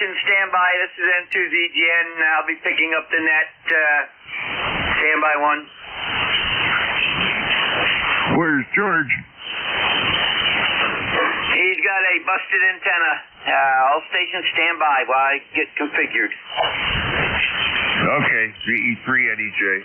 Standby, this is N2ZGN. I'll be picking up the net. Standby 1. Where's George? He's got a busted antenna. All stations standby while I get configured. Okay, VE3 at EJ.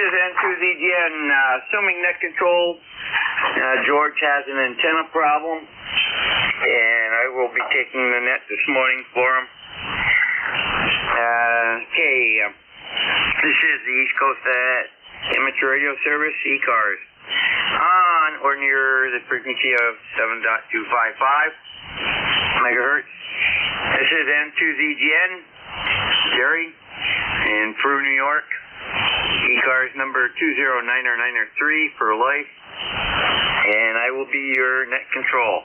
N2ZGN, assuming net control, George has an antenna problem, and I will be taking the net this morning for him. This is the East Coast Amateur Radio Service, ECARS, on or near the frequency of 7.255 megahertz. This is N2ZGN, Jerry, in Peru, New York. ECARS number 2090903 for life, and I will be your net control.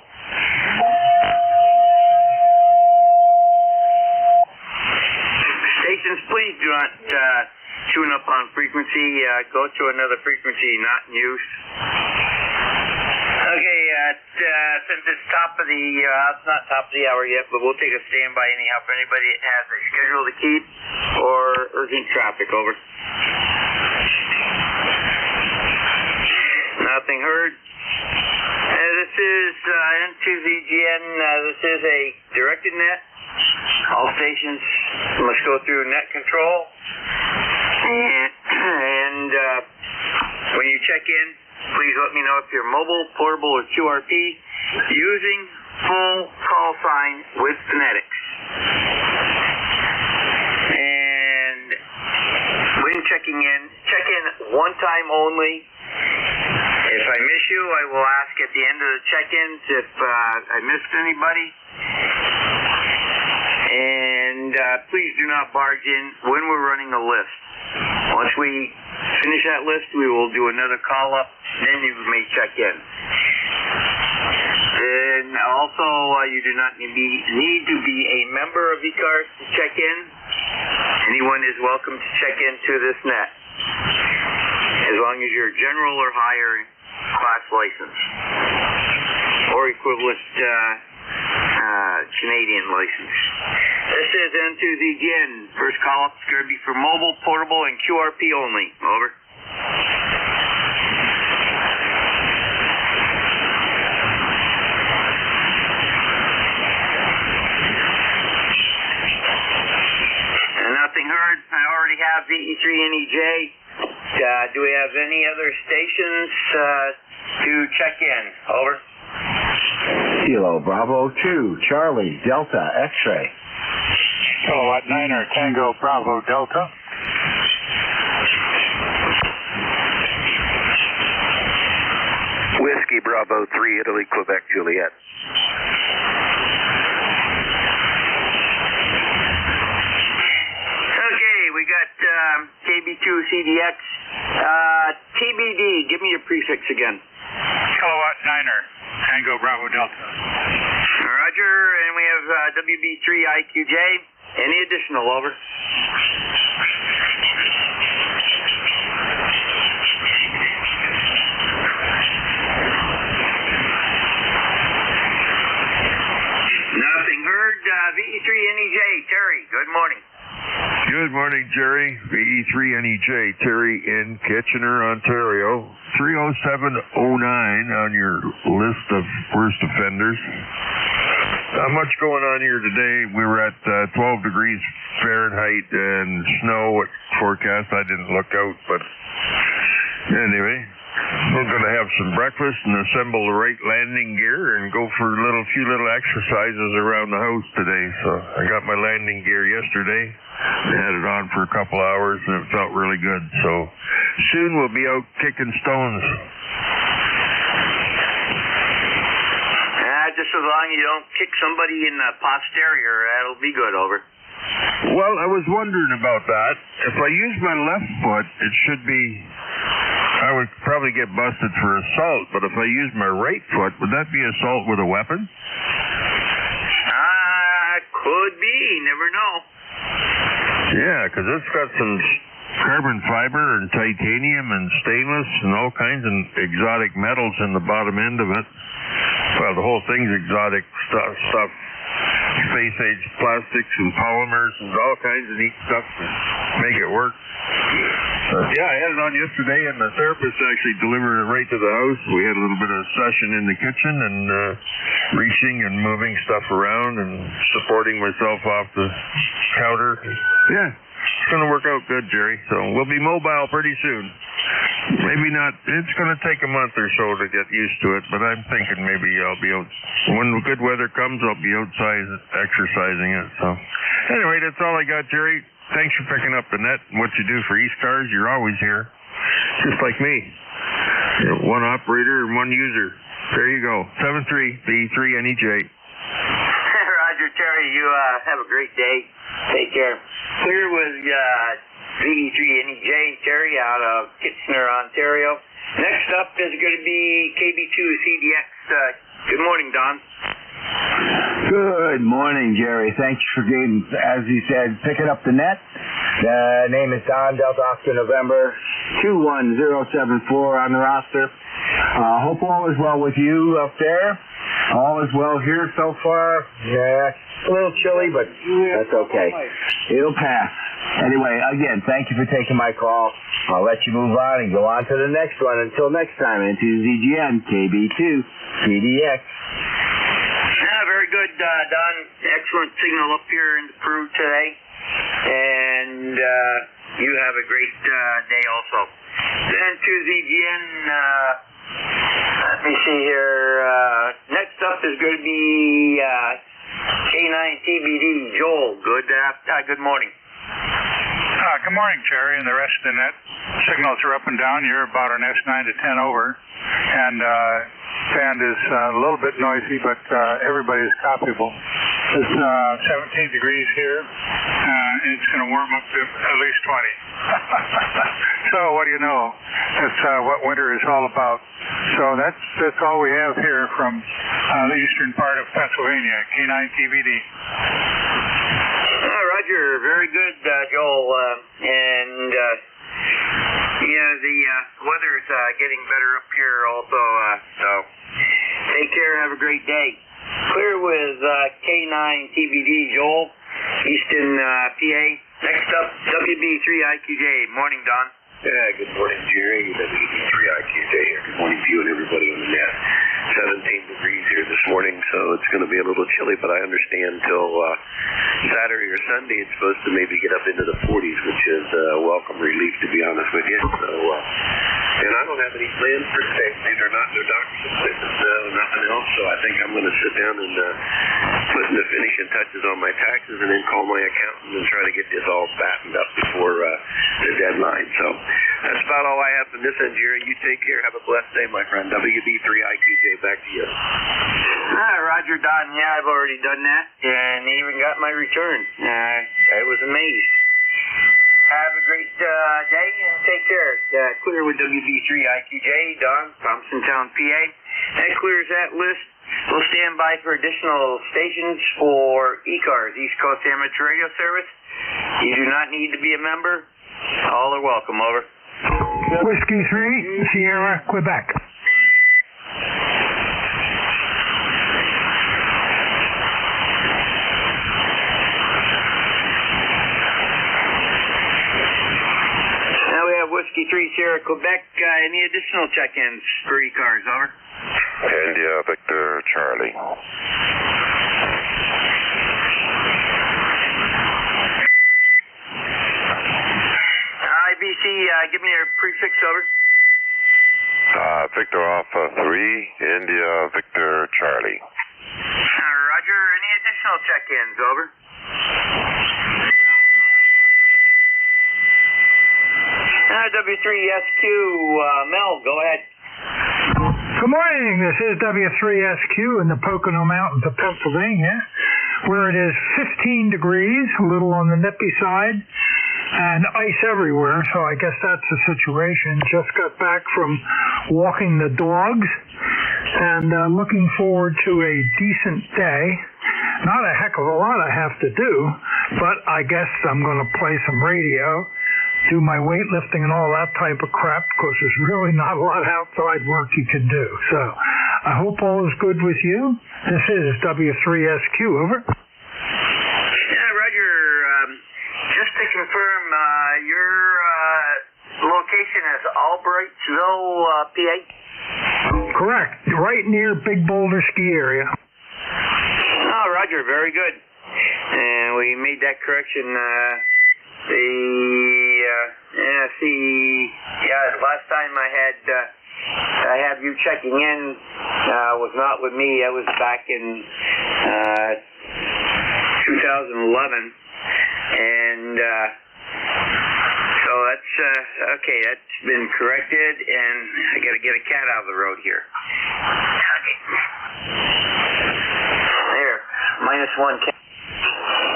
Stations, please do not tune up on frequency. Go to another frequency not in use. Okay, since it's top of the, it's not top of the hour yet, but we'll take a standby anyhow for anybody that has a schedule to keep or urgent traffic. Over. Nothing heard. This is N2ZGN. This is a directed net. All stations must go through net control. And when you check in, please let me know if you're mobile, portable, or QRP using full call sign with phonetics. And when checking in, check in one time only. If I miss you, I will ask at the end of the check-ins if I missed anybody. And please do not barge in when we're running a list. Once we finish that list, we will do another call-up, then you may check in. And also, you do not need to be a member of ECARS to check in. Anyone is welcome to check into this net, as long as you're general or higher class license, or equivalent Canadian license. This is N2ZGN. First call up is going to be for mobile, portable, and QRP only. Over. Nothing heard. I already have VE3NEJ. Do we have any other stations to check in? Over. Kilo Bravo 2, Charlie, Delta, X-ray. Kilowatt 9er, Tango Bravo Delta. Whiskey Bravo 3, Italy, Quebec, Juliet. We got KB2 CDX. TBD, give me your prefix again. Kilowatt 9er, Tango Bravo Delta. Roger, and we have WB3 IQJ. Any additional, over? Nothing heard. VE3NEJ, Terry, good morning. Good morning, Jerry. VE3NEJ, Terry in Kitchener, Ontario. 30709 on your list of worst offenders. Not much going on here today. We were at 12 degrees Fahrenheit and snow at forecast. I didn't look out, but anyway, we're going to have some breakfast and assemble the right landing gear and go for a few little exercises around the house today. So I got my landing gear yesterday. I had it on for a couple hours and it felt really good. So soon we'll be out kicking stones. Just as long as you don't kick somebody in the posterior, that'll be good, over. Well, I was wondering about that. If I use my left foot, it should be... I would probably get busted for assault, but if I use my right foot, would that be assault with a weapon? Could be. Never know. Yeah, because it's got some carbon fiber and titanium and stainless and all kinds of exotic metals in the bottom end of it. Well, the whole thing's exotic stuff. Space-age plastics and polymers and all kinds of neat stuff to make it work. Yeah, I had it on yesterday, and the therapist actually delivered it right to the house. We had a little bit of a session in the kitchen and reaching and moving stuff around and supporting myself off the counter. Yeah, it's going to work out good, Jerry. So we'll be mobile pretty soon. Maybe not. It's going to take a month or so to get used to it, but I'm thinking maybe I'll be out. When the good weather comes, I'll be outside exercising it. So anyway, that's all I got, Jerry. Thanks for picking up the net and what you do for ECARS. You're always here, just like me. You're one operator and one user. There you go. 73B3NEJ. Roger, Terry, you have a great day. Take care. Clear with VE3NEJ, Terry, out of Kitchener, Ontario. Next up is going to be KB2 CDX. Good morning, Don. Good morning, Jerry. Thank you for getting, as you said, picking up the net. The name is Don, Delta Oscar November 21074 on the roster. Hope all is well with you up there. All is well here so far. Yeah, a little chilly, but that's okay. It'll pass. Anyway, again, thank you for taking my call. I'll let you move on and go on to the next one. Until next time, N2ZGN, KB2, CDX. Very good, Don. Excellent signal up here in Peru today. And you have a great day also. N2ZGN, let me see here. Next up is going to be K9TBD, Joel. Good morning. Good morning, Jerry, and the rest of the net. Signals are up and down. You're about an S9 to 10 over. And band is a little bit noisy, but everybody is copyable. It's 17 degrees here. It's going to warm up to at least 20. So what do you know? That's what winter is all about. So that's all we have here from the eastern part of Pennsylvania, K9TBD. Roger, very good, Joel. And the weather is getting better up here also. So take care. Have a great day. Clear with K9TBD, Joel. East PA. Next up, WB3IQJ. Morning, Don. Yeah, good morning, Jerry. WB3IQJ here. Good morning to you and everybody on the net. 17 degrees here this morning, so it's going to be a little chilly, but I understand till Saturday or Sunday it's supposed to maybe get up into the 40s, which is welcome relief, to be honest with you. So, and I don't have any plans for today. These are not no doctor's appointments, nothing else, so I think I'm going to sit down and put the finishing touches on my taxes and then call my accountant and try to get this all battened up before the deadline. So that's about all I have from this end, Jerry. You take care. Have a blessed day, my friend. WB3IQJ, back to you. Roger, Don. Yeah, I've already done that, and even got my return. I was amazed. Have a great day, and take care. Clear with WB3IQJ, Don, Thompsontown, PA. That clears that list. We'll stand by for additional stations for ECARS, East Coast Amateur Radio Service. You do not need to be a member. All are welcome, over. Whiskey 3, Sierra, Quebec. Now we have Whiskey 3, Sierra, Quebec. Any additional check-ins for ECARS, over? India, Victor, Charlie. IBC, give me your prefix, over. Victor Alpha 3, India, Victor, Charlie. Roger, any additional check-ins, over? W3SQ, Mel, go ahead. Good morning. This is W3SQ in the Pocono Mountains of Pennsylvania, where it is 15 degrees, a little on the nippy side, and ice everywhere, so I guess that's the situation. Just got back from walking the dogs and looking forward to a decent day. Not a heck of a lot I have to do, but I guess I'm going to play some radio, do my weightlifting and all that type of crap, because there's really not a lot of outside work you can do. So I hope all is good with you. This is W3SQ, over. Yeah, Roger. Just to confirm, your location is Albrightsville, PA? Correct. Right near Big Boulder Ski Area. Oh, Roger. Very good. And we made that correction. Last time I had you checking in was not with me. That was back in 2011. And so that's okay. That's been corrected, and I got to get a cat out of the road here. There, -1 cat.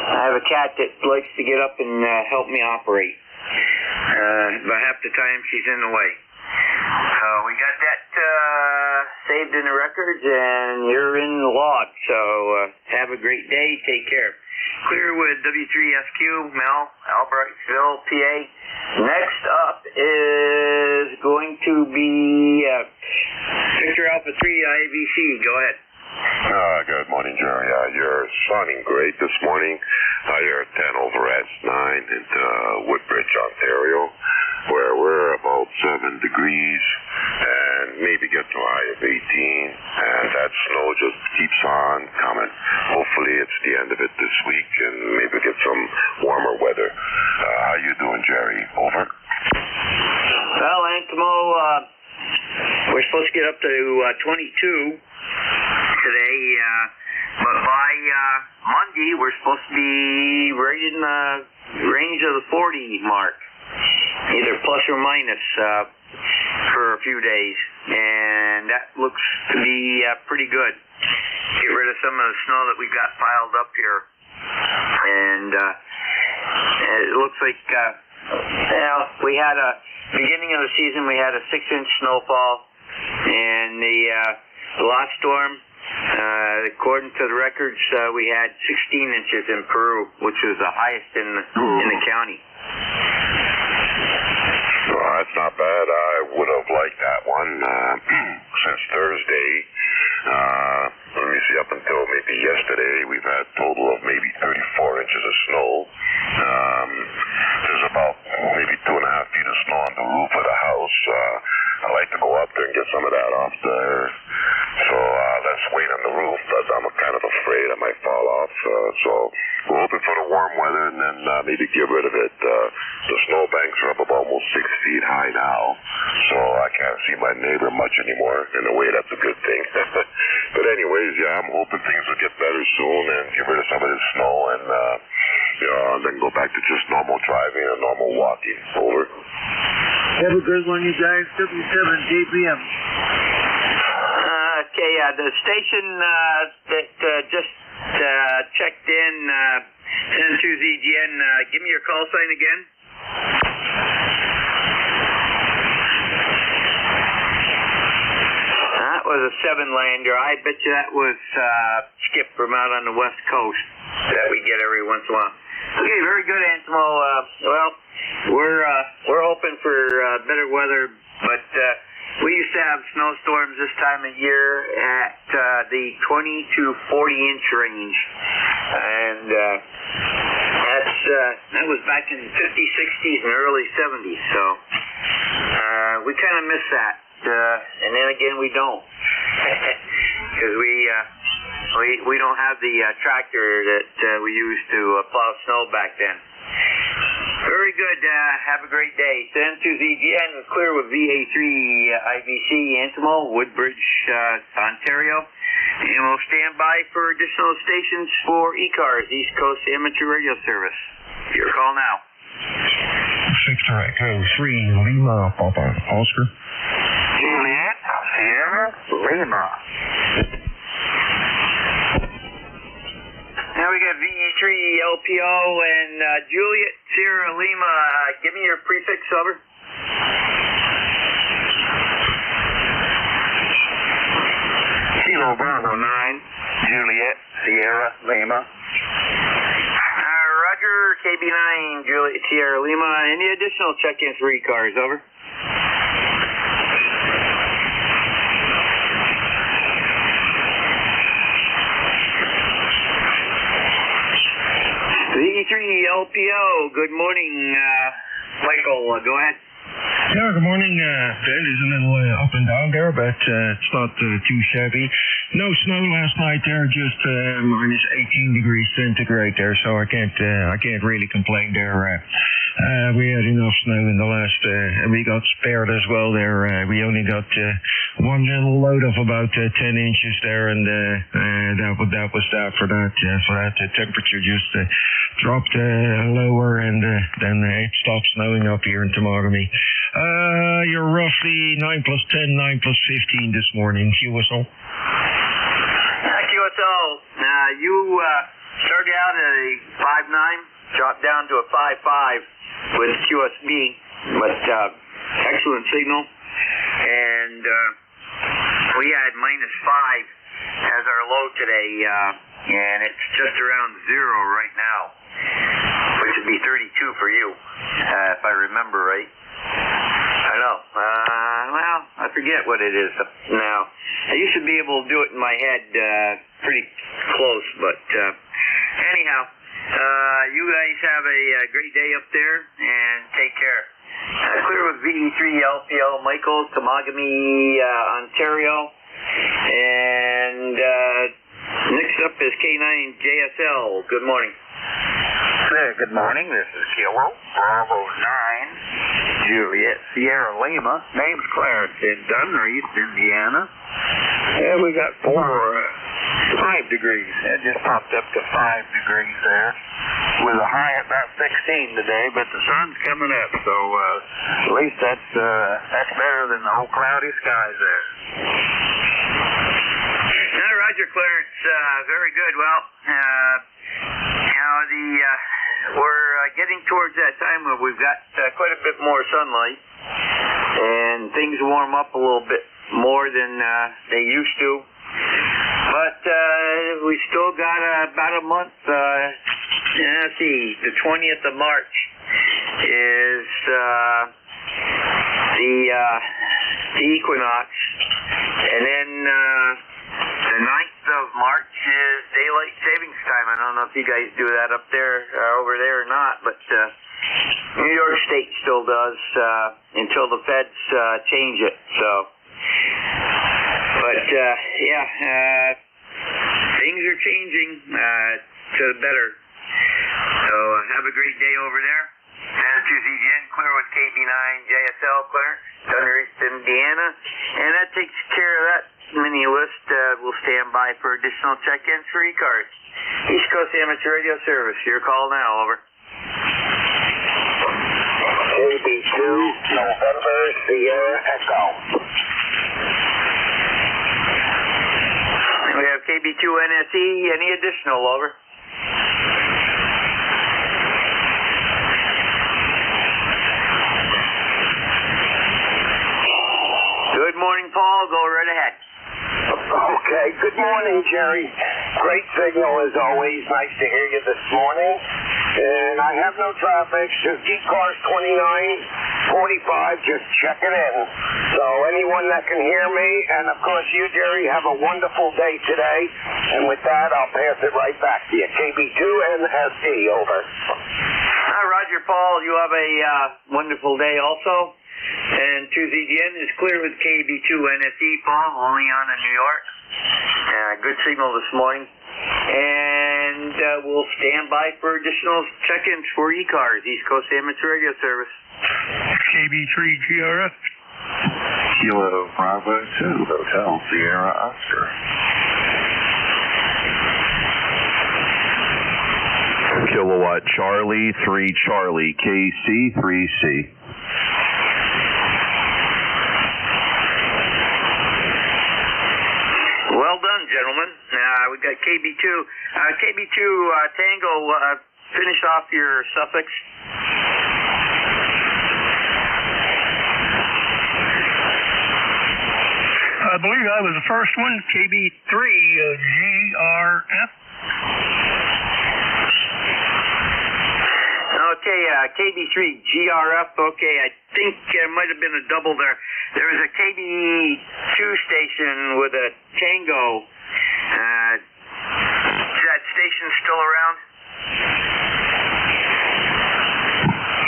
I have a cat that likes to get up and help me operate. But half the time she's in the way. So we got that saved in the records, and you're in the log. So have a great day. Take care. Clear with W3SQ, Mel, Albrightsville, PA. Next up is going to be Victor Alpha 3, IBC. Go ahead. Good morning, Jerry. You're sounding great this morning. You're at 10 over S9 into Woodbridge, Ontario, where we're about 7 degrees and maybe get to a high of 18. And that snow just keeps on coming. Hopefully it's the end of it this week and maybe get some warmer weather. How you doing, Jerry? Over. Well, Antimo, we're supposed to get up to 22 today, but by Monday we're supposed to be right in the range of the 40 mark, either plus or minus for a few days, and that looks to be pretty good. Get rid of some of the snow that we've got piled up here, and it looks like we had a beginning of the season, we had a 6-inch snowfall, and the last storm, according to the records, we had 16 inches in Peru, which was the highest in the county. Well, that's not bad. I would have liked that one since Thursday. Let me see, up until maybe yesterday, we've had a total of maybe 34 inches of snow. there and get some of that off there. So let's wait on the roof, but I'm kind of afraid I might fall off. So we're hoping for the warm weather and then maybe get rid of it. The snowbanks are up about almost 6 feet high now, so I can't see my neighbor much anymore. In a way, that's a good thing. But anyways, yeah, I'm hoping things will get better soon and get rid of some of this snow and and then go back to just normal driving and normal walking. Over. Have a good one, you guys. W7JPM. Okay, the station that just checked in, N2ZGN, give me your call sign again. That was a 7-lander. I bet you that was Skip from out on the west coast that we get every once in a while. Okay, very good, Antimo. Well, we're hoping for better weather, but we used to have snowstorms this time of year at the 20 to 40 inch range, and that was back in the 50s, 60s, and early 70s. So we kind of miss that, and then again we don't, because we don't have the tractor that we used to plow snow back then. Very good. Have a great day. Send to ZGN, clear with VA3 IBC, Antimo, Woodbridge, Ontario. And we'll stand by for additional stations for ECARS, East Coast Amateur Radio Service. Your call now. Victor Echo 3 Lima Papa Oscar. Juliet, Sierra, Lima. Now we got VE3 LPO and Juliet Sierra Lima. Give me your prefix, over. Kilo Bravo 9, Juliet Sierra Lima. Roger, KB9, Juliet Sierra Lima. Any additional check-ins for ECARS, over. VE3 LPO, good morning, Michael, go ahead. Yeah, good morning. It is a little up and down there, but it's not too shabby. No snow last night there, just minus 18 degrees centigrade there, so I can't really complain there. We had enough snow in the last, we got spared as well there. We only got one little load of about 10 inches there, and that was that for that. So that the temperature just dropped lower, and then it stopped snowing up here in Temagami. You're roughly 9 plus 10, 9 plus 15 this morning, QSO. QSO, you started out at a 5.9, dropped down to a 5.5 with QSB, but excellent signal. And we had minus 5 as our low today, and it's just around 0 right now, which would be 32 for you, if I remember right. I know. Well, I forget what it is now. I used to be able to do it in my head pretty close, but anyhow, you guys have a great day up there, and take care. Clear with VE3 LPO, Michael, Temagami, Ontario, and next up is K9 JSL. Good morning. Good morning. This is Kilo Bravo 9, Juliet Sierra Lima. Name's Clarence in Dunreath, Indiana. Yeah, we got 5 degrees. It just popped up to 5 degrees there, with a high at about 16 today. But the sun's coming up, so at least that's better than the whole cloudy skies there. Roger, Clarence. Very good. Well, we're getting towards that time where we've got quite a bit more sunlight, and things warm up a little bit more than they used to. But we still got about a month. Let's see, the 20th of March is the equinox, and then the 9th of March is daylight savings time. I don't know if you guys do that up there, over there or not, but New York State still does until the feds change it. So things are changing to the better. So have a great day over there. And to ZGN, clear with KB9 JSL, clear, Thunder East, Indiana. And that takes care of that mini list. We'll stand by for additional check-ins for ECARS. East Coast Amateur Radio Service, your call now, over. KB2, November, Sierra Echo. We have KB2 NSE, any additional, over? Good morning, Paul. Go right ahead. Okay, good morning, Jerry. Great signal as always. Nice to hear you this morning. And I have no traffic, just ECARS 2945, just checking in. So anyone that can hear me, and of course you, Jerry, have a wonderful day today. And with that, I'll pass it right back to you. KB2 and SE, over. Roger, Paul. You have a wonderful day also. And 2ZGN is clear with KB2 NSE, Paul, only on in New York. Good signal this morning. And we'll stand by for additional check-ins for ECARS, East Coast Amateur Radio Service. KB3 GRF. Kilo Bravo 2, Hotel Sierra Oscar. Kilowatt Charlie 3 Charlie KC 3C. Well done, gentlemen. We've got KB2. KB2 Tango, finish off your suffix. I believe I was the first one, KB3 GRF. Okay, KB3 GRF. Okay, I think there might have been a double there. There was a KB2 station with a Tango. Is that station still around?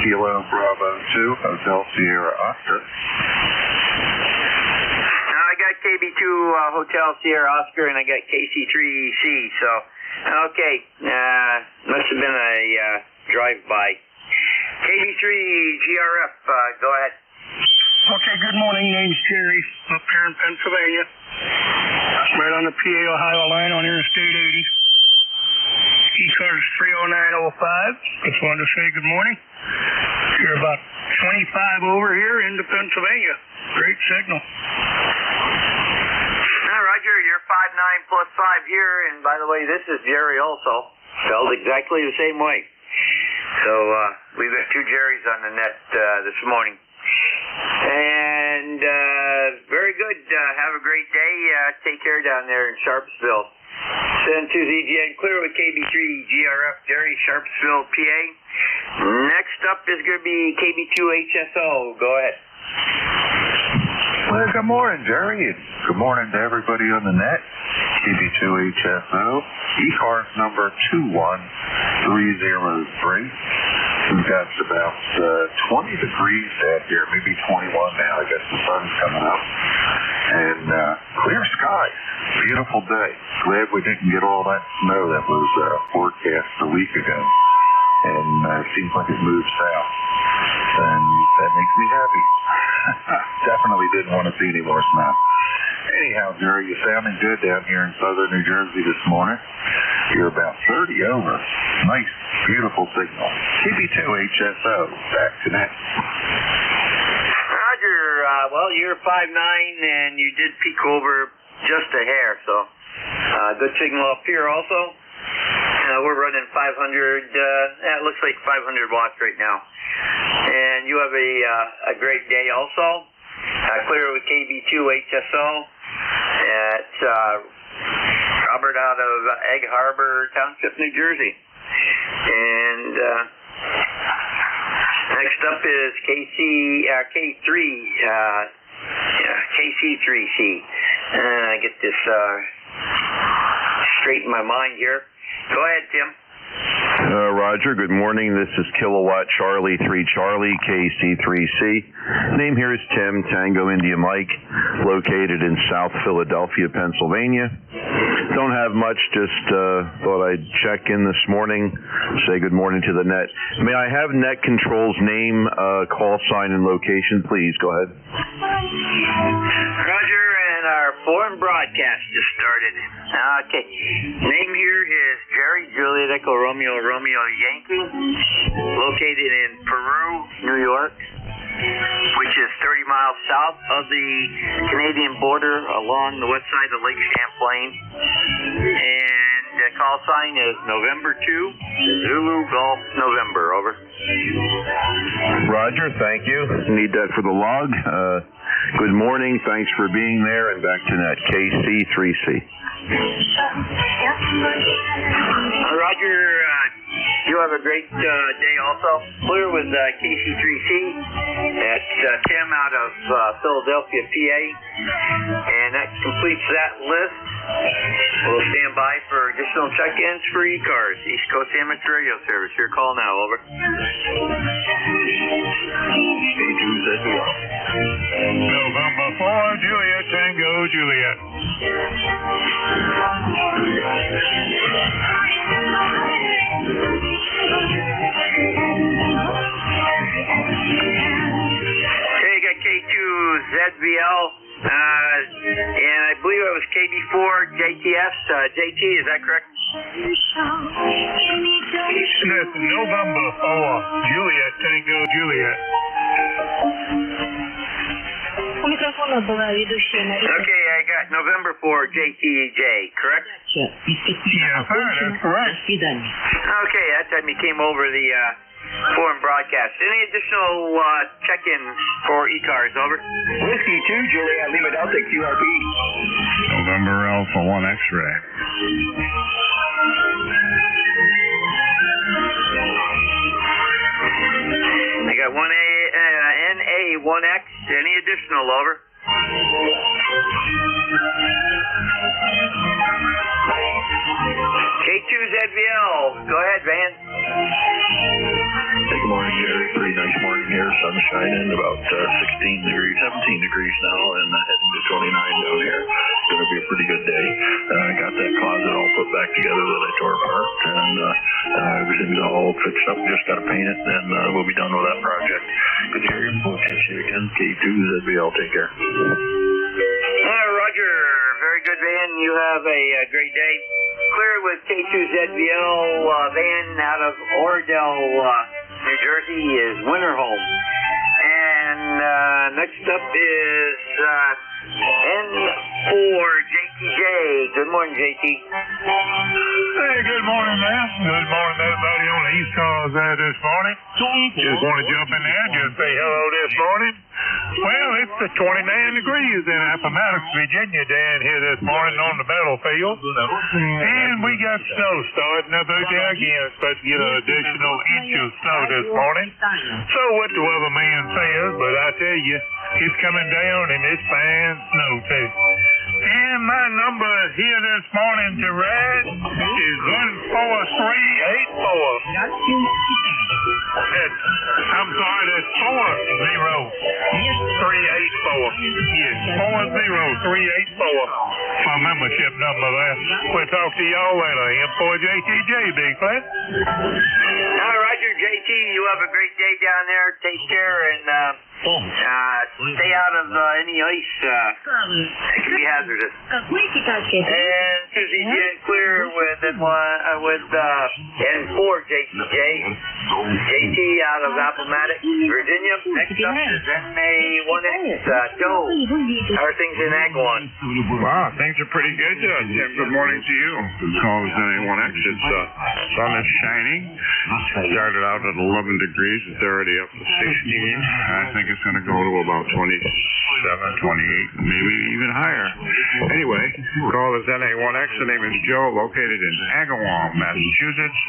Kilo Bravo 2, Hotel Sierra Oscar. I got KB2 Hotel Sierra Oscar, and I got KC3C. So, okay, must have been a drive-by. KB3 GRF, go ahead. Okay, good morning. Name's Jerry, up here in Pennsylvania. Right on the PA Ohio line on Interstate 80. ECARS 30905. Just wanted to say good morning. You're about 25 over here into Pennsylvania. Great signal. Roger, you're 5'9" plus 5 here, and by the way, this is Jerry also. Spelled exactly the same way. So, we've got two Jerrys on the net this morning. And very good. Have a great day. Take care down there in Sharpsville. Send to ZGN clear with KB3 GRF, Jerry, Sharpsville, PA. Next up is going to be KB2 HSO. Go ahead. Well, good morning, Jerry. Good morning to everybody on the net. KB2 HSO, ECARS number 21303. We've got about 20 degrees out here, maybe 21 now. I guess the sun's coming up. And clear skies. Beautiful day. Glad we didn't get all that snow that was forecast a week ago. And it seems like it moved south. And that makes me happy. Definitely didn't want to see any more snow. Anyhow, Jerry, you're sounding good down here in southern New Jersey this morning. You're about 30 over. Nice, beautiful signal. KB2 HSO, back to net. Roger, well, you're 5'9", and you did peek over just a hair, so good signal up here also. We're running 500, it looks like 500 watts right now. And you have a great day also. Clear with KB2 HSO at Robert out of Egg Harbor Township, New Jersey. And next up is KC3C. I get this straight in my mind here. Go ahead, Tim. Roger, good morning. This is Kilowatt Charlie 3 Charlie, KC3C. Name here is Tim, Tango India Mike, located in South Philadelphia, Pennsylvania. Don't have much, just thought I'd check in this morning, say good morning to the net. May I have net control's name, call sign, and location, please? Go ahead. Roger, and our foreign broadcast just started. Okay. Name here is Jerry Juliet Echo Romeo Romeo Yankee, located in Peru, New York, which is 30 miles south of the Canadian border along the west side of Lake Champlain. And the call sign is November 2, Zulu Golf November. Over. Roger, thank you. Need that for the log. Good morning. Thanks for being there. And back to net. KC3C. Roger, you have a great day also. Clear with KC3C. That's Tim out of Philadelphia, PA. And that completes that list. We'll stand by for additional check-ins for ECARS, East Coast Amateur Radio Service. Your call now, over. November 4, Juliet, Tango, Juliet. Okay, you got K2ZVL, and I believe it was KD4 JTS. JT, is that correct? Smith, November 4, Juliet, Tango, Juliet. Okay, I got November 4, JTJ, correct? Yeah, that's correct. Okay, that time you came over the foreign broadcast. Any additional check-ins for ECARS, over? Whiskey 2, Juliet Lima Delta, QRP. November Alpha 1 X-ray. I got 1A, NA1X. Any additional, over? K2ZVL. Go ahead, Van. Good morning, Jerry. Pretty nice morning here. Sun's shining, about 16 degrees, 17 degrees now, and heading to 29 down here. It's going to be a pretty good day. I got that closet all put back together that I tore apart, and everything's all fixed up. Just got to paint it, and we'll be done with that project. Good to hear you. We'll catch you again. K2ZVL. Take care. Roger. Very good, Van. You have a great day. Clear with K2ZVL. Van out of Oradell, New Jersey is Winterholm. And next up is N4JTJ. Good morning, JT. Hey, good morning, man. Good morning to everybody on the East Coast this morning. Just want to jump in there and just say hello this morning. Well, it's the 29 degrees in Appomattox, Virginia, down here this morning on the battlefield. And we got snow starting up out there again. Supposed to get an additional inch of snow this morning. So what the weatherman says, but I tell you, it's coming down and it's fine snow too. And my number here this morning to ride is 14384. I'm sorry, that's 40384. Yes, 40384. My membership number there. We'll talk to y'all later. M4JTJ, big flat. Hi, Roger, JT. You have a great day down there. Take care and stay out of any ice. It can be hazardous. And Susie Jen clear with N4JTJ. JT out of Appomattox, Virginia. Next up is NA1X. Joe. How are things in Agawam? Wow, things are pretty good. Tim, good morning to you. Call is NA1X. It's sun is shining. Started out at 11 degrees. It's already up to 16. I think it's going to go to about 27, 28, maybe even higher. Anyway, call is NA1X. The name is Joe, located in Agawam, Massachusetts.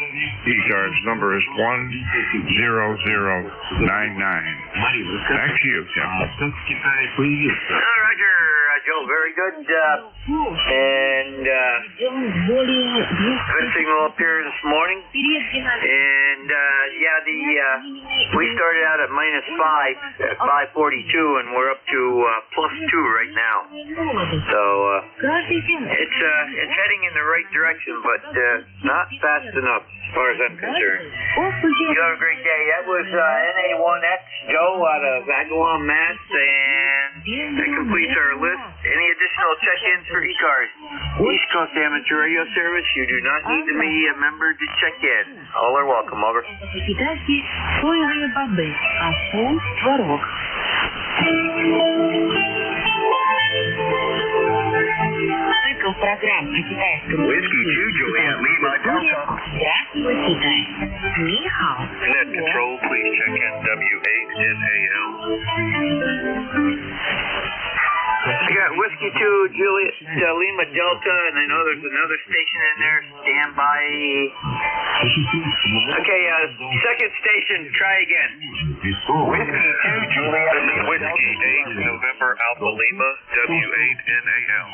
ECARS number is 10099. Back to you, Tim. Roger, Joe signal, very good. And good signal up here this morning. And we started out at -5 at 5:42, and we're up to +2 right now. So it's heading in the right direction, but not fast enough as far as I'm concerned. You have a great day. That was NA1X Joe out of Agawam, Mass, and that completes our list. Any additional check-ins for ECARS? East Coast Amateur Radio Service, you do not need to be a member to check in. All are welcome, over. Whiskey 2, Juliet Lima Delta. Net control, please check in W8NAL. I got Whiskey 2, Juliet Lima Delta, and I know there's another station in there. Stand by. Okay, second station, try again. Whiskey 2, Juliet Lima Whiskey 8, November Alpha Lima, W8NAL.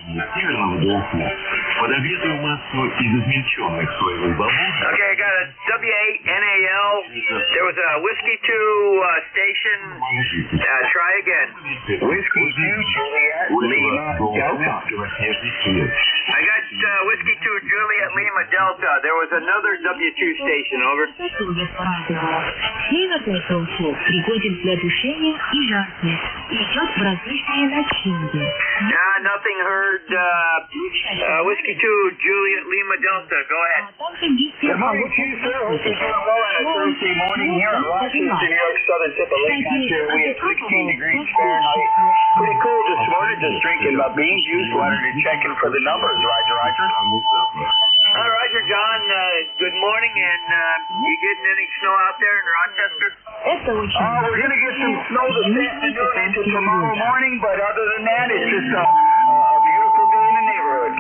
Okay, I got a W8NAL. There was a Whiskey 2 station. Try again. Whiskey 2, Juliet Lima Delta. I got Whiskey 2, Juliet Lima Delta. There was another W2 station, over. Nothing heard. Whiskey 2, Juliet Lima Delta. Go ahead. Good morning, Chief, sir. Hope you're doing well on a Thursday morning here at Washington, New York, southern tip of Lake Ontario. We had 16 degrees Fahrenheit. Pretty cool this morning. Just drinking my bean juice. Wanted to check in for the numbers. Roger, Roger. Roger, John. Good morning, and you getting any snow out there in Rochester? We're going to get some snow this afternoon into tomorrow morning, but other than that, it's just a beautiful day in the neighborhood.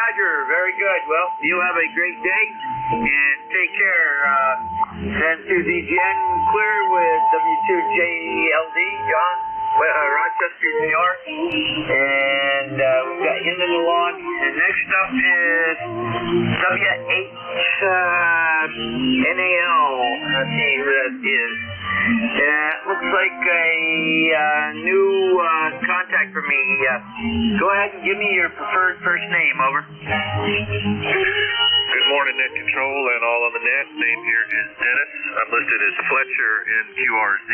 Roger. Very good. Well, you have a great day, and take care. Send to DGN Clear with W2JLD, John. Rochester, New York, and we've got Into the Lawn, and next up is W8NAL. Let's see who that is. Looks like a new contact for me. Go ahead and give me your preferred first name, over. Good morning, Net Control and all on the net. Name here is Dennis. I'm listed as Fletcher in QRZ.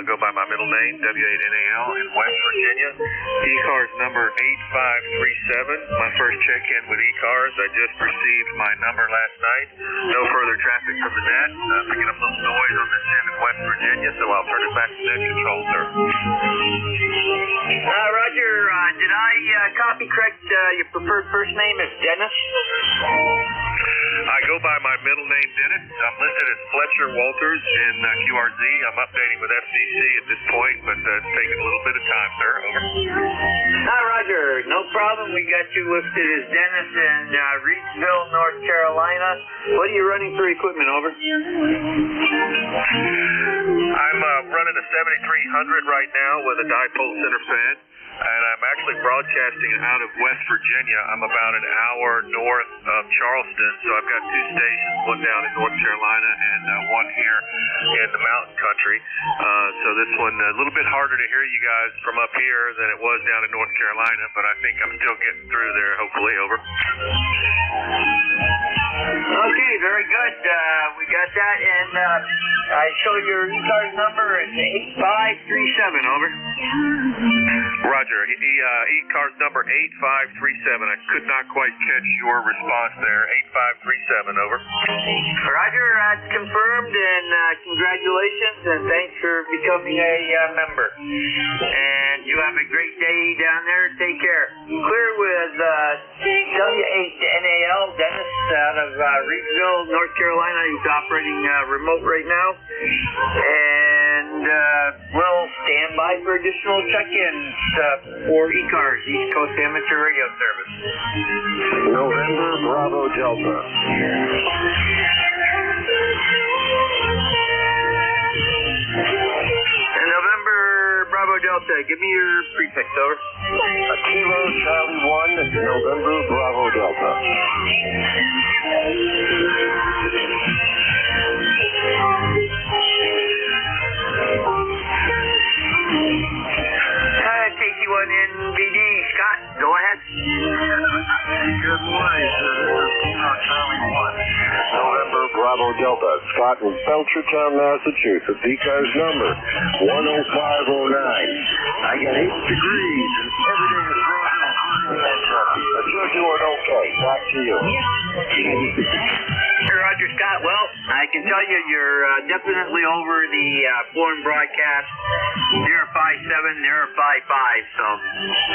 Go by my middle name, W8NAL in West Virginia. ECARS number 8537. My first check-in with ECARS. I just received my number last night. No further traffic from the net. Picking up a little noise on this end in West Virginia, so I'll turn it back to Net Control, sir. Roger, did I copy correct your preferred first name is Dennis? I go by my middle name, Dennis. I'm listed as Fletcher Walters in QRZ. I'm updating with FCC at this point, but it's taking a little bit of time, sir. Over. Roger. No problem. We got you listed as Dennis in Reedsville, North Carolina. What are you running for equipment, over? I'm running a 7300 right now with a dipole center fan. And I'm actually broadcasting out of West Virginia. I'm about an hour north of Charleston, so I've got two stations, one down in North Carolina and one here in the mountain country. So this one a little bit harder to hear you guys from up here than it was down in North Carolina, but I think I'm still getting through there, hopefully, over. Okay, very good. We got that, and I show your ECARS number is 8537, over. Roger. ECARS number 8537. I could not quite catch your response there. 8537, over. Roger, that's confirmed, and congratulations, and thanks for becoming a member. And you have a great day down there. Take care. Clear with W8NAL, Dennis, out of Reedsville, North Carolina. He's operating remote right now. And we'll stand by for additional check-ins for ECARS, East Coast Amateur Radio Service. November Bravo Delta. And November Bravo Delta, give me your prefix, over. Kilo Charlie 1, November Bravo Delta. KC1NBD, Scott, go ahead. Good morning, sir. This is Kilo Charlie 1, November Bravo Delta. Scott in Belchertown, Massachusetts. ECARS number 10509. I got 8 degrees and everything is frozen. But you're doing okay. Back to you. Hey, Roger, Scott. Well, I can tell you you're definitely over the foreign broadcast 057, 055, so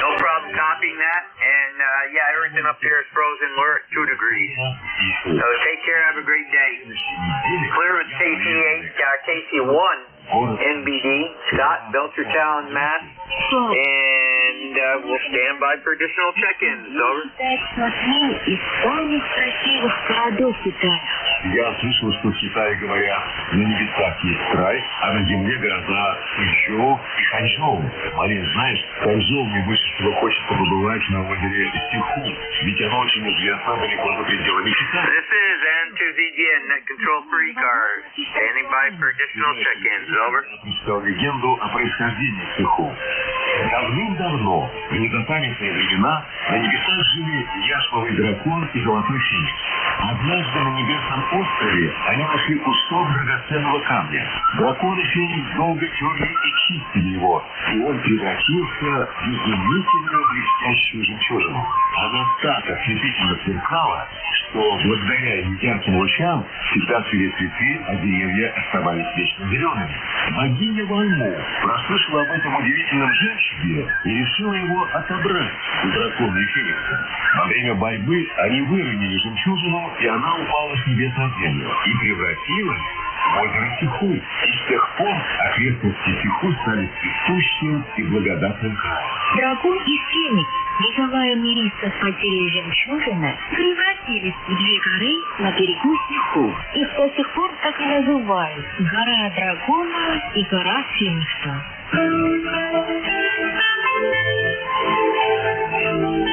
no problem copying that. And yeah, everything up here is frozen. We're at 2 degrees. So take care. Have a great day. Clear with KC1 NBD, Scott, Belchertown, Mass. And we'll stand by for additional check-ins. Over. Я слышал, что в Китае говорят, на небесах есть край, а на земле гроза Ханчжоу и Ханчжоу. Марин, знаешь, Ханчжоу мне больше всего хочется побывать на озере Сиху, ведь оно очень известно далеко за пределами Китая. This is N2ZGN, Net Control for ECARS. Standing by for additional check-ins. Over. Прочитал легенду о происхождении Сиху. Давным-давно, в незапамятные времена, на небесах жили яшмовый дракон и золотой феникс. Однажды на небесном острове они нашли кусок драгоценного камня. Дракон и феникс долго терли и чистили его, и он превратился в изумительную блестящую жемчужину. Она так ослепительно сверкала, что благодаря ее ярким лучам всегда цвели цветы, а деревья оставались вечно зелеными. Богиня Вальму прослышала об этом удивительном жемчуге и решила его отобрать у дракона и феникса. Во время борьбы они выронили жемчужину, и она упала с небес на землю и превратилась в озеро Сиху. И с тех пор окрестности Сиху стали цветущим и благодатным краем. Дракон и феникс, не желая мириться с потерей жемчужины, превратились в две горы на берегу Сиху. Их до сих пор так и называют — гора дракона и гора феникса.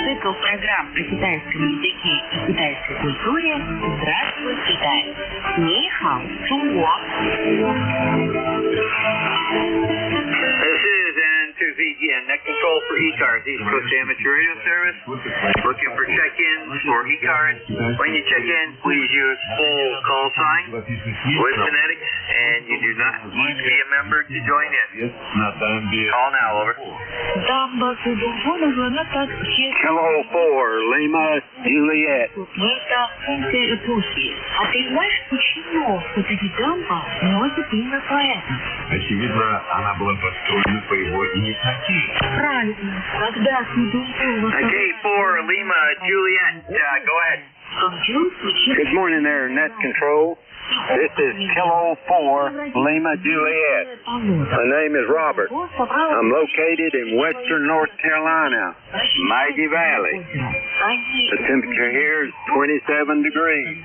Цикл программ о китайском языке и китайской культуре «Здравствуй, Китай». Ни хао, Чунго. This is N2ZGN, Net Control for ECARS, East Coast Amateur Radio Service. Looking for check-ins for ECARS. When you check in, please use full call sign with phonetics, and you do not need to be a member to join in. Call now, over. Kilo 4, Lima, Juliet. А ты знаешь, почему вот эти дамбы носят имя поэта? Очевидно, она была построена по его инициативе. Правильно. Когда Okay, 4, Lima, Juliet, go ahead. Good morning there, Net Control. This is Kilo 4, Lima, Juliet. My name is Robert. I'm located in western North Carolina, Maggie Valley. The temperature here is 27 degrees,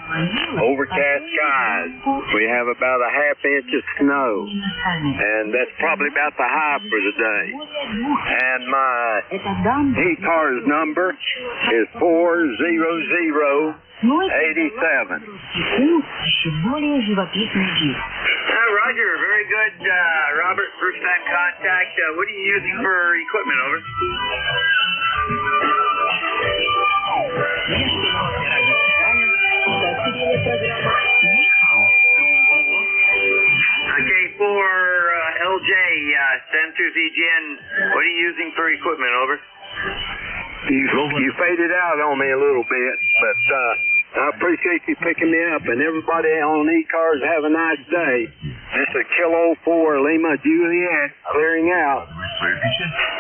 overcast skies. We have about a half inch of snow, and that's probably about the high for the day. And my ECARS number is 400. 87. Roger, very good, Robert. First time contact. What are you using for equipment, over? Okay, for LJ, send to ZGN. What are you using for equipment, over? You faded out on me a little bit, but I appreciate you picking me up, and everybody on ECARS have a nice day. This is Kilo 4, Lima, Juliet, clearing out.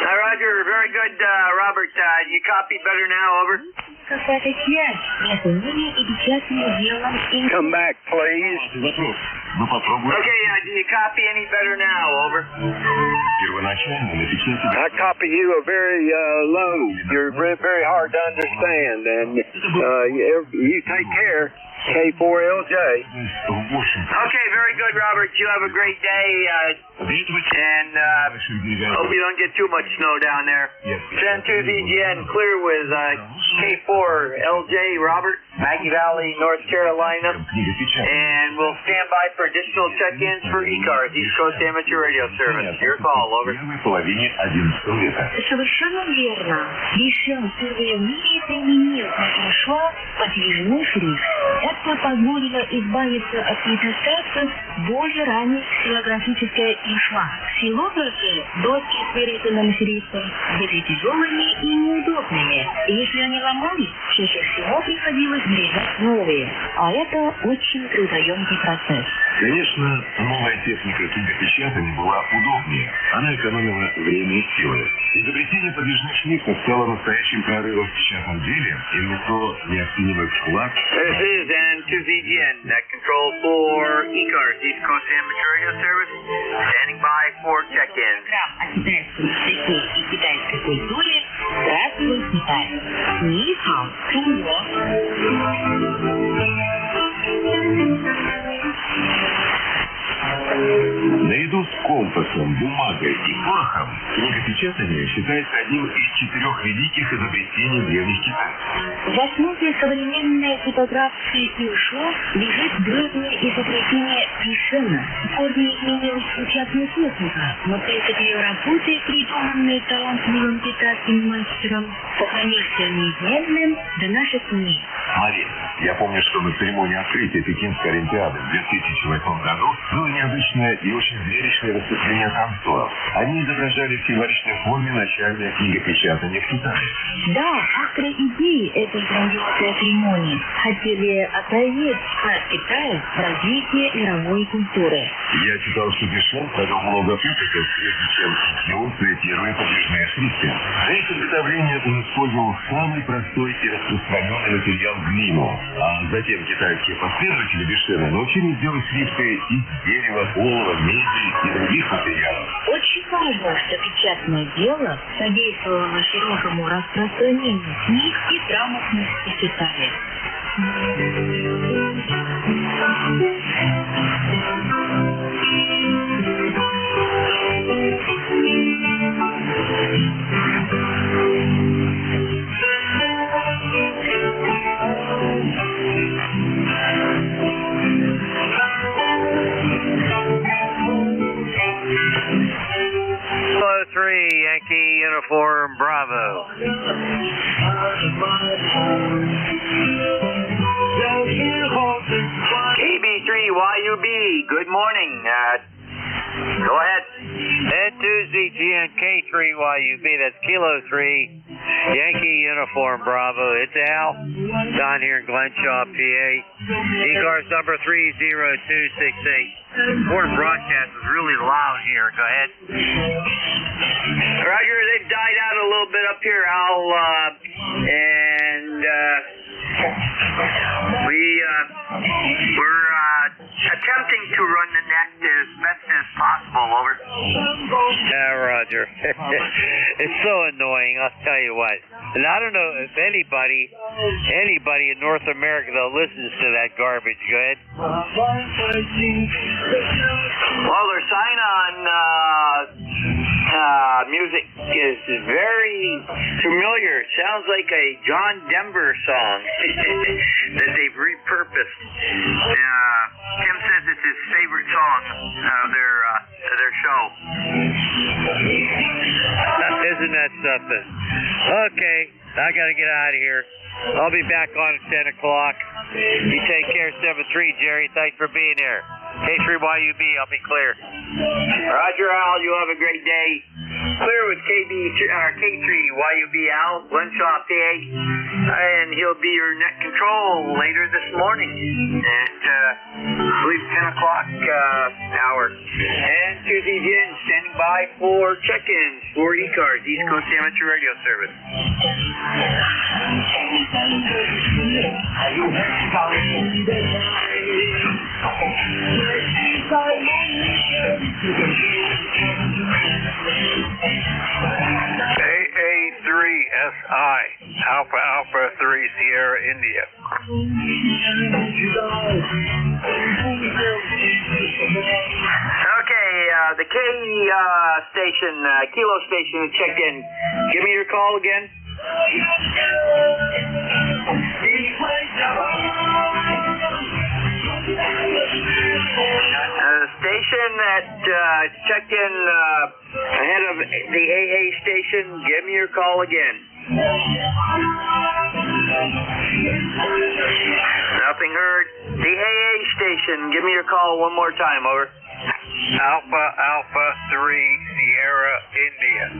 Roger, very good, Robert. You copy better now, over? Какая-то связь между ними и печатным делом. Come back, please. Okay, do you copy any better now, over? I copy you a very low. You're very hard to understand, and you take care. K4LJ. Okay, very good, Robert. You have a great day, and hope you don't get too much snow down there. Send 2VGN clear with K4LJ, Robert, Maggie Valley, North Carolina, and we'll stand by for additional check-ins for ECARS, East Coast Amateur Radio Service. Your call, over. Совершенно верно. Еще впервые в мире применился и шла подвижной шрифт. Это позволило избавиться от недостатков более ранних силографической ишва. Силографы доски с вырезанным шрифтом были тяжелыми и неудобными. И если они ломались, чаще всего приходилось врезать новые. А это очень трудоемкий процесс. Конечно, новая техника книгопечатания была удобнее. Она экономила время и силы. Изобретение подвижных шрифтов стало настоящим прорывом в печатном деле, и внесло неоценимый вклад. This is N2VGN, net control for ECARS, East Coast Amateur Radio Service, standing by for check-in. О китайском языке и китайской культуре. Здравствуй, Китай. Ни хао, Чунго. Наряду с компасом, бумагой и порохом, книгопечатание считается одним из 4 великих изобретений древних китайцев. В основе современной типографии Ишо лежит древнее изобретение Пишена. В корне изменилась печатная техника, но принцип ее работы, придуманный талантливым китайским мастером, сохранился неизменным до наших дней. Мария, я помню, что на церемонии открытия Пекинской Олимпиады в 2008 году было необычное и очень зрелищное выступление танцоров. Они изображали в символичной форме начальное книгопечатание в Китае. Да, авторы идеи этой грандиозной церемонии хотели отразить вклад Китая в развитие мировой культуры. Я читал, что Пишен провел много опытов, прежде чем он проектирует подвижные шрифты. Для их изготовления он использовал самый простой и распространенный материал глину. А затем китайские последователи Пишена научились делать шрифты из дерева, олова, меди и других материалов. Очень важно, что печатное дело содействовало широкому распространению книг и грамотности в Китае. Yankee Uniform Bravo. KB3YUB, good morning. Go ahead. N2ZGN K3YUB, that's Kilo 3, Yankee Uniform Bravo. It's Al, down here in Glenshaw, PA. ECARS number 30268. Foreign broadcast is really loud here. Go ahead. Roger, they've died out a little bit up here, Al, and we're attempting to run the net as best as possible, over. Yeah, Roger. It's so annoying, I'll tell you what. And I don't know if anybody in North America that listens to that garbage. Go ahead. Well, their sign-on music is very familiar. It sounds like a John Denver song that they've repurposed. Tim says it's his favorite song of their show. Isn't that something? Okay, I gotta get out of here. I'll be back on at 10 o'clock. You take care, 7-3, Jerry. Thanks for being here. K3YUB, I'll be clear. Roger, Al. You have a great day. Clear with K3YUB, Al, Glenshaw, PA. And he'll be your net control later this morning at, I believe, 10 o'clock hour. And to Susie Jin, standing by for check-ins for ECARS, East Coast Amateur Radio Service. AA3SI, Alpha Alpha 3 Sierra India. Okay, the K station, Kilo station checked in. Give me your call again. Station that checked in ahead of the AA station, give me your call again. Nothing heard. The AA station, give me your call one more time, over. Alpha Alpha 3 Sierra India.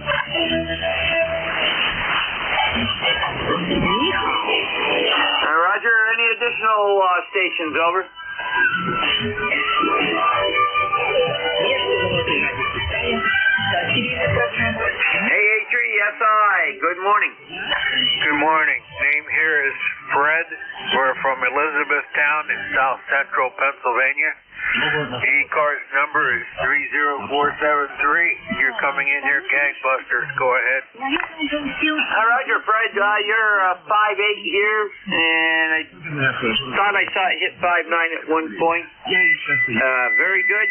Roger, any additional stations, over? AA3SI, good morning. Good morning. Name here is Fred. We're from Elizabethtown in south central Pennsylvania. ECARS number is 30473. You're coming in here, gangbusters. Go ahead. Roger, Fred. You're 5'8" here, and I thought I saw it hit 5'9" at one point. Very good.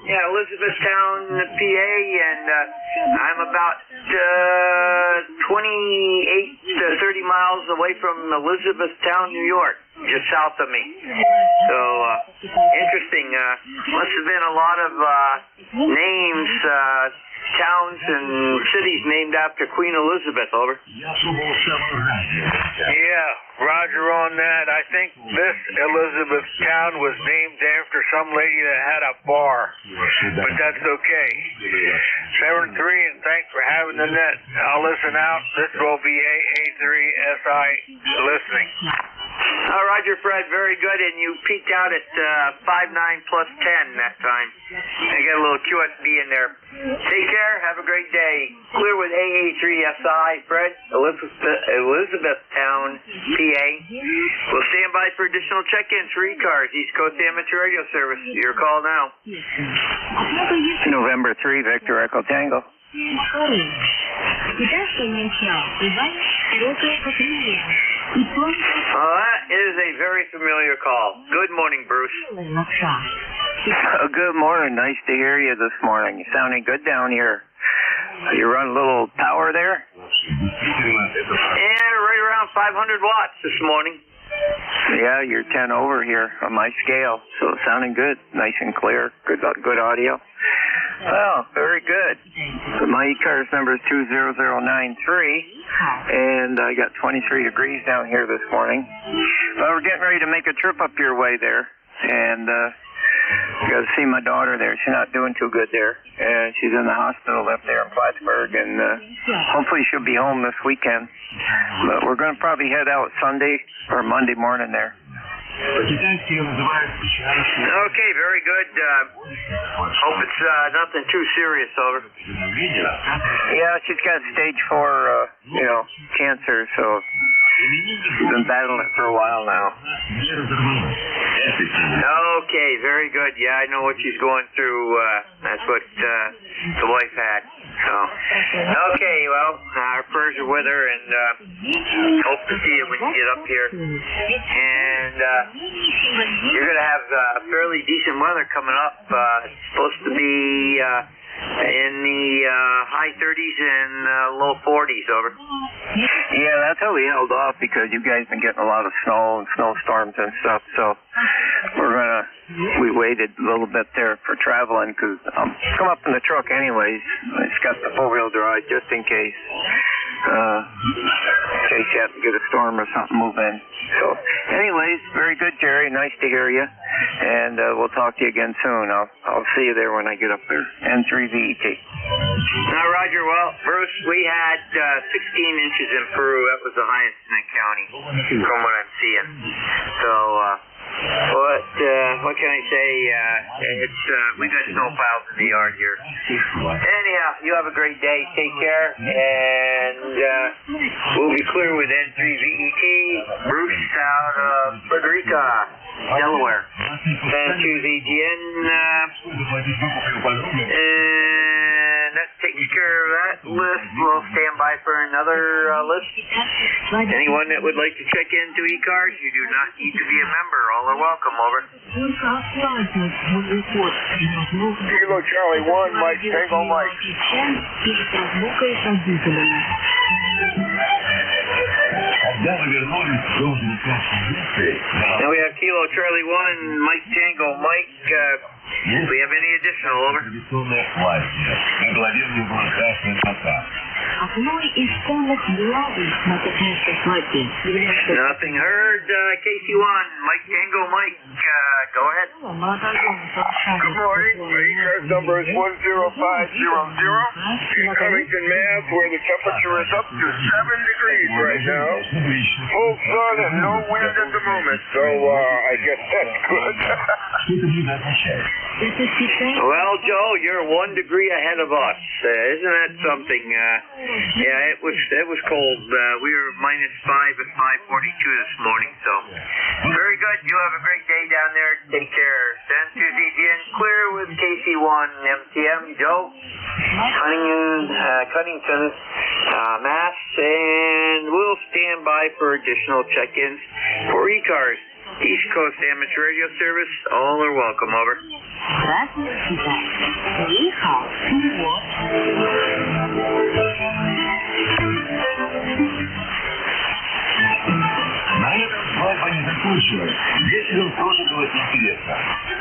Yeah, Elizabethtown, PA, and I'm about 28 to 30 miles away from Elizabethtown, New York, just south of me. So, interesting. Must have been a lot of names, towns and cities named after Queen Elizabeth, over. Yeah, roger on that. I think this Elizabethtown was named after some lady that had a bar, but that's okay. 7-3, and thanks for having the net. I'll listen out. This will be AA3SI listening. Roger, Fred. Very good. And you peaked out at 5'9" plus 10 that time. I got a little QSB in there. Take care. Have a great day. Clear with AA3SI, Fred. Elizabethtown, PA. We'll stand by for additional check-ins for ECARS, East Coast Amateur Radio Service. Your call now. November 3, Victor Echo Tango. That is a very familiar call. Good morning, Bruce. Good morning. Nice to hear you this morning. You're sounding good down here. You run a little power there? Yeah, right around 500 watts this morning. Yeah, you're 10 over here on my scale, so it's sounding good. Nice and clear. Good audio. Well, very good. So my ECARS number is 20093, and I got 23 degrees down here this morning. Well, we're getting ready to make a trip up your way there, and got to see my daughter there. She's not doing too good there, and she's in the hospital up there in Plattsburgh, and hopefully she'll be home this weekend. But we're going to probably head out Sunday or Monday morning there. Okay, very good. Hope it's nothing too serious, over. Yeah, she's got stage 4, cancer, so she's been battling it for a while now. Okay, very good. Yeah, I know what she's going through. That's what the wife had. So, okay, well, our prayers are with her, and hope to see you when you get up here. And you're going to have fairly decent weather coming up. It's supposed to be in the high 30s and low 40s, over. Yeah, that's how we held off, because you guys been getting a lot of snow and snowstorms and stuff, so we waited a little bit there for traveling, because I'm come up in the truck anyways. It's got the 4-wheel drive just in case you have to get a storm or something move in. So anyways, very good, Jerry. Nice to hear you, and we'll talk to you again soon. I'll see you there when I get up there. N3VET. Roger. Well, Bruce, we had 16 inches in Peru. That was the highest in the county from what I'm seeing. So What can I say? We got snow piles in the yard here. Anyhow, you have a great day. Take care, and we'll be clear with N3VET, Bruce out of Frederica, Delaware. N2ZGN, and that takes care of that list. We'll stand by for another list. Anyone that would like to check into ECARS, you do not need to be a member. All are welcome. Over. Kilo Charlie 1, Mike Tango Mike. Now we have Kilo Charlie 1, Mike Tango Mike. Do we have any additional? Over. Nothing heard. KC1, Mike Tango Mike. Go ahead. Good morning. ECARS number is 10500. In Covington, Mass, where the temperature is up to 7 degrees right now. Full sun and no wind at the moment, so I guess that's good. Well, Joe, you're 1 degree ahead of us. Isn't that something? Yeah, it was cold. We were -5 at 5:42 this morning, so very good. You have a great day down there. Take care. Send to ZGN clear with KC1 MTM Joe Cunnington, Mass, and we'll stand by for additional check-ins for ECARS. East Coast Amateur Radio Service, all are welcome. Over. Не закончилось. Если вам тоже было интересно.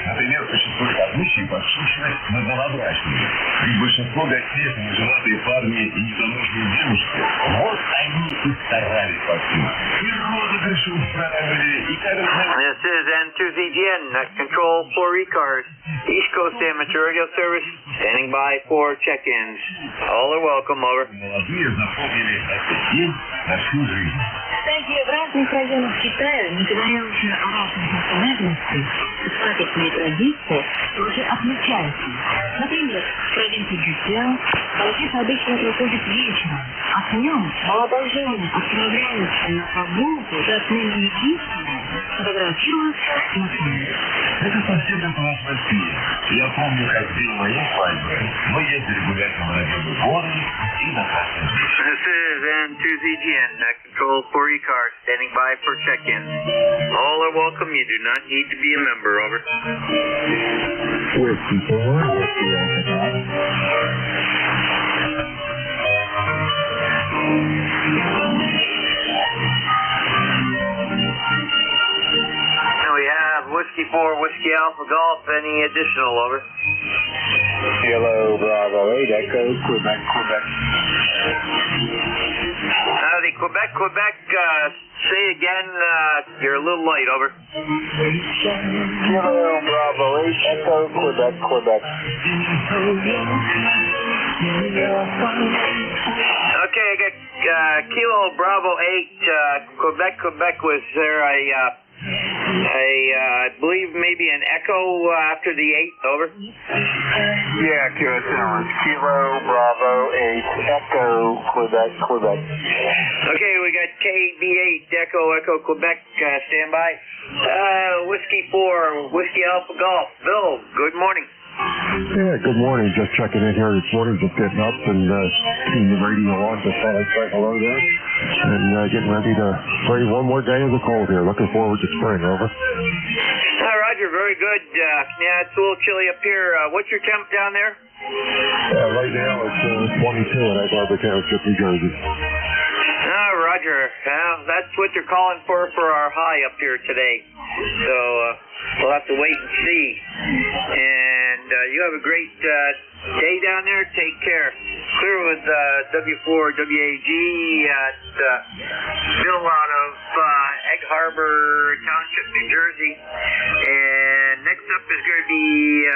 Например, существует обычай подшучивать над новобрачными. Ведь большинство гостей это неженатые парни и незамужние девушки. Вот они и старались вовсю. И розыгрыши устраивали, и This is N2ZGN, control for ECARS. East Coast Amateur Radio Service, standing by for check-ins. All are welcome. Over. Молодые запомнили этот день на всю жизнь. Кстати, в разных районах Китая, не говоря уже о разных национальностях, свадебные традиции тоже отмечаются. Например, в провинции Джусян банкет обычно проходит вечером, а днем молодожены отправляются на прогулку за отмену единственного, фотографируются на смерть. Это совсем как у нас в России. Я помню, как в день моей свадьбы мы ездили гулять на Воробьевы горы и на Красный Берег. This is N2ZGN, control for ECARS, standing by for check-ins. All are welcome. You do not need to be a member. Over. Whiskey 4, Whiskey Alpha. And we have Whiskey 4, Whiskey Alpha Golf. Any additional? Over. Kilo Bravo 8, Echo, Quebec. The Quebec, say again, you're a little light. Over. Kilo Bravo 8, Echo, Quebec. Okay, I got Kilo Bravo 8, Quebec. Was there I believe maybe an echo after the 8. Over. Yeah, QSL. Kilo Bravo 8, Echo, Quebec. Okay, we got KB8, Echo, Quebec, stand by. Whiskey 4, Whiskey Alpha Golf. Bill, good morning. Yeah, good morning. Just checking in here this morning, just getting up and keeping the radio on. Just thought I'd say hello there. And getting ready to play one more day of the cold here. Looking forward to spring. Over. Roger, very good. Yeah, it's a little chilly up here. What's your temp down there? Right now it's 22 in Egg Harbor Township, New Jersey. Roger. That's what they're calling for our high up here today. So we'll have to wait and see. And you have a great day down there. Take care. Clear with W4 WAG at Bill out of Egg Harbor Township, New Jersey. And next up is going to be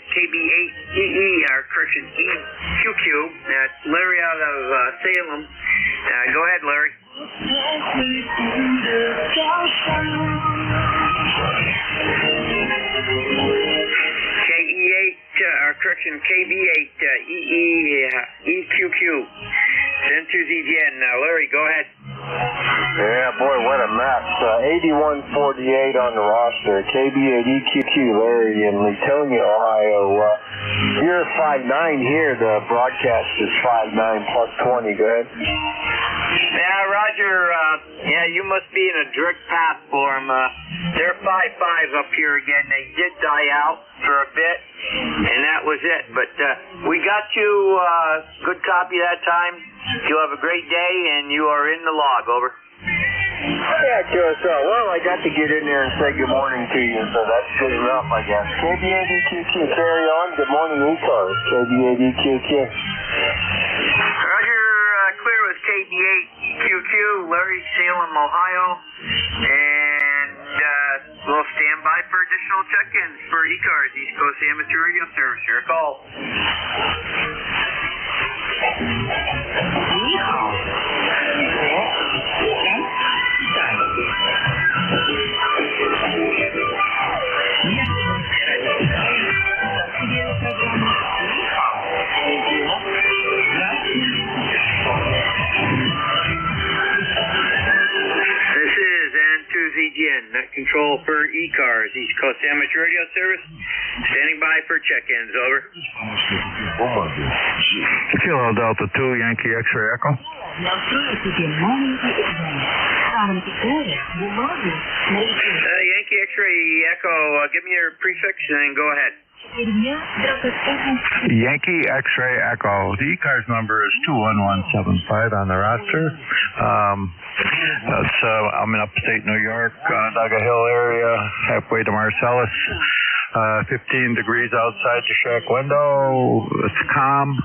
KB8EE, our correction, EQQ. That's Larry out of Salem. Go ahead, Larry. correction, KB8, EQQ. Send to ZDN. Larry, go ahead. Yeah, boy, what a mess. 8148 on the roster. KB8 EQQ, Larry in Latonia, Ohio. You're 5'9" here. The broadcast is 5'9" plus 20. Go ahead. Yeah, Roger. You must be in a direct path for them. They're 5'5" up here again. They did die out for a bit, and that was it. But we got you good copy that time. You have a great day, and you are in the log. Over. Yeah, QSL. Well, I got to get in there and say good morning to you, so that's good enough, I guess. KB8 EQQ, carry on. Good morning, ECARS. KB8 EQQ. Roger, clear with KB8 EQQ, Larry, Salem, Ohio, and we'll stand by for additional check-ins for ECARS, East Coast Amateur Radio Service. Your call. 你好，This is N2ZGN, net control for ECARS, East Coast Amateur Radio Service. Standing by for check-ins. Over. Kilo Delta 2, Yankee X-ray Echo. Yankee X-ray Echo, give me your prefix and then go ahead. Yankee X-ray Echo. The ECARS number is 21175 on the roster. I'm in upstate New York, Dugga Hill area, halfway to Marcellus. 15 degrees outside the shack window. It's calm.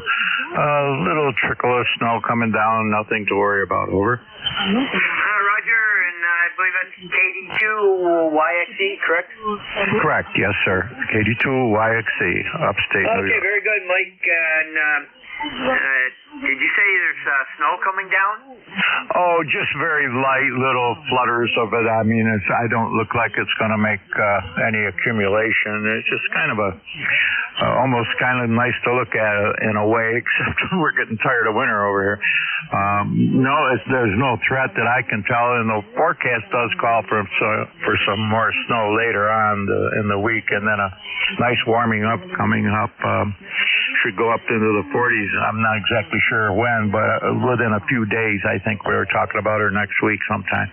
A little trickle of snow coming down. Nothing to worry about. Over. Roger, and I believe that's KD2YXE, correct? Correct. Yes, sir. KD2YXE, upstate New York. Okay, very good, Mike. And did you say there's snow coming down? Oh, just very light little flutters of it. I mean, I don't look like it's going to make any accumulation. It's just kind of almost kind of nice to look at in a way, except we're getting tired of winter over here. There's no threat that I can tell, and the forecast does call for some more snow later on in the week, and then a nice warming up coming up. Should go up into the 40s. I'm not exactly sure when, but within a few days, I think we were talking about her next week sometime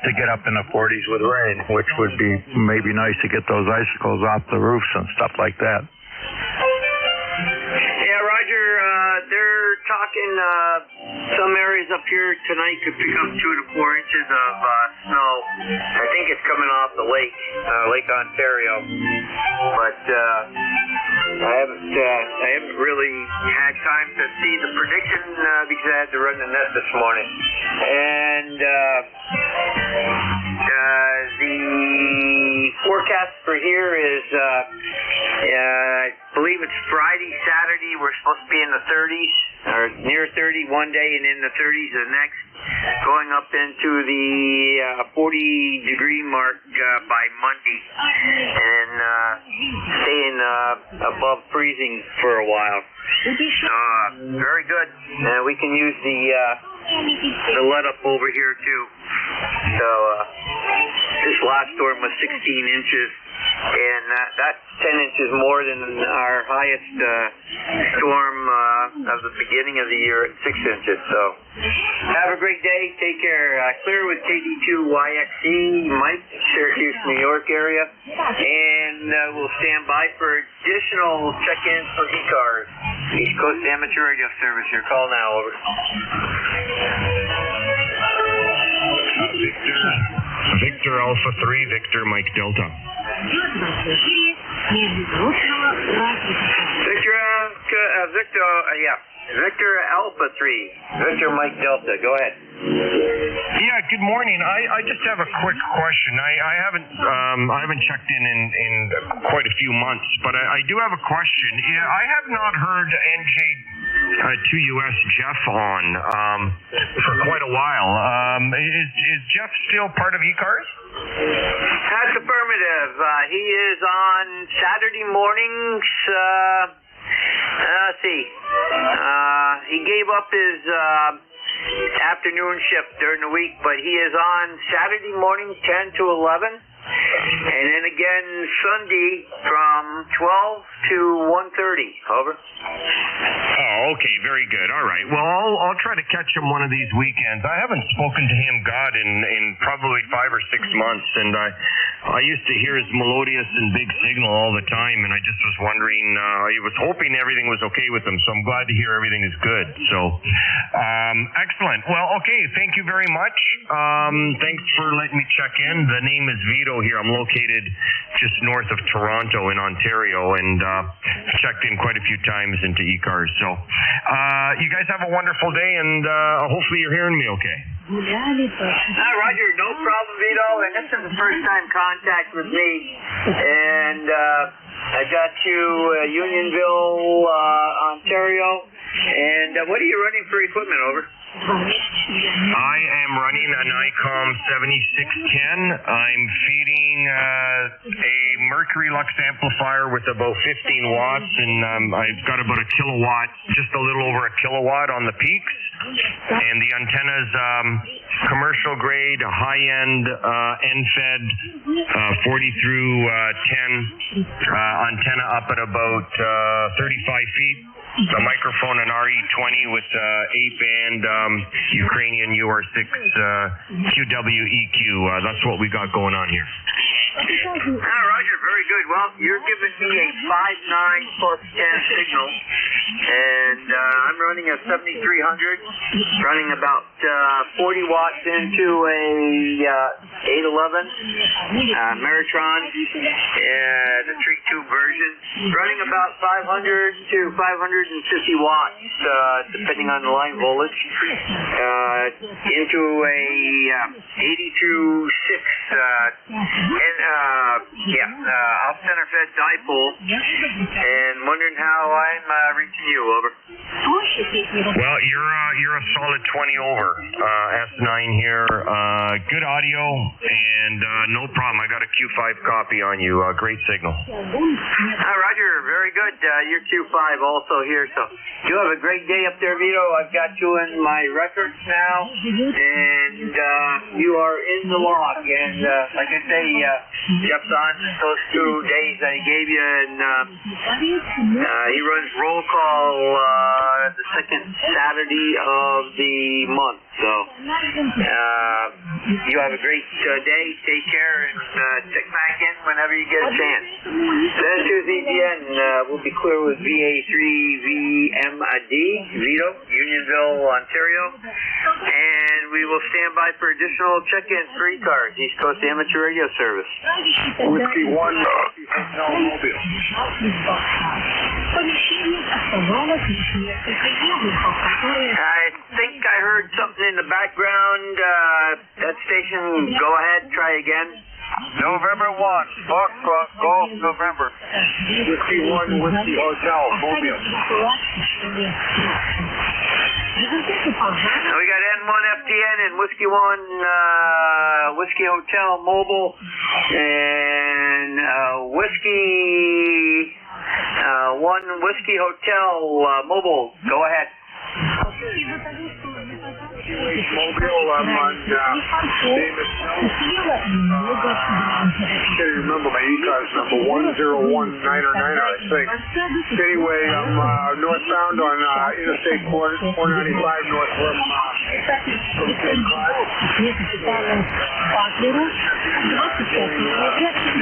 to get up in the 40s with rain, which would be maybe nice to get those icicles off the roofs and stuff like that. Yeah, Roger, they're talking some areas up here tonight could pick up 2 to 4 inches of snow. I think it's coming off the lake, Lake Ontario. But I haven't really had time to see the prediction because I had to run the net this morning. And the forecast for here is, I believe it's Friday, Saturday. We're supposed to be in the 30s, or near 30 one day and in the 30s the next, going up into the 40-degree mark by Monday, and staying above freezing for a while. Very good. We can use the let-up over here, too. So this last storm was 16 inches, and that's 10 inches more than our highest storm of the beginning of the year at 6 inches. So have a great day. Take care. Clear with KD2YXE, Mike, Syracuse, New York area. And we'll stand by for additional check-ins for ECARS, East Coast Amateur Radio Service. Your call now. Over. Victor Alpha 3, Victor Mike Delta. Victor Alpha 3, Victor Mike Delta. Go ahead. Yeah, good morning. I just have a quick question. I haven't checked in quite a few months, but I do have a question. I have not heard NJ2US Jeff on for quite a while. Is Jeff still part of ECARS? That's affirmative. He is on Saturday mornings Let's see. He gave up his afternoon shift during the week, but he is on Saturday morning 10 to 11, and then again Sunday from 12 to 1:30. Over. Oh, okay, very good. All right. Well, I'll try to catch him one of these weekends. I haven't spoken to him, God, in probably 5 or 6 months, and I used to hear his melodious and big signal all the time, and I just was wondering. I was hoping everything was okay with him, so I'm glad to hear everything is good. So, excellent. Well, okay. Thank you very much. Thanks for letting me check in. The name is Vito here. I'm located just north of Toronto in Ontario, and checked in quite a few times into ECARS. So, you guys have a wonderful day, and hopefully you're hearing me okay. Roger, no problem, Vito. And this is the first time contact with me. And I got you Unionville, Ontario. And what are you running for equipment, over? I am running an ICOM 7610. I'm feeding a Mercury Lux amplifier with about 15 watts, and I've got about a kilowatt, just a little over a kilowatt on the peaks. And the antenna's commercial grade, high-end, end-fed, 40 through 10 antenna up at about 35 feet. The microphone an RE20 with 8-band Ukrainian UR6 QWEQ. That's what we got going on here. Roger, very good. Well, you're giving me a 5.9 plus 10 signal, and I'm running a 7300, running about 40 watts into a 811 Meritron, the 3-tube version, running about 500 to 550 watts, depending on the line voltage, into a 80-6 off-center fed dipole, and wondering how I'm reaching you, over. Well, you're a solid 20 over, S9 here, good audio, and no problem. I got a Q5 copy on you, great signal. Roger, very good. You're Q5 also here, so you have a great day up there, Vito. I've got you in my records now, and you are in the log, and like I say, Jeff's on those 2 days that he gave you, and he runs roll call the second Saturday of the month. So you have a great day. Take care, and check back in whenever you get a chance. Then to ZBN, we'll be clear with VA3VMD, Vito, Unionville, Ontario, and we will stand by for additional check-ins for ECARS, East Coast Amateur Radio Service. Whiskey 1, Hotel Mobile. I think I heard something in the background. That station, go ahead, try again. November 1, Foxtrot, Golf, November. Whiskey 1, Whiskey Hotel Mobile. We got N1 FTN and Whiskey 1 Whiskey Hotel Mobile, and Whiskey 1 Whiskey Hotel Mobile. Go ahead. Mobile, I'm on Davis. Can't remember my ECARS number, 1019 or 9, I think. Anyway, I'm northbound on Interstate 495 north from Cape Cod.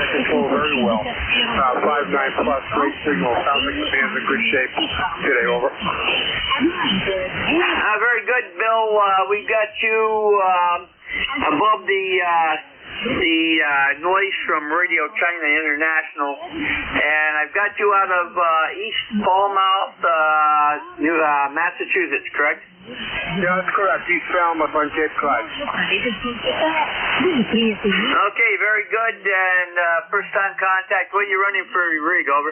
Control very well. 5.9 plus, great signal. Sounds like the band's in good shape today, over. Very good, Bill. We've got you above the noise from Radio China International, and I've got you out of East Falmouth, Massachusetts, correct? Yeah, that's correct. East Falmouth on Cape Cod. Okay, very good. And first time contact. What are you running for your rig, over?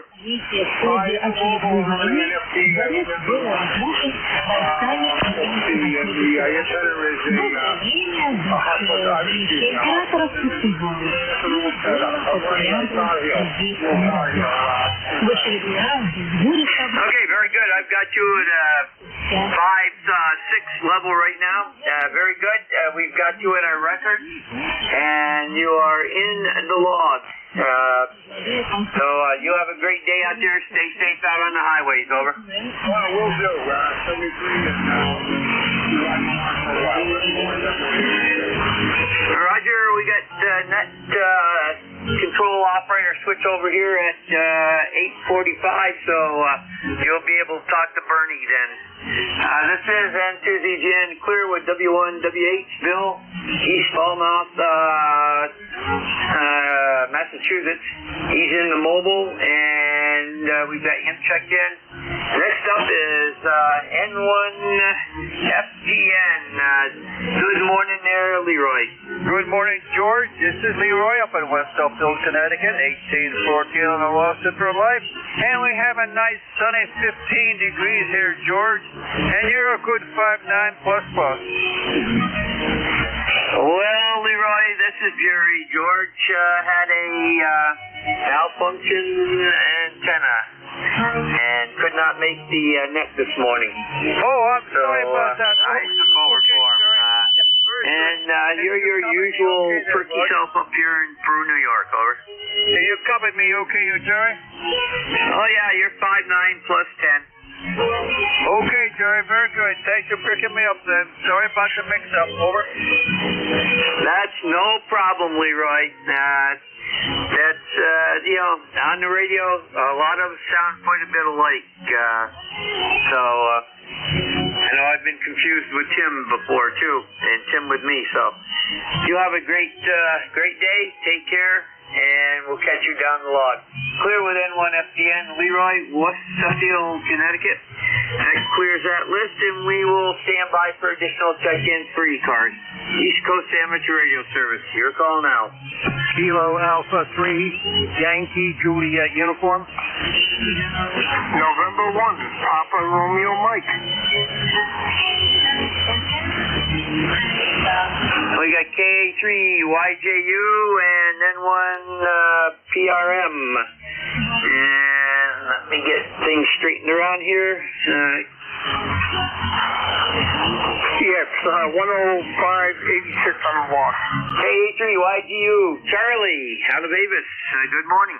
Okay, very good. I've got you at 5-6 level right now. Very good. We've got you in our records, and you are in the log. So you have a great day out there. Stay safe out on the highways. Over. Will do. 73 Roger, we got net control operator switch over here at 8:45, so you'll be able to talk to Bernie then. This is N2ZGN Clearwood W1WH Bill, East Falmouth, Massachusetts. He's in the mobile, and we've got him checked in. Next up is N1FGN. Good morning there, Leroy. Good morning, George. This is Leroy up in West Upfield, Connecticut, 1814 on the Law Central Life. And we have a nice sunny 15 degrees here, George. And you're a good 5'9 plus plus. Well, Leroy, this is Jerry. George had a malfunction antenna and could not make the net this morning. Oh, I'm sorry about that. I took over for him. And you're your usual perky self up here in Peru, New York, over. You covered me okay, you Jerry? Oh, yeah, you're 5'9 plus 10. Okay, Jerry, very good. Thanks for picking me up then. Sorry about the mix-up, over. That's no problem, Leroy. That's, on the radio, a lot of us sound quite a bit alike. I know I've been confused with Tim before, too, and Tim with me, so you have a great day. Take care, and we'll catch you down the log. Clear with N1FDN, Leroy, Westfield, Connecticut. That clears that list, and we will stand by for additional check-ins for ECARS. East Coast Amateur Radio Service. Your call now. Kilo Alpha 3, Yankee Juliet uniform. November 1, Papa Romeo Mike. We got KA3YJU and N1 PRM. And let me get things straightened around here. Yes, 105, 86 on the walk. KA3YGU, Charlie, out of Avis. Good morning.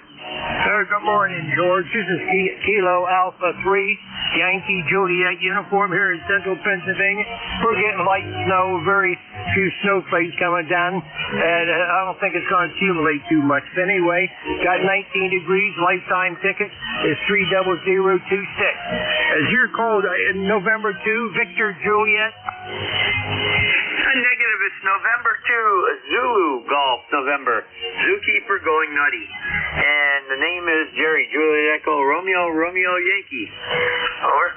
Good morning, George. This is Kilo Alpha 3, Yankee Juliet uniform here in central Pennsylvania. We're getting light snow, very few snowflakes coming down, and I don't think it's going to accumulate too much. But anyway, got 19 degrees, lifetime ticket is 30026. As you're called November 2, Victor Juliet. Negative, it's November 2, Zulu Golf, November. Zookeeper going nutty. And the name is Jerry, Juliet Echo, Romeo Yankee. Over.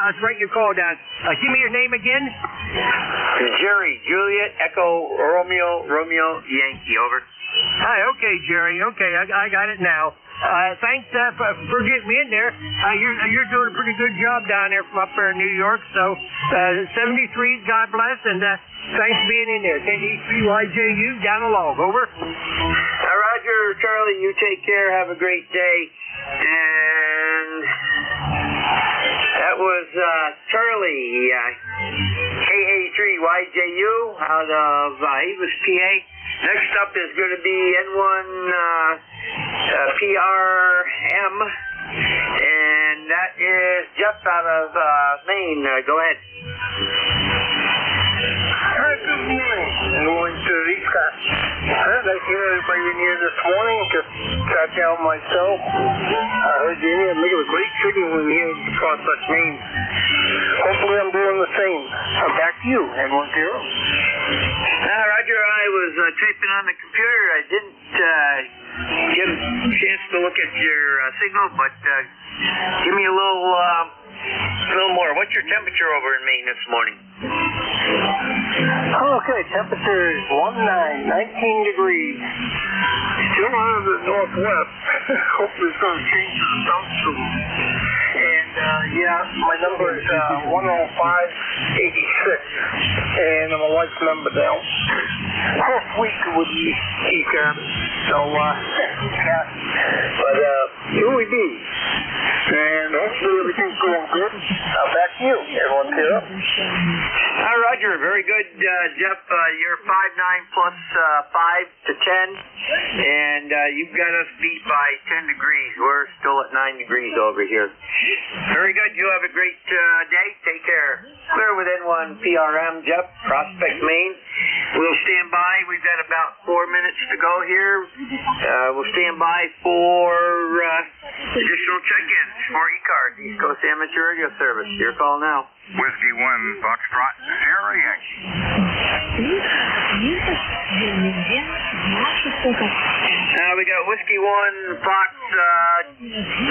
Let's write your call down. Give me your name again. Jerry, Juliet Echo, Romeo Yankee. Over. Hi, okay, Jerry. Okay, I got it now. Thanks for getting me in there. You're doing a pretty good job down there from up there in New York. So 73, God bless, and thanks for being in there. KD3YJU down the log. Over. Roger, Charlie, you take care. Have a great day. And that was Charlie, KA3YJU out of Avis, PA. Next up is going to be N1 PRM, and that is Jeff out of Maine. Go ahead. Good morning. I'm going to ECARS. I hear everybody in here this morning. Just sat down myself. I heard you in here making a great signal in here across such names. Hopefully I'm doing the same. Back to you, N10. Roger, I was typing on the computer. I didn't get a chance to look at your signal, but give me a little more. What's your temperature over in Maine this morning? Okay, temperature is 19 degrees. Still out of the northwest. Hopefully it's going to change to the south soon. And my number is 10586. And my wife's number now. First week with the ECARS. So, but here we be. And hopefully everything's going good. Back to you. Everyone clear up? Roger, very good, Jeff. You're 5'9" plus 5 to 10, and you've got us beat by 10 degrees. We're still at 9 degrees over here. Very good. You have a great day. Take care. Clear with N1 PRM, Jeff, Prospect, Maine. We'll stand by. We've got about 4 minutes to go here. We'll stand by for additional check-ins for ECARS, East Coast Amateur Radio Service. Your call now. Whiskey 1, Foxtrot, Sierra Yankee. We got Whiskey 1, Fox,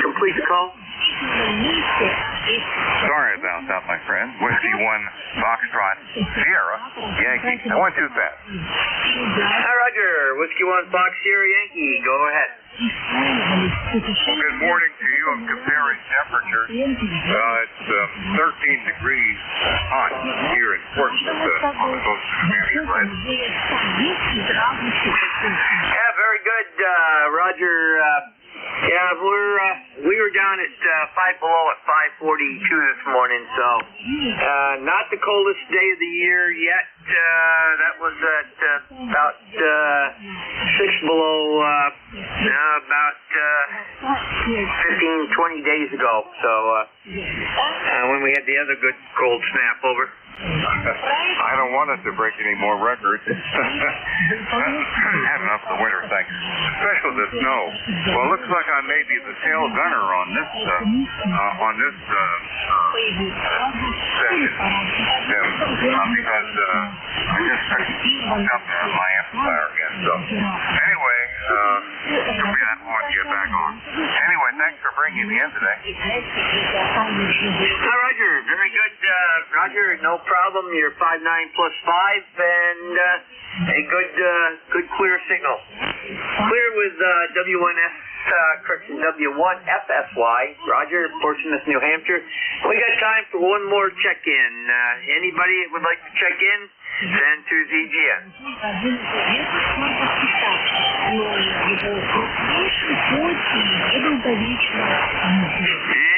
complete the call. Sorry about that, my friend. Whiskey 1, Foxtrot, Sierra Yankee. I went too fast. Roger. Whiskey 1, Fox, Sierra Yankee. Go ahead. Well, good morning to you. I'm comparing temperatures. It's 13 degrees hot here in Portsmouth on the coast of the Atlantic. Yeah, very good, Roger. We were down at 5 below at 5:42 this morning, so not the coldest day of the year yet. That was at about 6 below about 15, 20 days ago. So when we had the other good cold snap over. I don't want us to break any more records. Had enough of the winter, thanks. Especially the snow. Well, it looks like I may be the tail gunner on this session, because I just hooked up my amplifier again. So anyway, maybe that won't get back on. Anyway, thanks for bringing me in today. Hi, Roger. Very good, Roger. No problem. You're 5'9" plus 5, and a good clear signal. Clear with W1S. Correction, W1FSY, Roger, Portsmouth, New Hampshire. We got time for one more check-in. Anybody that would like to check in, send to ZGN.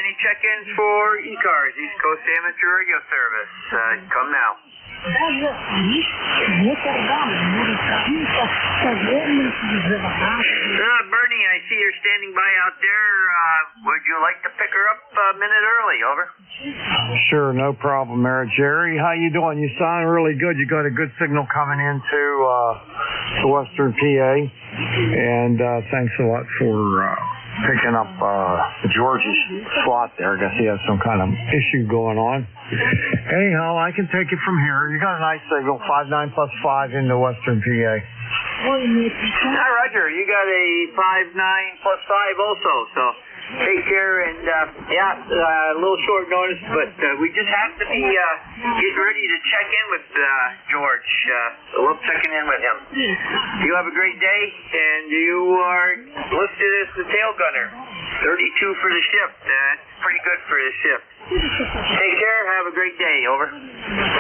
Any check-ins for ECARS, East Coast Amateur Radio Service? Come now. Даже лист не торгали, может каким-то современным Bernie, I see you're standing by out there. Would you like to pick her up a minute early? Over. Sure, no problem, Mary. Jerry, how you doing? You sound really good. You got a good signal coming into Western PA, and thanks a lot for picking up George's slot there. I guess he has some kind of issue going on. Anyhow, I can take it from here. You got a nice signal, 5'9" plus 5 into Western PA. Hi, Roger. You got a 5'9" plus 5 also, so take care. And a little short notice, but we just have to be getting ready to check in with George. So we're checking in with him. You have a great day, and you are listed as the tail gunner. 32 for the shift. That's pretty good for the shift. Take care. Have a great day. Over.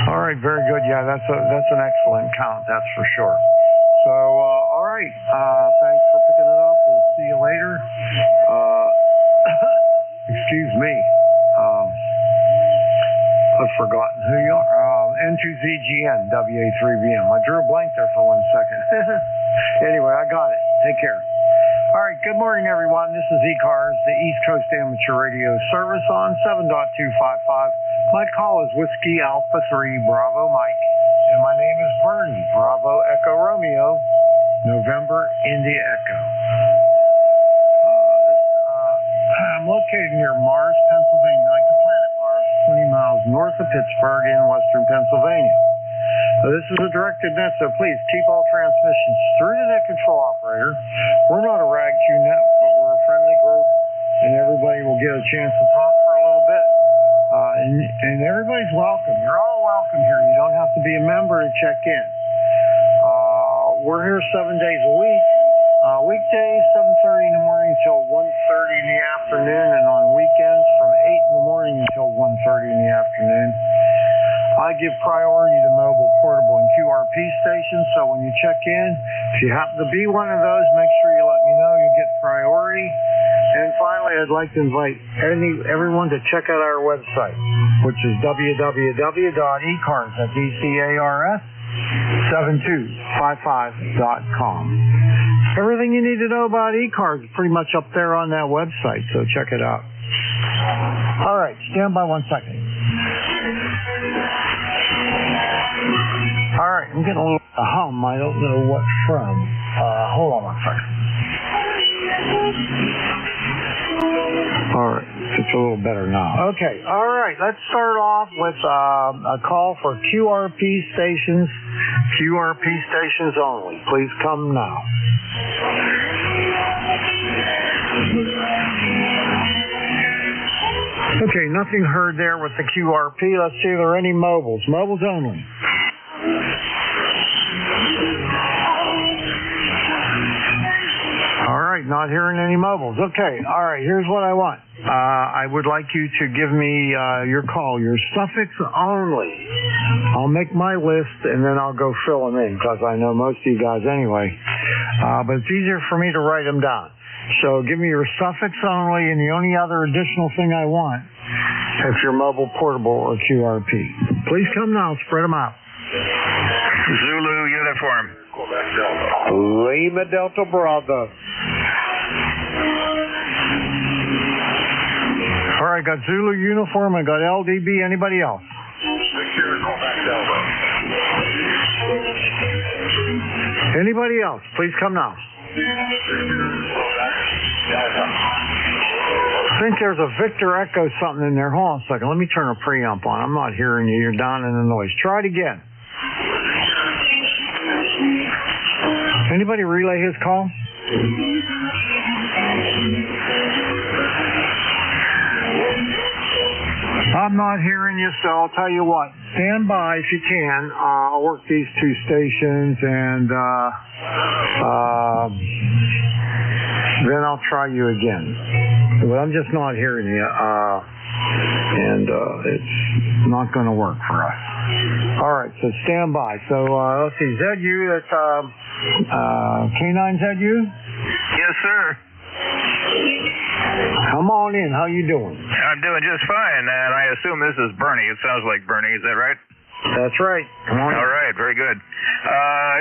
All right. Very good. Yeah, that's an excellent count. That's for sure. So, all right. Thanks for picking it up. We'll see you later. Excuse me. I've forgotten who you are. N2ZGN, WA3VM. I drew a blank there for 1 second. Anyway, I got it. Take care. All right, good morning, everyone. This is ECARS, the East Coast Amateur Radio Service on 7.255. My call is Whiskey Alpha 3 Bravo Mike, and my name is Bernie, Bravo Echo Romeo, November India Echo. I'm located near Mars, Pennsylvania, like the planet Mars, 20 miles north of Pittsburgh in western Pennsylvania. This is a directed net, so please keep all transmissions through the net control operator. We're not a rag chew net, but we're a friendly group, and everybody will get a chance to talk for a little bit. And everybody's welcome. You're all welcome here. You don't have to be a member to check in. We're here 7 days a week. Weekdays, 7:30 in the morning until 1:30 in the afternoon, and on weekends from 8 in the morning until 1:30 in the afternoon. I give priority to mobile, portable, and QRP stations, so when you check in, if you happen to be one of those, make sure you let me know. You'll get priority. And finally, I'd like to invite everyone to check out our website, which is www.ecars, that's ECARS, 7255.com. Everything you need to know about ECARS is pretty much up there on that website, so check it out. All right, stand by 1 second. All right, I'm getting a little hum. I don't know what from. Hold on 1 second. All right, it's a little better now. Okay, all right, let's start off with a call for QRP stations. QRP stations only. Please come now. Okay, nothing heard there with the QRP. Let's see if there are any mobiles. Mobiles only. All right, not hearing any mobiles. Okay, all right, here's what I want. I would like you to give me your call, your suffix only. I'll make my list, and then I'll go fill them in, because I know most of you guys anyway. But it's easier for me to write them down. So give me your suffix only, and the only other additional thing I want, if you're mobile, portable, or QRP. Please come now. Spread them out. Zulu uniform. Lima Delta Bravo. All right, got Zulu uniform. I got LDB. Anybody else? Anybody else? Please come now. I think there's a Victor Echo something in there. Hold on a second. Let me turn a preamp on. I'm not hearing you. You're down in the noise. Try it again. Anybody relay his call? I'm not hearing you, so I'll tell you what. Stand by if you can. I'll work these two stations, and then I'll try you again. But I'm just not hearing you, and it's not going to work for us. All right, so stand by. So let's see, ZU, that's K9 ZU? Yes, sir. Come on in. How you doing? I'm doing just fine, and I assume this is Bernie. It sounds like Bernie. Is that right? That's right. Come on in. All right, very good.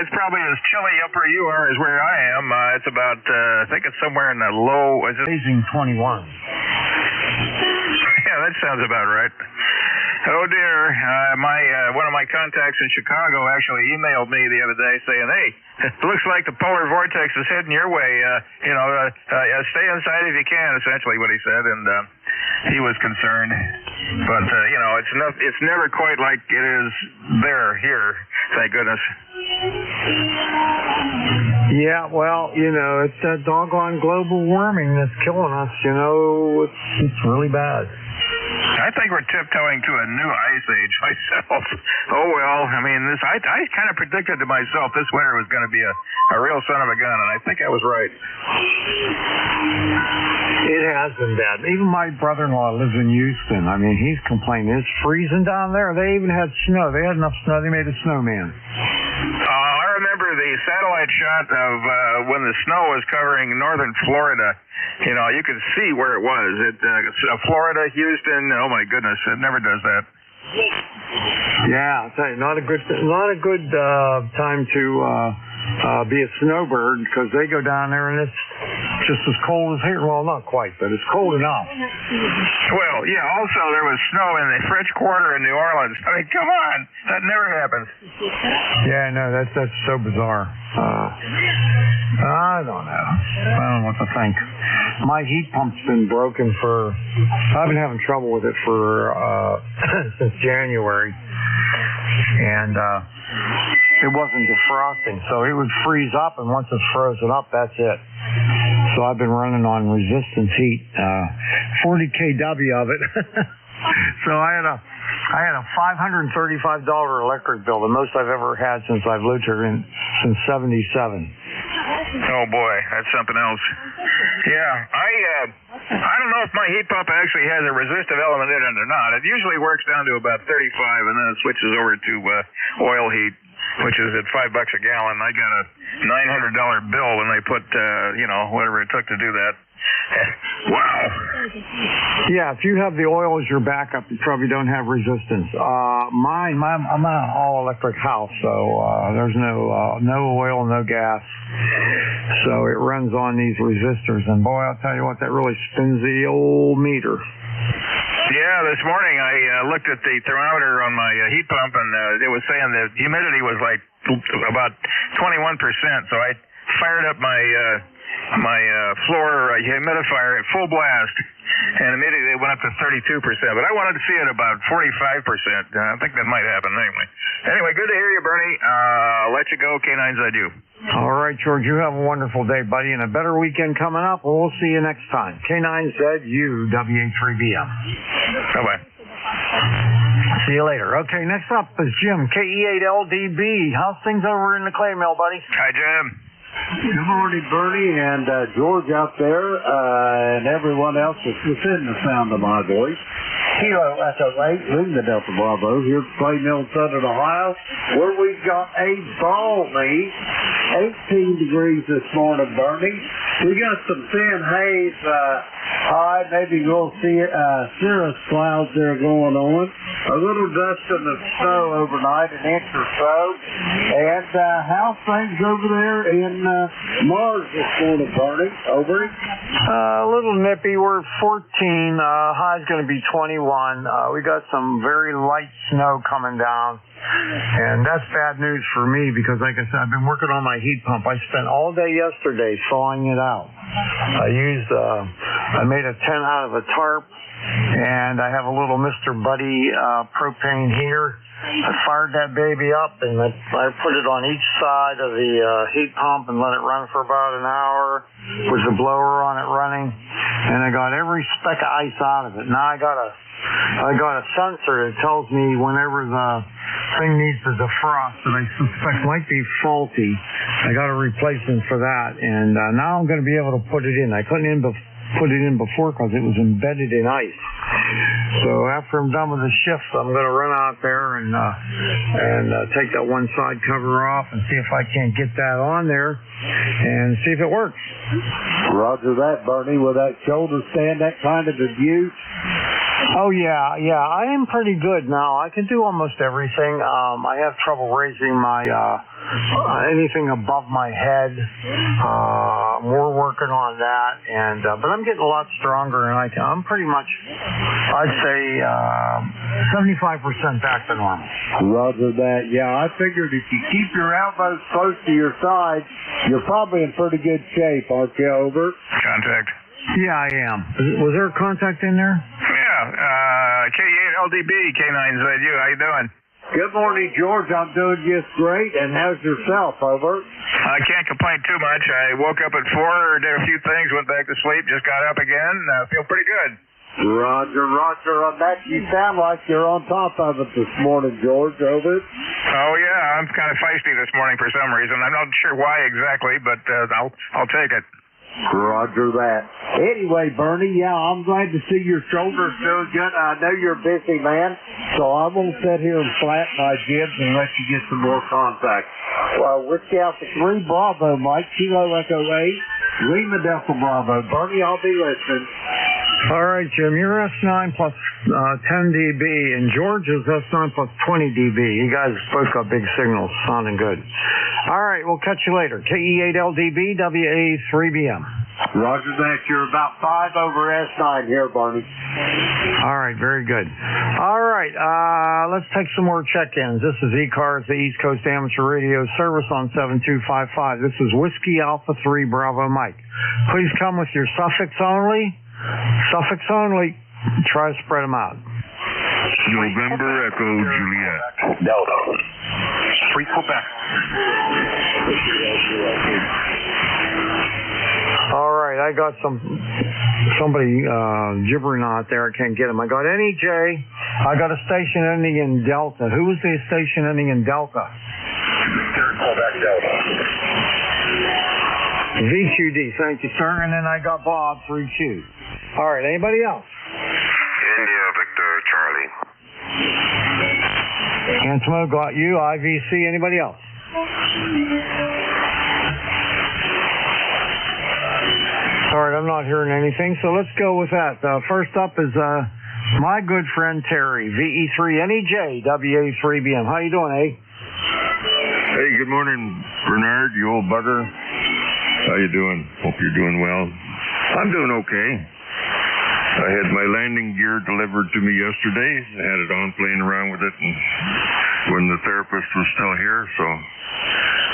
It's probably as chilly up where you are as where I am. It's about, I think it's somewhere in the low... Is it? Amazing 21. Yeah, that sounds about right. Oh dear, one of my contacts in Chicago actually emailed me the other day saying, "Hey, it looks like the polar vortex is heading your way. Stay inside if you can." Essentially, what he said, and he was concerned. But it's never quite like it is here. Thank goodness. Yeah, well, it's that doggone global warming that's killing us. It's really bad. I think we're tiptoeing to a new ice age myself. Oh well, I mean, I kind of predicted to myself this winter was going to be a real son of a gun, and I think I was right. It has been bad. Even my brother-in-law lives in Houston. I mean, he's complaining it's freezing down there. They even had snow. They had enough snow. They made a snowman. I remember the satellite shot of when the snow was covering northern Florida. You could see where it was. Florida, Houston. Oh my goodness, it never does that. Yeah, I'll tell you, not a good time to be a snowbird, because they go down there and it's just as cold as here. Well, not quite, but it's cold enough. Well, yeah. Also, there was snow in the French Quarter in New Orleans. I mean, come on, that never happens. Yeah, no, that's so bizarre. I don't know. I don't know what to think. My heat pump's been broken I've been having trouble with it for since January. And it wasn't defrosting. So it would freeze up, and once it's frozen up, that's it. So I've been running on resistance heat, 40 kW of it. So I had a $535 electric bill, the most I've ever had since I've lived here since '77. Oh boy, that's something else. Yeah, I don't know if my heat pump actually has a resistive element in it or not. It usually works down to about 35, and then it switches over to oil heat, which is at $5 a gallon. I got a $900 bill when they put, whatever it took to do that. Wow. Yeah, if you have the oil as your backup, you probably don't have resistance. I'm an all-electric house, so there's no oil, no gas. So it runs on these resistors, and boy, I'll tell you what, that really spins the old meter. Yeah, this morning I looked at the thermometer on my heat pump, and it was saying the humidity was like about 21%. So I fired up my floor humidifier at full blast, and immediately it went up to 32%. But I wanted to see it about 45%. I think that might happen anyway. Good to hear you, Bernie. I'll let you go. K9's I do. All right, George, you have a wonderful day, buddy, and a better weekend coming up. We'll see you next time. K9ZU, WA3BM. Bye-bye. See you later. Okay, next up is Jim, KE8LDB. How's things over in the clay mill, buddy? Hi, Jim. Good morning, Bernie, and George out there, and everyone else that's within the sound of my voice. Kilo Echo 8, Lima Delta Bravo, here at Clay Mill, Southern Ohio, where we've got a balmy 18 degrees this morning, Bernie. We got some thin haze high, maybe we'll see cirrus clouds there going on. A little dust in the snow overnight, an inch or so. And how's things over there in Mars this morning, Bernie? Over? A little nippy. We're 14. High's going to be 21. We got some very light snow coming down. And that's bad news for me because, like I said, I've been working on my heat pump. I spent all day yesterday thawing it out. I made a tent out of a tarp, and I have a little Mr. Buddy propane heater. I fired that baby up, and I put it on each side of the heat pump and let it run for about an hour with the blower on it running, and I got every speck of ice out of it. Now I got a sensor that tells me whenever the thing needs to defrost that I suspect might be faulty. I got a replacement for that, and now I'm going to be able to put it in. I couldn't put it in before because it was embedded in ice. So after I'm done with the shift, I'm going to run out there and take that one side cover off and see if I can't get that on there and see if it works. Roger that, Bernie. Will that shoulder stand that kind of abuse? Oh, yeah. I am pretty good now. I can do almost everything. I have trouble raising my anything above my head. We're working on that, but I'm getting a lot stronger, and I'm pretty much, I'd say, 75% back to normal. Roger that. Yeah, I figured if you keep your elbows close to your side, you're probably in pretty good shape, aren't you? Over. Contact. Yeah, I am. Was there a contact in there? Yeah, K8LDB, K9ZU. How you doing? Good morning, George. I'm doing just great. And how's yourself? Over. I can't complain too much. I woke up at 4, did a few things, went back to sleep, just got up again. Feel pretty good. Roger on that. You sound like you're on top of it this morning, George. Over. Oh yeah, I'm kind of feisty this morning for some reason. I'm not sure why exactly, but I'll take it. Roger that. Anyway, Bernie, yeah, I'm glad to see your shoulders doing good. I know you're a busy man, so I won't sit here and flatten my jibs and let you get some more contact. Well, Whiskey Alpha 3 Bravo, Mike, Kilo Echo 8, Lima Delta Bravo. Bernie, I'll be listening. All right, Jim, you're S9 plus 10 dB, and George is S9 plus 20 dB. You guys both got big signals, sounding good. All right, we'll catch you later. KE8LDB, WA3BM. Roger that. You're about 5 over S9 here, Barney. All right, very good. All right, let's take some more check-ins. This is ECARS, the East Coast Amateur Radio Service on 7255. This is Whiskey Alpha 3 Bravo Mike. Please come with your suffix only. Suffix only. Try to spread them out. November Echo Juliet. Delta. 3 Quebec. All right, I got somebody gibbering out there. I can't get him. I got NEJ. I got a station ending in Delta. Who was the station ending in Delta? Quebec Delta. VQD. Thank you, sir. And then I got Bob 3Q. All right, anybody else? India Victor Charlie. Antimo got you. IVC. Anybody else? All right, I'm not hearing anything, so let's go with that. First up is my good friend Terry, VE3NEJ, WA3BM. How you doing, eh? Hey, good morning, Bernard, you old bugger. How you doing? Hope you're doing well. I'm doing okay. I had my landing gear delivered to me yesterday. I had it on, playing around with it, and when the therapist was still here, so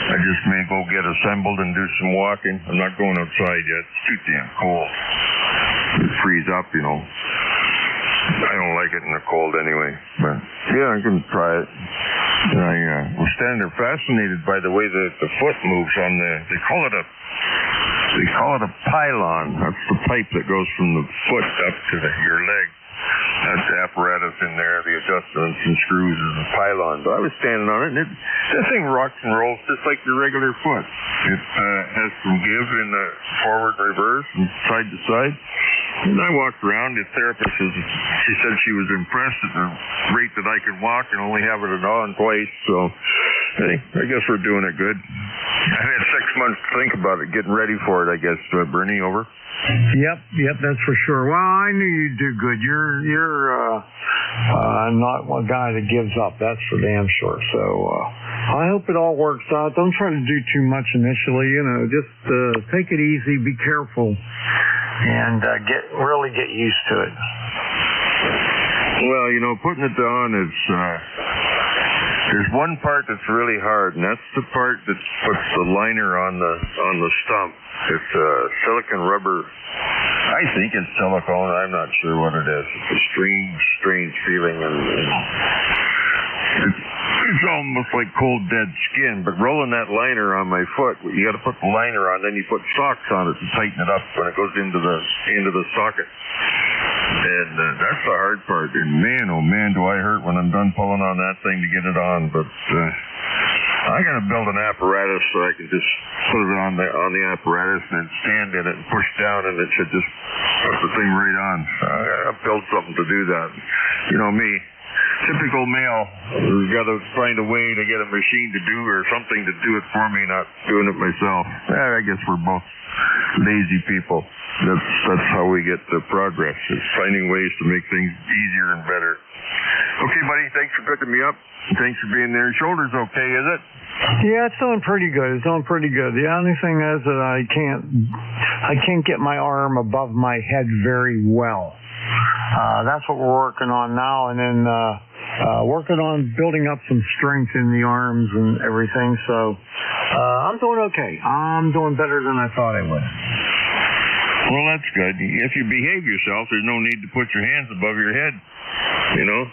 I just may go get assembled and do some walking. I'm not going outside yet. It's too damn cold. It freeze up, you know. I don't like it in the cold anyway. But yeah, I'm going to try it. And I was standing there fascinated by the way the foot moves on they call it a pylon. That's the pipe that goes from the foot up to your leg. That's the apparatus in there, the adjustments and screws is a pylon. But I was standing on it, and that thing rocks and rolls just like your regular foot. It has some give in the forward, reverse, and side to side. And I walked around. The therapist she said she was impressed at the rate that I could walk and only have it on twice. So, hey, I guess we're doing it good. I had 6 months to think about it, getting ready for it, I guess. Bernie, over. Yep, that's for sure. Well, I knew you'd do good. You're not one guy that gives up. That's for damn sure. So I hope it all works out. Don't try to do too much initially. You know, just take it easy, be careful, and really get used to it. Well, you know, putting it on is. There's one part that's really hard, and that's the part that puts the liner on the stump. It's silicone rubber. I think it's silicone. I'm not sure what it is. It's a strange feeling, and it's almost like cold dead skin. But rolling that liner on my foot, you got to put the liner on, then you put socks on it to tighten it up when it goes into the socket. And that's the hard part. And man, oh man, do I hurt when I'm done pulling on that thing to get it on. But I got to build an apparatus so I can just put it on the apparatus and then stand in it and push down, and it should just put the thing right on. I got to build something to do that. You know me. Typical male. We've got to find a way to get a machine to do or something to do it for me, not doing it myself. I guess we're both lazy people. That's how we get the progress. It's finding ways to make things easier and better. Okay, buddy. Thanks for picking me up. Thanks for being there. Shoulder's okay, is it? Yeah, it's doing pretty good. The only thing is that I can't get my arm above my head very well. That's what we're working on now, and then working on building up some strength in the arms and everything. So I'm doing okay. I'm doing better than I thought I would. Well, that's good. If you behave yourself, there's no need to put your hands above your head, you know?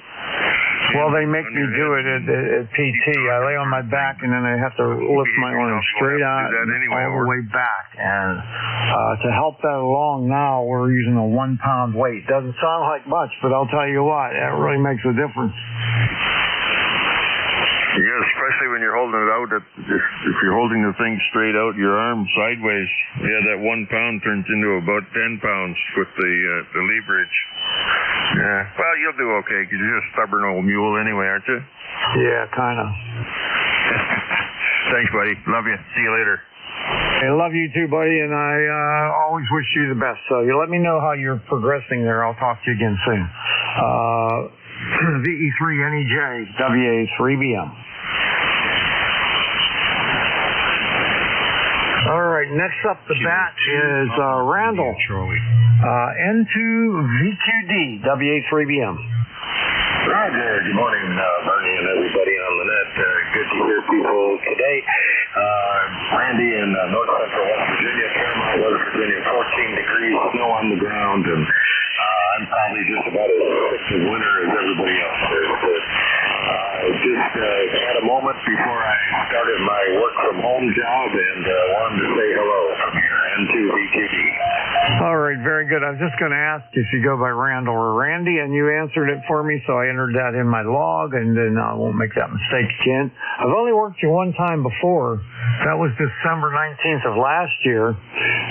Well, they make me do it at PT. I lay on my back, and then I have to lift my arm straight out all the way back. And to help that along now, we're using a 1 pound weight. Doesn't sound like much, but I'll tell you what, that really makes a difference. Yeah, especially when you're holding it out. If you're holding the thing straight out, your arm sideways, that 1 pound turns into about 10 pounds with the leverage. Yeah, well, you'll do okay because you're a stubborn old mule anyway, aren't you? Yeah, kind of. Thanks, buddy. Love you. See you later. I love you too, buddy, and I always wish you the best. So you let me know how you're progressing there. I'll talk to you again soon. VE3NEJ, WA3BM. All right, next up the bat is Randall. N2VQD, WA3BM. Roger. Good morning, Bernie and everybody on the net. Good to hear people today. Randy in north central West Virginia, Paramount, West Virginia, 14 degrees, snow on the ground, and I'm probably just about as sick of winter as everybody else is. Just had a moment before I job, and wanted to say hello from here, N2VQD. All right, very good. I was just going to ask if you go by Randall or Randy, and you answered it for me, so I entered that in my log, and then I won't make that mistake again. I've only worked you one time before. That was December 19th of last year.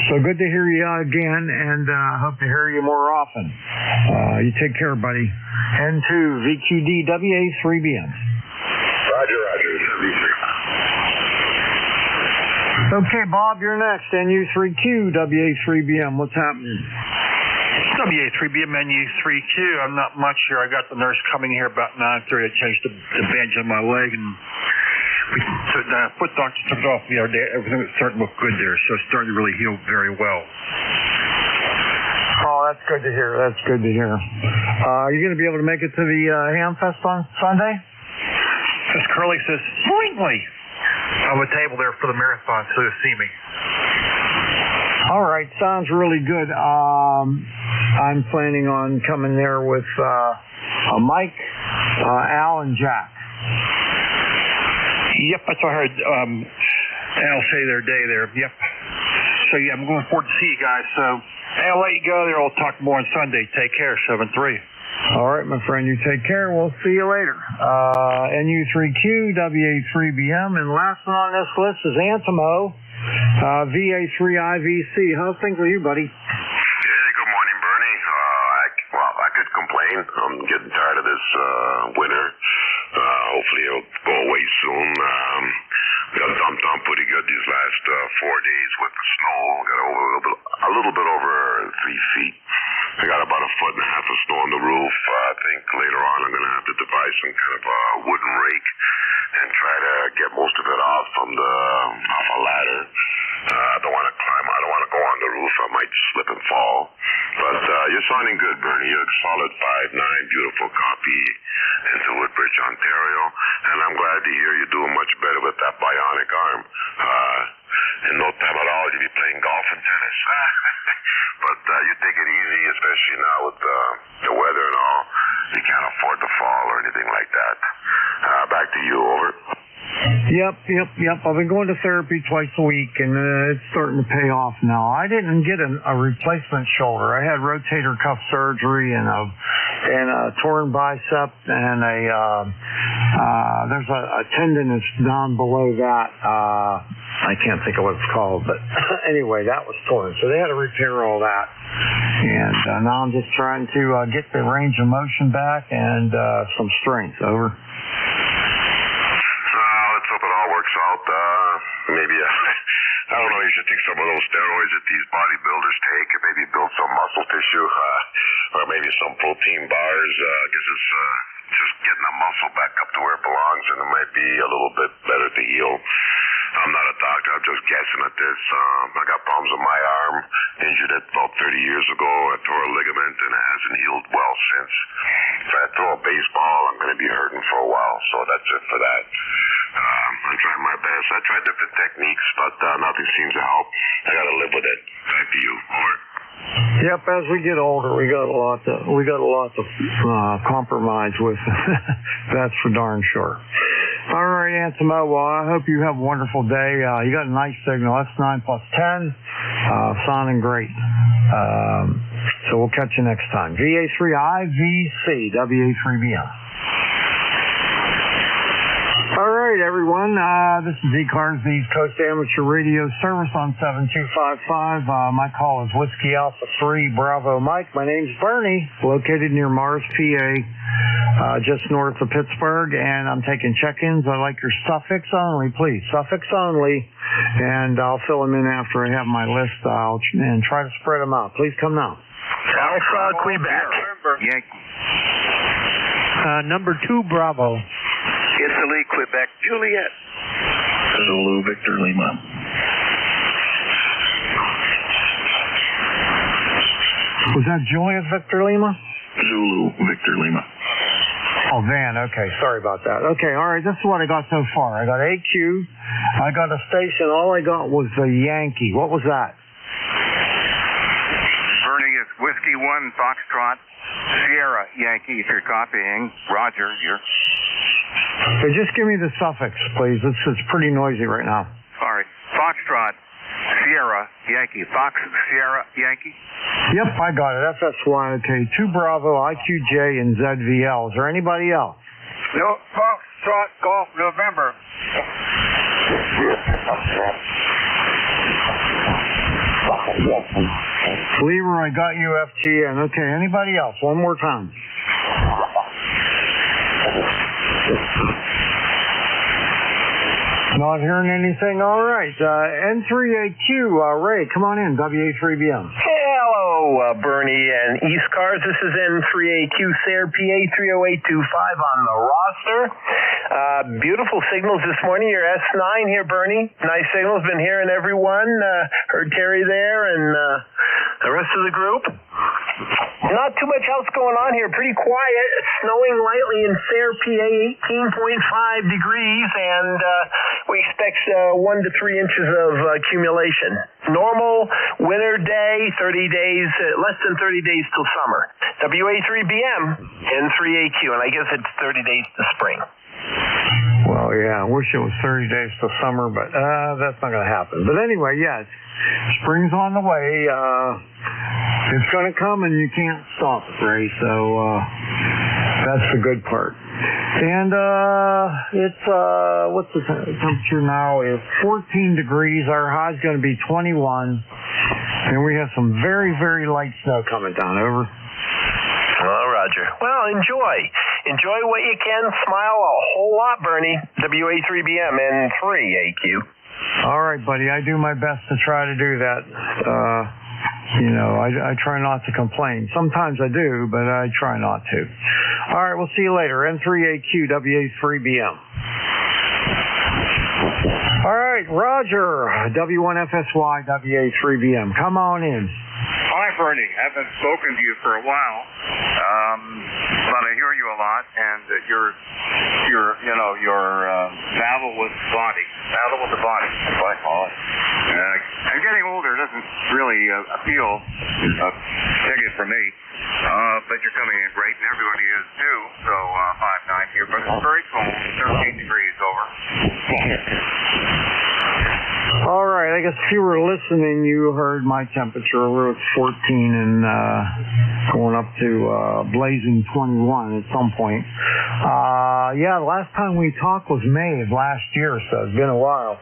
So good to hear you again, and hope to hear you more often. You take care, buddy. N2VQD WA3BM. Roger, Roger. Okay, Bob, you're next. NU3Q, WA3BM. What's happening? WA3BM, NU3Q. I'm not much here. I got the nurse coming here about 9:30. I changed the bandage on my leg, and the foot doctor took it off the other day. Everything was starting to look good there, so it's starting to really heal very well. Oh, that's good to hear. That's good to hear. Are you going to be able to make it to the Hamfest on Sunday? As Curly says, slightly. On the table there for the marathon, so to see me. All right, sounds really good. I'm planning on coming there with Mike, Al, and Jack. Yep, that's what I heard Al say their day there. Yep. So, yeah, I'm looking forward to see you guys. So, I'll let you go there. I'll talk more on Sunday. Take care, 7-3. All right, my friend, you take care. We'll see you later. NU3Q, WA3BM, and last one on this list is Antimo, VA3IVC. How's things with you, buddy? Yeah, good morning, Bernie. I could complain. I'm getting tired of this winter. Hopefully it'll go away soon. Got dumped on pretty good these last 4 days with the snow. Got a little bit over 3 feet. I got about 1.5 foot of snow on the roof. I think later on I'm going to have to devise some kind of a wooden rake and try to get most of it off off a ladder. I don't want to climb. I don't want to go on the roof. I might slip and fall. But you're sounding good, Bernie. You're a solid 5'9", beautiful copy into Woodbridge, Ontario. And I'm glad to hear you're doing much better with that bionic arm. In no time at all, you'll be playing golf and tennis. But you take it easy, especially now with the weather and all. You can't afford to fall or anything like that. Back to you, over. Yep. I've been going to therapy twice a week, and it's starting to pay off now. I didn't get a replacement shoulder. I had rotator cuff surgery and a torn bicep, and there's a tendon that's down below that. I can't think of what it's called, but anyway, that was torn. So they had to repair all that. And now I'm just trying to get the range of motion back and some strength. Over. Let's hope it all works out. Maybe, I don't know, you should take some of those steroids that these bodybuilders take and maybe build some muscle tissue, or maybe some protein bars, because it's just getting the muscle back up to where it belongs, and it might be a little bit better to heal. I'm not a doctor. I'm just guessing at this. I got problems with my arm. Injured it about 30 years ago. I tore a ligament, and it hasn't healed well since. If I throw a baseball, I'm going to be hurting for a while. So that's it for that. I'm trying my best. I tried different techniques, but nothing seems to help. I got to live with it. Back to you. Over. Yep, as we get older, we got a lot to compromise with. That's for darn sure. All right, Antimo. Well, I hope you have a wonderful day. You got a nice signal. That's 9 plus 10. Sounding great. So we'll catch you next time. VA3IVC, WA3BM. All right, everyone. This is ECARS, the East Coast Amateur Radio Service on 7255. My call is Whiskey Alpha 3 Bravo Mike. My name's Bernie, located near Mars, PA, just north of Pittsburgh, and I'm taking check-ins. I like your suffix only, please. Suffix only, and I'll fill them in after I have my list out and try to spread them out. Please come now. Alpha, Quebec. Yankee. Number 2 Bravo. Italy, Quebec, Juliet. Zulu, Victor Lima. Was that Juliet Victor Lima? Zulu, Victor Lima. Oh, Van, okay. Sorry about that. Okay, all right, this is what I got so far. I got AQ, I got a station, all I got was the Yankee. What was that? Bernie, it's Whiskey 1, Foxtrot, Sierra, Yankee, if you're copying. Roger, you're... Hey, just give me the suffix, please. It's pretty noisy right now. Sorry. Foxtrot, Sierra, Yankee. Fox, Sierra, Yankee. Yep, I got it. FSY, okay. 2 Bravo, IQJ, and ZVL. Is there anybody else? No, Foxtrot, Golf, November. Leroy, got you FTN. Okay, anybody else? One more time. Not hearing anything? All right. N3AQ, Ray, come on in, WA3BM. Hello, Bernie and ECARS. This is N3AQ SARE PA 30825 on the roster. Beautiful signals this morning. Your S9 here, Bernie. Nice signals. Been hearing everyone. Heard Terry there and the rest of the group. Not too much else going on here. Pretty quiet. Snowing lightly in SARE PA, 18.5 degrees, and we expect 1 to 3 inches of accumulation. Normal winter day, 30 days, less than 30 days till summer. WA3BM, N3AQ, and I guess it's 30 days to spring. Well, yeah, I wish it was 30 days till summer, but that's not going to happen. But anyway, yeah, spring's on the way. It's going to come, and you can't stop it, Ray, so that's the good part. And it's, what's the temperature now? It's 14 degrees. Our high's going to be 21, and we have some very, very light snow coming down. Over. Oh, Roger. Well, enjoy. Enjoy what you can. Smile a whole lot, Bernie. WA3BM and 3AQ. All right, buddy. I do my best to try to do that. You know, I try not to complain. Sometimes I do, but I try not to. All right, we'll see you later. N3AQ, WA3BM. All right, Roger. W1FSY, WA3BM. Come on in. Hi, Bernie. I haven't spoken to you for a while, but I hear you a lot, and your battle with the body, as I call it. I'm getting older. It doesn't really appeal a ticket for me, but you're coming in great, and everybody is too. So 5'9" here, but it's very cold. 13 degrees over. All right, I guess if you were listening, you heard my temperature. It was 14 and going up to blazing 21 at some point. Yeah, the last time we talked was May of last year, so it's been a while.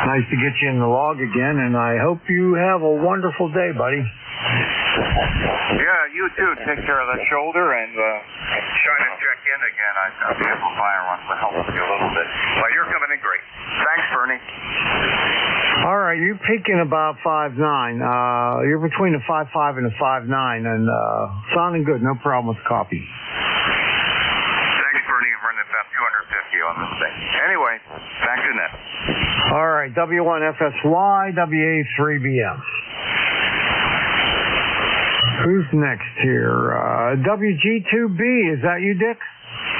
Nice to get you in the log again, and I hope you have a wonderful day, buddy. Yeah, you too. Take care of that shoulder and try to check in again. The amplifier wants to help you a little bit. Well, you're coming in great. Thanks, Bernie. All right, you're peaking about 5'9". You're between a 5'5" and a 5'9", and sounding good. No problem with the copy. Thanks, Bernie. I'm running about 250 on this thing. Anyway, back to net. All right, W1FSY, WA3BM. Who's next here? WG2B, is that you, Dick?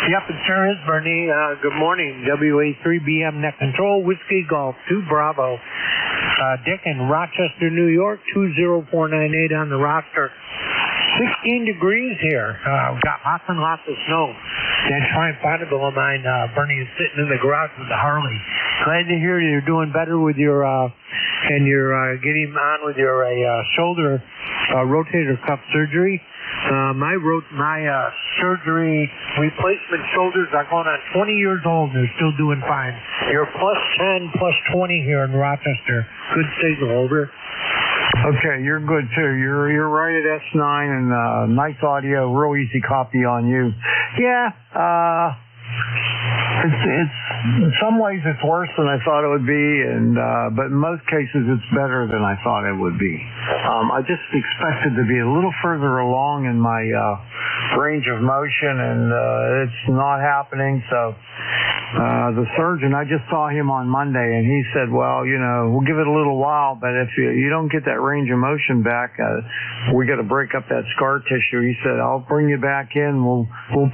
Yep, it sure is, Bernie. Good morning. WA3BM Net Control, Whiskey Golf 2 Bravo. Dick in Rochester, New York, 20498 on the roster. 16 degrees here. We've got lots and lots of snow. That fine prodigal of mine, Bernie, is sitting in the garage with the Harley. Glad to hear you're doing better with your, and you're getting on with your shoulder rotator cuff surgery. My surgery replacement shoulders are going on 20 years old and they're still doing fine. You're +10, +20 here in Rochester. Good signal, over. Okay, you're good too. You're right at S9 and nice audio, real easy copy on you. Yeah, it's in some ways it's worse than I thought it would be, and but in most cases it's better than I thought it would be. I just expected to be a little further along in my range of motion, and it's not happening. So the surgeon, I just saw him on Monday, and he said, well, you know, we'll give it a little while, but if you don't get that range of motion back, we got to break up that scar tissue. He said, I'll bring you back in. We'll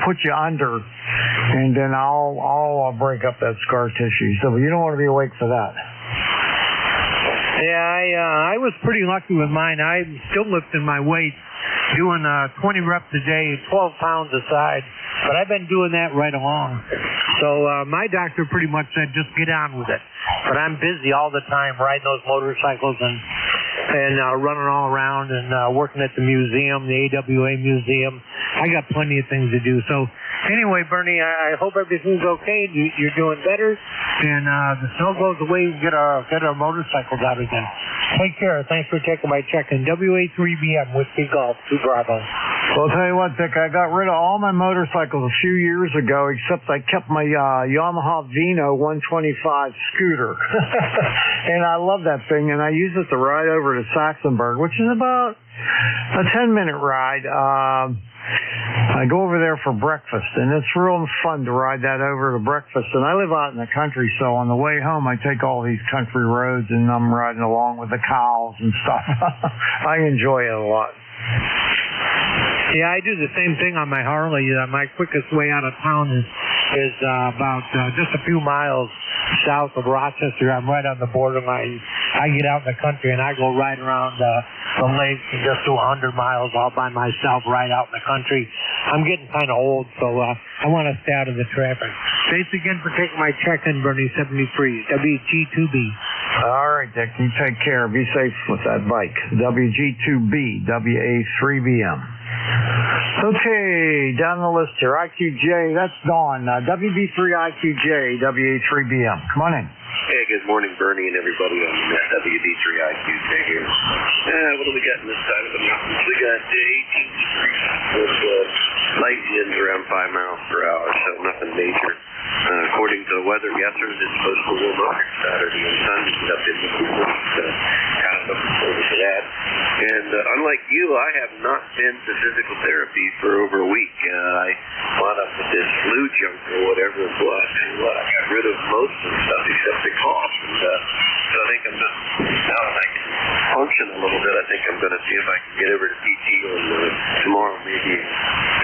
put you under, and then I'll break up that scar tissue. He said, well, you don't want to be awake for that. Yeah, I was pretty lucky with mine. I'm still lifting my weight. doing 20 reps a day, 12 pounds a side. But I've been doing that right along. So my doctor pretty much said, just get on with it. But I'm busy all the time riding those motorcycles and running all around and working at the museum, the AWA museum. I got plenty of things to do. So anyway, Bernie, I hope everything's okay. You're doing better. And the snow goes away. We get our motorcycles out again. Take care. Thanks for taking my check-in. WA3BM, Whiskey Golf, 2 Bravo. Well, I'll tell you what, Dick, I got rid of all my motorcycles a few years ago, except I kept my Yamaha Vino 125 scooter. And I love that thing, and I use it to ride over to Saxonburg, which is about a 10-minute ride. I go over there for breakfast, and it's real fun to ride that over to breakfast. And I live out in the country, so on the way home, I take all these country roads, and I'm riding along with the cows and stuff. I enjoy it a lot. Yeah, I do the same thing on my Harley. My quickest way out of town is about just a few miles south of Rochester. I'm right on the borderline. I get out in the country and I go right around the lakes and just do 100 miles all by myself right out in the country. I'm getting kind of old, so I want to stay out of the traffic. Thanks again for taking my check-in, Bernie 73, WG2B. All right, Dick, you take care. Be safe with that bike. WG2B, WA3BM. Okay, down the list here, IQJ, that's Dawn. WB3IQJ, WA3BM. Come on in. Hey, good morning, Bernie and everybody on the WD3IQJ here. What do we got in this side of the mountains? We got 18 degrees with light winds around 5 miles per hour, so nothing major. According to the weather, yesterday it's supposed to warm up Saturday and Sunday up in the kind of looking forward to that. And unlike you, I have not been to physical therapy for over a week. I wound up with this flu junk or whatever it was. And I got rid of most of the stuff except the cough. And so I think I'm just, now that I can function a little bit, I think I'm going to see if I can get over to PT and tomorrow maybe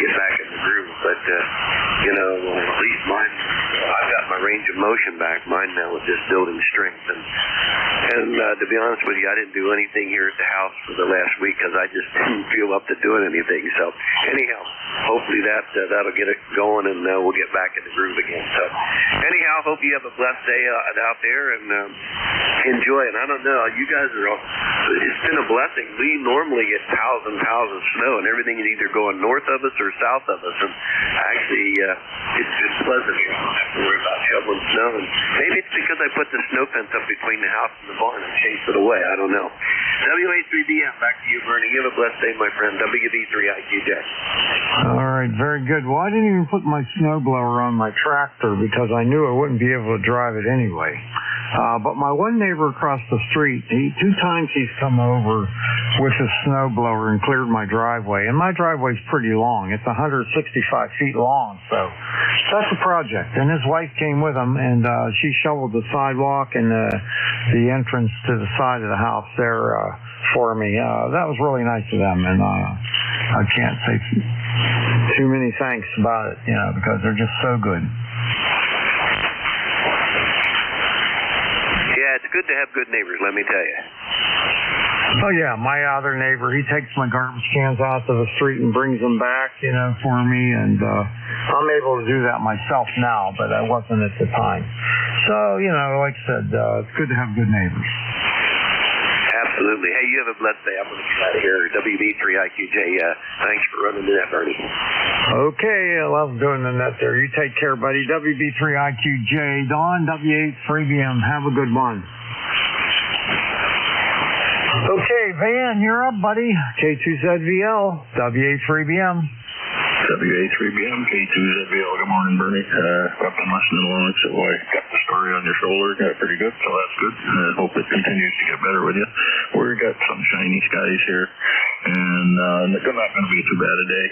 get back in the groove. But, at least mine, I've got my range of motion back. Mine now is just building strength. And to be honest with you, I didn't do anything here at the house for the last week because I just didn't feel up to doing anything. So anyhow, hopefully that'll get it going and we'll get back in the groove again. So anyhow, hope you have a blessed day out there and enjoy it. I don't know, you guys it's been a blessing. We normally get piles and piles of snow and everything is either going north of us or south of us. And actually, it's been pleasant. I don't have to worry about shoveling snow. And maybe it's because I put the snow fence up between the house and the barn and chased it away. I don't know. WA3DM, back to you, Bernie. You have a blessed day, my friend. WB3IQJ. All right, very good. Well, I didn't even put my snowblower on my tractor because I knew I wouldn't be able to drive it anyway. But my one neighbor across the street, 2 times he's come over with his snowblower and cleared my driveway. And my driveway's pretty long. It's 165 feet long, so that's a project. And his wife came with him, and she shoveled the sidewalk and the entrance to the side of the house there for me. That was really nice of them, and I can't say too many thanks about it, because they're just so good. Yeah, it's good to have good neighbors, let me tell you. Oh, yeah, my other neighbor, he takes my garbage cans out to the street and brings them back, for me, and I'm able to do that myself now, but I wasn't at the time. So, like I said, it's good to have good neighbors. Absolutely. Hey, you have a blessed day. I'm going to get out of here. WB3IQJ, thanks for running the net, Bernie. Okay, I love doing the net there. You take care, buddy. WB3IQJ, Dawn, WA3BM. Have a good one. Okay, Van, you're up, buddy. K2ZVL, WA3BM. WA3BM, K2ZVL. Good morning, Bernie. I've been listening along, so I got the story on your shoulder. Got pretty good, so that's good. Hope it continues to get better with you. We've got some shiny skies here, and it's not going to be too bad a day.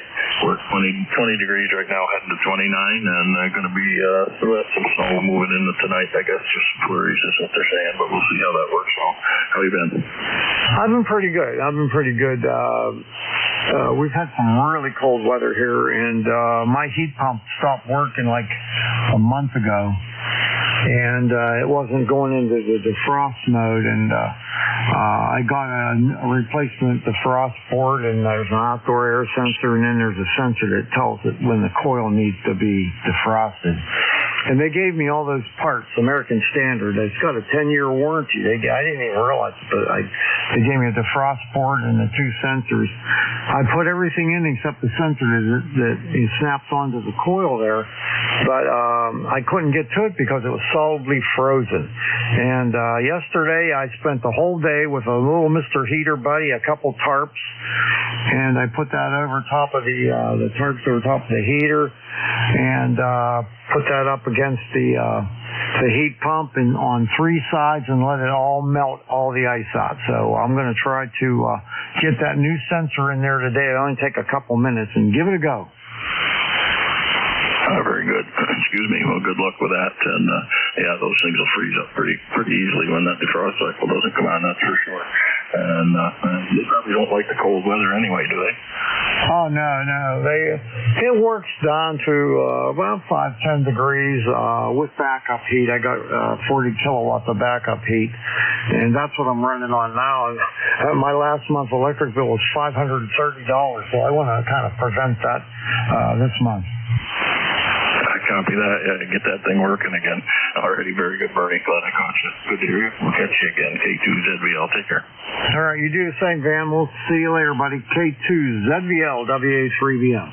We're at 20 degrees right now, heading to 29, and going to be some snow moving into tonight, I guess. Just flurries is what they're saying, but we'll see how that works out. How you been? I've been pretty good. We've had some really cold weather here, and my heat pump stopped working like a month ago. and it wasn't going into the defrost mode, and I got a replacement defrost board, and there's an outdoor air sensor, and then there's a sensor that tells it when the coil needs to be defrosted. And they gave me all those parts, American Standard. It's got a 10-year warranty. I didn't even realize it, but they gave me a defrost board and the two sensors. I put everything in except the sensor that it snaps onto the coil there, but I couldn't get to it because it was solidly frozen. And yesterday I spent the whole day with a little Mr. Heater buddy, a couple tarps, and I put that over top of the tarps over top of the heater, and put that up against the heat pump and on three sides and let it all melt all the ice out. So I'm going to try to get that new sensor in there today. It'll only take a couple minutes, and give it a go. Very good. Excuse me. Well, good luck with that. And yeah, those things will freeze up pretty easily when that defrost cycle doesn't come on. That's for sure. And they probably don't like the cold weather anyway, do they? Oh no. It works down to about 5-10 degrees with backup heat. I got 40 kilowatts of backup heat, and that's what I'm running on now. My last month's electric bill was $530, so I want to kind of prevent that this month. Copy that. Yeah, get that thing working again. Already very good, Bernie. Glad I caught you. Good to hear you. We'll catch you again. K2ZVL. Take care. All right, you do the same, Van. We'll see you later, buddy. K2ZVL, WA3BM.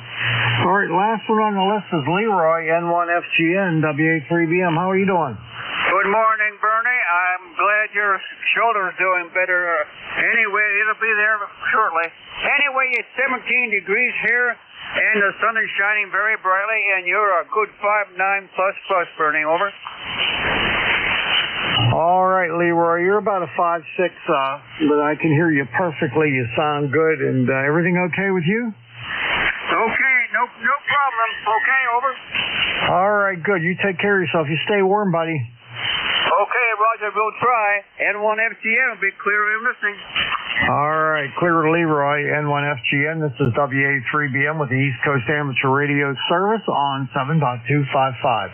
All right, last one on the list is Leroy, N1FGN, WA3BM. How are you doing? Good morning, Bernie. I'm glad your shoulder's doing better. Anyway, it'll be there shortly. Anyway, it's 17 degrees here, and the sun is shining very brightly, and you're a good 5'9 plus, Bernie. Over. All right, Leroy, you're about a 5'6", but I can hear you perfectly. You sound good, and everything okay with you? Okay, no problem. Okay, over. All right, good. You take care of yourself. You stay warm, buddy. Okay, Roger, we'll try. N1FGN will be clear and listening. All right, clear to Leroy, N1FGN. This is WA3BM with the East Coast Amateur Radio Service on 7.255.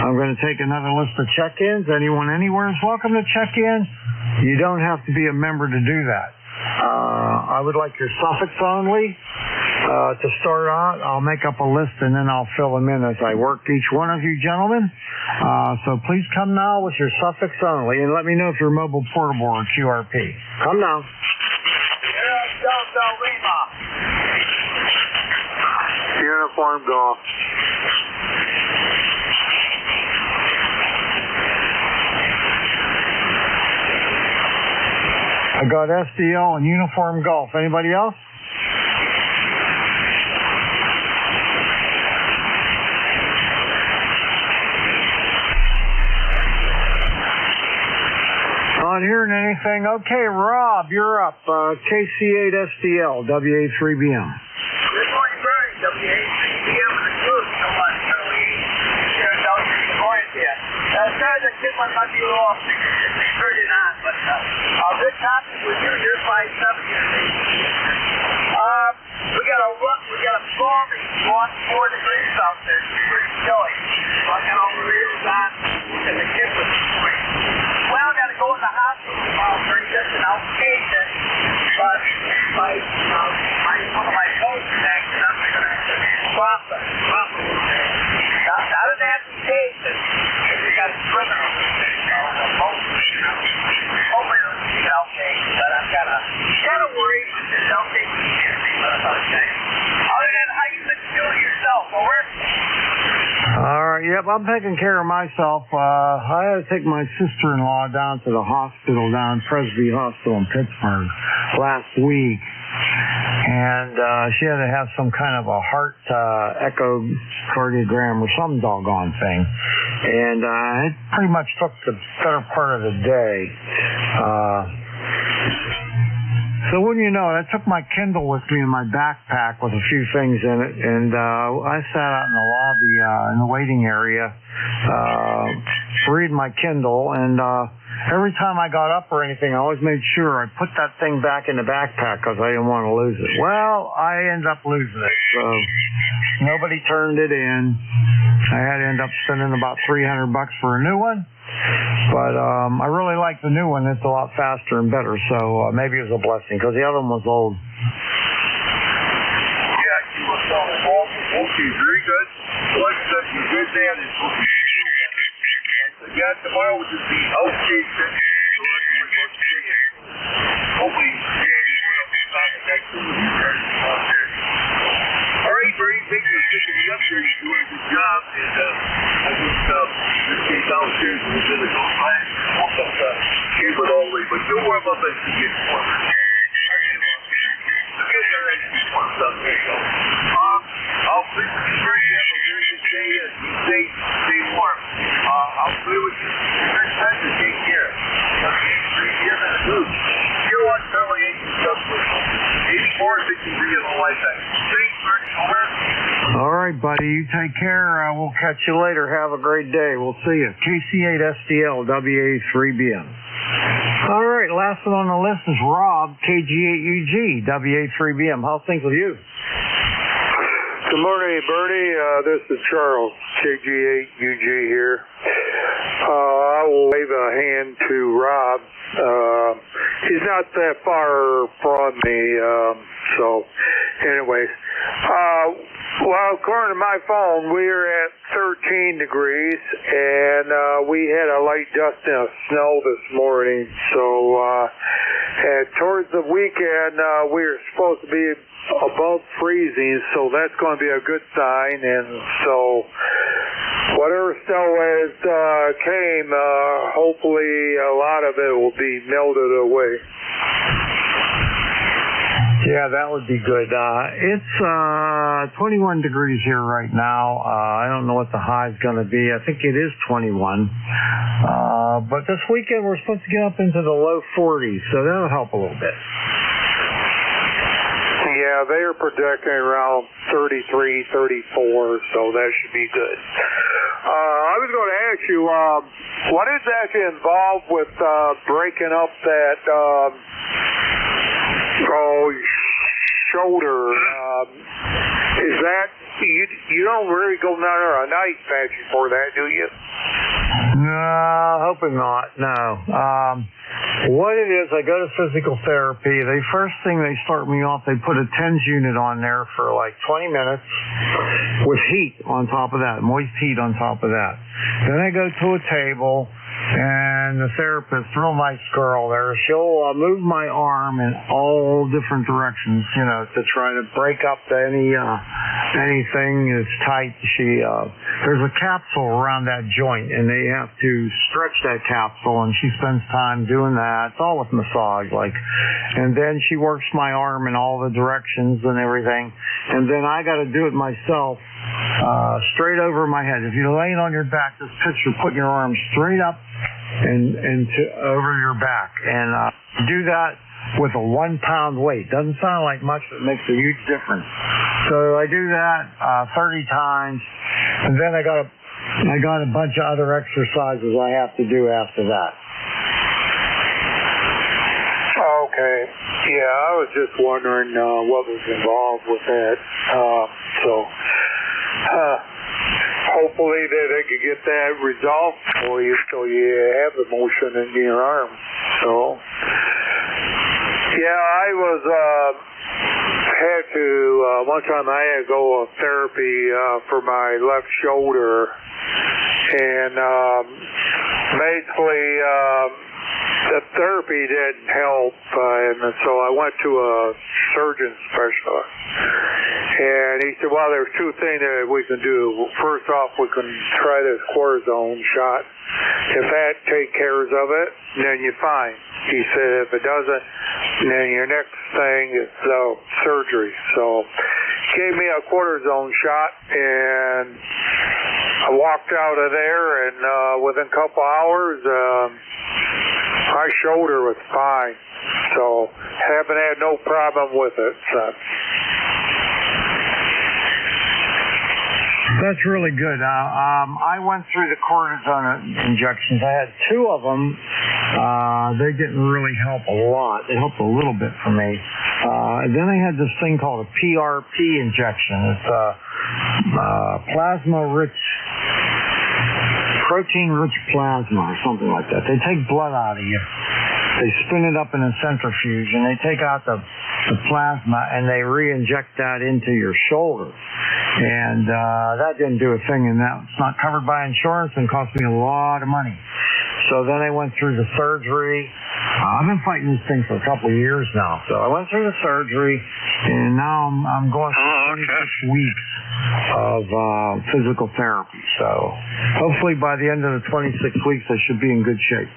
I'm going to take another list of check-ins. Anyone anywhere is welcome to check in. You don't have to be a member to do that. I would like your suffix only. To start out, I'll make up a list and then I'll fill them in as I work each one of you gentlemen. So please come now with your suffix only and let me know if you're mobile, portable, or QRP. Come now. Uniform golf. I got SDL and Uniform Golf. Anybody else? Not hearing anything. Okay, Rob, you're up. KC8SDL, WA3BM. Good morning, Bernie. WA3BM. Sorry, the kid might not be a little off. It's 39, but good topic with you. You're 5'7". We got a stormy 4 degrees out there. It's pretty chilly. So I got all the radios on, and the kid was sweet. Well, I got to go in the hospital tomorrow for just an outpatient. But one of my toes is acting up. They're going to have to swap it. Not an amputation. We got a swimmer on the thing. Hopefully it'll be okay. But I'm kind of worried. It's okay. Other than how you been doing yourself, over? All right, yep, I'm taking care of myself. I had to take my sister-in-law down to the hospital down Presby Hospital in Pittsburgh last week. And she had to have some kind of a heart echocardiogram or some doggone thing. And it pretty much took the better part of the day. So wouldn't you know it, I took my Kindle with me in my backpack with a few things in it, and I sat out in the lobby in the waiting area reading my Kindle, and every time I got up or anything, I always made sure I put that thing back in the backpack because I didn't want to lose it. Well, I ended up losing it, so nobody turned it in. I had to end up spending about $300 for a new one. But I really like the new one. It's a lot faster and better, so maybe it was a blessing because the other one was old. Yeah, you were selling all. Okay, very good. What's the good man is yeah, tomorrow will just be okay. Hopefully, all right, Bernie, thanks for sticking me up here. You're doing a good job, and I just came downstairs and was in the go by and walked up the cable all the way, but don't worry about that. You get warm. I'll play with you very stay warm. I'll play with you. You're time to take care. Okay, 3 years and a move. You know what, Charlie, 84, 63 years of lifetime. Thanks, Bernie. Over. All right, buddy. You take care. We'll catch you later. Have a great day. We'll see you. KC8STL, WA3BM. All right, last one on the list is Rob, KG8UG, WA3BM. How's things with you? Good morning, Bernie. This is Charles, KG8UG here. I will wave a hand to Rob. He's not that far from me, so anyways. Well, according to my phone, we are at 13 degrees, and we had a light dust and snow this morning. So towards the weekend, we are supposed to be above freezing, so that's going to be a good sign. And so whatever snow has came, hopefully a lot of it will be melted away. Yeah, that would be good. It's 21 degrees here right now. I don't know what the high is going to be. I think it is 21. But this weekend we're supposed to get up into the low 40s, so that'll help a little bit. Yeah, they are projecting around 33, 34, so that should be good. I was going to ask you, what is actually involved with breaking up that shoulder? Is that, you don't really go down there a night patching for that, do you? No, hoping not, no. What it is, I go to physical therapy. First thing they start me off, they put a TENS unit on there for like 20 minutes with heat on top of that, moist heat on top of that. Then I go to a table, and the therapist, real nice girl there, she'll move my arm in all different directions, you know, to try to break up anything that's tight. There's a capsule around that joint, and they have to stretch that capsule, and she spends time doing that. It's all with massage, and then she works my arm in all the directions and everything, and then I got to do it myself, straight over my head. If you're laying on your back, just picture putting your arm straight up and over your back, and do that with a 1 pound weight. Doesn't sound like much, but it makes a huge difference. So I do that 30 times, and then I got a bunch of other exercises I have to do after that. Okay. Yeah, I was just wondering what was involved with that. Hopefully they could get that resolved for you so you have the motion in your arm. So, yeah, I was had to one time I had to go on therapy for my left shoulder, and basically the therapy didn't help, and so I went to a surgeon specialist, and he said, well, there's two things that we can do. First off, we can try this cortisone shot. If that takes care of it, then you're fine. He said if it doesn't, then your next thing is surgery. So he gave me a cortisone shot, and I walked out of there, and within a couple hours, my shoulder was fine. So haven't had no problem with it. So. That's really good. I went through the cortisone injections. I had 2 of them. They didn't really help a lot. They helped a little bit for me. Then I had this thing called a PRP injection. It's protein-rich plasma or something like that. They take blood out of you. They spin it up in a centrifuge, and they take out the plasma, and they re-inject that into your shoulder. And that didn't do a thing, and that's not covered by insurance and cost me a lot of money. So then I went through the surgery. I've been fighting this thing for a couple of years now. So I went through the surgery, and now I'm going through 26 weeks of physical therapy. So hopefully by the end of the 26 weeks, I should be in good shape.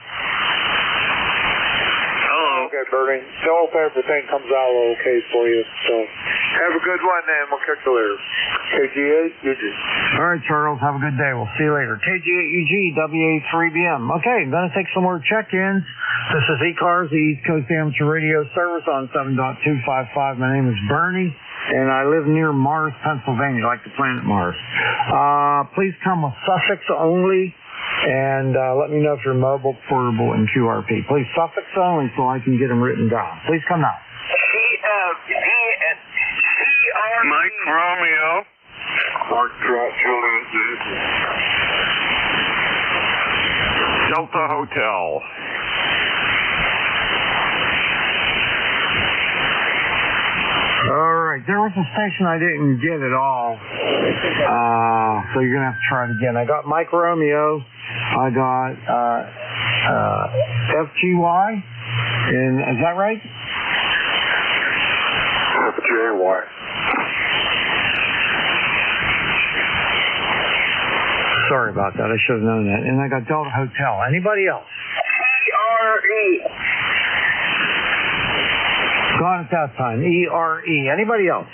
Okay, Bernie. So hope everything comes out okay for you. So have a good one, and we'll catch you later. KG8, UG. All right, Charles. Have a good day. We'll see you later. KG8UG, WA3BM. Okay, I'm going to take some more check-ins. This is ECARS, the East Coast Amateur Radio Service on 7.255. My name is Bernie, and I live near Mars, Pennsylvania, like the planet Mars. Please come with suffix only. And let me know if you're mobile, portable, and QRP. Please, suffix only so I can get them written down. Please come now. Mike Romeo. Mark Julius. Delta Hotel. All right, there was a station I didn't get at all, so you're gonna have to try it again. I got Mike Romeo, I got FGY, and is that right? FJY. Sorry about that. I should have known that. And I got Delta Hotel. Anybody else? ERE. Got it that time. ERE. Anybody else?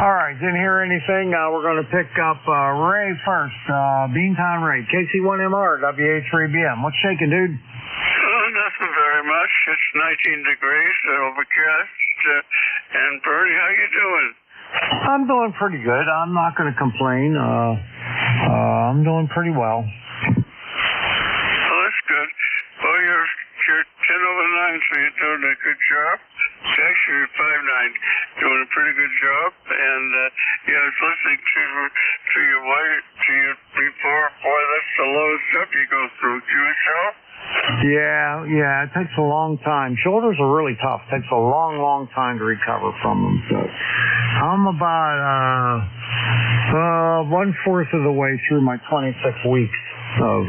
All right, didn't hear anything. We're going to pick up Ray first. Beantown Ray. KC1MR, WA3BM. What's shaking, dude? Nothing very much. It's 19 degrees, overcast. And Bernie, how you doing? I'm doing pretty good. I'm not going to complain. I'm doing pretty well. Oh, that's good. Well, you're 10 over 9, so you're doing a good job. Actually, you're 5'9", doing a pretty good job. And yeah, I was listening to your wife to you before. Boy, that's the lowest stuff you go through. Do you yourself? Yeah, it takes a long time. Shoulders are really tough. It takes a long, long time to recover from them. So I'm about 1/4 of the way through my 26 weeks of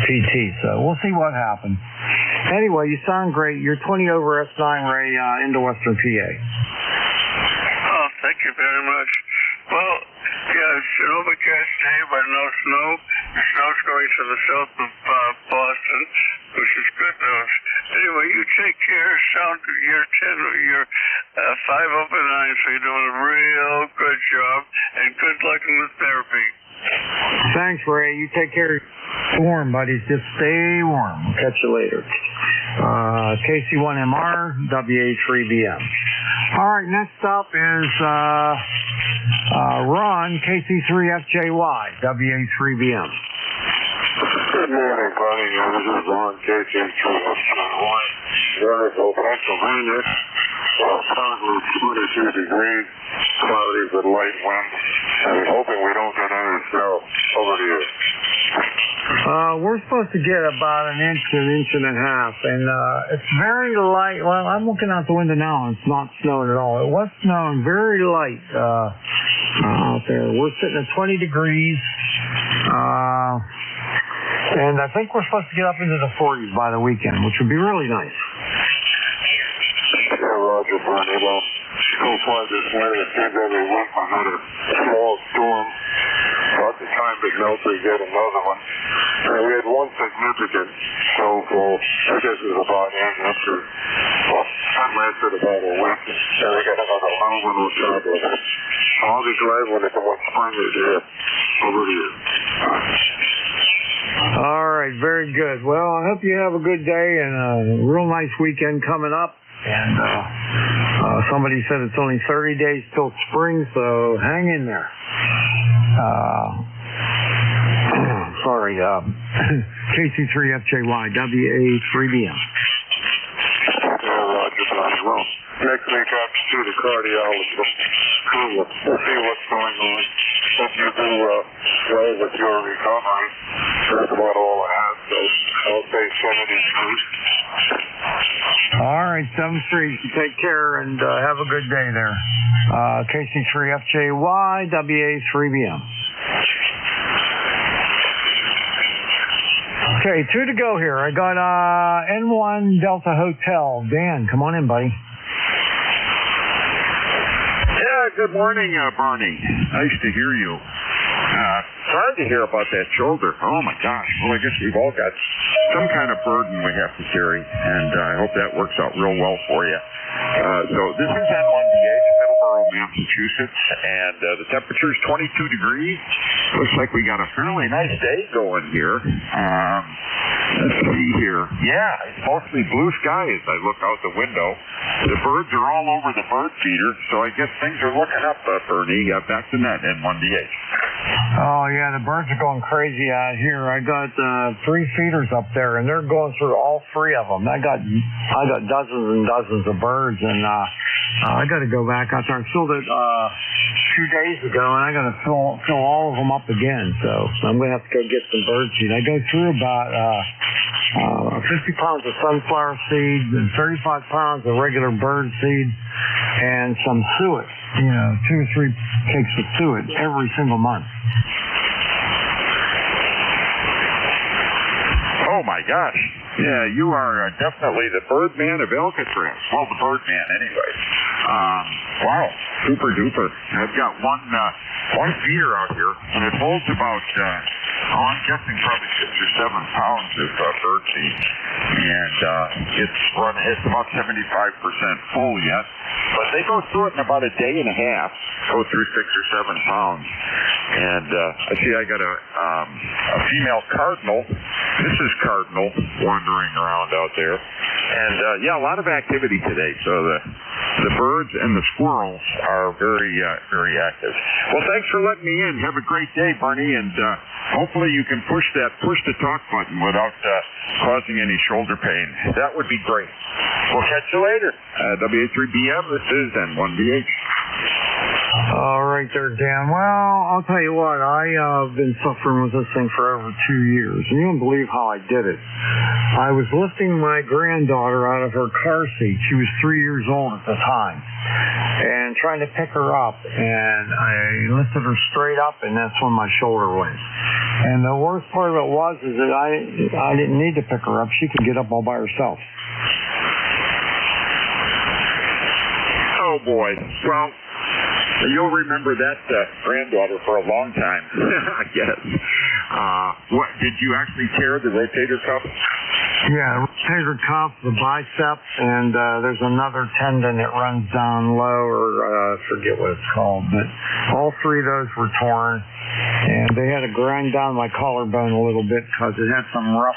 PT. So we'll see what happens. Anyway, you sound great. You're 20 over S9, Ray, into Western PA. Oh, thank you very much. Well, yeah, it's an overcast day, but no snow. The snow's going to the south of Boston, which is good news. Anyway, you take care. You're 5 over 9, so you're doing a real good job, and good luck in the therapy. Thanks, Ray. You take care. Warm, buddies. Just stay warm. We'll catch you later. KC1MR, WA3BM. All right, next up is Ron, KC3FJY, WA3BM. Good morning, buddy. This is Ron, KC3FJY, Jericho, Pennsylvania. Currently 22 degrees, cloudy with light wind. I'm hoping we don't get any snow. Over to you. We're supposed to get about an inch and a half, and it's very light. Well, I'm looking out the window now, and it's not snowing at all. It was snowing very light out there. We're sitting at 20 degrees, and I think we're supposed to get up into the 40s by the weekend, which would be really nice. Yeah, Roger, Bernie. Well, so far this winter, it seems every week we had a small storm. About the time it melts, we get another one. And we had one significant snowfall, I guess it was about after, well, that lasted about a week, and we got another long one on top of it. I'll be glad when it comes spring is here over here. All right, very good. Well, I hope you have a good day and a real nice weekend coming up. And somebody said it's only 30 days till spring, so hang in there. Sorry, KC3FJY, WA3BM. Roger, Johnny. Well, next week I have to see the cardiologist. We'll see what's going on. Hope you do well with your recovery. That's about all I have, so I'll say 70 degrees. All right, 7-3. Take care and have a good day there. KC3FJY, WA3BM. Okay, 2 to go here. I got N1 Delta Hotel. Dan, come on in, buddy. Yeah, good morning, Barney. Nice to hear you. Sorry to hear about that shoulder. Oh, my gosh. Well, I guess we've all got some kind of burden we have to carry, and I hope that works out real well for you. So this is N1DH, Middleborough, Massachusetts, and the temperature is 22 degrees. Looks like we got a fairly nice day going here. Let's see here. Yeah, it's mostly blue sky as I look out the window. The birds are all over the bird feeder, so I guess things are looking up, Bernie. Back to net, N1DH. Oh, yeah, the birds are going crazy out here. I got 3 feeders up there, and they're going through all 3 of them. I got dozens and dozens of birds, and I got to go back out there. I filled it 2 days ago, and I got to fill all of them up again. So I'm going to have to go get some bird seed. I go through about 50 pounds of sunflower seed and 35 pounds of regular bird seed and some suet. 2 or 3 cakes of suet every single month. Oh, my gosh. Yeah, you are definitely the Birdman of Alcatraz. Well, the Birdman, anyway. Wow, super duper. I've got one feeder out here, and it holds about, I'm guessing probably 6 or 7 pounds of bird seed. And it's about 75% full yet. But they go through it in about a day and a half, go through 6 or 7 pounds. And I see I got a female cardinal, Mrs. Cardinal, wandering around out there. And yeah, a lot of activity today. So the birds and the squirrels are very, very active. Well, thanks for letting me in. Have a great day, Barney, and hopefully you can push the talk button without causing any shoulder pain. That would be great. We'll catch you later. WA3BM, this is N1DH. All right there, Dan. Well, I'll tell you what, I've been suffering with this thing for over 2 years, and you won't believe how I did it. I was lifting my granddaughter out of her car seat. She was 3 years old at the time, and trying to pick her up, and I lifted her straight up, and that's when my shoulder went. And the worst part of it is that I didn't need to pick her up. She could get up all by herself. Oh, boy. Well, you'll remember that granddaughter for a long time, I guess. What did you actually tear the rotator cuff? Yeah, rotator cuff, the bicep, and there's another tendon that runs down low, or I forget what it's called, but all 3 of those were torn, and they had to grind down my collarbone a little bit because it had some rough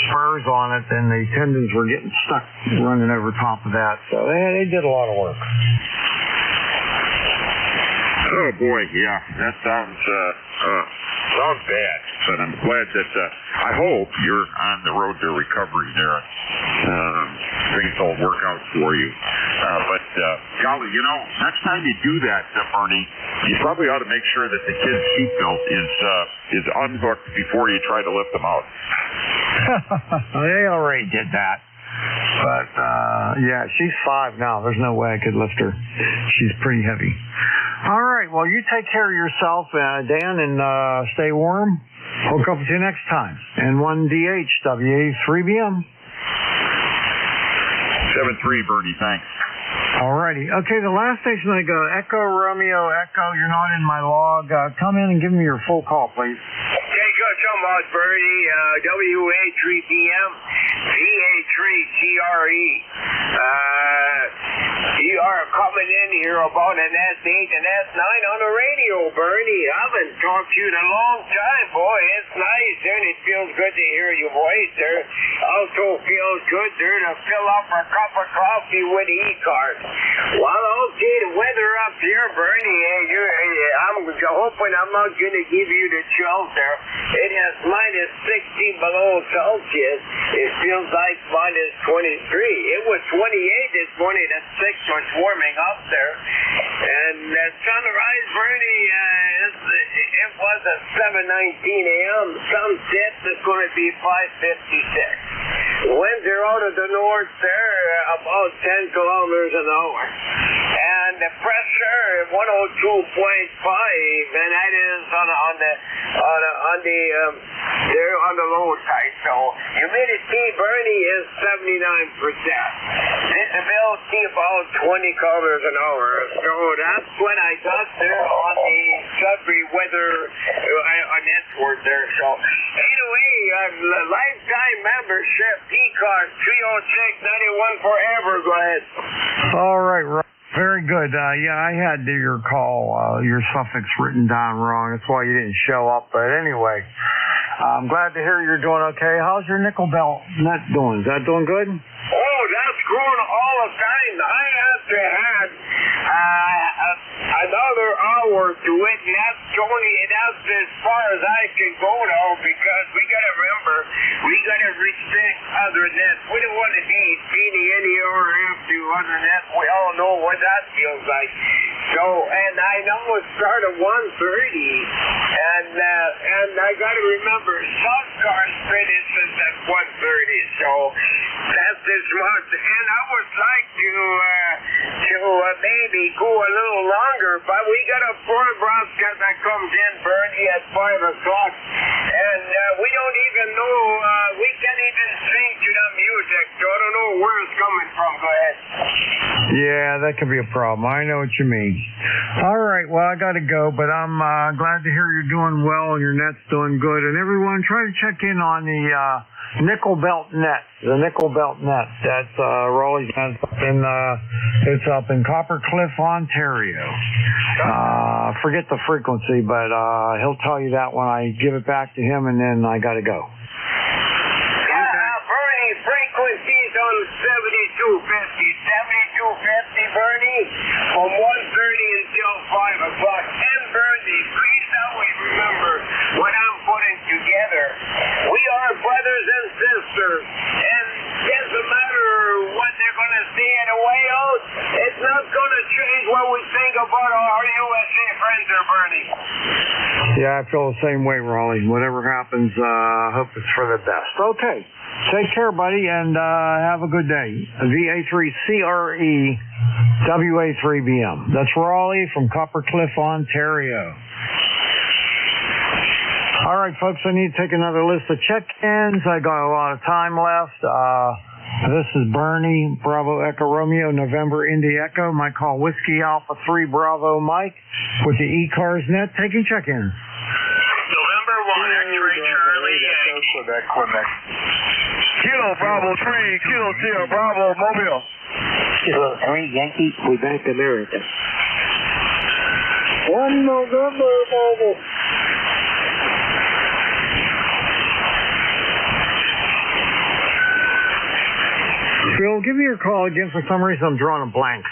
spurs on it, and the tendons were getting stuck running over top of that. So they did a lot of work. Oh boy, yeah, that sounds bad. But I'm glad that I hope you're on the road to recovery there. Things will work out for you. But golly, next time you do that, Bernie, you probably ought to make sure that the kid's seatbelt is unhooked before you try to lift them out. They already did that. But yeah, she's 5 now. There's no way I could lift her. She's pretty heavy. All right, well, you take care of yourself, Dan, and stay warm. Hook up with you next time. N1DH, WA3BM. 7-3, Bernie, thanks. All righty. Okay, the last station I go, Echo Romeo Echo, you're not in my log. Come in and give me your full call, please. Okay, good. was talking about, Bernie, WA3BM, VA3CRE. You are coming in here about an S8 and S9 on the radio, Bernie. I haven't talked to you in a long time, boy. It's nice, and it feels good to hear your voice there. Also feels good there to fill up our cup of coffee with ECARS. Well, okay, the weather up here, Bernie, I'm hoping I'm not going to give you the chills there. It has minus 60 below Celsius. It feels like minus 23. It was 28 this morning. The 6 was warming up there. And sunrise, Bernie, it was at 7:19 a.m. Sunset is going to be 5:56. Winds are out of the north there, about 10 kilometers an hour. And the pressure, 102.5, and that is on the low side. So humidity, Bernie, is 79%. Visibility about 20 kilometers an hour. So that's what I got there on the Sudbury weather network there. So anyway, lifetime membership, ECARS 306-91 forever. Go ahead. All right, Rob. Very good. Yeah, I had your call. Your suffix written down wrong. That's why you didn't show up. But anyway, I'm glad to hear you're doing okay. How's your nickel belt net doing? Is that doing good? Oh, that's growing all the time. I have to add another hour to it, and that's as far as I can go now, because we got to remember, we got to respect other nets. We don't want to be feeding any or after other nets. We all know what that feels like. So, and I know it started 1:30, and I got to remember, some cars finishes at 1:30, so that's as much. And I would like to maybe go a little longer, but we got a broadcast that comes in, Bernie, at 5 o'clock, and we don't even know, we can't even sing to the music, so I don't know where it's coming from. Go ahead. Yeah, that could be a problem. I know what you mean. All right, well, I got to go, but I'm glad to hear you're doing well and your net's doing good. And everyone, try to check in on the nickel belt net. The nickel belt net. That's Raleigh's net. It's up in Copper Cliff, Ontario. Forget the frequency, but he'll tell you that when I give it back to him, and then I got to go. Bernie, frequencies on 7250, Bernie, from 1:30 until 5 o'clock. And Bernie, please always remember what I'm putting together. We are brothers and sisters, and it doesn't matter what they're going to say in a way out. It's not going to change what we think about our USA friends there, Bernie. Yeah, I feel the same way, Raleigh. Whatever happens, I hope it's for the best. Okay. Take care, buddy, and have a good day. VA3CRE, WA3BM. That's Raleigh from Copper Cliff, Ontario. All right, folks, I need to take another list of check-ins. I got a lot of time left. This is Bernie, Bravo Echo Romeo, November Indy Echo. My call Whiskey Alpha 3 Bravo Mike with the ECARS net. Taking check-in. November 1, X-Ray Charlie, Quebec. Kilo Bravo 3, Kilo Sierra Bravo Mobile. Kilo 3, Yankee, Quebec, America. 1 November Mobile. Phil, give me your call again. For some reason, I'm drawing a blank.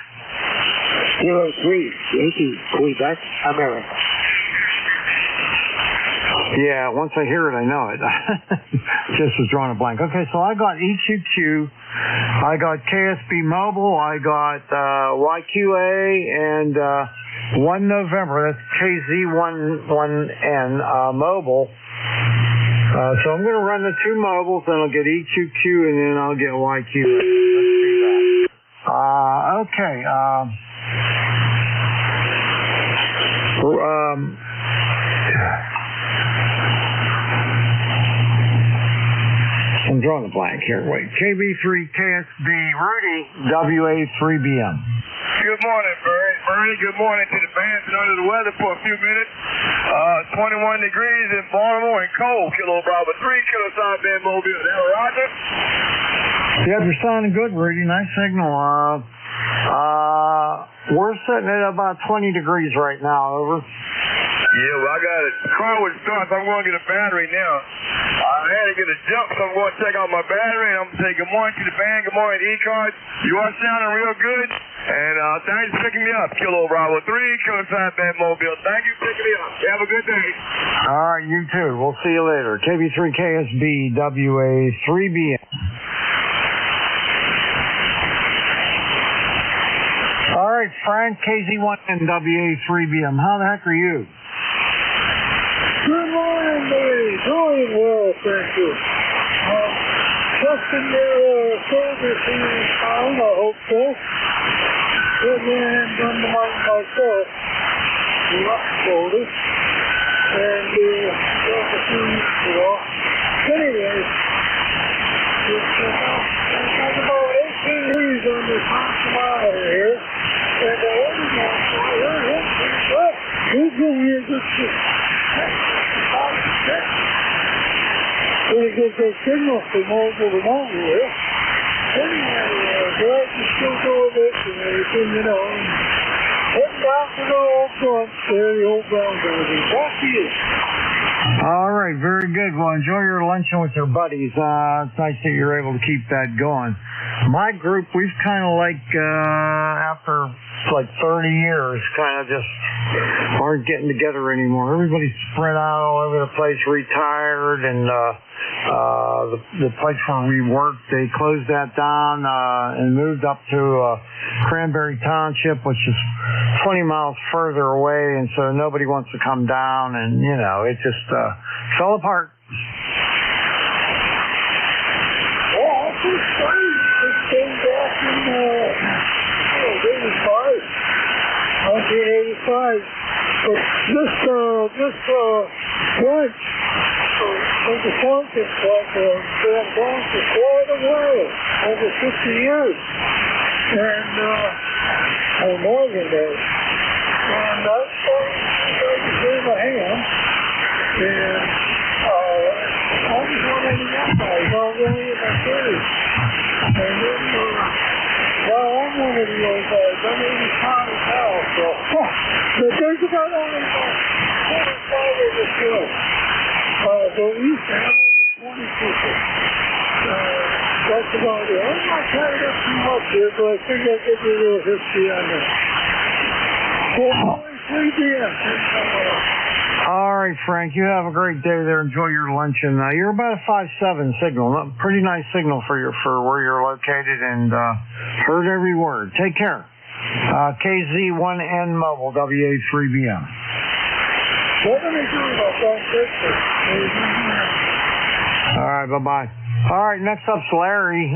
Kilo 3, Yankee, Quebec, America. Yeah, once I hear it, I know it. Just was drawing a blank. Okay, so I got EQQ, I got KSB Mobile, I got YQA, and 1 November, that's KZ11N Mobile. So I'm going to run the 2 mobiles, then I'll get EQQ, and then I'll get YQA. Let's do that. Okay. I'm drawing a blank here. Wait. KB3 KSB Rudy WA3BM. Good morning, Bernie. Bernie. Good morning to the fans and under the weather for a few minutes. 21 degrees in Baltimore and cold. Kilo Bravo 3, Kilo South Bend, Mobile. Is that Roger? Yep, you're sounding good, Rudy. Nice signal. We're sitting at about 20 degrees right now. Over. Yeah, well, I got it. The car was started, so I'm going to get a battery now. I had to get a jump, so I'm going to check out my battery, and I'm going to say good morning to the band, good morning to ECARS. You are sounding real good, and thanks for picking me up. Kilo Bravo 3, Kilo South Bend, Mobile. Thank you for picking me up. Have a good day. All right, you too. We'll see you later. KB3KSB, WA3BM. All right, Frank, KZ1 and WA3BM. How the heck are you? Good morning, lady. Doing well, thank you. Trusting your service in town, I hope so. Good man, done the mark myself. Rock folder. And, got a few weeks ago. Anyway, it's about 18 degrees on the top of my here. And the other man, I heard him say, well, he's going to get this. Really good signal from mobile to mobile here. Anyway, glad you still doing this and everything, you know. Heading down to the old front there, the old brown building. Back to you. All right, very good. Well, enjoy your luncheon with your buddies. It's nice that you're able to keep that going. My group, we've kind of like, after like 30 years, kind of just aren't getting together anymore. Everybody's spread out all over the place, retired, and the place where we worked, they closed that down and moved up to Cranberry Township, which is 20 miles further away, and so nobody wants to come down, and, you know, it just fell apart. Yeah, that's just funny. It came back in 1985. But this lunch was the focus of been going for quite a while, over 50 years. And, or more than that. And that's why I gave a hand. And, I was one of the young guys. I was only in my 30s. And then, well, I'm one of the old guys. I'm 85 now, so. But there's about only about 45 of us here. But we used to have over 20 people. That's about it. I'm not tied up too much here, but I think I'll give you a little history on that. All right, Frank, you have a great day there. Enjoy your luncheon. You're about a 5.7 signal. Pretty nice signal for where you're located, and heard every word. Take care. KZ1N Mobile, WA3BM. All right, bye-bye. All right, next up's Larry,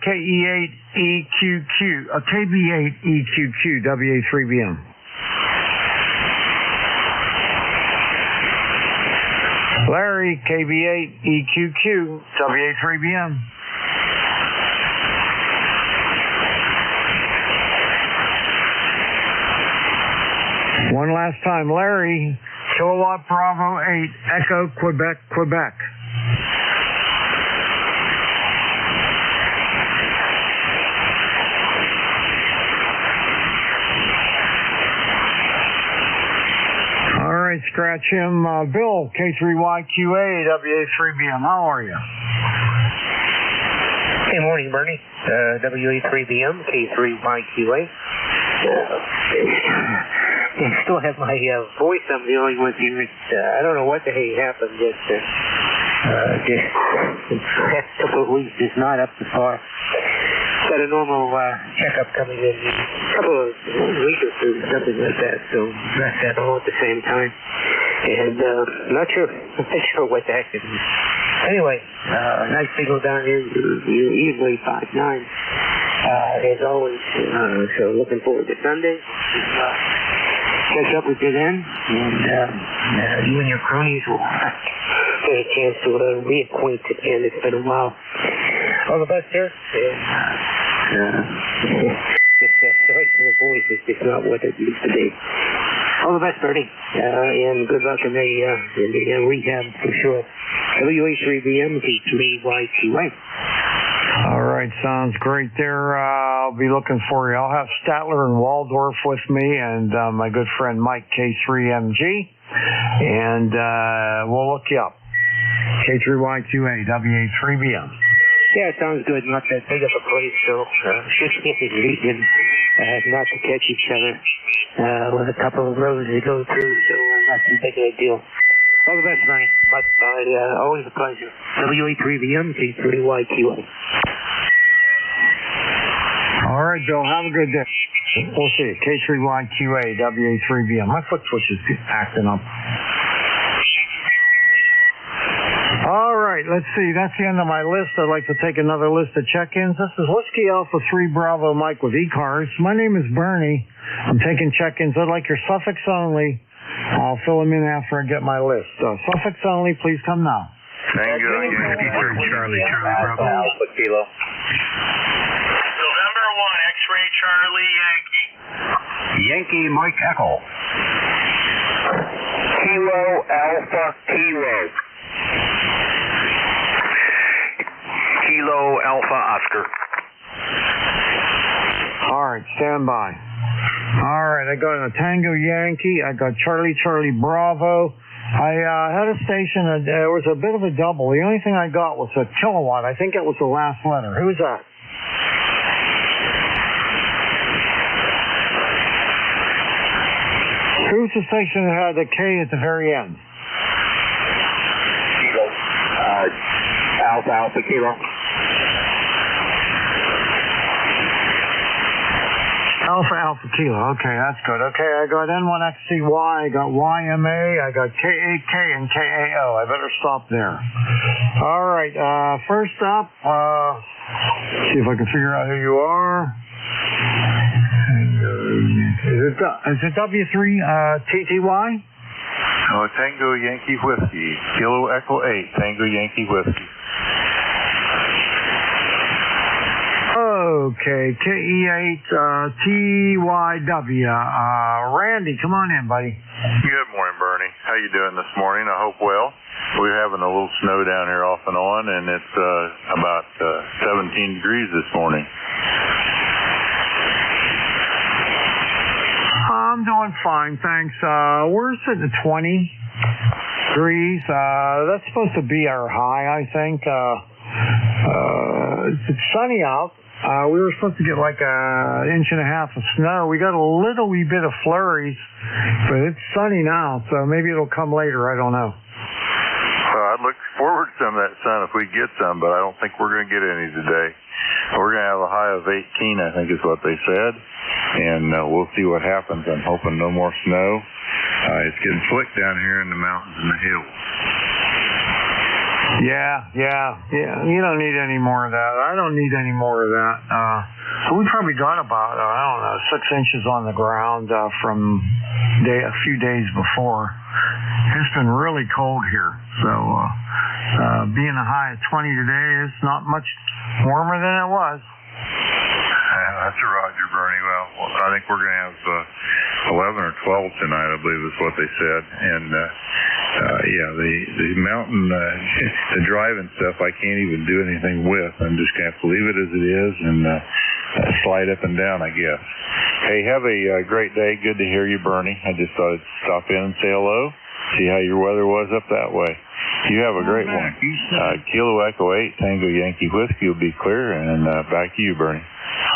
KE8EQQ, KB8EQQ, WA3BM. Larry, KB8EQQ, WA3BM. One last time, Larry, Kilowatt Bravo 8, Echo, Quebec, Quebec. All right, scratch him. Bill, K3YQA, WA3BM. How are you? Hey, morning, Bernie. WA3BM, K3YQA. I still have my voice I'm dealing with here. I don't know what the heck happened. Just the past couple of weeks is not up to par. Got a normal checkup coming in a couple of weeks or two, something like that. So that's that all at the same time. And not sure what the heck it is. Anyway, nice signal down here. You're easily 5'9", as always. So looking forward to Sunday. Catch up with you then, and you and your cronies will get a chance to reacquaint again. It's been a while. All the best, sir. Sorry for the voice is just not what it used to be. All the best, Bernie, and good luck in the rehab for sure. WA3BM, T3Y2A. All right, sounds great there. I'll be looking for you. I'll have Statler and Waldorf with me and my good friend Mike, K3MG, and we'll look you up. K3Y2A, WA3BM. Yeah, it sounds good. Not that big of a place, so just getting not to catch each other with a couple of roads to go through, so not too big of a deal. All the best, Bernie. But always a pleasure. WA3BM, T3YQA. All right, Bill. Have a good day. We'll see you. K3YQA, WA3BM. My foot switch is acting up. All right, let's see. That's the end of my list. I'd like to take another list of check-ins. This is Whiskey Alpha 3 Bravo Mike with ECARS. My name is Bernie. I'm taking check-ins. I'd like your suffix only. I'll fill them in after I get my list. Suffix only, please come now. Tango Yankee 3 Charlie Bravo. Alpha Kilo. November 1, X-Ray Charlie Yankee. Yankee Mike Echo. Kilo Alpha Kilo. Kilo Alpha Oscar. All right, stand by. All right, I got a Tango Yankee. I got Charlie Bravo. I had a station. There was a bit of a double. The only thing I got was a kilowatt. I think it was the last letter. Who's that? Who's the station that had the K at the very end? Kilo. Alpha Kilo. Alpha Kilo. Okay, that's good. Okay, I got N1XCY, I got YMA, I got KAK and KAO. I better stop there. All right, first up, see if I can figure out who you are. Is it W3 TTY? No, Tango Yankee Whiskey. Kilo Echo 8, Tango Yankee Whiskey. Okay, KE8 TYW. Randy, come on in, buddy. Good morning, Bernie. How you doing this morning? I hope well. We're having a little snow down here off and on, and it's about 17 degrees this morning. I'm doing fine, thanks. We're sitting at 20 degrees. That's supposed to be our high, I think. It's sunny out. We were supposed to get like an inch and a half of snow. We got a little wee bit of flurries, but it's sunny now, so maybe it'll come later. I don't know. I'd look forward to some of that sun if we get some, but I don't think we're going to get any today. We're going to have a high of 18, I think is what they said, and we'll see what happens. I'm hoping no more snow. It's getting slick down here in the mountains and the hills. Yeah. You don't need any more of that. I don't need any more of that. We probably got about, 6 inches on the ground from a few days before. It's been really cold here. So being a high of 20 today is not much warmer than it was. That's a Roger, Bernie. Well, I think we're going to have 11 or 12 tonight, I believe is what they said. And, the mountain, the driving stuff, I can't even do anything with. I'm just going to have to leave it as it is and slide up and down, I guess. Hey, have a great day. Good to hear you, Bernie. I just thought I'd stop in and say hello, see how your weather was up that way. You have a great one. Kilo Echo 8, Tango Yankee Whiskey will be clear, and back to you, Bernie.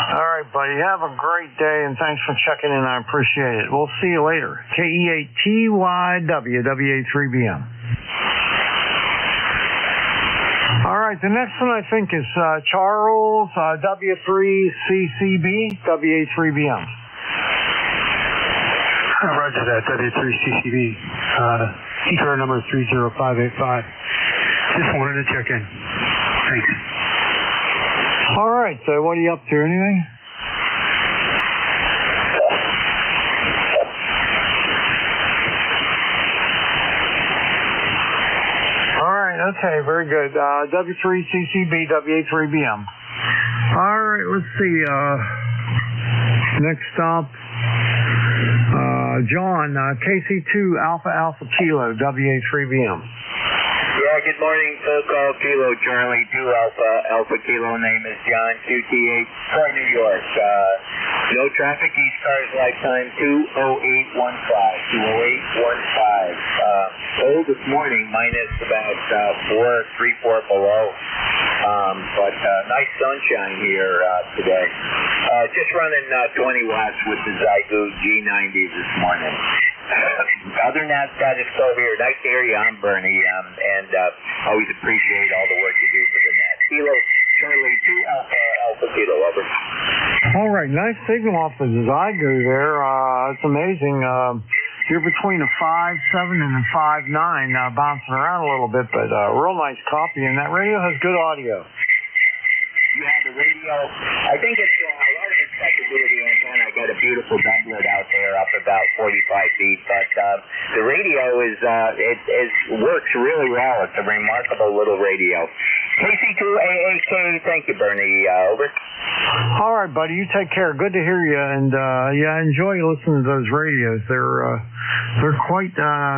All right, buddy. Have a great day, and thanks for checking in. I appreciate it. We'll see you later. KE8TYW, WA3BM. All right, the next one I think is Charles, W3CCB, WA3BM. Roger that, W3CCB. ECAR number 30585. Just wanted to check in. Thanks. All right, so what are you up to anyway? All right, okay, very good. W3CCB, WA3BM. All right, let's see. Next stop, John, KC2 Alpha Kilo, WA3BM. Yeah, good morning, SoCal Kilo Charlie 2 Alpha Kilo. Name is John, QT8, Troy, New York. No traffic, ECARS lifetime 20815. Cold this morning, minus about 3-4 below. But nice sunshine here today. Just running 20 watts with the Zygo G90 this morning. Other than that, status quo here. Nice area on Bernie, and always appreciate all the work you do for the net. Kilo Charlie 2 Alpha Kilo, over. All right, nice signal off the Zygo there. It's amazing. You're between a 5.7 and a 5.9, bouncing around a little bit, but real nice copy, and that radio has good audio. Yeah, the radio, I think it's a lot of it's got to do with the antenna. I got a beautiful doublet out there up about 45 feet, but the radio it works really well. It's a remarkable little radio. KC2AAK, thank you, Bernie. Over. All right, buddy, you take care. Good to hear you, and yeah, enjoy listening to those radios. They're quite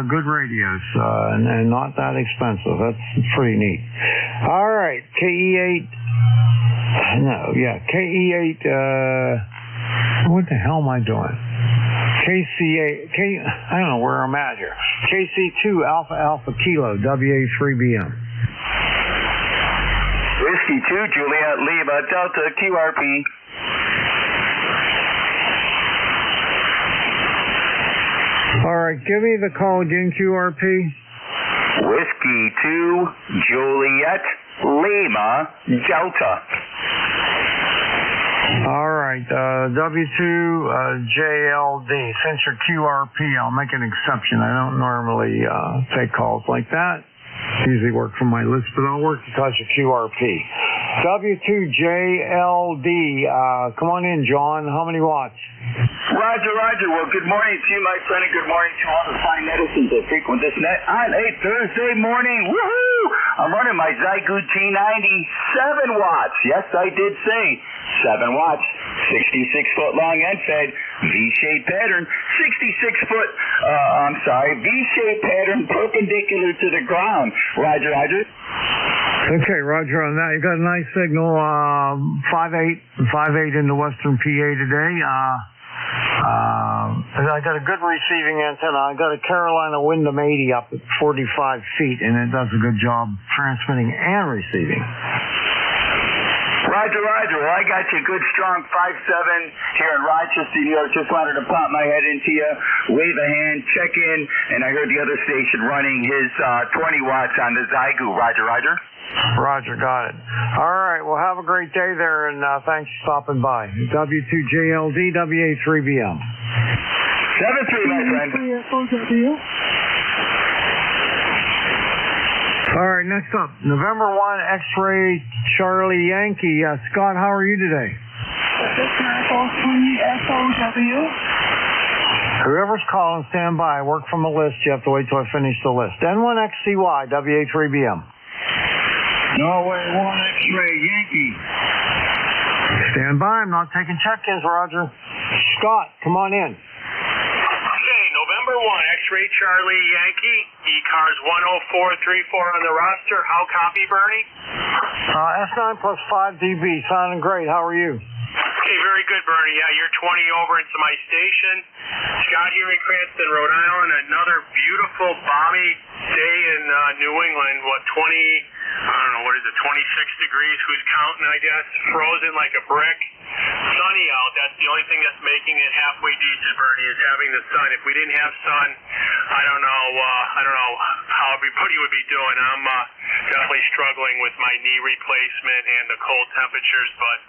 good radios, and not that expensive. That's pretty neat. All right, KE8. KE8, what the hell am I doing? I don't know where I'm at here. KC2 Alpha Kilo, WA3BM. Whiskey 2, Juliet Lima, Delta, QRP. All right, give me the call again, QRP. Whiskey 2, Juliet Lima, Delta. All right, W2JLD. Since you're QRP, I'll make an exception. I don't normally take calls like that. Usually work from my list, but I'll work because you're QRP. W2JLD. Come on in, John. How many watts? Roger. Well, good morning to you, my friend, and good morning to all the fine netizens that frequent this net on a Thursday morning. Woohoo! I'm running my Zygo G90, 7 watts. Yes, I did say 7 watts, 66-foot long end fed, V-shaped pattern, 66-foot, V-shaped pattern perpendicular to the ground. Roger. Okay, Roger on that. You got a nice signal, 5.8 into Western PA today. I got a good receiving antenna. I got a Carolina Wyndham 80 up at 45 feet, and it does a good job transmitting and receiving. Roger. Well, I got you a good, strong 5.7 here in Rochester, New York. Just wanted to pop my head into you, wave a hand, check in, and I heard the other station running his 20 watts on the Zygo. Roger. Roger, got it. All right, well, have a great day there, and thanks for stopping by. W2JLD, WA3BM. 7-3, my friend. All right, next up, November 1, X-Ray Charlie Yankee. Scott, how are you today? Whoever's calling, stand by. I work from a list. You have to wait till I finish the list. N1XCY, WA3BM. Norway 1 X-Ray Yankee. Stand by. I'm not taking check-ins, Roger. Scott, come on in. Okay, November 1, X-Ray Charlie Yankee, ECARS 10434 on the roster. How copy, Bernie? S9 plus 5 dB. Sounding great. How are you? Okay, very good, Bernie. Yeah, you're 20 over into my station. Scott here in Cranston, Rhode Island. Another beautiful, balmy day in New England. 26 degrees. Who's counting, I guess? Frozen like a brick. Sunny out. That's the only thing that's making it halfway decent, Bernie, is having the sun. If we didn't have sun, I don't know how everybody would be doing. I'm definitely struggling with my knee replacement and the cold temperatures, but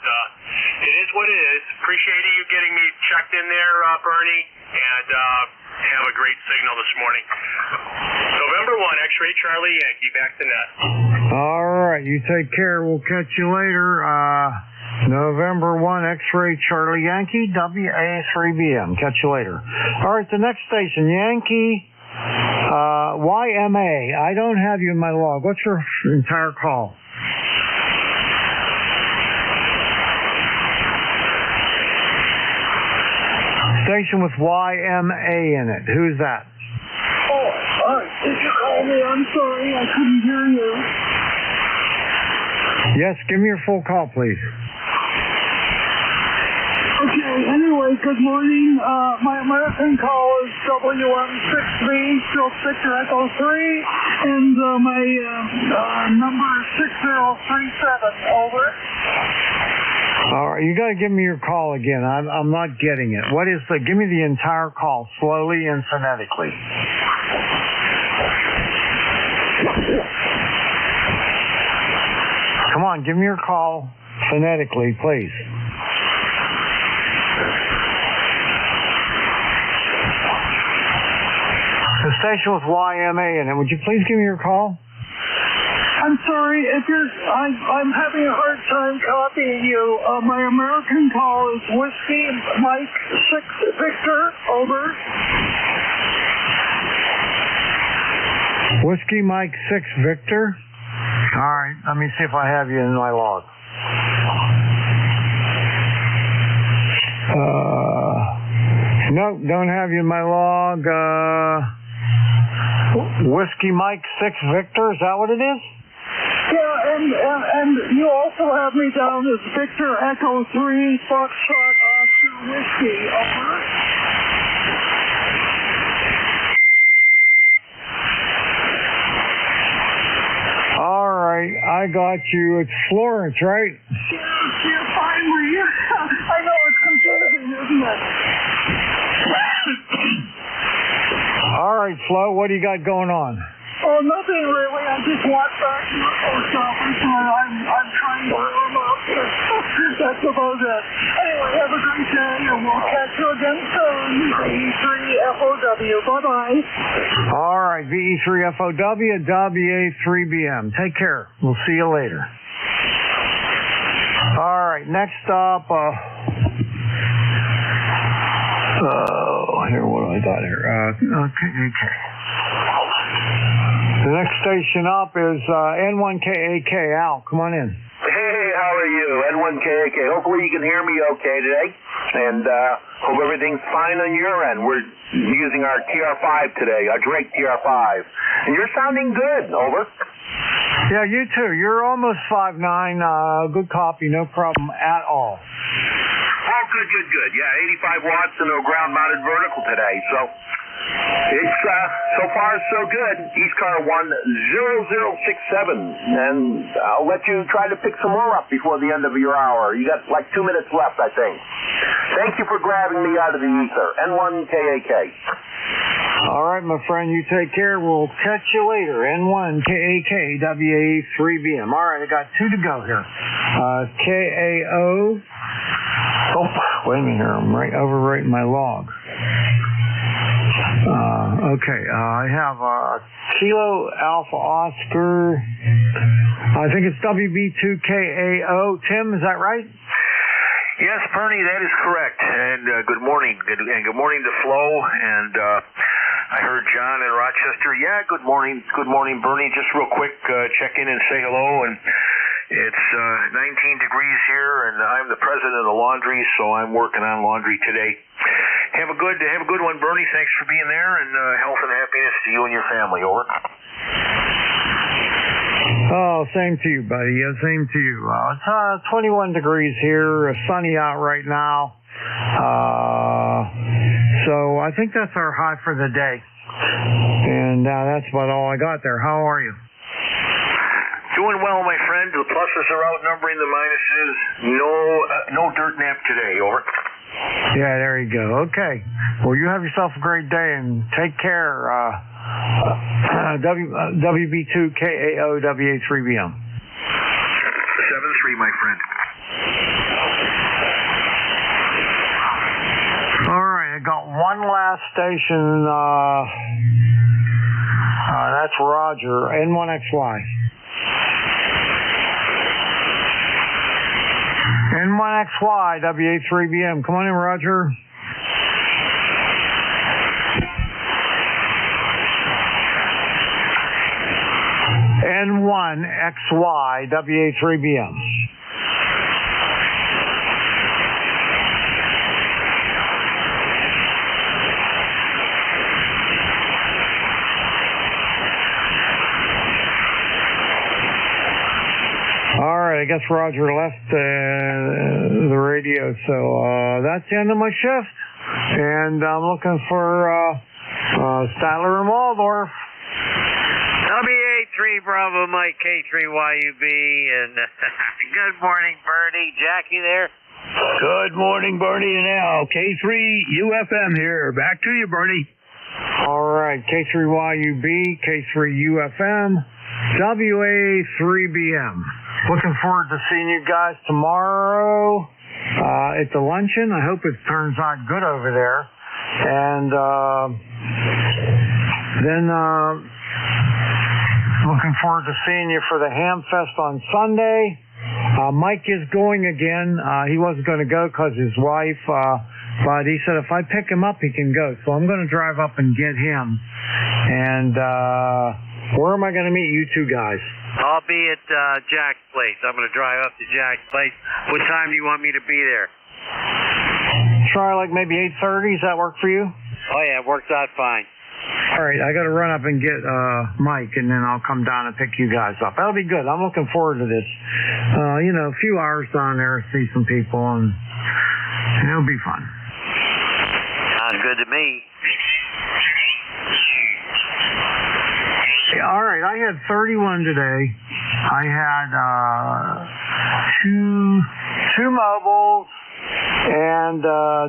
it is what it is. Appreciate you getting me checked in there, Bernie, and have a great signal this morning. November 1, X-Ray Charlie Yankee, back to net. All right, you take care. We'll catch you later. November 1, X-Ray Charlie Yankee, WA3BM. Catch you later. All right, the next station, Yankee YMA. I don't have you in my log. What's your entire call? station with YMA in it. Who's that? Oh, did you call me? I'm sorry, I couldn't hear you. Yes, give me your full call, please. Okay, anyway, good morning. My American call is WM6V, still Victor Echo 3, and my number is 6037, over. All right, you got to give me your call again. I'm not getting it. What is the? Give me the entire call, slowly and phonetically. Come on, give me your call phonetically, please. The station with YMA in it. Would you please give me your call? I'm sorry, I'm having a hard time copying you. My American call is Whiskey Mike 6 Victor, over. Whiskey Mike 6 Victor? All right, let me see if I have you in my log. Nope, don't have you in my log. Whiskey Mike 6 Victor, is that what it is? Yeah, and you also have me down as Victor Echo 3 Foxtrot Oscar Whiskey, over. All right, I got you. It's Florence, right? Yeah, finally. I know it's confusing, isn't it? All right, Flo, what do you got going on? Oh, nothing really. I just walked back to the post office and I'm trying to warm up. That's about it. Anyway, have a great day and we'll catch you again soon. VE3FOW. Bye-bye. All right, VE3FOW, WA3BM. Take care. We'll see you later. All right, next up, here, what do I got here? Okay. The next station up is N1KAK. Al, come on in. Hey, how are you? N1KAK. Hopefully you can hear me okay today. And hope everything's fine on your end. We're using our TR5 today, our Drake TR5. And you're sounding good, over. Yeah, you too. You're almost 5'9". Good copy, no problem at all. Oh, good. Yeah, 85 watts and no ground-mounted vertical today. So it's so far so good. ECARS 10067, and I'll let you try to pick some more up before the end of your hour. You got like 2 minutes left, I think. Thank you for grabbing me out of the ether. N1KAK. All right, my friend, you take care. We'll catch you later. N1KAK, WA3BM. All right, I got 2 to go here. KAO. Oh, wait a minute here. I'm overwriting my log. Okay, I have Kilo Alpha Oscar. I think it's WB2KAO. Tim, is that right? Yes, Bernie, that is correct. And good morning. Good morning to Flo. And I heard John in Rochester. Yeah, good morning. Good morning, Bernie. Just real quick, check in and say hello. And it's 19 degrees here, and I'm the president of the laundry, so I'm working on laundry today. Have a good one, Bernie. Thanks for being there, and health and happiness to you and your family. Over. Oh, same to you, buddy. Yeah, same to you. It's 21 degrees here, sunny out right now. So I think that's our high for the day. And that's about all I got there. How are you? Doing well, my friend. The pluses are outnumbering the minuses. No dirt nap today. Over. Yeah, there you go. Okay. Well, you have yourself a great day and take care. WB2KAO WA3BM. 7-3, my friend. All right, I got one last station. That's Roger, N1XY. N1XY, WA3BM. Come on in, Roger. N1XY, WA3BM. I guess Roger left the radio, so that's the end of my shift. And I'm looking for Statler and Waldorf. WA3 Bravo Mike K3YUB, and good morning, Bernie. Jackie there? Good morning, Bernie and Al. K3UFM here. Back to you, Bernie. All right, K3YUB, K3UFM, WA3BM. Looking forward to seeing you guys tomorrow at the luncheon. I hope it turns out good over there. And then looking forward to seeing you for the Ham Fest on Sunday. Mike is going again. He wasn't going to go because his wife, but he said if I pick him up, he can go. So I'm going to drive up and get him. And where am I going to meet you two guys? I'll be at Jack's place. I'm going to drive up to Jack's place. What time do you want me to be there? Try like maybe 8:30. Does that work for you? Oh, yeah, it works out fine. All right, I got to run up and get Mike, and then I'll come down and pick you guys up. That'll be good. I'm looking forward to this. A few hours down there, see some people, and it'll be fun. Sounds good to me. Yeah, all right, I had 31 today. I had two mobiles and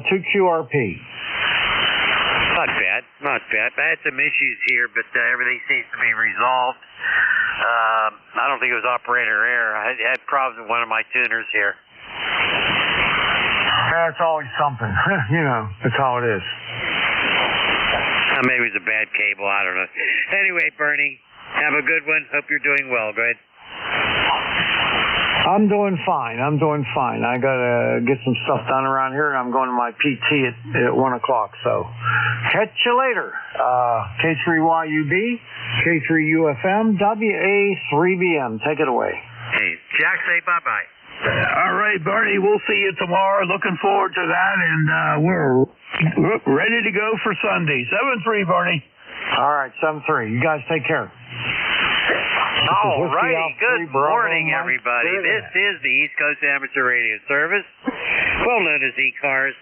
2 QRP. Not bad. I had some issues here, but everything seems to be resolved. I don't think it was operator error. I had problems with one of my tuners here. That's always something. That's how it is. Maybe it was a bad cable. I don't know. Anyway, Bernie, have a good one. Hope you're doing well. Go ahead. I'm doing fine. I got to get some stuff done around here, and I'm going to my PT at 1 o'clock. So catch you later. K3YUB, K3UFM, WA3BM. Take it away. Hey, Jack, say bye-bye. All right, Bernie, we'll see you tomorrow. Looking forward to that, and we're ready to go for Sunday. 7-3, Bernie. All right, 7-3. You guys take care. All righty. Good morning, everybody. This is the East Coast Amateur Radio Service, well known as ECARS.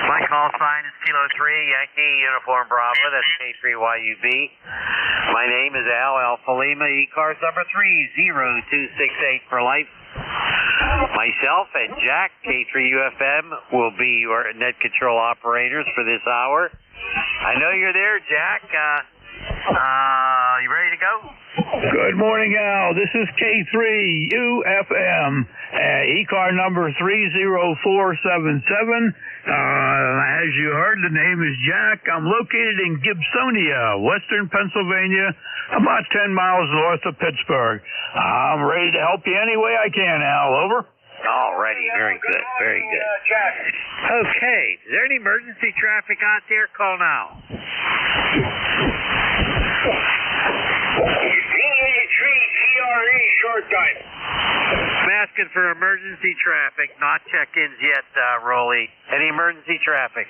My call sign is Kilo 3, Yankee Uniform Bravo. That's K3YUB. My name is Al Alpha Lima, ECARS number 30268 for life. Myself and Jack, K3UFM, will be your net control operators for this hour. I know you're there, Jack. You ready to go? Good morning, Al. This is K3UFM, ECAR number 30477. As you heard, the name is Jack. I'm located in Gibsonia, western Pennsylvania, about 10 miles north of Pittsburgh. I'm ready to help you any way I can, Al. Over. Alrighty, very good, very good. Okay, is there any emergency traffic out there? Call now. DA3TRE short time. I'm asking for emergency traffic, not check-ins yet, Rolly. Any emergency traffic?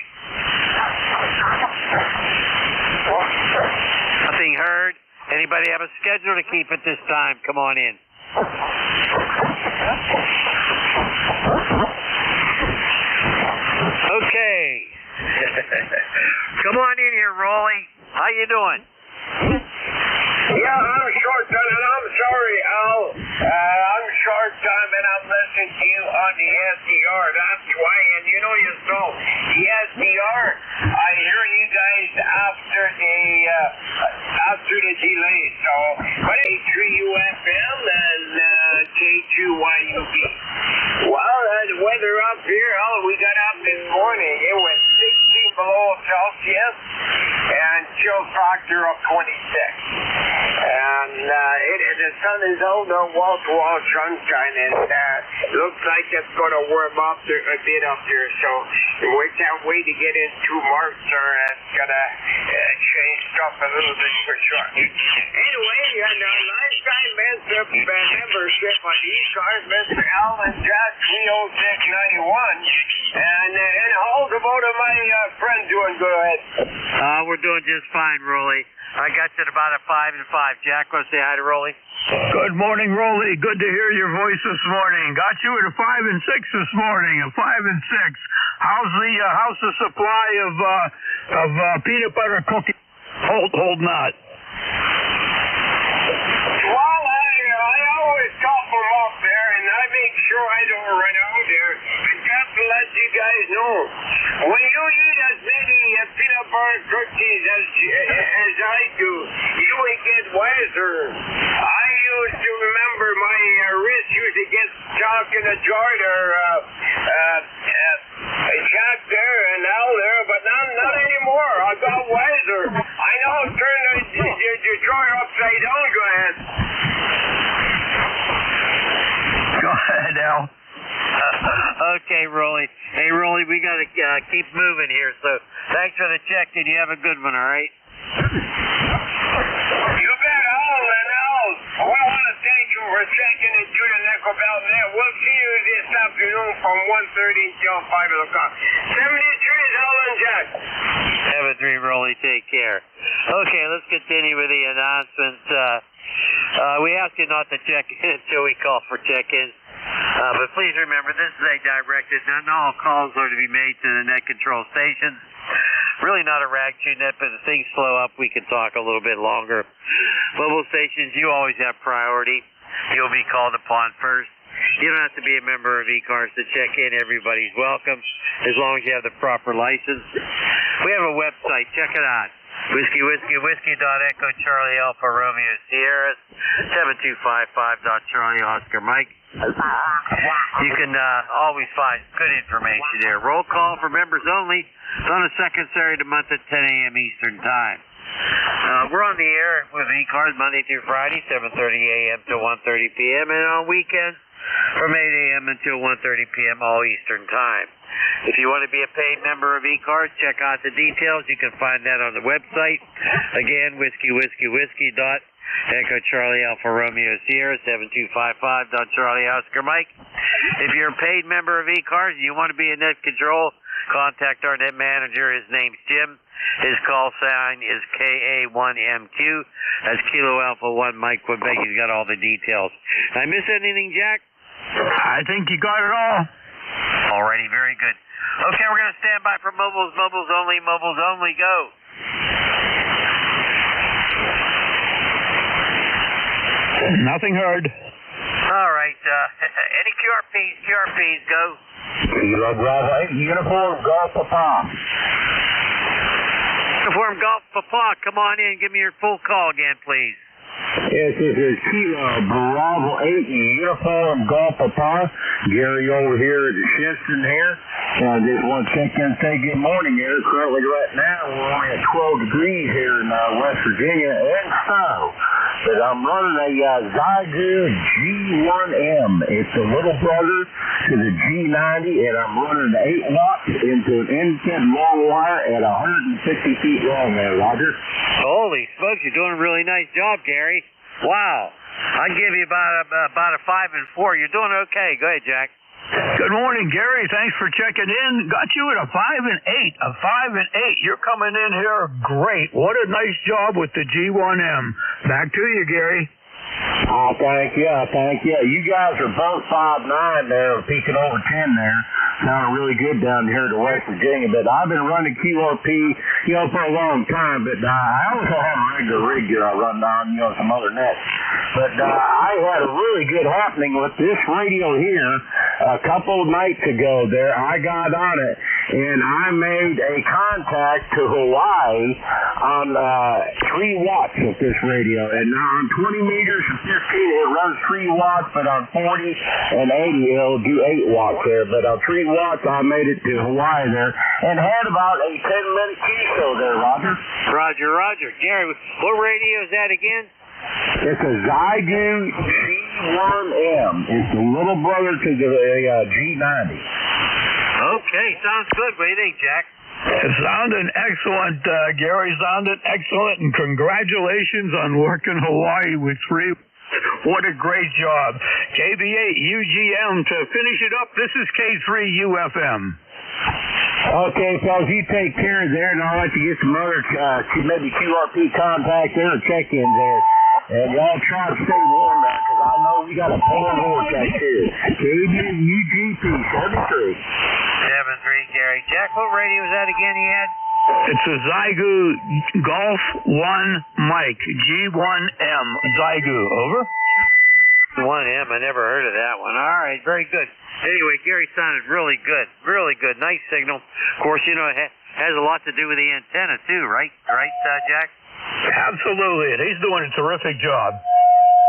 Nothing heard. Anybody have a schedule to keep at this time? Come on in. Okay. Come on in here, Rolly. How you doing? Yeah, I'm short time, and I'm sorry, Al. I'm short time, and I'm listening to you on the SDR. That's why, and you know yourself, the SDR, I hear you guys after the delay. So, but K3UFM and K2YUB. Well, the weather up here, we got up this morning. It was 16 below Celsius, and chill factor of 26. And the sun is out, no wall-to-wall sunshine, and looks like it's going to warm up a bit up there. So we can't wait to get into March, or it's going to change stuff a little bit for sure. Anyway, lifetime membership on ECARS, Mr. Alvin Jack 30691, and all the both of my friends doing? Go ahead. We're doing just fine, Rolly. I got you at about a 5 and 5. Jack, want to say hi to Rolly? Good morning, Rolly. Good to hear your voice this morning. Got you at a 5 and 6 this morning. A 5 and 6. How's the supply of peanut butter cookies? Hold not. Well, I always call from up there, and I make sure I don't run out there. And just to let you guys know, when you eat as many peanut butter cookies as I do, you will get wiser. I used to remember my wrist used to get chalk in a jar there, chalk there and out there, but not anymore. I got wiser. I know how to turn the jar upside down. Go ahead. Go ahead, Al. Okay, Rolly. Hey, Rolly, we got to keep moving here, so thanks for the check, and you have a good one, all right? You bet, Al. And Al, we want to thank you for checking into the Nickel Belt Net. We'll see you this afternoon from 1:30 until 5 o'clock. 73 is Al and Jack. 7-3, Rolly. Take care. Okay, let's continue with the announcements. We ask you not to check in until we call for check-ins. But please remember, this is a directed. Not all calls are to be made to the net control stations. Really not a rag chew net, but if things slow up, we can talk a little bit longer. Mobile stations, you always have priority. You'll be called upon first. You don't have to be a member of ECARS to check in. Everybody's welcome, as long as you have the proper license. We have a website. Check it out. Whiskey.Echo Charlie Alpha Romeo Sierra 7255. Oscar Mike. You can always find good information there. Roll call for members only. It's on the second Saturday of the month at 10 a.m. Eastern Time. We're on the air with ECARS Monday through Friday, 7:30 a.m. to 1:30 p.m. and on weekends from 8 a.m. until 1:30 p.m. all Eastern Time. If you want to be a paid member of ECARS, check out the details. You can find that on the website. Again, Whiskey.Echo Charlie Alpha Romeo Sierra 7255. Charlie Oscar Mike. If you're a paid member of ECARS and you want to be in net control, contact our net manager. His name's Jim. His call sign is KA1MQ. That's Kilo Alpha 1 Mike Quebec. He's got all the details. Did I miss anything, Jack? I think you got it all. Alrighty, very good. Okay, we're going to stand by for mobiles only, go. Nothing heard. All right, any QRPs, go. Kilo Bravo 8, Uniform Golf Papa. Uniform Golf Papa, come on in, give me your full call again, please. Yes, this is Kilo Bravo 8, Uniform Golf Papa. Gary over here at the Shinston here. I just want to check in and say good morning here. Currently right now we're only at 12 degrees here in West Virginia and snow. But I'm running a Zygu G1M. It's a little brother to the G90, and I'm running 8 watts into an N10 long wire at 160 feet long there, Roger. Holy smokes, you're doing a really nice job, Gary. Wow. I'd give you about a 5 and 4. You're doing okay. Go ahead, Jack. Good morning, Gary. Thanks for checking in. Got you at a 5 and 8. A 5 and 8. You're coming in here great. What a nice job with the G1M. Back to you, Gary. Oh, thank you. You guys are both 5'9" there, peaking over 10 there. Sounding really good down here to West Virginia. But I've been running QRP, for a long time. But I also have a regular rig here I run on, some other nets. But I had a really good happening with this radio here a couple of nights ago there. I got on it, and I made a contact to Hawaii on 3 watts with this radio. And now on 20 meters and 15, it runs 3 watts, but on 40 and 80, it'll do 8 watts there. But on 3 watts, I made it to Hawaii there, and had about a 10-minute QSO there, Roger. Roger. Gary, what radio is that again? It's a Zygu G1M. It's the little brother to the G90. Okay, sounds good. What do you think, Jack? It's sounding excellent, Gary. Sounding excellent, and congratulations on working Hawaii with 3. What a great job. KB8 UGM to finish it up. This is K3 UFM. Okay, fellas, you take care of there, and I'll let you get some other, maybe QRP contact there or check-ins there. And y'all try to stay warm now, because I know we got a polar vortex here. KBUGP 73. 73, Gary. Jack, what radio was that again he had? It's a Zygu Golf 1 Mike, G1M, Zygu, over. 1M, I never heard of that one. All right, very good. Anyway, Gary sounded really good. Really good. Nice signal. Of course, you know, it has a lot to do with the antenna, too, right? Right, Jack? Absolutely, and he's doing a terrific job.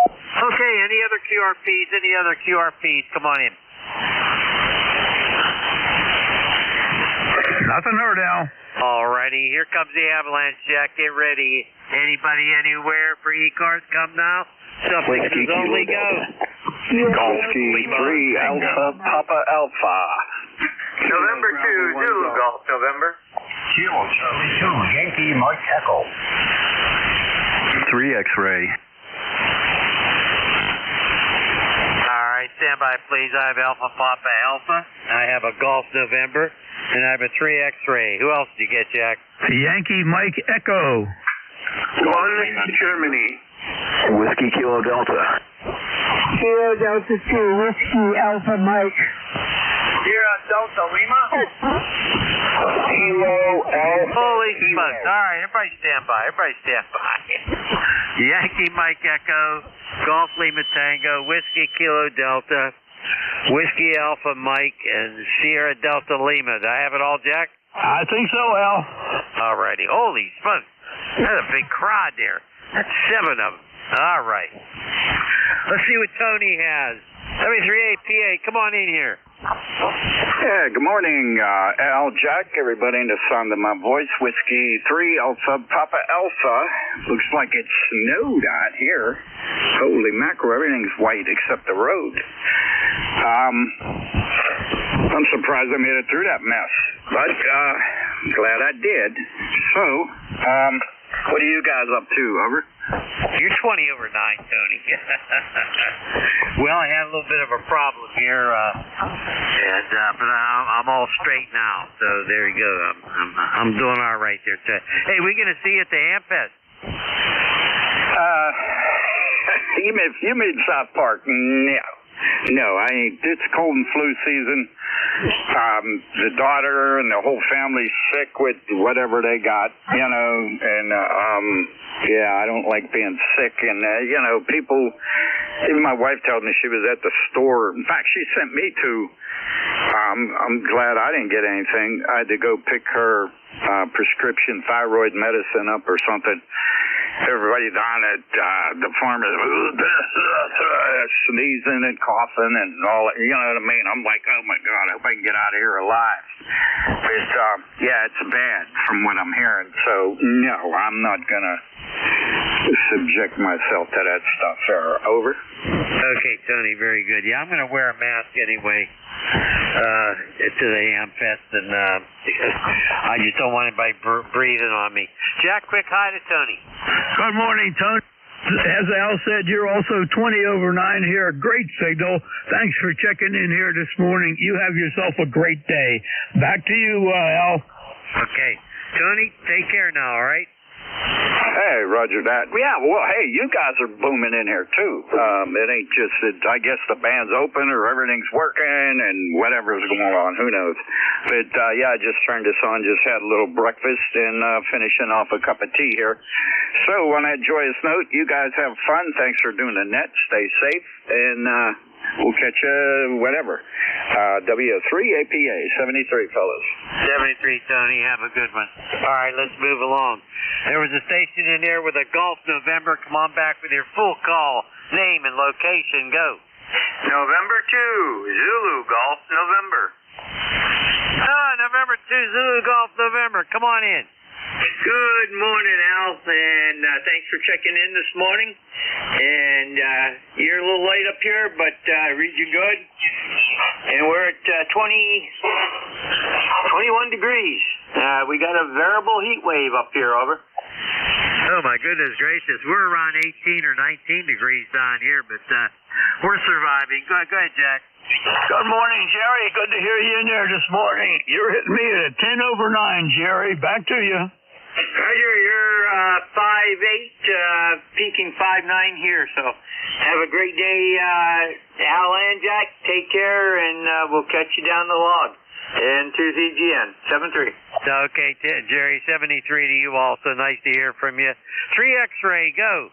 Okay, any other QRPs? Come on in. Nothing heard, Al. All righty, here comes the avalanche, Jack. Get ready. Anybody anywhere for ECARS? Come now. Suffixes only go. Golf Key 3 Alpha Papa Alpha. November 2 Zulu Golf November. Kilo Charlie 2 Yankee Mike Echo. 3 X-ray. All right, stand by, please. I have Alpha Papa Alpha. I have a Golf November. And I have a 3 X-ray. Who else did you get, Jack? Yankee Mike Echo. 1 Germany. Whiskey Kilo Delta. Kilo Delta 2 Whiskey Alpha Mike. Sierra Delta Lima. Kilo Alpha. Holy smokes. All right, everybody stand by. Yankee Mike Echo, Golf Lima Tango, Whiskey Kilo Delta, Whiskey Alpha Mike, and Sierra Delta Lima. Do I have it all, Jack? I think so, Al. All righty. Holy smokes. That's a big crowd there. That's 7 of them. All right. Let's see what Tony has. 73APA, come on in here. Yeah, good morning, Al, Jack, everybody in the sound of my voice. Whiskey 3 Alpha Papa Alpha. Looks like it snowed out here. Holy mackerel, everything's white except the road. I'm surprised I made it through that mess, but glad I did. So, what are you guys up to, over? You're 20 over 9, Tony. Well, I had a little bit of a problem here, but I'm all straight now. So there you go. I'm doing all right there. Hey, we're gonna see you at the Amfest. You mean South Park? No, I ain't. It's cold and flu season. The daughter and the whole family's sick with whatever they got, you know, and yeah, I don't like being sick. And you know, people. Even my wife told me she was at the store. In fact, she sent me to. I'm glad I didn't get anything. I had to go pick her prescription thyroid medicine up or something. Everybody down at the farm is sneezing and coughing and all that. You know what I mean? I'm like, oh my God, I hope I can get out of here alive. But yeah, it's bad from what I'm hearing. So no, I'm not gonna subject myself to that stuff. Over. Okay, Tony, very good. Yeah, I'm gonna wear a mask anyway to the Amfest, and I just don't want anybody breathing on me. Jack, quick hi to Tony. Good morning, Tony. As Al said, you're also 20 over 9 here. Great signal. Thanks for checking in here this morning. You have yourself a great day. Back to you, Al. Okay. Tony, take care now, all right? Hey, Roger that. Yeah, well, hey, you guys are booming in here, too. It ain't just that, I guess the band's open or everything's working and whatever's going on. Who knows? But, yeah, I just turned this on, just had a little breakfast and finishing off a cup of tea here. So, on that joyous note, you guys have fun. Thanks for doing the net. Stay safe. And we'll catch you whatever. W3APA, 73, fellas. 73, Tony. Have a good one. All right, let's move along. There was a station in there with a Golf November. Come on back with your full call, name, and location. Go. November 2, Zulu Golf November. November 2, Zulu Golf November. Come on in. Good morning, Al, and thanks for checking in this morning. And you're a little late up here, but read you good. And we're at 21 degrees. We got a variable heat wave up here, over. Oh, my goodness gracious. We're around 18 or 19 degrees down here, but we're surviving. Go ahead, Jack. Good morning, Jerry. Good to hear you in there this morning. You're hitting me at a 10 over 9, Jerry. Back to you. Roger, you're 5'8", peaking 5'9" here, so have a great day, Al and Jack. Take care, and we'll catch you down the log. And to ZGN, 73. Okay, Jerry, 73 to you also. Nice to hear from you. 3X-Ray, go.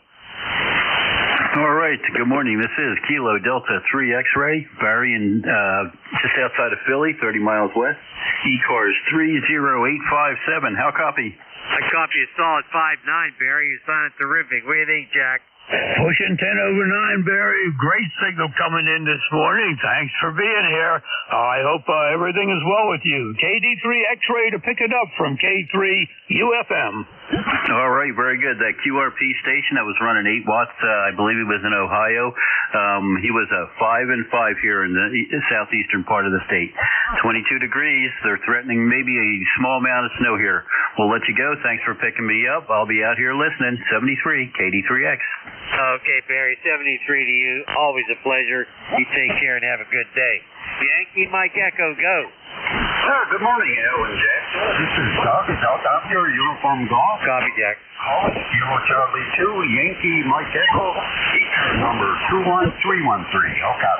All right. Good morning. This is Kilo Delta 3 X-Ray, Barry, just outside of Philly, 30 miles west. ECARS 30857. How copy? I copy a solid 5'9", Barry. You sound terrific. What do you think, Jack? Pushing 10 over 9, Barry. Great signal coming in this morning. Thanks for being here. I hope everything is well with you. KD3 X-Ray to pick it up from K3 UFM. All right, very good. That QRP station that was running 8 watts, I believe he was in Ohio. He was a 5 and 5 here in the southeastern part of the state. 22 degrees. They're threatening maybe a small amount of snow here. We'll let you go. Thanks for picking me up. I'll be out here listening. 73 KD3X. Okay, Barry, 73 to you. Always a pleasure. You take care and have a good day. Yankee Mike Echo, go. Good morning, Al and Jack. This is Doug. I'm your uniform golf. Copy, Jack. Kilo Charlie 2, Yankee Mike Echo, number 21313. Okay.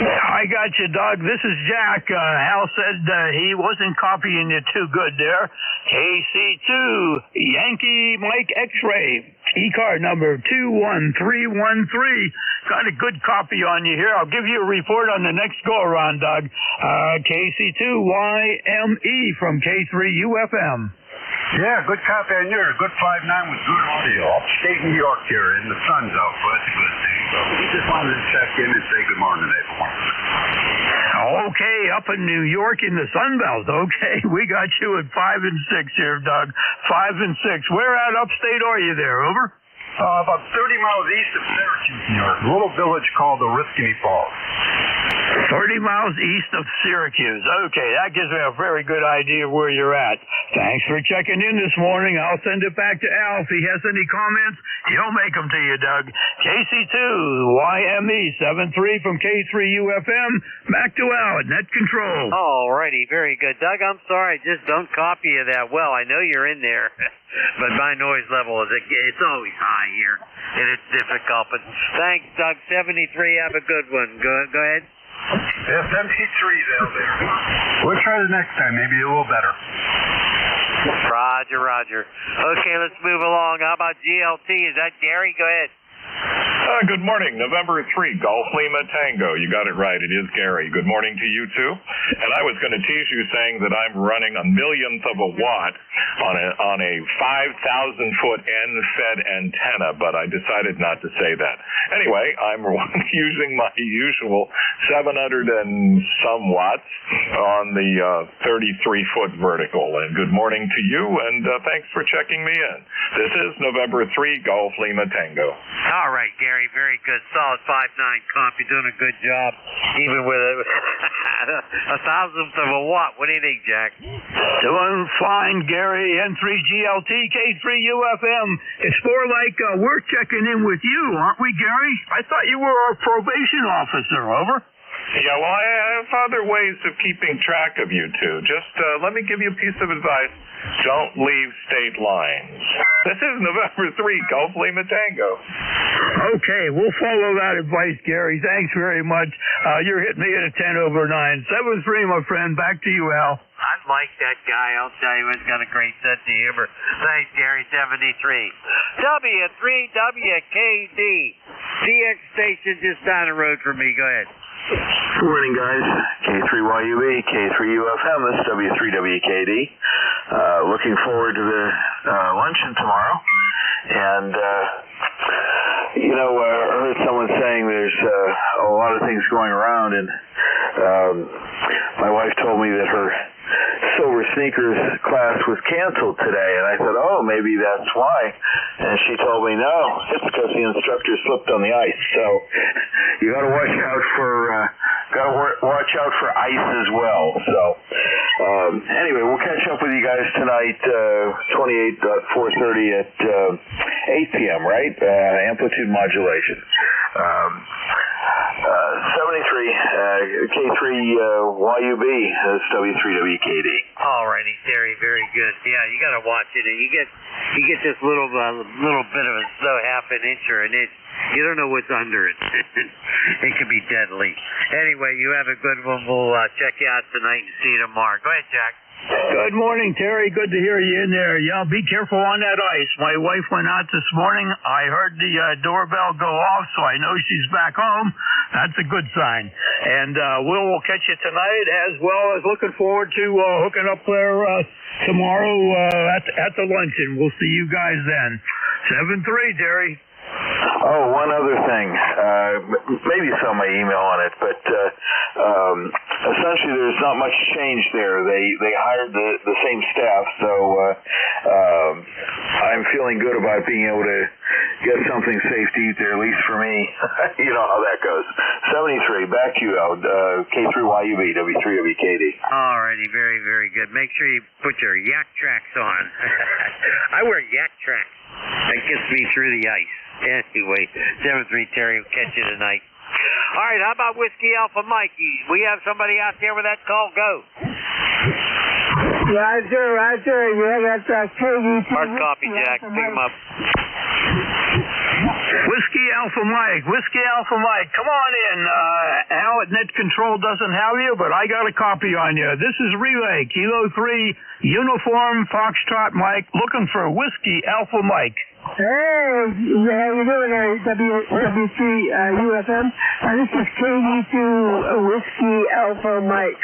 I got you, Doug. This is Jack. Hal said he wasn't copying you too good there. KC2, Yankee Mike X-Ray, E-card number 21313. Got a good copy on you here. I'll give you a report on the next go-around, Doug. KC2YME from K3 UFM. Yeah, good copy on yours. Good 5'9" with good audio. Upstate New York here, and the sun's out, so that's a good thing. So we just wanted to check in and say good morning to everyone. Okay, up in New York in the Sun Belt. Okay, we got you at 5 and 6 here, Doug. 5 and 6. Where at upstate are you there? Over? About 30 miles east of Syracuse, New York. A little village called the Oriskany Falls. 30 miles east of Syracuse. Okay, that gives me a very good idea of where you're at. Thanks for checking in this morning. I'll send it back to Al. If he has any comments, he'll make them to you, Doug. KC2YME 73 from K3 UFM. Back to Al at Net Control. All righty, very good. Doug, I'm sorry, I just don't copy you that well. I know you're in there, but my noise level it's always high here, and it's difficult. But thanks, Doug. 73, have a good one. Go ahead. Yeah, 73 out there. We'll try the next time, maybe a little better. Roger. Okay, let's move along. How about GLT? Is that Gary? Go ahead. Good morning. November 3, Golf Lima Tango. You got it right. It is Gary. Good morning to you, too. And I was going to tease you saying that I'm running a millionth of a watt on a 5,000-foot end-fed antenna, but I decided not to say that. Anyway, I'm using my usual 700 and some watts on the 33-foot vertical. And good morning to you, and thanks for checking me in. This is November 3, Golf Lima Tango. All right, Gary, very good. Solid 5'9" comp. You're doing a good job, even with a thousandth of a watt. What do you think, Jack? Doing fine, Gary. N3GLT, K3 UFM. It's more like we're checking in with you, aren't we, Gary? I thought you were our probation officer. Over. Yeah, well, I have other ways of keeping track of you two. Just let me give you a piece of advice. Don't leave state lines. This is November 3, Golf Lima Tango. Okay, we'll follow that advice, Gary. Thanks very much. You're hitting me at a 10 over 9. 7-3, my friend. Back to you, Al. I like that guy. I'll tell you, he's got a great sense of humor. Thanks, Gary. 73. W3WKD. DX station just down the road from me. Go ahead. Good morning, guys. K3YUE, K3UFM, this is W3WKD. Looking forward to the luncheon tomorrow. And, I heard someone saying there's a lot of things going around, and my wife told me that her silver sneakers class was canceled today, and I thought, oh, maybe that's why. And she told me, no, it's because the instructor slipped on the ice. So you got to watch out for ice as well. So anyway, we'll catch up with you guys tonight, 28.430 at 8 p.m. Right? Amplitude modulation. 73. K3YUB, that's W3WKD. Alrighty, Terry, very good. Yeah, you got to watch it, and you get this little bit of a snow, half an inch or an inch. You don't know what's under it. It could be deadly. Anyway, you have a good one. We'll check you out tonight and see you tomorrow. Go ahead, Jack. Good morning, Terry. Good to hear you in there. Yeah, be careful on that ice. My wife went out this morning. I heard the doorbell go off, so I know she's back home. That's a good sign. And we'll catch you tonight, as well as looking forward to hooking up there tomorrow at the luncheon. We'll see you guys then. 7-3, Terry. Oh, one other thing. Maybe you saw my email on it, but essentially there's not much change there. They hired the same staff, so I'm feeling good about being able to get something safe to eat there, at least for me. You know how that goes. 73, back to you out. K3YUB, W3WKD. Alrighty, very, very good. Make sure you put your yak tracks on. I wear yak tracks. That gets me through the ice. Anyway, 7-3, Terry, will catch you tonight. All right, how about Whiskey Alpha Mike? We have somebody out there with that call. Go. Roger. Yeah, that's KD2. Hard copy, Jack. Pick him up. Whiskey Alpha Mike, come on in. Al at Net Control doesn't have you, but I got a copy on you. This is Relay, Kilo 3, Uniform Foxtrot Mike, looking for Whiskey Alpha Mike. Hey, how you doing there, W3 UFM? This is KD2 Whiskey Alpha Mike.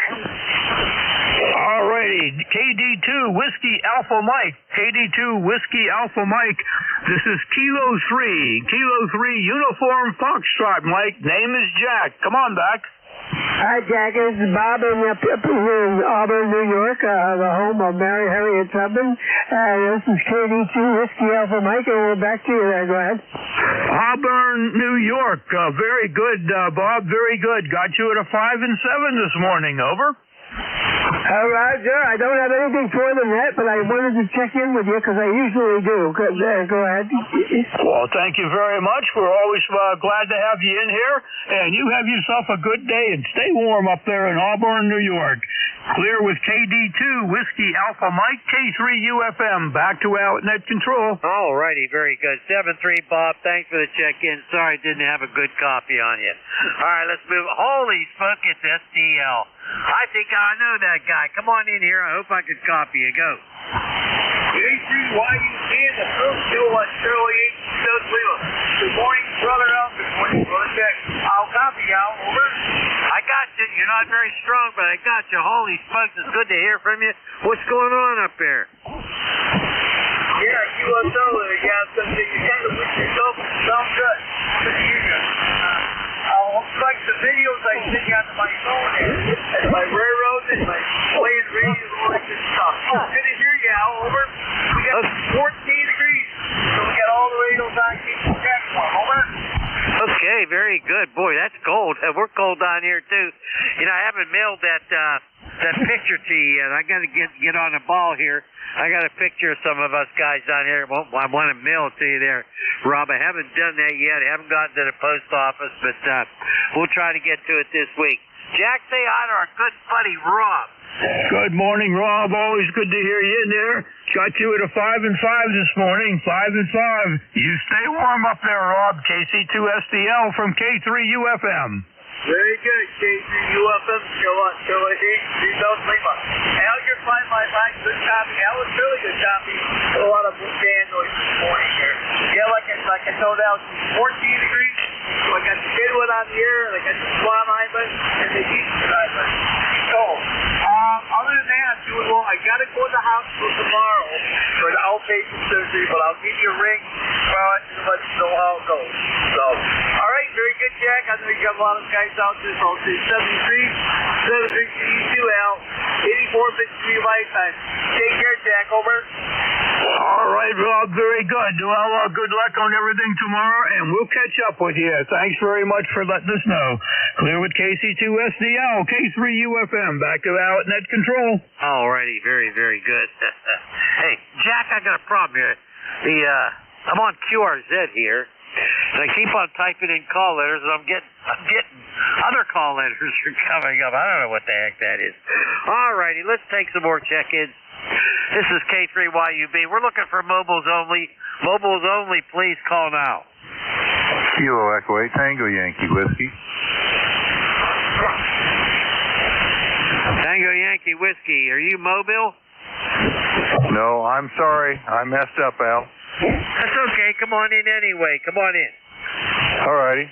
Alrighty, KD2 Whiskey Alpha Mike. KD2 Whiskey Alpha Mike. This is Kilo 3 Uniform Foxtrot Mike. Name is Jack. Come on back. Hi, Jack. This is Bob in Auburn, New York, the home of Mary Harriet Tubman. This is KD2 Whiskey Alpha Mike, and we're back to you there. Go ahead. Auburn, New York. Very good, Bob. Very good. Got you at a 5 and 7 this morning. Over. Roger. I don't have anything for them yet, but I wanted to check in with you because I usually do. Go ahead. Well, thank you very much. We're always glad to have you in here, and you have yourself a good day and stay warm up there in Auburn, New York. Clear with KD2 Whiskey Alpha Mike, K3 UFM. Back to Al at Net Control. All righty, very good. 7-3, Bob. Thanks for the check-in. Sorry I didn't have a good copy on you. All right, let's move. Holy smoke, it's STL. I think I know that guy. Come on in here. I hope I can copy you. Go. K3YUC in the first show on Shirley 8 South Lima. Good morning, brother Al. Good morning, brother Jack. I'll copy Al. Over. I got you. You're not very strong, but I got you. Holy smokes, it's good to hear from you. What's going on up there? Yeah, USO. Yeah, something you kind of with yourself. Sounds good. Good to hear you. Like the videos I send you onto my phone and my railroads and my playing radio and all that good stuff. Good to hear you, Al. Over. We got 14 degrees, so we got all the radios on. Keep the check warm. Over. Okay, very good. Boy, that's cold. We're cold down here too. You know, I haven't mailed that picture to you yet. I got to get on the ball here. I got a picture of some of us guys down here. Well, I want to mail it to you there, Rob. I haven't done that yet. I haven't gotten to the post office, but we'll try to get to it this week. Jack, say hi to our good buddy Rob. Good morning, Rob. Always good to hear you in there. Got you at a 5 and 5 this morning. 5 and 5. You stay warm up there, Rob. KC2SDL from K3 UFM. Very good, KC2UFM. Shirley 8 South Lima. Al, you're 555. Good copy. Al was really good copy. A lot of band noise this morning here. Yeah, like I told Al, 14 degrees. So I got the Deadwood on the air, and I got the Swan Island, and the Eastern Island. Cold. Other than that, I'm doing well. I got to go to the hospital tomorrow for the outpatient surgery, but I'll give you a ring and let you know how it goes. So, all right, very good, Jack. I know you got a lot of guys out there, so I'll say 73 you, Al. 8453 lifetime. Take care, Jack. Over. All right, Rob. Very good. Well, good luck on everything tomorrow, and we'll catch up with you. Thanks very much for letting us know. Clear with KC2SDL, K3 UFM. Back to Al at Net Control. All righty. Very, very good. Hey, Jack, I got a problem here. I'm on QRZ here, And I keep on typing in call letters, and I'm getting other call letters are coming up. I don't know what the heck that is. All righty, let's take some more check-ins. This is K3YUB. We're looking for mobiles only. Mobiles only, please call now. Kilo Echo 8 Tango Yankee Whiskey. Tango Yankee Whiskey, are you mobile? No, I'm sorry. I messed up, Al. That's okay. Come on in anyway. Come on in. Alrighty.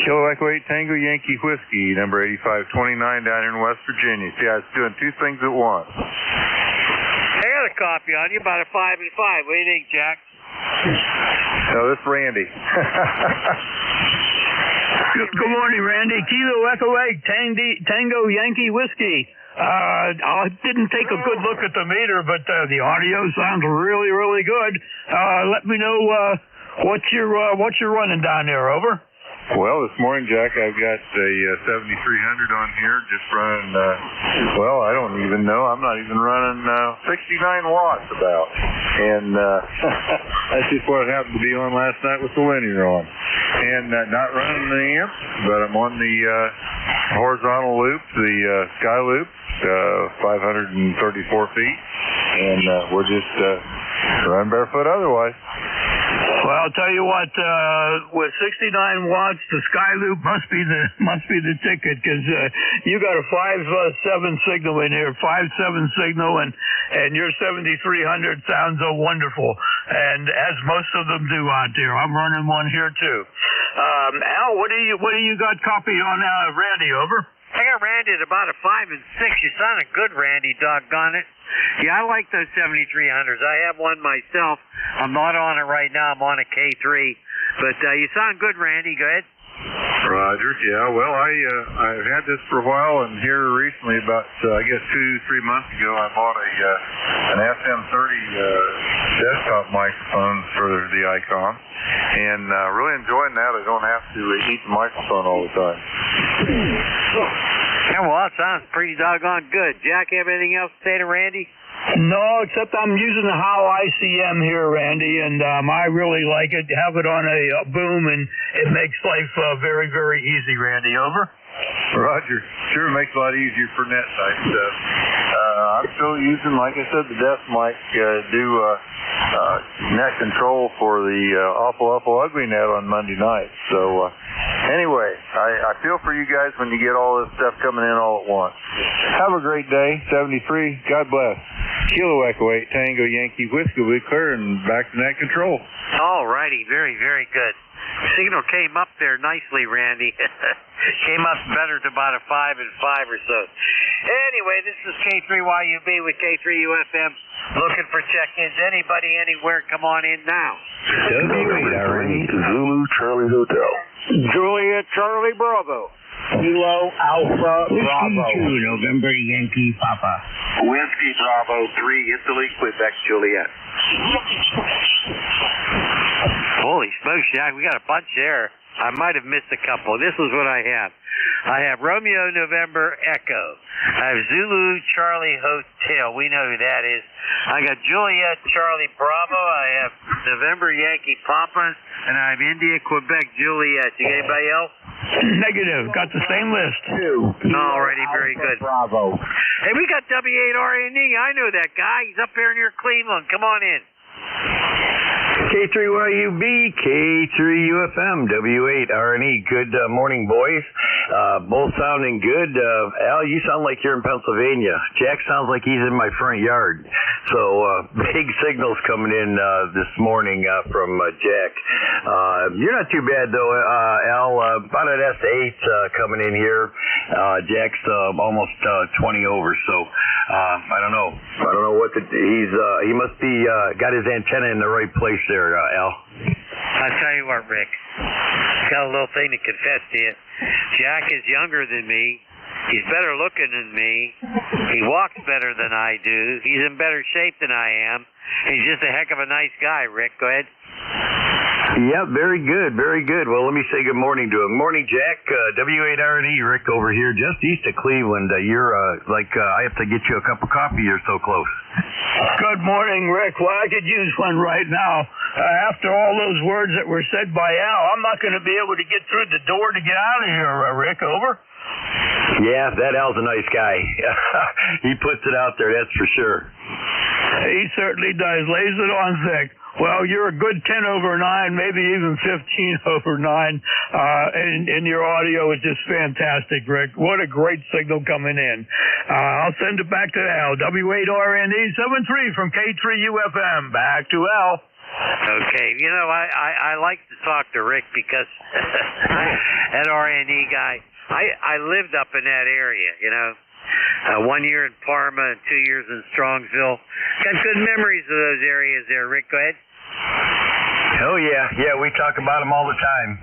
Kilo Echo 8 Tango Yankee Whiskey, number 8529 down here in West Virginia. See, I was doing two things at once. I got a copy on you, about a 5 and 5. What do you think, Jack? No, this is Randy. Good morning, Randy. Kilo Echo 8 Tango Yankee Whiskey. I didn't take a good look at the meter, but the audio sounds really, really good. Let me know what you're running down there. Over. Well, this morning, Jack, I've got a 7300 on here, just running, well, I don't even know. I'm not even running 69 watts about. And that's just what it happened to be on last night with the linear on. And not running the amp, but I'm on the horizontal loop, the sky loop, 534 feet. And we're just running barefoot otherwise. Well, I'll tell you what. With 69 watts, the sky loop must be the ticket, because you got a 5.7 signal in here, 5.7 signal, and your 7300 sounds so wonderful, and as most of them do out there. I'm running one here too. Al, what do you got copy on Randy? Over. I got Randy at about a 5 and 6. You sounded good, Randy. Doggone it. Yeah, I like those 7300s. I have one myself. I'm not on it right now. I'm on a K3. But you sound good, Randy. Go ahead. Roger. Yeah, well, I've had this for a while, and here recently, about, I guess 2-3 months ago, I bought an SM30 desktop microphone for the Icon, and really enjoying that. I don't have to eat the microphone all the time. Yeah, well, that sounds pretty doggone good. Jack, have anything else to say to Randy? No, except I'm using the HOW ICM here, Randy, and I really like it. Have it on a boom, and it makes life very, very easy, Randy. Over. Roger. Sure makes it a lot easier for net type stuff. I'm still using, like I said, the desk mic do net control for the awful ugly net on Monday night. So anyway, I feel for you guys when you get all this stuff coming in all at once. Have a great day. 73. God bless. Kilo Echo 8 Tango Yankee Whiskey will be clear and back to net control. All righty. Very, very good. Signal came up there nicely, Randy. Came up better to about a 5 and 5 or so. Anyway, this is K3YUB with K3UFM. Looking for check-ins. Anybody, anywhere, come on in now. W8RE Zulu Charlie Hotel. Juliet Charlie Bravo. Kilo Alpha Bravo. Whiskey 2, November Yankee Papa. Whiskey Bravo 3, Italy, Quebec, Juliet. Holy smokes, Jack, we got a bunch there. I might have missed a couple. This is what I have. I have Romeo November Echo. I have Zulu Charlie Hotel. We know who that is. I got Juliet Charlie Bravo. I have November Yankee Papa. And I have India Quebec Juliet. You got anybody else? Negative. Got the same list. Alrighty, very good. Bravo. Hey, we got W8RNE. I know that guy. He's up here near Cleveland. Come on in. K3YUB, K3UFM, W8RNE. Good morning, boys. Both sounding good. Al, you sound like you're in Pennsylvania. Jack sounds like he's in my front yard. So big signals coming in this morning from Jack. You're not too bad, though, Al. About an S8 coming in here. Jack's almost 20 over, so I don't know. I don't know what he must be got his antenna in the right place there, Al. I'll tell you what, Rick. Got a little thing to confess to you. Jack is younger than me. He's better looking than me. He walks better than I do. He's in better shape than I am. He's just a heck of a nice guy, Rick. Go ahead. Yep, very good, very good. Well, let me say good morning to him. Morning, Jack. W8RNE, Rick over here, just east of Cleveland. You're I have to get you a cup of coffee. You're so close. Good morning, Rick. Well, I could use one right now. After all those words that were said by Al, I'm not going to be able to get through the door to get out of here, Rick. Over. Yeah, that Al's a nice guy. He puts it out there, that's for sure. He certainly does. Lays it on thick. Well, you're a good 10/9, maybe even 15/9, and your audio is just fantastic, Rick. What a great signal coming in. I'll send it back to Al. W8RNE 73 from K3UFM. Back to Al. Okay, you know, I like to talk to Rick because that RNE guy, I lived up in that area, you know. 1 year in Parma and 2 years in Strongsville. Got good memories of those areas there, Rick. Go ahead. Oh yeah, we talk about them all the time.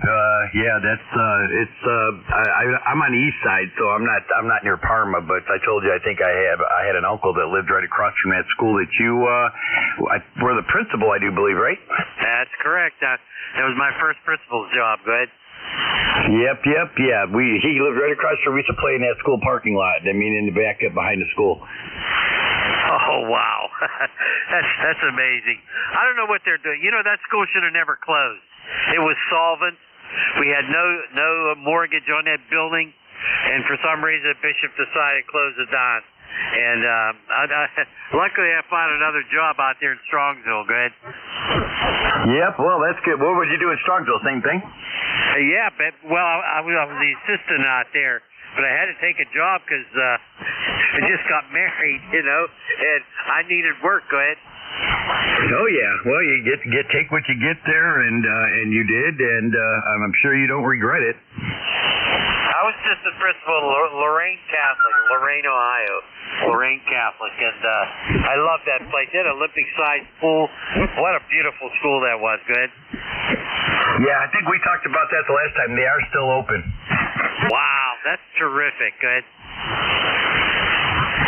I'm on the east side, so I'm not near Parma. But I told you, I think I had an uncle that lived right across from that school that you were the principal, I do believe, right? That's correct. That was my first principal's job. Go ahead. Yep, yeah. He lived right across from. We used to play in that school parking lot. I mean, in the back up behind the school. Oh wow, that's amazing. I don't know what they're doing. You know, that school should have never closed. It was solvent. We had no mortgage on that building, and for some reason, the bishop decided to close it down. And luckily, I found another job out there in Strongsville. Go ahead. Yep. Well, that's good. What would you do in Strongsville? Same thing. Yeah, but I was the assistant out there, but I had to take a job because I just got married, you know, and I needed work. Go ahead. Oh yeah. Well, you take what you get there, and you did, and I'm sure you don't regret it. I was just the principal of Lorraine Catholic, Lorraine, Ohio. Lorraine Catholic, and I love that place. They had an Olympic-sized pool. What a beautiful school that was. Go ahead. Yeah, I think we talked about that the last time. They are still open. Wow, that's terrific. Go ahead.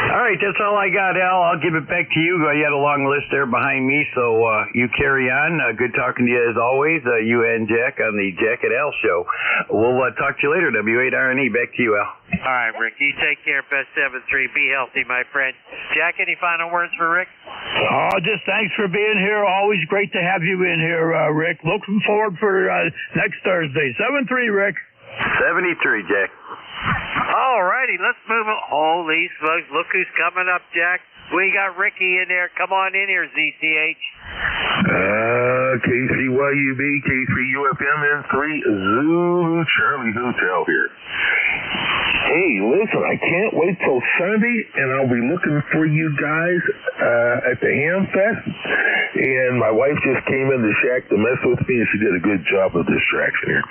All right, that's all I got, Al. I'll give it back to you. You had a long list there behind me, so you carry on. Good talking to you as always, you and Jack on the Jack and Al show. We'll talk to you later, W8RNE. Back to you, Al. All right, Rick. You take care. Best 7-3. Be healthy, my friend. Jack, any final words for Rick? Oh, just thanks for being here. Always great to have you in here, Rick. Looking forward for next Thursday. 7-3, Rick. 73, Jack. All righty, let's move on. Holy smokes, look who's coming up, Jack. We got Ricky in there. Come on in here, ZCH. KCYUB, K3UFM, N3, Zulu Charlie Hotel here. Hey, listen, I can't wait till Sunday, and I'll be looking for you guys at the Ham Fest. And my wife just came in the shack to mess with me, and she did a good job of distraction here.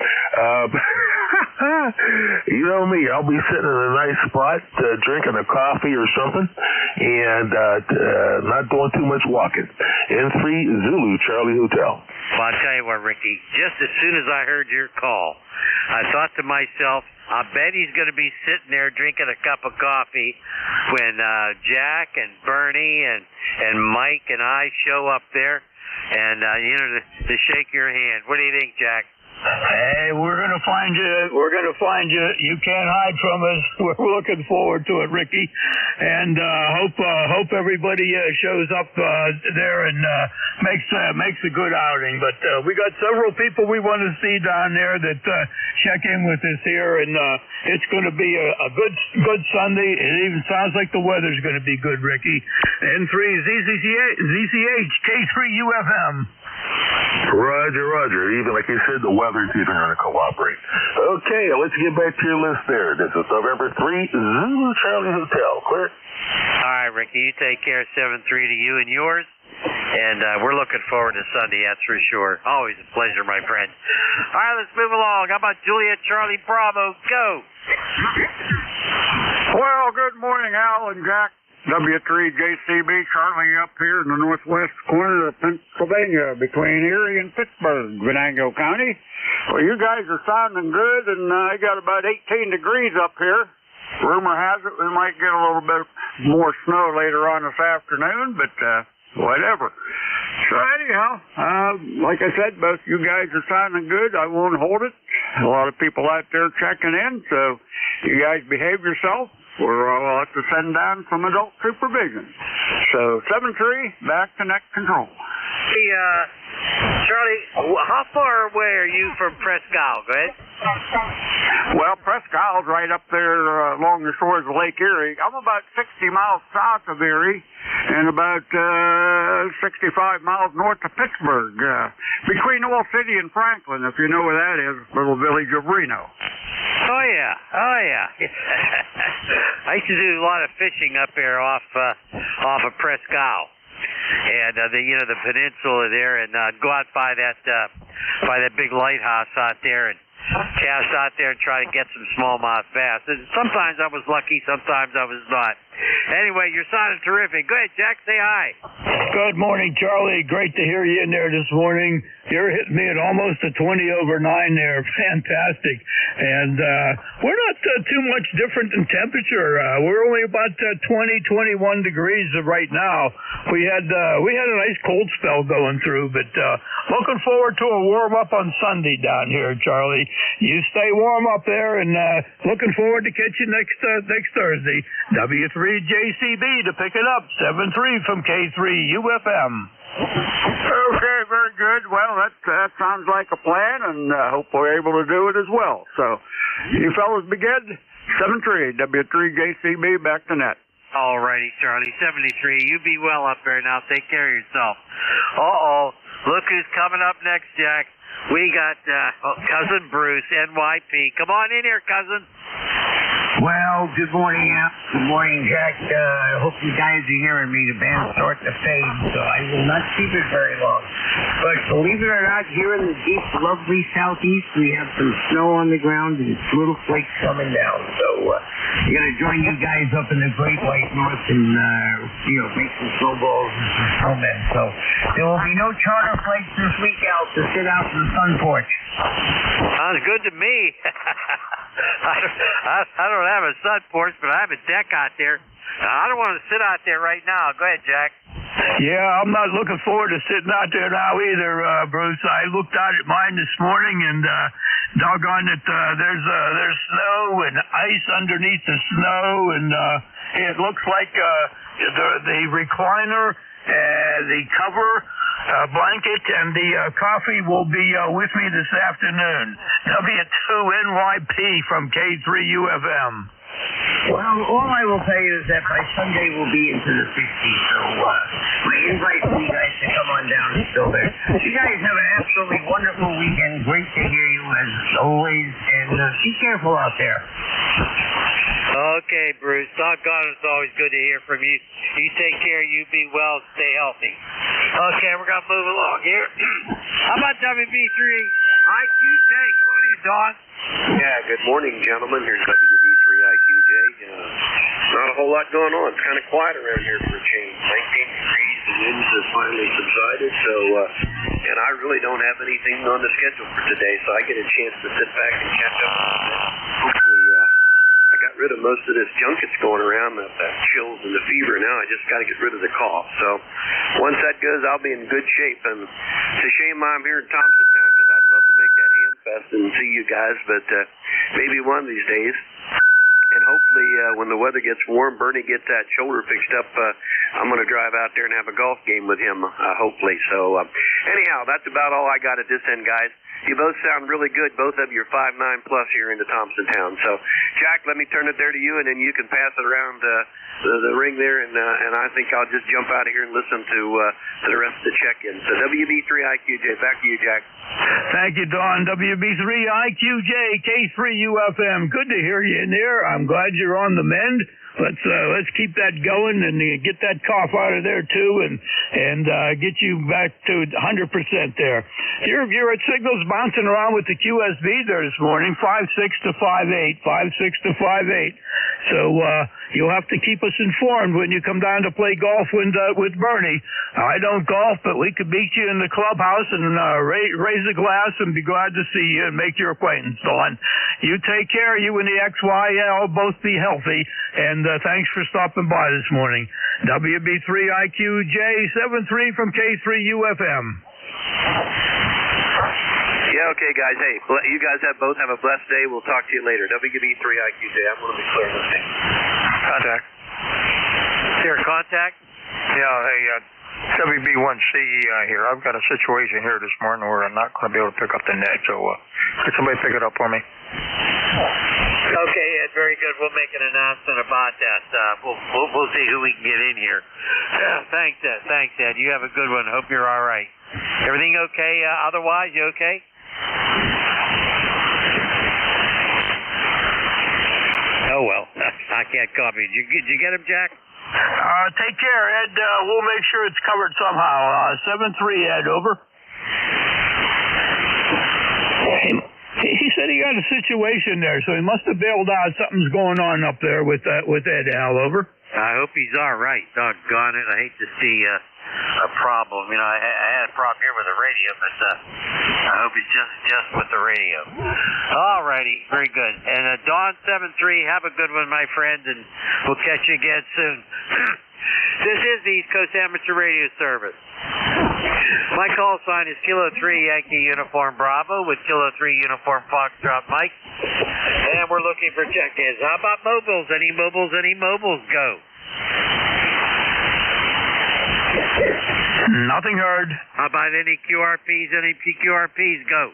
You know me, I'll be sitting in a nice spot, drinking a coffee or something, and not doing too much walking. N3 Zulu Charlie Hotel. Well, I'll tell you what, Ricky, just as soon as I heard your call, I thought to myself, I bet he's going to be sitting there drinking a cup of coffee when Jack and Bernie and Mike and I show up there and, to shake your hand. What do you think, Jack? Hey, we're going to find you. We're going to find you. You can't hide from us. We're looking forward to it, Ricky. And hope everybody shows up there and makes a good outing. But we got several people we want to see down there that check in with us here, and it's going to be a good Sunday. It even sounds like the weather's going to be good, Ricky. N3 ZCH K3UFM. Roger. Even like you said, the weather's even going to cooperate. Okay, let's get back to your list there. This is November 3, Zulu Charlie Hotel. Clear? All right, Ricky, you take care. 7-3 to you and yours. And we're looking forward to Sunday, that's for sure. Always a pleasure, my friend. All right, let's move along. How about Juliet Charlie Bravo? Go. Well, good morning, Al and Jack. W3JCB Charlie up here in the northwest corner of Pennsylvania between Erie and Pittsburgh, Venango County. Well, you guys are sounding good, and I got about 18 degrees up here. Rumor has it we might get a little bit more snow later on this afternoon, but whatever. So anyhow, like I said, both you guys are sounding good. I won't hold it. A lot of people out there checking in, so you guys behave yourself. We'll have to send down some adult supervision. So 7-3, back to net control. Hey, Charlie, how far away are you from Presque Isle? Go ahead. Well, Presque Isle's right up there along the shores of Lake Erie. I'm about 60 miles south of Erie and about 65 miles north of Pittsburgh, between Oil City and Franklin, if you know where that is, little village of Reno. Oh yeah. I used to do a lot of fishing up there off of Presque Isle, and the peninsula there, and go out by that big lighthouse out there and cast out there and try to get some smallmouth bass. And sometimes I was lucky, sometimes I was not. Anyway, you're sounding terrific. Go ahead, Jack, say hi. Good morning, Charlie. Great to hear you in there this morning. You're hitting me at almost a 20 over 9 there. Fantastic. And we're not too much different in temperature. We're only about 20, 21 degrees right now. We had a nice cold spell going through, but looking forward to a warm up on Sunday down here, Charlie. You stay warm up there, and looking forward to catch you next Thursday. W3JCB to pick it up, 7-3 from K3 UFM. Okay, very good. Well, that sounds like a plan, and hope we're able to do it as well. So, you fellas be good. 7-3, W3JCB, back to net. All righty, Charlie. 73. You be well up there now. Take care of yourself. Uh-oh. Look who's coming up next, Jack. We got Cousin Bruce, NYP. Come on in here, cousin. Well, good morning, Al. Good morning, Jack. I hope you guys are hearing me. The band's starting to fade, so I will not keep it very long. But believe it or not, here in the deep, lovely southeast, we have some snow on the ground and little flakes coming down. So I'm going to join you guys up in the Great White North and, make some snowballs and some snowmen. So there will be no charter flights this week, Al, to sit out in the sun porch. Sounds good to me. I don't have a sun porch, but I have a deck out there. I don't want to sit out there right now. Go ahead, Jack. Yeah, I'm not looking forward to sitting out there now either, Bruce. I looked out at mine this morning, and doggone it, there's snow and ice underneath the snow, and it looks like the recliner, the cover, blanket, and the coffee will be with me this afternoon. W2NYP from K3 UFM. Well, all I will tell you is that by Sunday we'll be into the 50s, so my invite for you guys to come on down is still there. You guys have an absolutely wonderful weekend. Great to hear you as always, and be careful out there. Okay, Bruce. Doggone, it's always good to hear from you. You take care. You be well. Stay healthy. Okay, we're going to move along here. How about WB3 IQJ? Come on in, Don. Yeah, good morning, gentlemen. Here's WB3 IQJ. Not a whole lot going on. It's kind of quiet around here for a change. 19 degrees. The winds have finally subsided, so, and I really don't have anything on the schedule for today, so I get a chance to sit back and catch up. Hopefully, I got rid of most of this junk that's going around, that chills and the fever. Now I just got to get rid of the cough. So once that goes, I'll be in good shape. And it's a shame I'm here in Thompsontown because I'd love to make that ham fest and see you guys, but maybe one of these days. And hopefully when the weather gets warm, Bernie gets that shoulder fixed up. I'm going to drive out there and have a golf game with him, hopefully. So anyhow, that's about all I got at this end, guys. You both sound really good. Both of you are 5'9" plus here into Thompsontown. So, Jack, let me turn it there to you, and then you can pass it around the ring there, and I think I'll just jump out of here and listen to the rest of the check-in. So, WB3IQJ, back to you, Jack. Thank you, Don. WB3IQJ, K3 UFM. Good to hear you in there. I'm glad you're on the mend. Let's keep that going and get that cough out of there too, and get you back to 100% there. You're at signals bouncing around with the QSB there this morning, 5.6 to 5.8, 5.6 to 5.8. So you'll have to keep us informed when you come down to play golf with Bernie. I don't golf, but we could beat you in the clubhouse and raise a glass and be glad to see you and make your acquaintance, Dawn. You take care. You and the XYL both be healthy. And thanks for stopping by this morning. WB3IQJ73 from K3UFM. Yeah, okay, guys. Hey, you guys both have a blessed day. We'll talk to you later. WB3IQJ. I'm going to be clearing this thing. Contact. Is there a contact? Yeah, hey, WB1C here. I've got a situation here this morning where I'm not going to be able to pick up the net, so could somebody pick it up for me? Okay, Ed, very good. We'll make an announcement about that. We'll see who we can get in here. Thanks, Ed. Thanks, Ed. You have a good one. Hope you're all right. Everything okay? Otherwise, you okay? Oh, well, I can't copy. Did you get him, Jack? Take care, Ed. We'll make sure it's covered somehow. 7-3, Ed, over. He said he got a situation there, so he must have bailed out. Something's going on up there with Ed, Al, over. I hope he's all right. Doggone it. I hate to see a problem. You know, I had a problem here with the radio, but I hope it's just with the radio. All righty. Very good. And Dawn 7-3, have a good one, my friend, and we'll catch you again soon. This is the East Coast Amateur Radio Service. My call sign is Kilo 3 Yankee Uniform Bravo with Kilo 3 Uniform Foxtrot Mike. And we're looking for check-ins. How about mobiles? Any mobiles? Any mobiles? Go. Nothing heard. How about any QRPs? Any PQRPs? Go.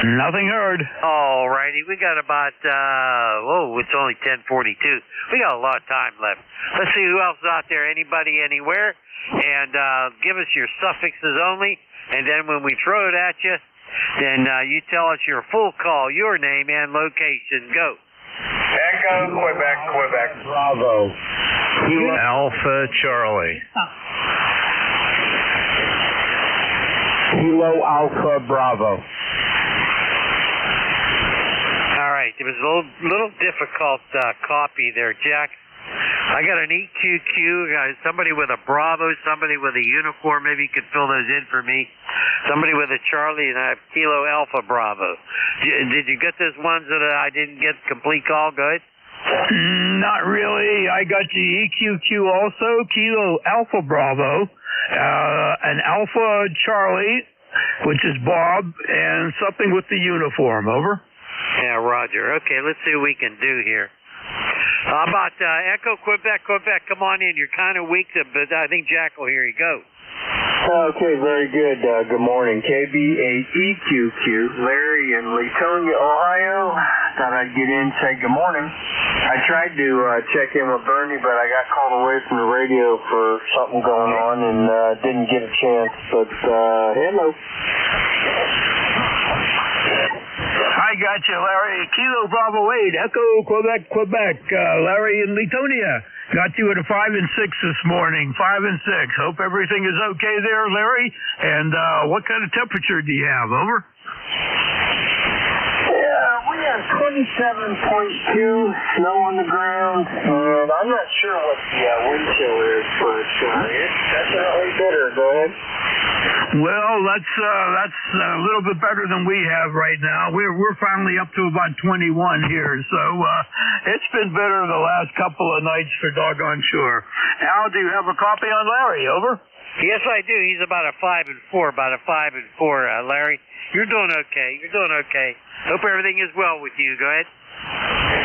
Nothing heard. All righty. We got about, it's only 10:42. We got a lot of time left. Let's see who else is out there. Anybody, anywhere. And give us your suffixes only. And then when we throw it at you, then you tell us your full call, your name, and location. Go. Echo, Quebec, Quebec. Bravo. Alpha Charlie. Kilo Alpha Bravo. All right, it was a little difficult copy there, Jack. I got an EQQ, somebody with a Bravo, somebody with a uniform. Maybe you could fill those in for me. Somebody with a Charlie, and I have Kilo Alpha Bravo. Did you get those ones that I didn't get complete call? Good? Not really. I got the EQQ also, Kilo Alpha Bravo, an Alpha Charlie, which is Bob, and something with the uniform. Over. Yeah, Roger. Okay, let's see what we can do here. How about Echo, Quebec, Quebec? Come on in. You're kind of weak, but I think Jack will hear you. Go. Okay, very good. Good morning. KB8EQQ, Larry in Latonia, Ohio. Thought I'd get in and say good morning. I tried to check in with Bernie, but I got called away from the radio for something going on and didn't get a chance. But hello. I got you, Larry. Kilo Bravo 8, Echo, Quebec, Quebec. Larry in Latonia. Got you at a 5 and 6 this morning. 5 and 6. Hope everything is okay there, Larry. And what kind of temperature do you have? Over. Yeah, we have 27.2 snow on the ground, and I'm not sure what the wind chill is, but it's definitely bitter. Go ahead. Well, that's a little bit better than we have right now. We're finally up to about 21 here, so it's been better the last couple of nights for doggone sure. Al, do you have a copy on Larry? Over. Yes, I do. He's about a 5 and 4. About a 5 and 4, Larry. You're doing okay. You're doing okay. Hope everything is well with you. Go ahead.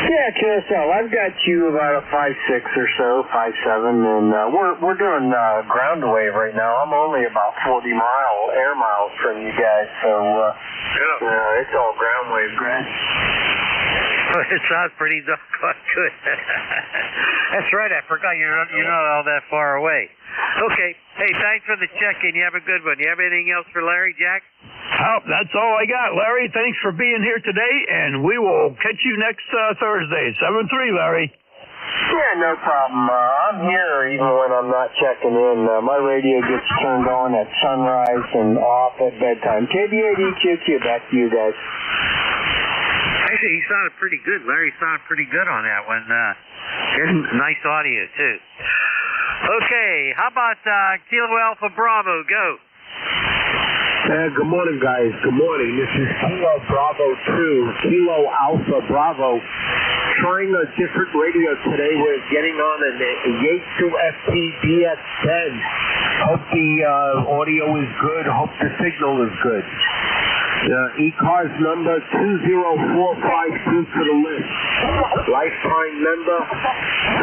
Yeah, QSL. I've got you about a 5.6 or so, 5.7, and we're doing ground wave right now. I'm only about 40 air miles from you guys, so it's all ground wave, Grant. It sounds pretty doggone good. That's right. I forgot you're not all that far away. Okay. Hey, thanks for the check-in. You have a good one. You have anything else for Larry, Jack? Oh, that's all I got, Larry. Thanks for being here today, and we will catch you next Thursday, 7-3, Larry. Yeah, no problem. I'm here even when I'm not checking in. My radio gets turned on at sunrise and off at bedtime. KB8EQQ, back to you guys. Actually, he sounded pretty good. Larry sounded pretty good on that one. Nice audio, too. Okay, how about Kilo Alpha Bravo? Go. Good morning, guys. Good morning. This is Kilo Bravo 2, Kilo Alpha Bravo. trying a different radio today. We're getting on an Yaesu FTDX10. Hope the audio is good. Hope the signal is good. ECARS number 20452 to the list. Lifetime member,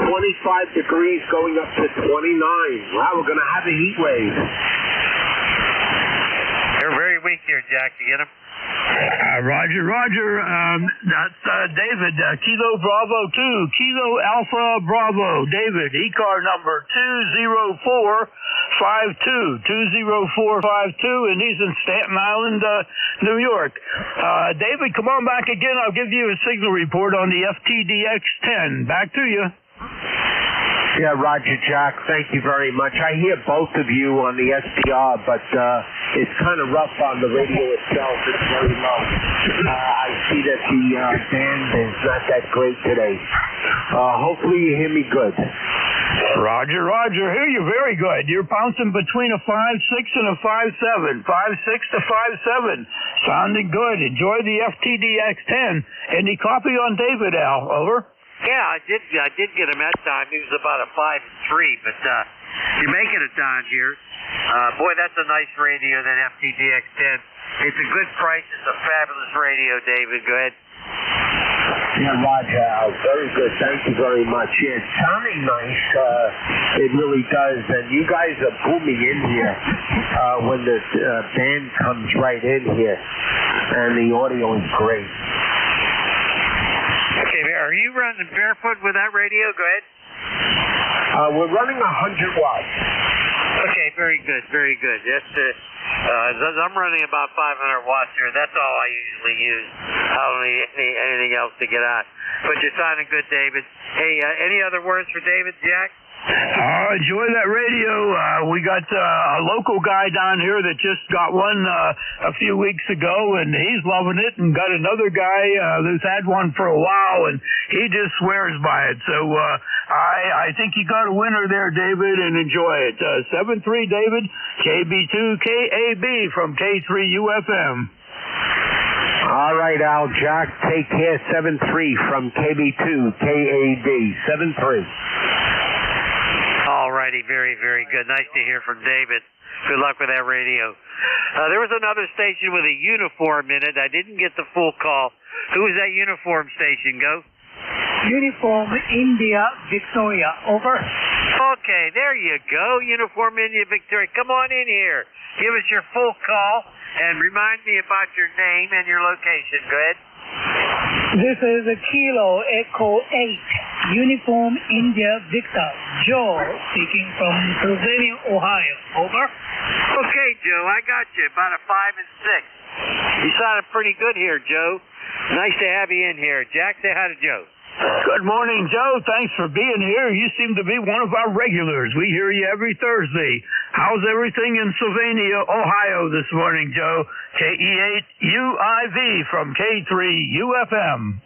25 degrees going up to 29. Wow, we're going to have a heat wave. They're very weak here, Jack. You get them? Roger. That's David, Kilo Bravo 2, Kilo Alpha Bravo. David, ECAR number 20452, 20452, and he's in Staten Island, New York. David, come on back again. I'll give you a signal report on the FTDX10. Back to you. Yeah, Roger, Jack, thank you very much. I hear both of you on the SPR, but it's kind of rough on the radio itself. It's very low. I see that the band is not that great today. Hopefully you hear me good. Roger. Hear you very good. You're bouncing between a 5.6 and a 5.7. 5.6 to 5.7. Sounding good. Enjoy the FTDX10. Any copy on David, Al? Over. Yeah, I did get him that time. He was about a 5.3, but you're making it down here. Boy, that's a nice radio, that FTDX10. It's a good price. It's a fabulous radio, David. Go ahead. Yeah, Roger, Al, very good. Thank you very much. Yeah, it's sounding nice. It really does. And you guys are booming in here when the band comes right in here. And the audio is great. Okay, are you running barefoot with that radio? Go ahead. We're running 100 watts. Okay, very good. That's I'm running about 500 watts here. That's all I usually use. I don't need anything else to get on. But you're sounding good, David. Hey, any other words for David, Jack? Enjoy that radio. We got a local guy down here that just got one a few weeks ago, and he's loving it, and got another guy who's had one for a while, and he just swears by it. So I think you got a winner there, David, and enjoy it. 7-3, David, KB2KAB from K3UFM. All right, Al, Jack, take care. 7-3 from KB2KAB. 7-3. Alrighty, very, very good. Nice to hear from David. Good luck with that radio. There was another station with a uniform in it. I didn't get the full call. Who was that uniform station? Go. Uniform India Victoria. Over. Okay, there you go. Uniform India Victoria. Come on in here. Give us your full call and remind me about your name and your location. Go ahead. This is a Kilo Echo 8, Uniform India Victor. Joe speaking from Sylvania, Ohio. Over. Okay, Joe, I got you. About a 5 and 6. You sounded pretty good here, Joe. Nice to have you in here. Jack, say hi to Joe. Good morning, Joe. Thanks for being here. You seem to be one of our regulars. We hear you every Thursday. How's everything in Sylvania, Ohio this morning, Joe? KE8UIV from K3UFM.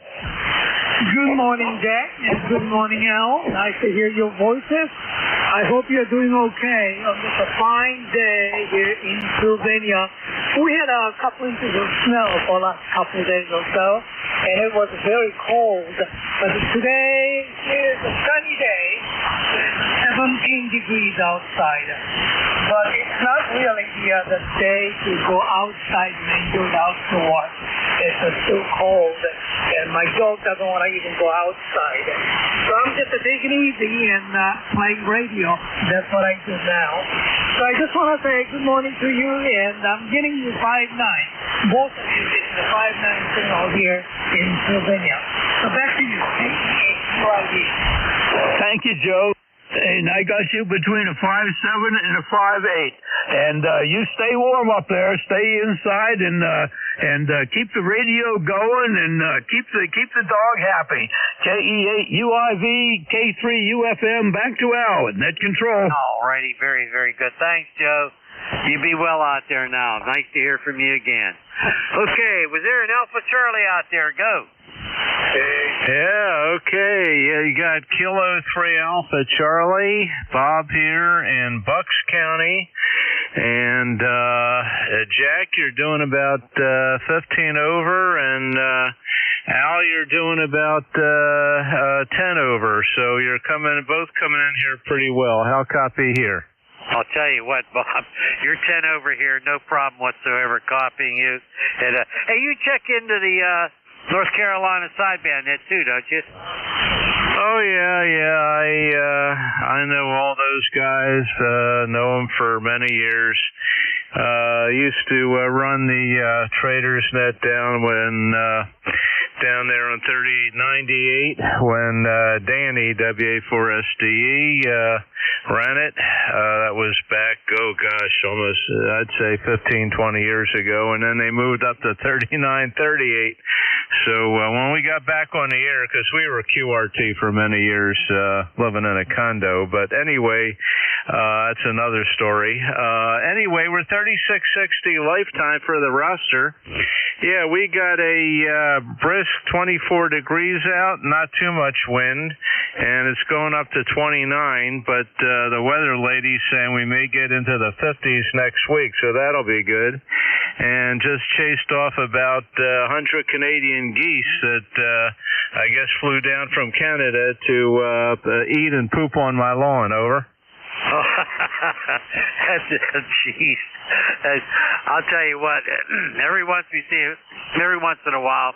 Good morning, Jack, and good morning, Al. Nice to hear your voices. I hope you're doing okay on this fine day here in Sylvania. We had a couple inches of snow for the last couple of days or so, and it was very cold. But today is a sunny day, 17 degrees outside. But it's not really the day to go outside and enjoy the outdoors. It's still cold, and my dog doesn't want to even go outside. So I'm just taking it easy and playing radio. That's what I do now. So I just want to say good morning to you, and I'm getting you 5-9. Both of you getting the 5-9 signal here in Sylvania. So back to you. Thank you, Joe. And I got you between a 5.7 and a 5.8. And you stay warm up there. Stay inside and keep the radio going and keep the dog happy. KE8UIV K3UFM. Back to Al at Net Control. Alrighty, very, very good. Thanks, Joe. You be well out there now. Nice to hear from you again. Okay, was there an Alpha Charlie out there? Go. Yeah, okay. Yeah, you got Kilo 3 Alpha Charlie, Bob here in Bucks County. And Jack, you're doing about 15 over, and Al, you're doing about 10 over, so you're both coming in here pretty well. How copy here? I'll tell you what, Bob, you're 10 over here, no problem whatsoever copying you. And hey, you check into the North Carolina sideband net too, don't you? Oh yeah. I know all those guys. Know them for many years. Used to run the Traders Net down there on 3098 when Danny WA4SDE ran it. That was back, almost I'd say 15, 20 years ago, and then they moved up to 3938. So when we got back on the air, because we were QRT for many years, living in a condo, but anyway, that's another story. Anyway, we're 3660 lifetime for the roster. Yeah, we got a brisk 24 degrees out, not too much wind, and it's going up to 29, but the weather lady's saying we may get into the 50s next week, so that'll be good. And just chased off about 100 Canadian geese that I guess flew down from Canada to eat and poop on my lawn. Over. Jeez. I'll tell you what, every once in a while,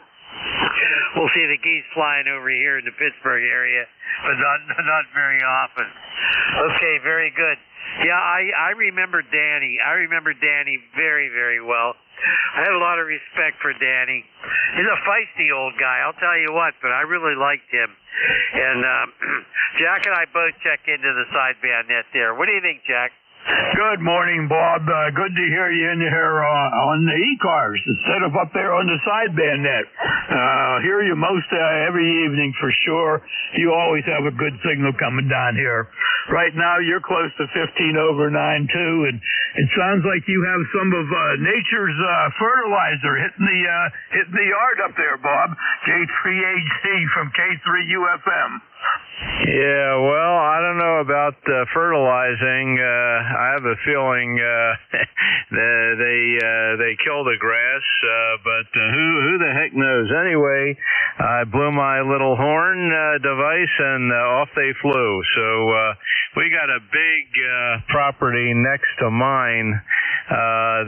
we'll see the geese flying over here in the Pittsburgh area, but not very often. Okay, very good. Yeah, I remember Danny. I remember Danny very, very well. I had a lot of respect for Danny. He's a feisty old guy, I'll tell you what, but I really liked him. And Jack and I both check into the sideband net there. What do you think, Jack? Good morning, Bob. Good to hear you in here on the ECARS instead of up there on the sideband net. Hear you most every evening for sure. You always have a good signal coming down here. Right now, you're close to 15 over 9 too, and it sounds like you have some of nature's fertilizer hitting the yard up there, Bob. J3HC from K3UFM. Yeah, well, I don't know about fertilizing. I have a feeling they kill the grass, but who the heck knows? Anyway, I blew my little horn device and off they flew. So we got a big property next to mine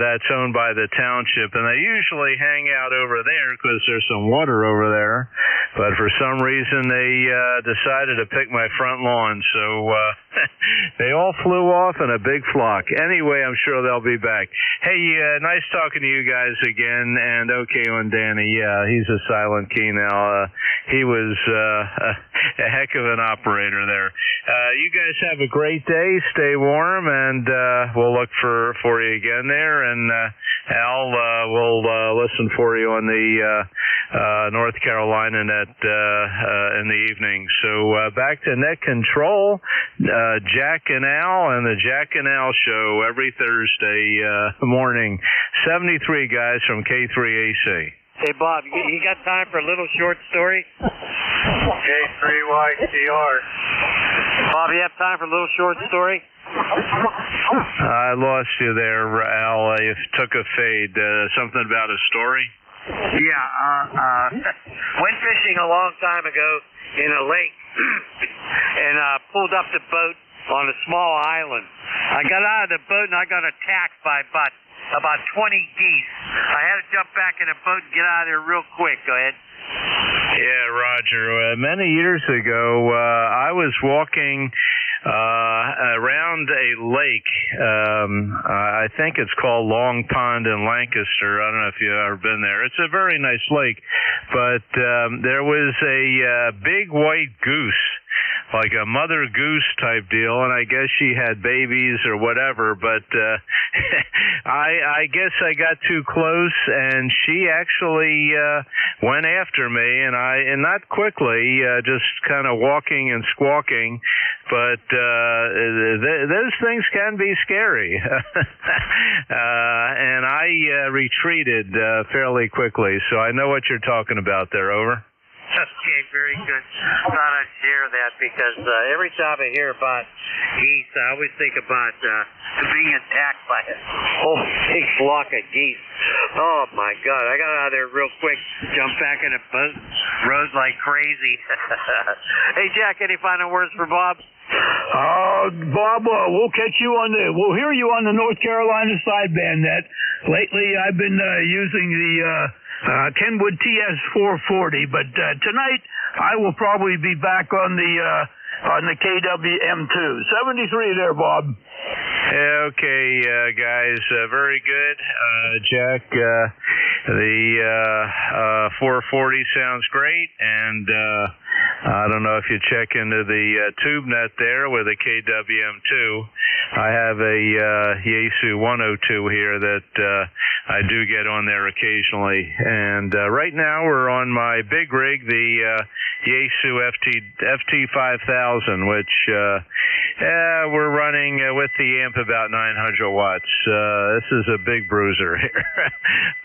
that's owned by the township, and they usually hang out over there because there's some water over there. But for some reason, they decided to pick my front lawn, so they all flew off in a big flock. Anyway, I'm sure they'll be back. Hey, nice talking to you guys again, and okay on Danny. Yeah, he's a silent key now. He was a heck of an operator there. You guys have a great day. Stay warm, and we'll look for you again there. And Al will listen for you on the North Carolina net in the evening. So back to net control, Jack and Al, and the Jack and Al show every Thursday morning. 73 guys from K3AC. Hey, Bob, you got time for a little short story? K3YCR. Bob, you have time for a little short story? I lost you there, Al. You took a fade. Something about a story? Yeah, went fishing a long time ago in a lake and pulled up the boat on a small island. I got out of the boat and I got attacked by about 20 geese. I had to jump back in the boat and get out of there real quick. Go ahead. Yeah, Roger. Many years ago, I was walking around a lake. I think it's called Long Pond in Lancaster. I don't know if you've ever been there. It's a very nice lake, but there was a big white goose, like a mother goose type deal, and I guess she had babies or whatever, but I guess I got too close, and she actually went after me, and not quickly, just kind of walking and squawking, but those things can be scary. And I retreated fairly quickly, so I know what you're talking about there. Over. Okay, very good. Thought I'd share that because every time I hear about geese, I always think about being attacked by a whole big flock of geese. Oh my God! I got out of there real quick, jumped back in a boat, rode like crazy. Hey Jack, any final words for Bob? Bob, we'll we'll hear you on the North Carolina sideband net. Lately, I've been using the Kenwood TS440, but tonight I will probably be back on the KWM2. 73 there, Bob. Okay, guys, very good. Jack, the 440 sounds great, and I don't know if you check into the tube net there with a KWM2. I have a Yaesu 102 here that I do get on there occasionally, and right now we're on my big rig, the Yaesu FT5000, which we're running with the amp about 900 watts. This is a big bruiser here,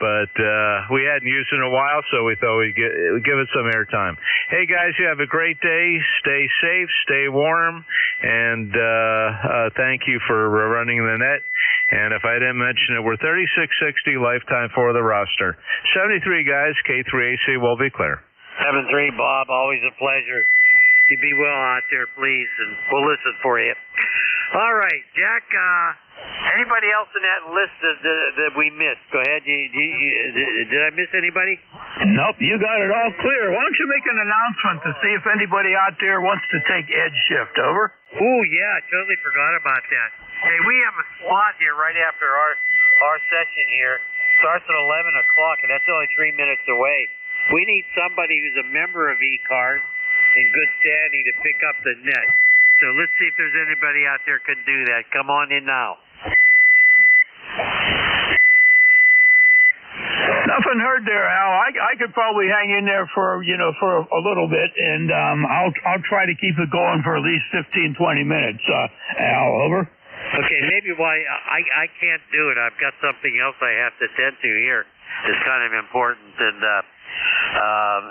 but we hadn't used it in a while, so we thought we'd give it some airtime. Hey guys, you have a great day. Stay safe, stay warm, and thank you for running the net. And if I didn't mention it, we're 3660 lifetime for the roster. 73 guys, K3AC will be clear. 7-3, Bob, always a pleasure. You be well out there, please, and we'll listen for you. All right, Jack, anybody else in that list that we missed? Go ahead. Did I miss anybody? Nope, you got it all clear. Why don't you make an announcement to see if anybody out there wants to take edge shift, over? Oh, yeah, I totally forgot about that. Hey, we have a slot here right after our session here. Starts at 11 o'clock, and that's only 3 minutes away. We need somebody who's a member of ECARS in good standing to pick up the net. So let's see if there's anybody out there can do that. Come on in now. Nothing heard there, Al. I could probably hang in there for a little bit, and I'll try to keep it going for at least 15-20 minutes. Al, over. Okay, maybe why I can't do it. I've got something else I have to attend to here. It's kind of important, and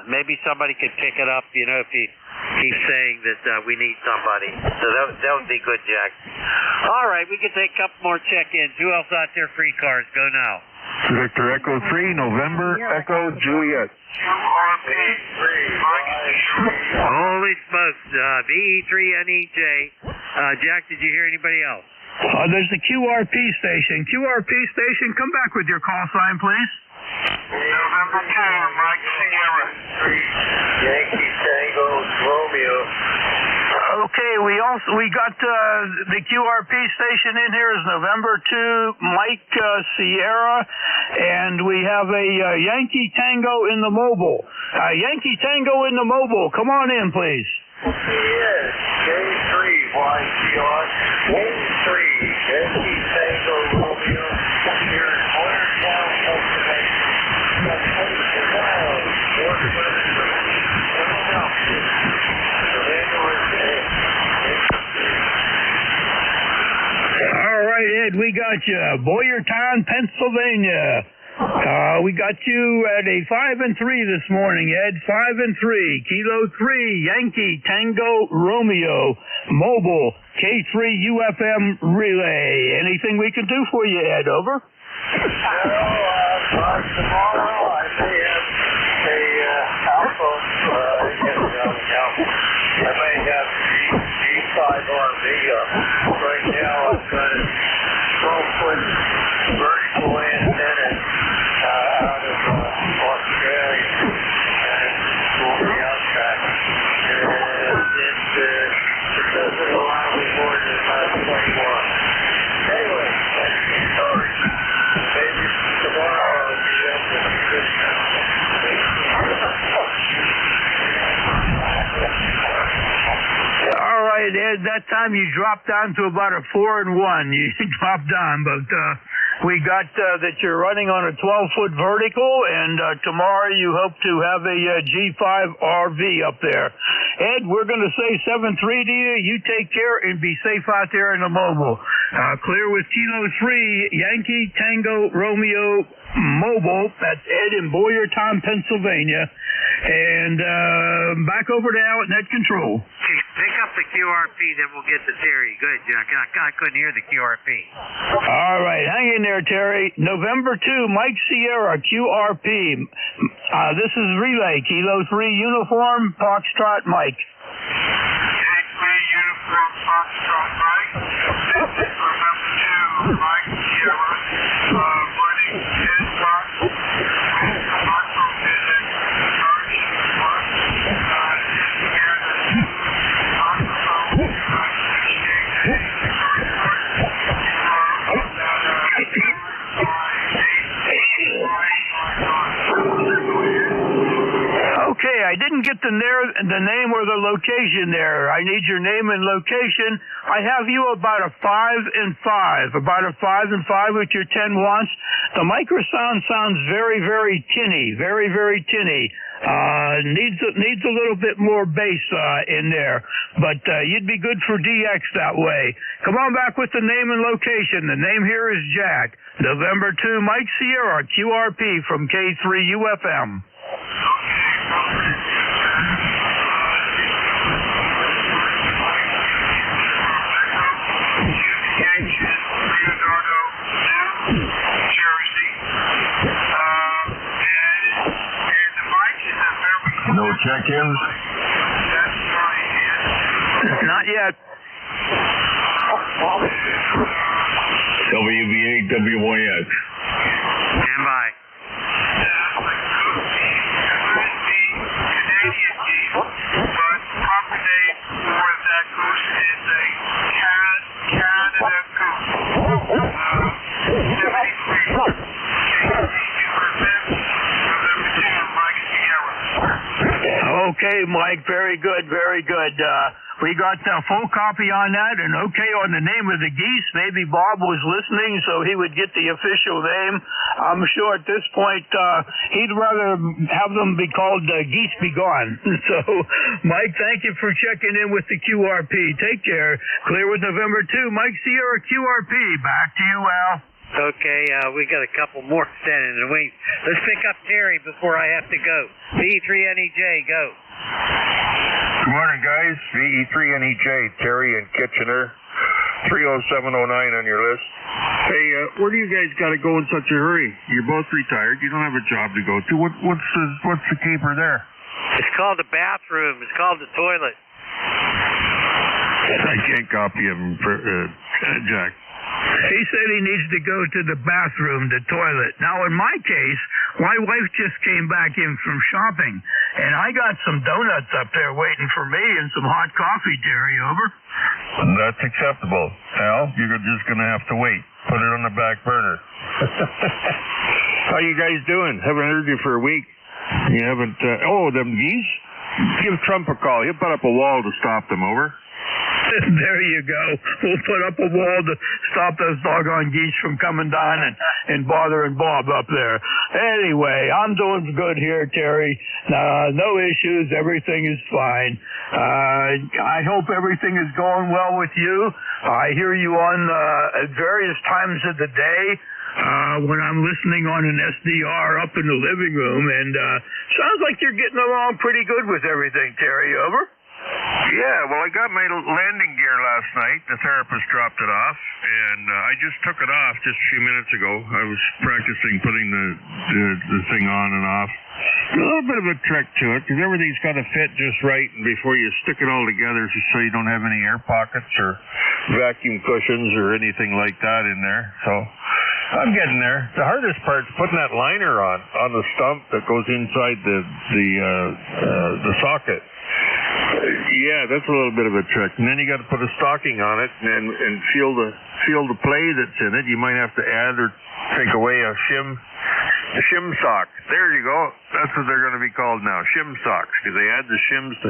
maybe somebody could pick it up. If you keep saying that we need somebody, so that would be good, Jack. All right, we can take a couple more check-ins. Who else out there for ECARS? Go now. Victor Echo 3, November Echo Juliet. Holy smokes, VE3NEJ. Jack, did you hear anybody else? There's the QRP station. QRP station, come back with your call sign, please. November 2, Mike Sierra. Yankee Tango Romeo. Okay, we got the QRP station in here is November 2, Mike Sierra, and we have a Yankee Tango in the mobile. Yankee Tango in the mobile, come on in, please. Yes, K3, YCR, 1-3, Yankee Tango Romeo, here in Boyertown, Pennsylvania. All right, Ed, we got you. Boyertown, Pennsylvania. We got you at a 5-3 this morning, Ed. 5-3. Kilo 3, Yankee Tango Romeo, mobile, K3 UFM relay. Anything we can do for you, Ed? Over. Tomorrow I may have a alpha. I may have G5RV. Right now I've got a 12-foot vertical antenna out of Australia, and we'll be out track. It doesn't allow me more than 21. Anyway, that's the story. Maybe tomorrow I'll be up with a good All right, Ed, that time you dropped down to about a 4-1. You dropped down, but we got that you're running on a 12-foot vertical, and tomorrow you hope to have a G5 RV up there. Ed, we're going to say 7-3 to you. You take care and be safe out there in the mobile. Clear with Kilo 3, Yankee Tango Romeo mobile. That's Ed in Boyertown, Pennsylvania. And back over to Outnet Control. Okay, pick up the QRP, then we'll get to Terry. Good, Jack. I couldn't hear the QRP. All right, hang in there, Terry. November 2, Mike Sierra, QRP. This is Relay, Kilo 3, Uniform, Foxtrot, Mike. Uniform Foxtrot Mike. This is November 2, Mike Sierra, running inbox. Foxtrot visit, charge, Okay, I didn't get the name or the location there. I need your name and location. I have you about a 5 and 5, about a 5 and 5 with your 10 watts. The microsound sounds very, very tinny, very, very tinny. Needs a little bit more bass in there, but you'd be good for DX that way. Come on back with the name and location. The name here is Jack. November 2, Mike Sierra, QRP from K3 UFM. No check-ins? Not yet. WV8 WYX. Stand by. But proper name for that goose is a Canada goose. 73. Okay, Mike, very good, very good. We got a full copy on that, and okay on the name of the geese. Maybe Bob was listening, so he would get the official name. I'm sure at this point he'd rather have them be called Geese Be Gone. So, Mike, thank you for checking in with the QRP. Take care. Clear with November 2. Mike Sierra, QRP. Back to you, Al. Okay, we got a couple more standing in the wings. Let's pick up Terry before I have to go. VE3NEJ, go. Good morning, guys. VE3NEJ, Terry in Kitchener. 30709 on your list. Hey, where do you guys got to go in such a hurry? You're both retired. You don't have a job to go to. What's the caper there? It's called the bathroom. It's called the toilet. I can't copy him, Jack. He said he needs to go to the bathroom, the toilet. Now, in my case, my wife just came back in from shopping, and I got some donuts up there waiting for me and some hot coffee, Terry, over. That's acceptable. Al, you're just going to have to wait. Put it on the back burner. How you guys doing? Haven't heard you for a week. You haven't... them geese? Give Trump a call. He'll put up a wall to stop them, over. There you go. We'll put up a wall to stop those doggone geese from coming down and bothering Bob up there. Anyway, I'm doing good here, Terry. No issues. Everything is fine. I hope everything is going well with you. I hear you on at various times of the day when I'm listening on an SDR up in the living room, and sounds like you're getting along pretty good with everything, Terry, over. Yeah, well, I got my landing gear last night. The therapist dropped it off, and I just took it off just a few minutes ago. I was practicing putting the thing on and off. A little bit of a trick to it, because everything's got to fit just right, and before you stick it all together, so you don't have any air pockets or vacuum cushions or anything like that in there. So I'm getting there. The hardest part's putting that liner on the stump that goes inside the socket. Yeah, that's a little bit of a trick. And then you got to put a stocking on it and feel the play that's in it. You might have to add or take away a shim sock. There you go. That's what they're going to be called now, shim socks, because they add the shims to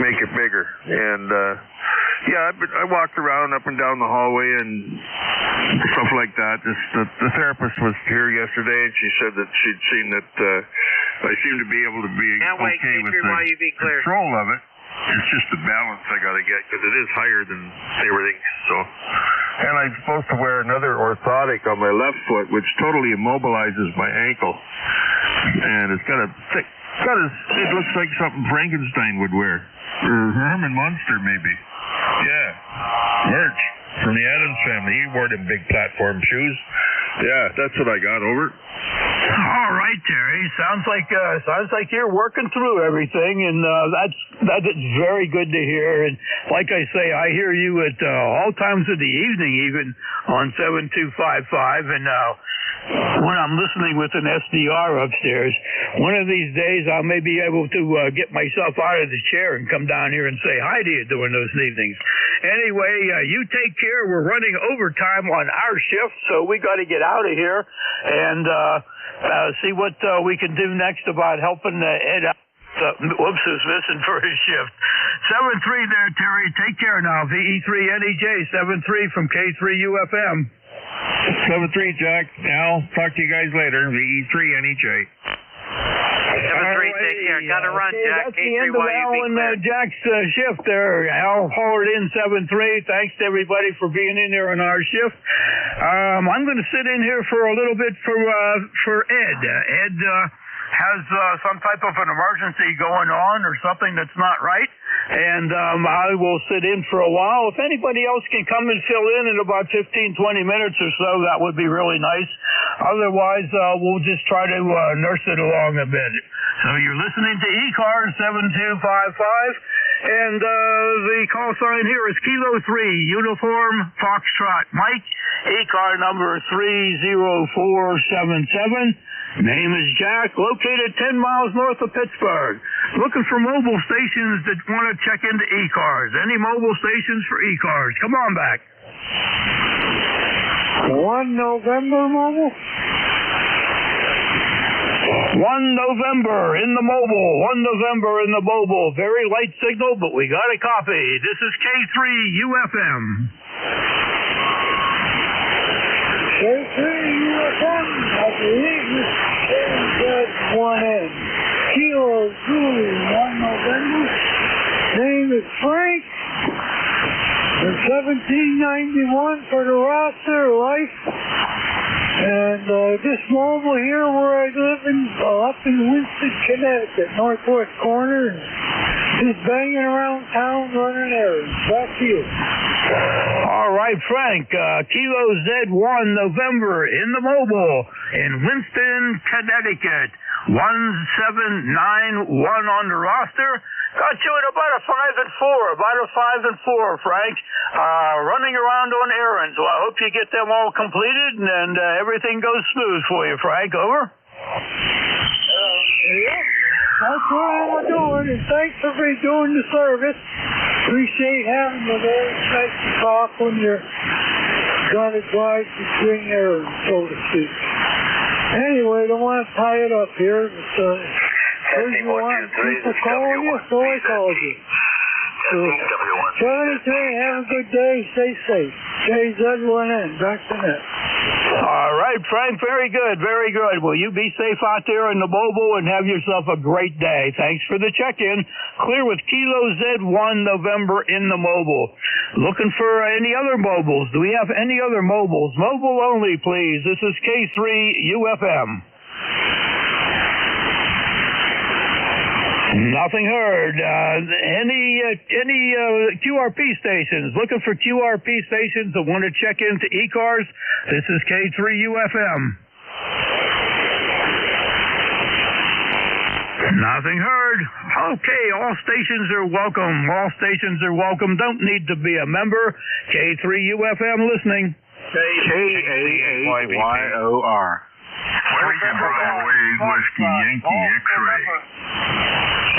make it bigger. And I walked around up and down the hallway and stuff like that. The therapist was here yesterday, and she said that she'd seen that I seem to be able to be okay with the control of it. It's just the balance I got to get, because it is higher than everything. So, and I'm supposed to wear another orthotic on my left foot, which totally immobilizes my ankle. And it's got a It looks like something Frankenstein would wear. Or Herman Munster, maybe. Yeah. Merch from the Addams family. He wore them big platform shoes. Yeah, that's what I got. Over. All right, Terry. Sounds like you're working through everything, and that is very good to hear. And like I say, I hear you at all times of the evening, even on 7255, and when I'm listening with an SDR upstairs. One of these days, I may be able to get myself out of the chair and come down here and say hi to you during those evenings. Anyway, you take care. We're running overtime on our shift, so we got to get out of here and see what we can do next about helping Ed out. Whoops, is missing for his shift. 7-3 there, Terry. Take care now. VE3NEJ 7-3 from K3UFM. 7-3, Jack. Al, talk to you guys later. VE3NEJ. 7-3, take care. Gotta run, Jack. That's the end of Al and Jack's shift there. Al hollered in 7-3. Thanks to everybody for being in there on our shift. I'm going to sit in here for a little bit for Ed. Ed has some type of an emergency going on or something that's not right, and I will sit in for a while. If anybody else can come and fill in about 15-20 minutes or so, that would be really nice. Otherwise, we'll just try to nurse it along a bit. So you're listening to ECARS 7255, and the call sign here is Kilo 3, Uniform Foxtrot Mike, ECAR number 30477. Name is Jack, located 10 miles north of Pittsburgh. Looking for mobile stations that want to check into ECARS. Any mobile stations for ECARS? Come on back. 1 November mobile? 1 November in the mobile. 1 November in the mobile. Very light signal, but we got a copy. This is K3UFM. K3UFM, I believe it's KZ1N. Kilo Zulu, 1 November. Name is Frank. And 1791 for the roster, life. And this mobile here where I live up in Winston, Connecticut, northwest corner. Just banging around town running errands. Back to you. All right, Frank. Kilo Z1 November in the mobile in Winston, Connecticut. 1791 on the roster. Got you at about a 5 and 4. About a 5 and 4, Frank. Running around on errands. Well, I hope you get them all completed and everything goes smooth for you, Frank. Over. Yeah. That's what I'm doing, and thanks for doing the service. Appreciate having you there. It's nice to talk when you're got to drive between errands, so to speak. Anyway, I don't want to tie it up here. But, people calling you, so I called you. So, 73, have a good day, stay safe. KZ1N, back to net. All right, Frank, very good, very good. Well, you be safe out there in the mobile and have yourself a great day. Thanks for the check-in. Clear with Kilo Z1 November in the mobile. Looking for any other mobiles? Do we have any other mobiles? Mobile only, please. This is K3UFM. Nothing heard. Any QRP stations? Looking for QRP stations that want to check into ECARS? This is K3UFM. Nothing heard. Okay, all stations are welcome. All stations are welcome. Don't need to be a member. K3UFM listening. KAAYOR. Whiskey Yankee X-ray.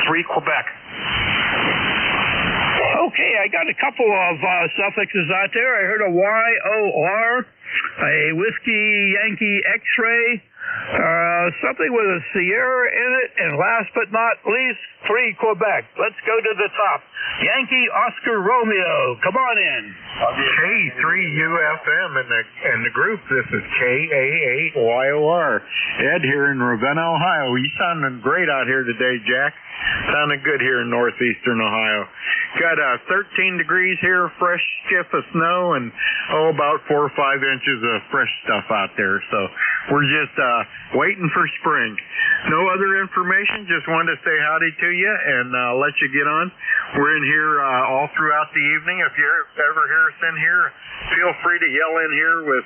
3 Quebec. Okay, I got a couple of suffixes out there. I heard a YOR, a Whiskey Yankee X-ray, something with a Sierra in it, and last but not least, 3 Quebec. Let's go to the top. Yankee Oscar Romeo, come on in. K3UFM and the group. This is KAAYOR. Ed here in Ravenna, Ohio. You sounding great out here today, Jack. Sounding good here in northeastern Ohio. Got 13 degrees here, fresh skiff of snow, and about 4 or 5 inches of fresh stuff out there. So we're just waiting for spring. No other information. Just wanted to say howdy to you and let you get on. We're in here all throughout the evening. If you ever hear us in here, feel free to yell in here with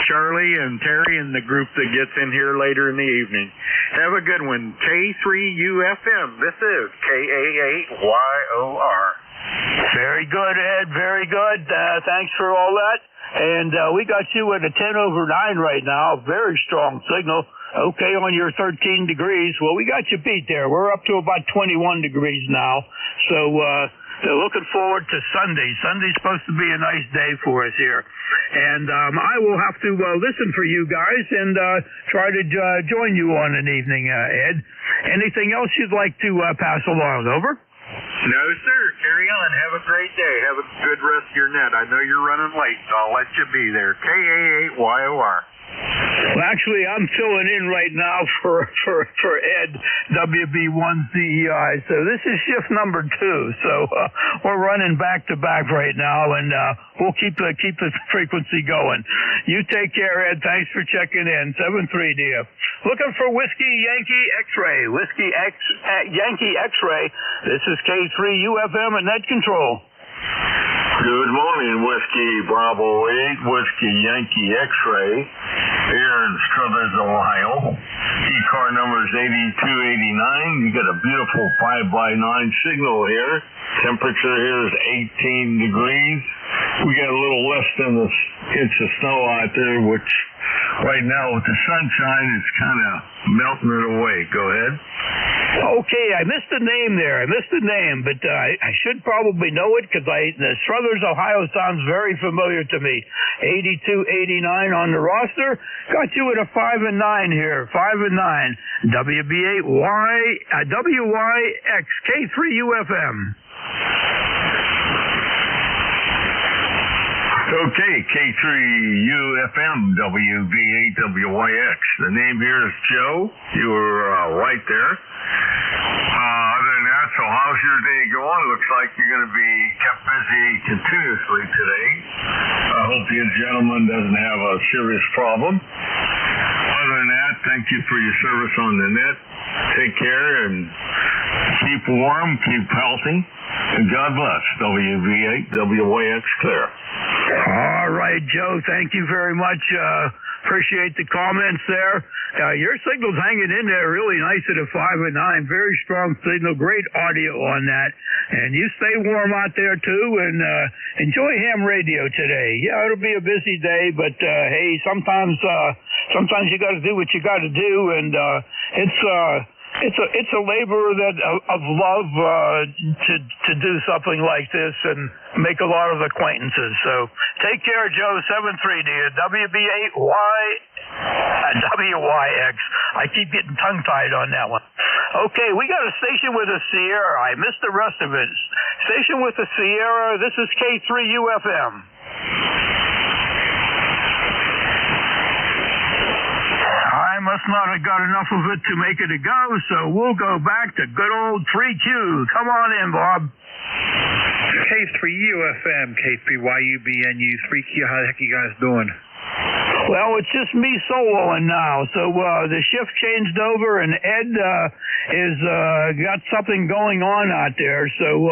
Charlie and Terry and the group that gets in here later in the evening. Have a good one. K3UFM. This is KA8YOR. Very good, Ed. Very good. Thanks for all that. And we got you at a 10 over 9 right now. Very strong signal. Okay, on your 13 degrees. Well, we got you beat there. We're up to about 21 degrees now. So looking forward to Sunday. Sunday's supposed to be a nice day for us here. And I will have to listen for you guys and try to join you on an evening, Ed. Anything else you'd like to pass along? Over? No, sir. Carry on. Have a great day. Have a good rest of your net. I know you're running late, so I'll let you be there. KA8YOR. Well, actually, I'm filling in right now for Ed, WB1CEI. So this is shift number 2. So we're running back to back right now, and we'll keep the frequency going. You take care, Ed. Thanks for checking in. 7-3 to you. Looking for Whiskey Yankee X-Ray. Yankee X-Ray. This is K3UFM and Net Control. Good morning, Whiskey Bravo 8, Whiskey Yankee X-Ray, here in Struthers, Ohio. ECAR number is 8289. You got a beautiful 5x9 signal here. Temperature here is 18 degrees. We got a little less than an inch of snow out there, which right now with the sunshine, it's kind of melting it away. Go ahead. Okay, I missed the name there. But I should probably know it because the Struthers, Ohio sounds very familiar to me. 8289 on the roster. Got you at a 5 and 9 here. 5 and 9. WYX K3UFM. Okay, K3UFM, WB8WYX. The name here is Joe. You were right there. Other than that, so how's your day going? Looks like you're going to be kept busy continuously today. I hope the gentleman doesn't have a serious problem. Other than that, thank you for your service on the net. Take care and keep warm, keep healthy, and God bless. WB8WYX clear. All right, Joe, thank you very much. Appreciate the comments there. Your signal's hanging in there really nice at a 5 and 9. Very strong signal, great audio on that. And you stay warm out there too, and enjoy ham radio today. Yeah, it'll be a busy day, but hey, sometimes you got to do what you got to do, and it's a labor of love to do something like this and make a lot of acquaintances. So take care, Joe. 7-3 to you. WYX. I keep getting tongue-tied on that one. Okay, we got a station with a Sierra. I missed the rest of it. Station with a Sierra. This is K3UFM. I must not have got enough of it to make it a go, so we'll go back to good old 3Q. Come on in, Bob. K3UFM, K3YUBNU, 3Q. How the heck you guys doing? Well, it's just me soloing now, so the shift changed over, and Ed is got something going on out there, so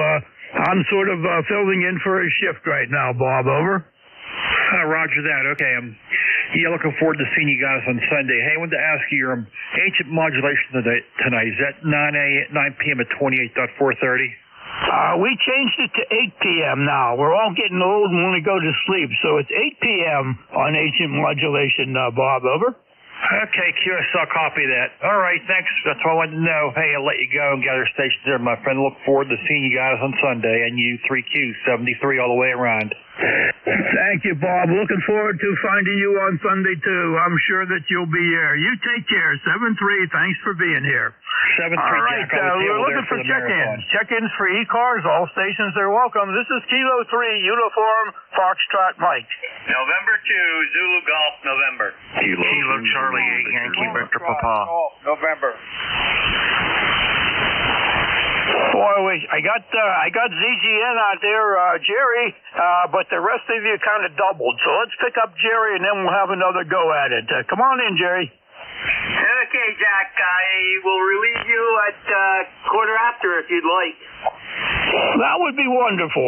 I'm sort of filling in for his shift right now, Bob. Over. Roger that. Okay, looking forward to seeing you guys on Sunday. Hey, I wanted to ask you your ancient modulation tonight. Is that 9 p.m. at 28.430? We changed it to 8 p.m. now. We're all getting old and want to go to sleep, so it's 8 p.m. on ancient modulation, Bob. Over. Okay, QSL, copy that. All right, thanks. That's all I wanted to know. Hey, I'll let you go and get our station there, my friend. Look forward to seeing you guys on Sunday, and you 3Q, 73 all the way around. Thank you, Bob. Looking forward to finding you on Sunday, too. I'm sure that you'll be here. You take care. 7-3, thanks for being here. 7-3, all right, we're looking for check-ins. Check-ins for ECARS. All stations are welcome. This is Kilo 3, Uniform, Foxtrot Mike. November 2, Zulu Golf, November. Kilo Charlie 8, Yankee Victor Papa. November. Boy, I got ZGN out there, Jerry, but the rest of you kind of doubled. So let's pick up Jerry, and then we'll have another go at it. Come on in, Jerry. Okay, Jack. I will relieve you at quarter after if you'd like. That would be wonderful.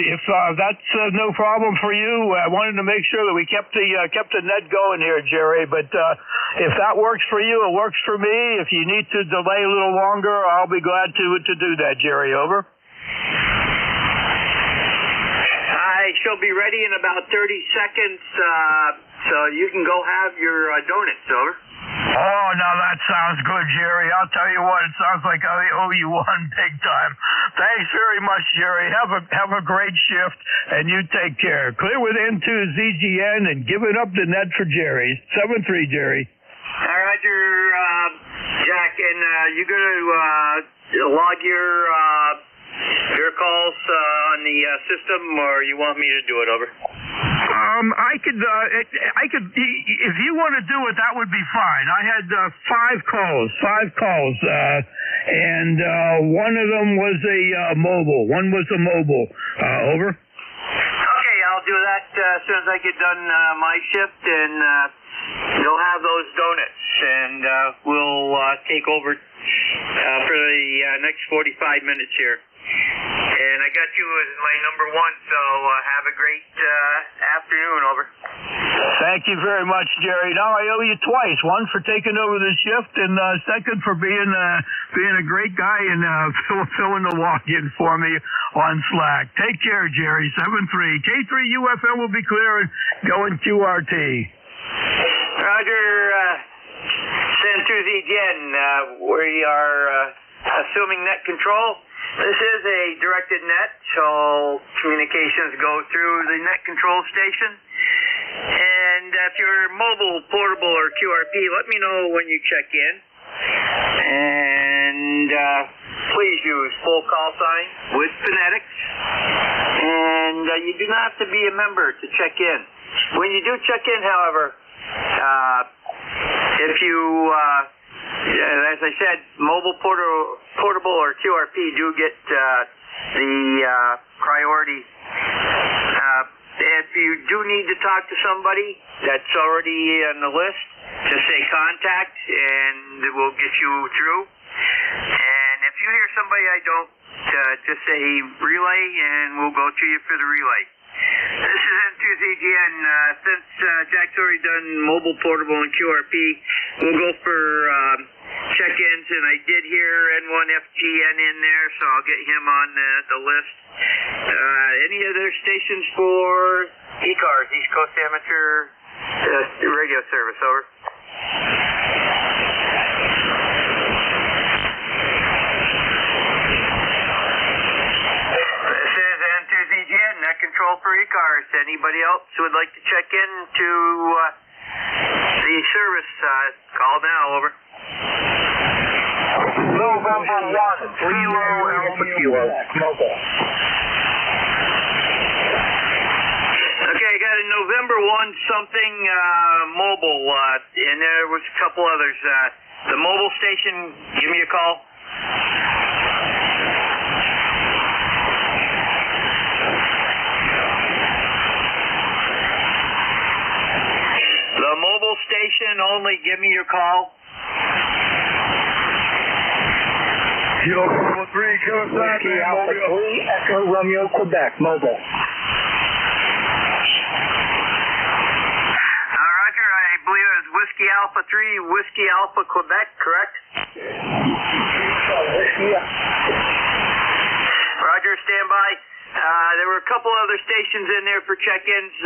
If that's no problem for you, I wanted to make sure that we kept the net going here, Jerry. But if that works for you, it works for me. If you need to delay a little longer, I'll be glad to do that, Jerry. Over. I shall be ready in about 30 seconds, so you can go have your donuts. Over. Oh, now that sounds good, Jerry. I'll tell you what, it sounds like I owe you one big time. Thanks very much, Jerry. Have a great shift, and you take care. Clear with N2 ZGN and give it up the net for Jerry. 7-3, Jerry. Roger, Jack, and you going to log your calls on the system, or you want me to do it? Over. I could, if you want to do it, that would be fine. I had 5 calls, and one of them was a mobile. One was a mobile. Over. Okay, I'll do that as soon as I get done my shift, and you'll have those donuts, and we'll take over for the next 45 minutes here. And I got you as my number 1, so have a great afternoon. Over. Thank you very much, Jerry. Now I owe you twice. One for taking over the shift, and second for being a great guy and filling the login for me on Slack. Take care, Jerry. 7-3. K3 UFM will be clear and going QRT. Roger. Send to ZGN. We are assuming net control. This is a directed net, so communications go through the net control station. And if you're mobile, portable, or QRP, let me know when you check in. And please use full call sign with phonetics. And you do not have to be a member to check in. When you do check in, however, if you... as I said, mobile, portable, or QRP do get the priority. If you do need to talk to somebody that's already on the list, just say contact, and we'll get you through. And if you hear somebody I don't, just say relay, and we'll go to you for the relay. This is N2ZGN. Since Jack's already done mobile, portable, and QRP, we'll go for check-ins, and I did hear N1FGN in there, so I'll get him on the list. Any other stations for ECARS, East Coast Amateur Radio Service? Over. Net control for ECARS. Anybody else who would like to check in to the service, call now. Over. November 1, Kilo Alpha Kilo. Mobile. Okay, I got a November 1 something mobile, and there was a couple others. The mobile station, give me a call. The mobile station only, give me your call. Kilo 3, Kilo 7, Alpha 3, Echo Romeo, Quebec, mobile. Roger, I believe it was Whiskey Alpha 3, Whiskey Alpha Quebec, correct? Roger, stand by. There were a couple other stations in there for check-ins.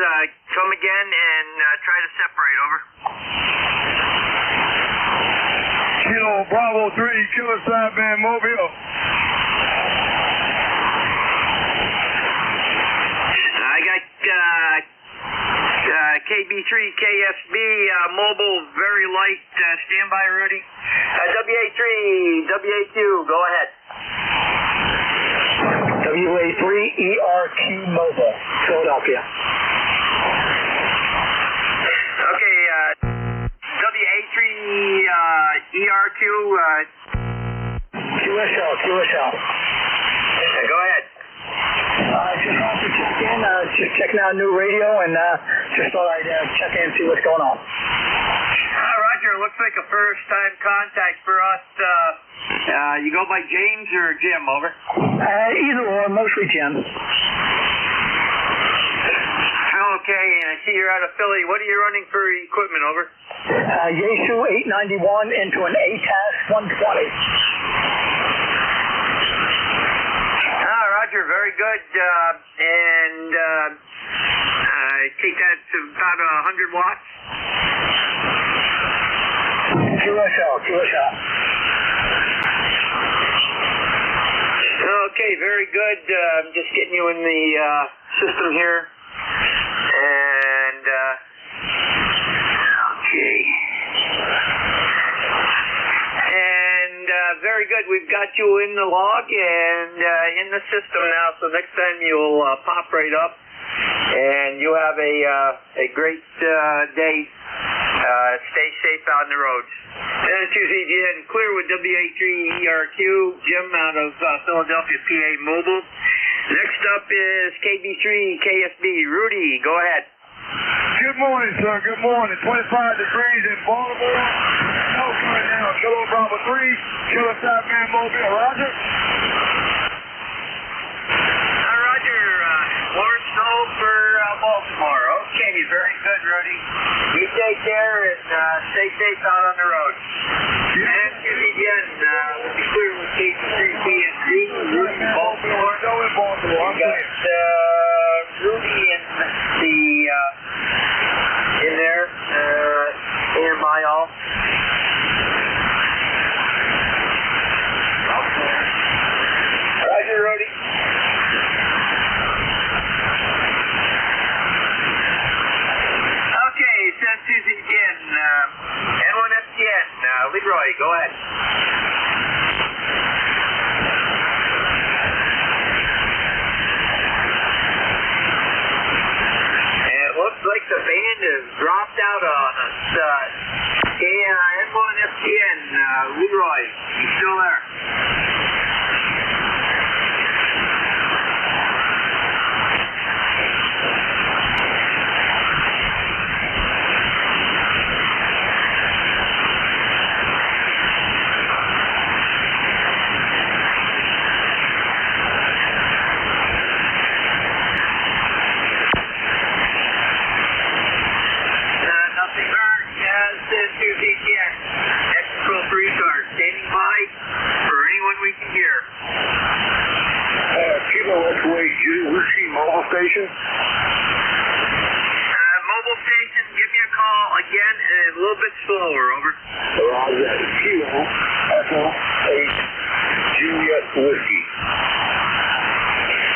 Come again and try to separate. Over. Kilo Bravo 3, Kilo 7, Mobile. I got KB3, KSB, mobile, very light. Stand by, Rudy. WA3, WA2, go ahead. WA3, ERQ Mobile, Philadelphia. Okay, WA3, ERQ, QSL. Go ahead. Just wanted to check in, just checking out new radio, and just thought I'd check in and see what's going on. Roger, looks like a first-time contact for us. You go by James or Jim, over? Either or, mostly Jim. Okay, and I see you're out of Philly. What are you running for equipment, over? Yaesu 891 into an ATAS 120. Roger, very good. And I take that to about 100 watts. QSL. Okay, very good. I'm just getting you in the system here. And, okay. And, very good. We've got you in the log and in the system now, so next time you'll pop right up. And you have a great day. Stay safe out on the roads. And Susie, clear with WA3ERQ, Jim out of Philadelphia, PA Mobile. Next up is KB3 KSB. Rudy, go ahead. Good morning, sir. Good morning. 25 degrees in Baltimore. No right now. Kilo Bravo 3. Kilo Southman Mobile. Roger. Roger. More snow for Baltimore. Okay, very good, Rudy. You take care and stay safe out on the road. And again, we'll be clear with KB3 KSB. Rudy, Baltimore. We got Rudy in there, stand by all. Roger, Rudy. Okay, it says Susie again. N1FTN. Leroy, go ahead. Looks like the band has dropped out on us. N1FTN, Leroy, you still there? Standing by for anyone we can hear. Kilo X-Way, Wuxi Mobile Station. Mobile station, give me a call again and a little bit slower, over. Roger, Kilo Echo 8 Juliet Whiskey.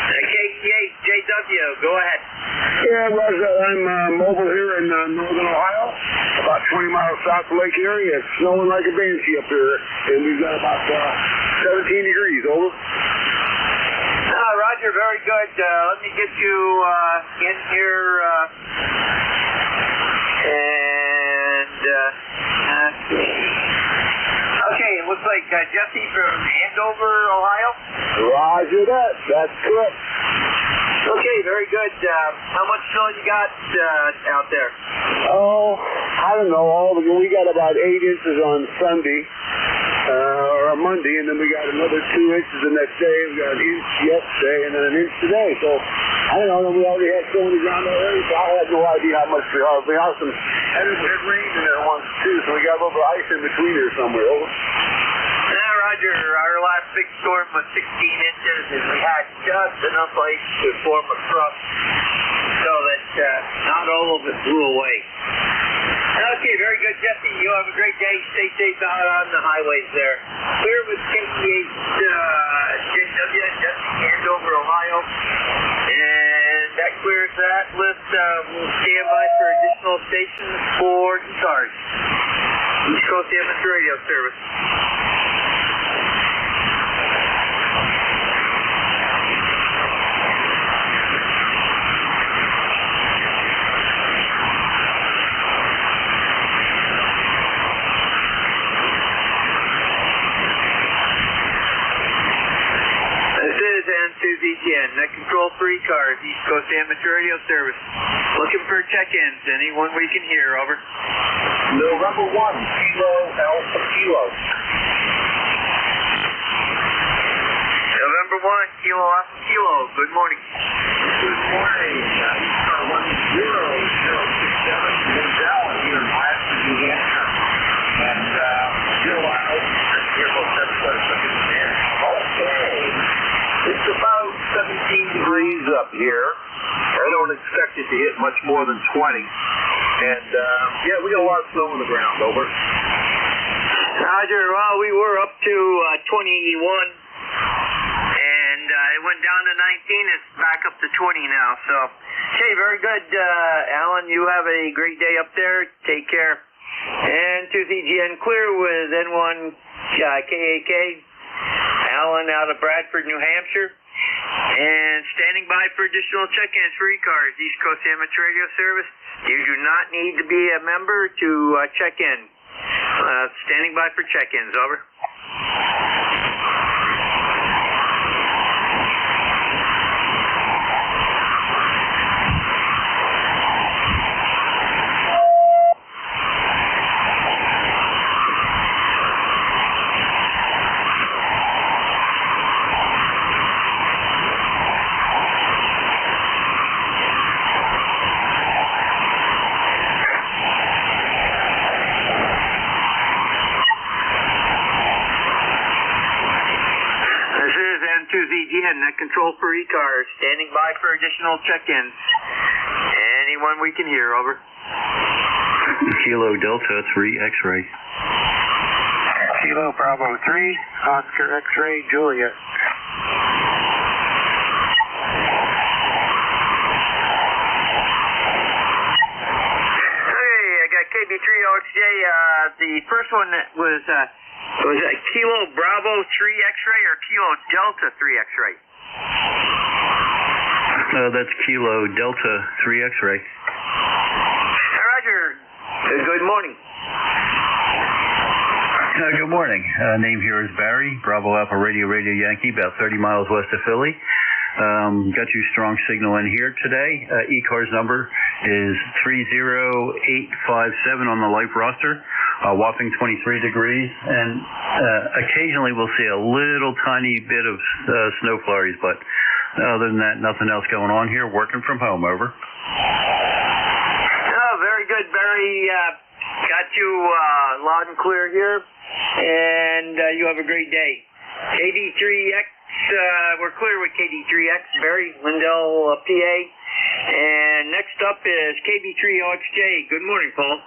KT8 JW, go ahead. Yeah, Roger, I'm mobile here in northern Ohio, about 20 miles south of Lake Erie. It's snowing like a banshee up here, and we've got about 17 degrees, over. Roger, very good. Let me get you in here, okay, it looks like Jesse from Andover, Ohio. Roger that. That's correct. Okay, very good. How much snow you got out there? Oh, I don't know. We got about 8 inches on Sunday, or Monday, and then we got another 2 inches the next day. We got an inch yesterday, and then an inch today. So, I don't know. We already had snow on the ground already, so I have no idea how much we are. We have some heavy rain in there once, too, so we got a little bit of ice in between here somewhere. Over. Roger, our last big storm was 16 inches, and we had just enough ice to form a crust so that not all of it blew away. Okay, very good, Jesse. You have a great day. Stay safe out on the highways there. Clear with KT8 JW, Jesse, Andover, Ohio. And that clears that list. We'll stand by for additional stations for ECARS, East Coast Amateur Radio Service. Net Control for ECARS, East Coast Amateur Radio Service. Looking for check-ins. Anyone we can hear, over. November 1, Kilo Alpha Kilo. November 1, Kilo Alpha Kilo. Good morning. Good morning. ECAR 10067, Mizell here in Blaston, New Hampshire. And still out. Here goes everybody looking there. Okay. It's about 17 degrees up here. I don't expect it to hit much more than 20. And, yeah, we got a lot of snow on the ground, over. Roger. Well, we were up to 2081. And it went down to 19. It's back up to 20 now. So, okay, very good. Alan, you have a great day up there. Take care. And to CGN Clear with N1 KAK. Alan out of Bradford, New Hampshire. And standing by for additional check-ins for ECARS, East Coast Amateur Radio Service. You do not need to be a member to check in. Standing by for check-ins, over. Net Control for ECARS, standing by for additional check-ins. Anyone we can hear, over. Kilo Delta 3 X-ray. Kilo Bravo 3, Oscar X-ray, Juliet. Okay, I got KB3OXJ. The first one that was that Kilo Bravo 3 X-ray or Kilo Delta 3 X-ray? That's Kilo Delta 3 X-ray. Roger. Good morning. Good morning. Name here is Barry, Bravo Alpha Radio Yankee, about 30 miles west of Philly. Got you strong signal in here today. ECARS number is 30857 on the live roster. Whopping 23 degrees, and occasionally we'll see a little tiny bit of snow flurries, but other than that, nothing else going on here. Working from home, over. Oh, very good, Barry. Got you loud and clear here, and you have a great day. KD3X, we're clear with KD3X, Barry, Lindell, PA. And next up is KB3OXJ. Good morning, Paul.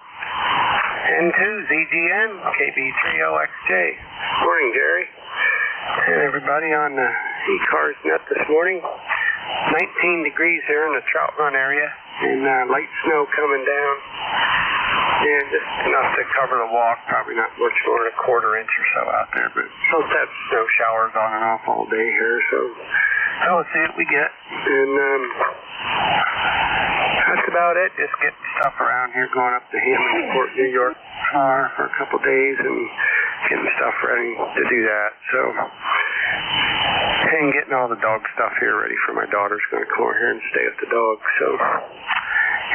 N2 ZGN, KB3OXJ. Morning, Jerry. And everybody on the ECARS net this morning. 19 degrees here in the Trout Run area, and light snow coming down. And just enough to cover the walk, probably not much more than a quarter inch or so out there, but supposed to have snow showers on and off all day here, so we'll see what we get. And that's about it. Just getting stuff around here, going up to Hammondport, New York for a couple days and getting stuff ready to do that. So, and getting all the dog stuff here ready for my daughter's going to come over here and stay with the dog. So,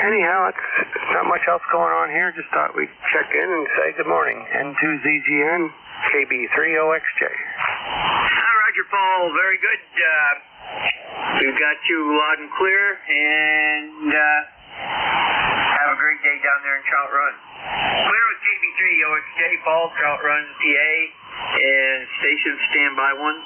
anyhow, it's not much else going on here. Just thought we'd check in and say good morning. N2ZGN, KB3OXJ. Roger, Paul. Very good. We've got you loud and clear, and have a great day down there in Trout Run. Clear with KB3OXJ, Paul, Trout Run, PA, and station standby 1.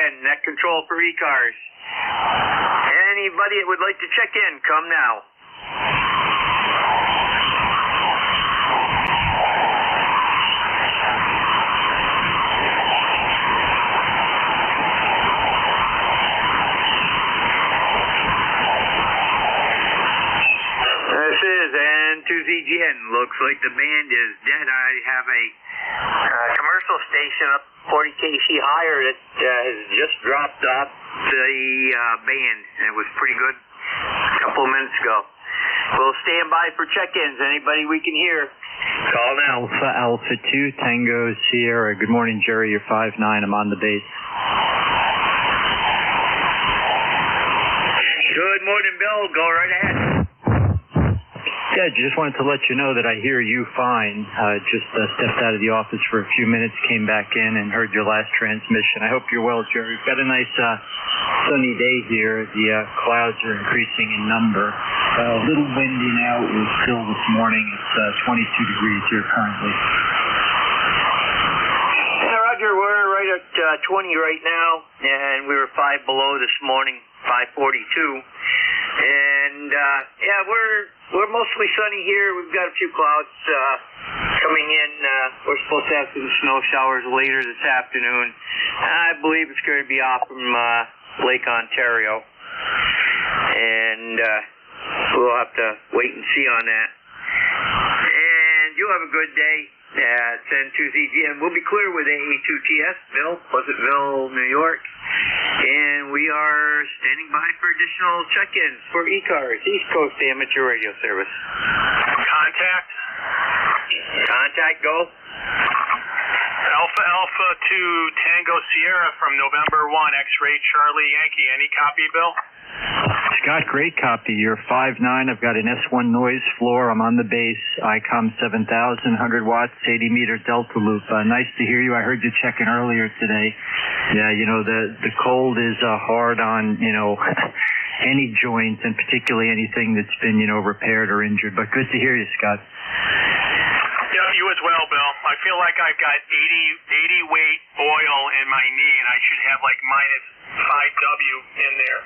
again, net control for ECARS. Anybody that would like to check in, come now. This is N2ZGN. Looks like the band is dead. I have a commercial station up 40 kc higher that has just dropped off the band. It was pretty good a couple of minutes ago. We'll stand by for check-ins. Anybody we can hear, call now. Alpha 2, Tango Sierra. Good morning, Jerry. You're 5'9". I'm on the base. Good morning, Bill. Go right ahead. Yeah, just wanted to let you know that I hear you fine. Just stepped out of the office for a few minutes, came back in and heard your last transmission. I hope you're well, Jerry. We've got a nice sunny day here. The clouds are increasing in number. A little windy now. It was still this morning. It's 22 degrees here currently. Yeah, Roger, we're right at 20 right now, and we were 5 below this morning, 5:42. And yeah, we're mostly sunny here. We've got a few clouds coming in. We're supposed to have some snow showers later this afternoon. I believe it's going to be off from Lake Ontario, and we'll have to wait and see on that. And you have a good day at N2ZGN. We'll be clear with AA2TS, Pleasantville, New York. And we are standing by for additional check-ins for ECARS, East Coast Amateur Radio Service. Contact, go. Alpha 2 Tango Sierra from November 1, X-Ray Charlie Yankee. Any copy, Bill? Scott, great copy. You're 5'9". I've got an S1 noise floor. I'm on the base. ICOM 7000, 100 watts, 80 meter delta loop. Nice to hear you. I heard you checking earlier today. Yeah, you know, the cold is hard on, you know, any joint, and particularly anything that's been, you know, repaired or injured. But good to hear you, Scott. Yep, you as well, Bill. I feel like I've got 80 weight oil in my knee, and I should have like minus 5W in there.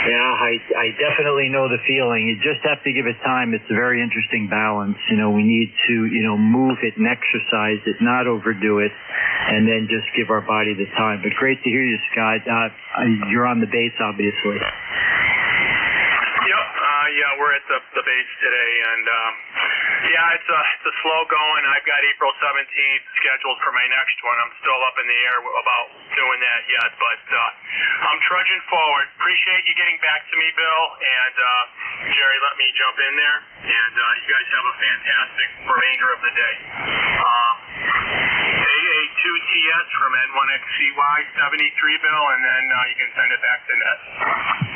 Yeah, I definitely know the feeling. You just have to give it time. It's a very interesting balance. You know, we need to, you know, move it and exercise it, not overdo it, and then just give our body the time. But great to hear you, Scott. You're on the base, obviously. Yeah, we're at the base today, and yeah, it's a slow going. I've got April 17th scheduled for my next one. I'm still up in the air about doing that yet, but I'm trudging forward. Appreciate you getting back to me, Bill, and Jerry, let me jump in there, and you guys have a fantastic remainder of the day. AA2TS from N1XCY 73, Bill, and then you can send it back to Net.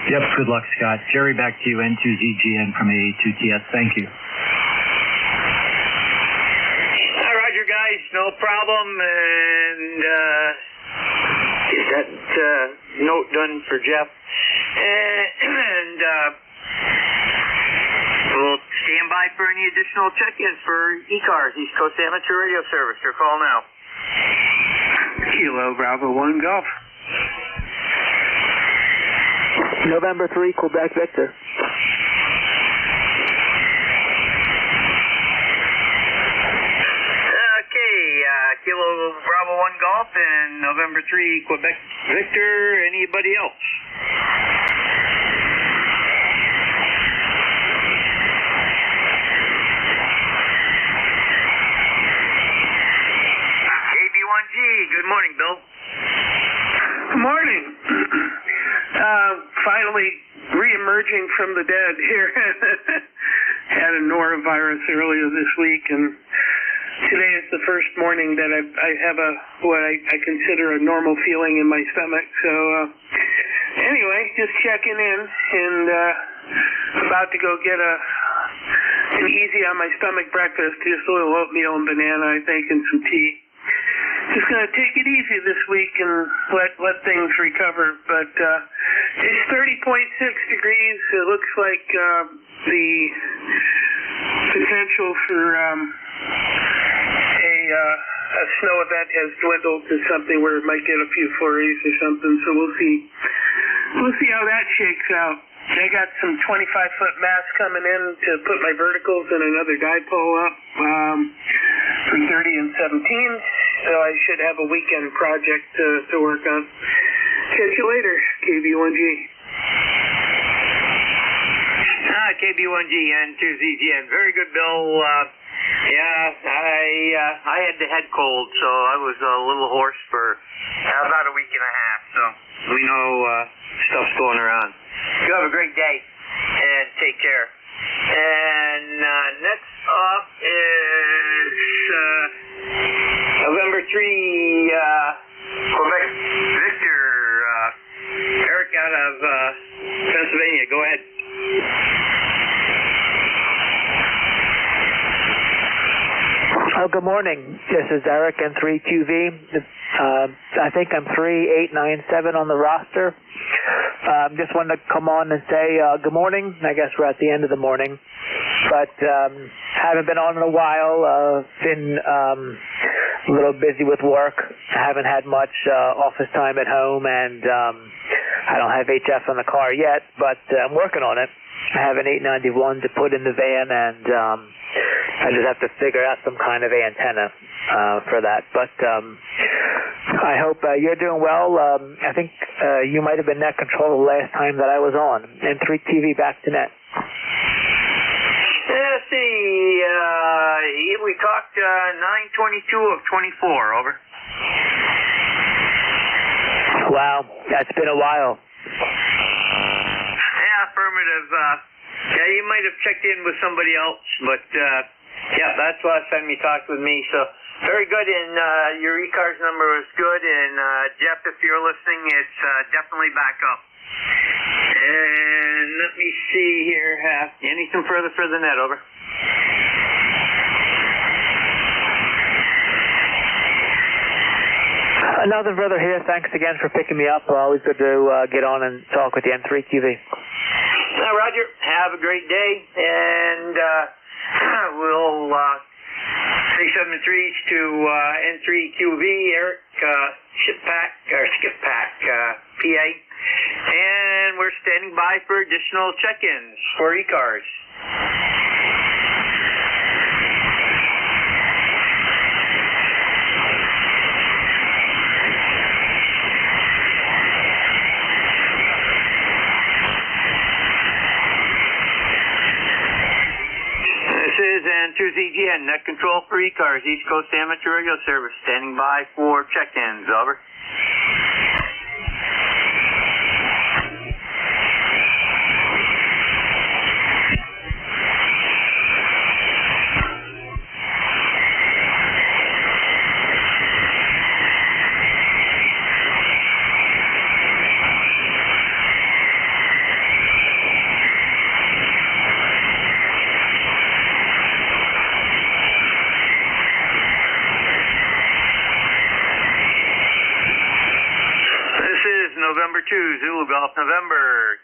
Yep, good luck, Scott. Jerry, back to you, N2ZGN from AA2TS. Thank you. Roger, guys, no problem, and get that note done for Jeff. And we'll stand by for any additional check-ins for ECARS, East Coast Amateur Radio Service. Your call now. Kilo Bravo 1 Golf. November 3, Quebec Victor. Kilo Bravo 1 Golf and November 3 Quebec Victor. Anybody else? KB1G, good morning, Bill. Good morning. Finally re-emerging from the dead here. Had a norovirus earlier this week, and today is the first morning that I have what I consider a normal feeling in my stomach. So anyway, just checking in, and about to go get an easy on my stomach breakfast, just a little oatmeal and banana, I think, and some tea. Just gonna take it easy this week and let things recover. But it's 30.6 degrees. It looks like the potential for a snow event has dwindled to something where it might get a few flurries or something. So we'll see. We'll see how that shakes out. I got some 25-foot masts coming in to put my verticals and another dipole up for 30 and 17. So I should have a weekend project to work on. Catch you later, KV1G. KV1G and 2ZGN. Very good, Bill. I had the head cold, so I was a little hoarse for about a week and a half. So we know stuff's going around. You have a great day, and take care. And next up is November 3, Quebec Victor, Eric out of Pennsylvania. Go ahead. Oh, good morning. This is Eric in 3QV. I think I'm 3897 on the roster. Just wanted to come on and say good morning. I guess we're at the end of the morning. But haven't been on in a while. Been a little busy with work. I haven't had much office time at home, and I don't have HF on the car yet, but I'm working on it. I have an 891 to put in the van, and I just have to figure out some kind of antenna for that. But I hope you're doing well. I think you might have been net control the last time that I was on. And 3TV back to net. Let's see. We talked 9/22 of 24. Over. Wow, that's been a while. Yeah, affirmative. Yeah, you might have checked in with somebody else, but yeah, that's the last time you talked with me. So very good, and your ECARS number was good. And Jeff, if you're listening, it's definitely back up. And let me see here. Anything further for the net? Over. Nothing further here. Thanks again for picking me up. Always good to get on and talk with you on 3QV. Roger. Have a great day, and we'll say 7-3 to N3QV, Eric, Skippack, PA, and we're standing by for additional check-ins for ECARS. And 2ZGN, net control for ECARS, East Coast Amateur Radio Service, standing by for check-ins. Over. November 2, Zulu Golf November.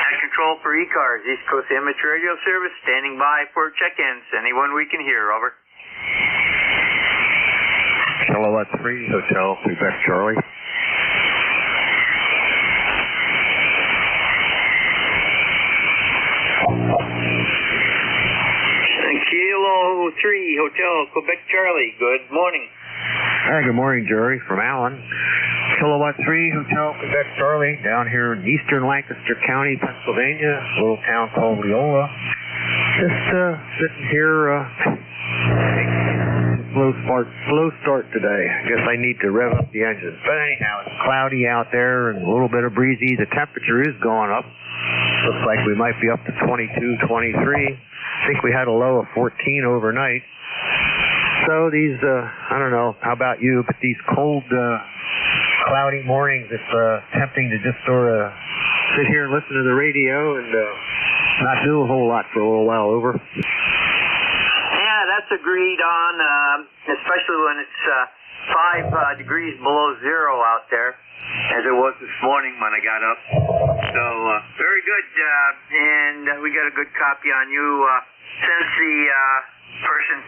At control for ECARS, East Coast Amateur Radio Service, standing by for check-ins. Anyone we can hear, over. Kilowatt 3, Hotel, Quebec Charlie. Kilo 3, Hotel, Quebec Charlie. Good morning. Hi, good morning, Jerry, from Allen. Kilowatt 3, Hotel, Quebec Charlie, down here in eastern Lancaster County, Pennsylvania, a little town called Leola. Just sitting here, slow start today. I guess I need to rev up the engine. But anyhow, it's cloudy out there and a little bit of breezy. The temperature is going up. Looks like we might be up to 22, 23. I think we had a low of 14 overnight. So these, I don't know, how about you, but these cold, cloudy mornings, it's tempting to just sort of sit here and listen to the radio and not do a whole lot for a little while. Over. Yeah, that's agreed on, especially when it's 5 degrees below zero out there, as it was this morning when I got up. So very good, and we got a good copy on you since the person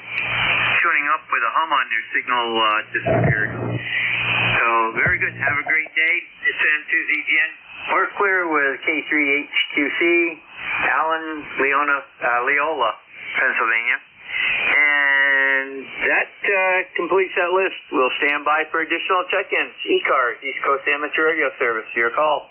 tuning up with a hum on their signal disappeared. So, very good. Have a great day. It's N2ZGN. We're clear with K3HQC, Allen, Leola, Pennsylvania. And that completes that list. We'll stand by for additional check-ins. ECARS, East Coast Amateur Radio Service. Your call.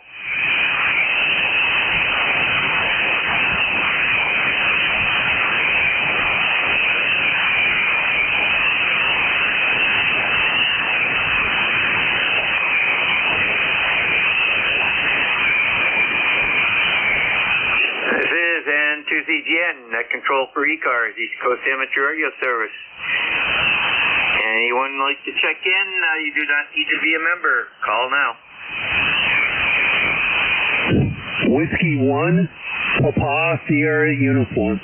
N2ZGN, net control for ECARS, East Coast Amateur Radio Service. Anyone like to check in? You do not need to be a member. Call now. Whiskey 1, Papa Sierra Uniform.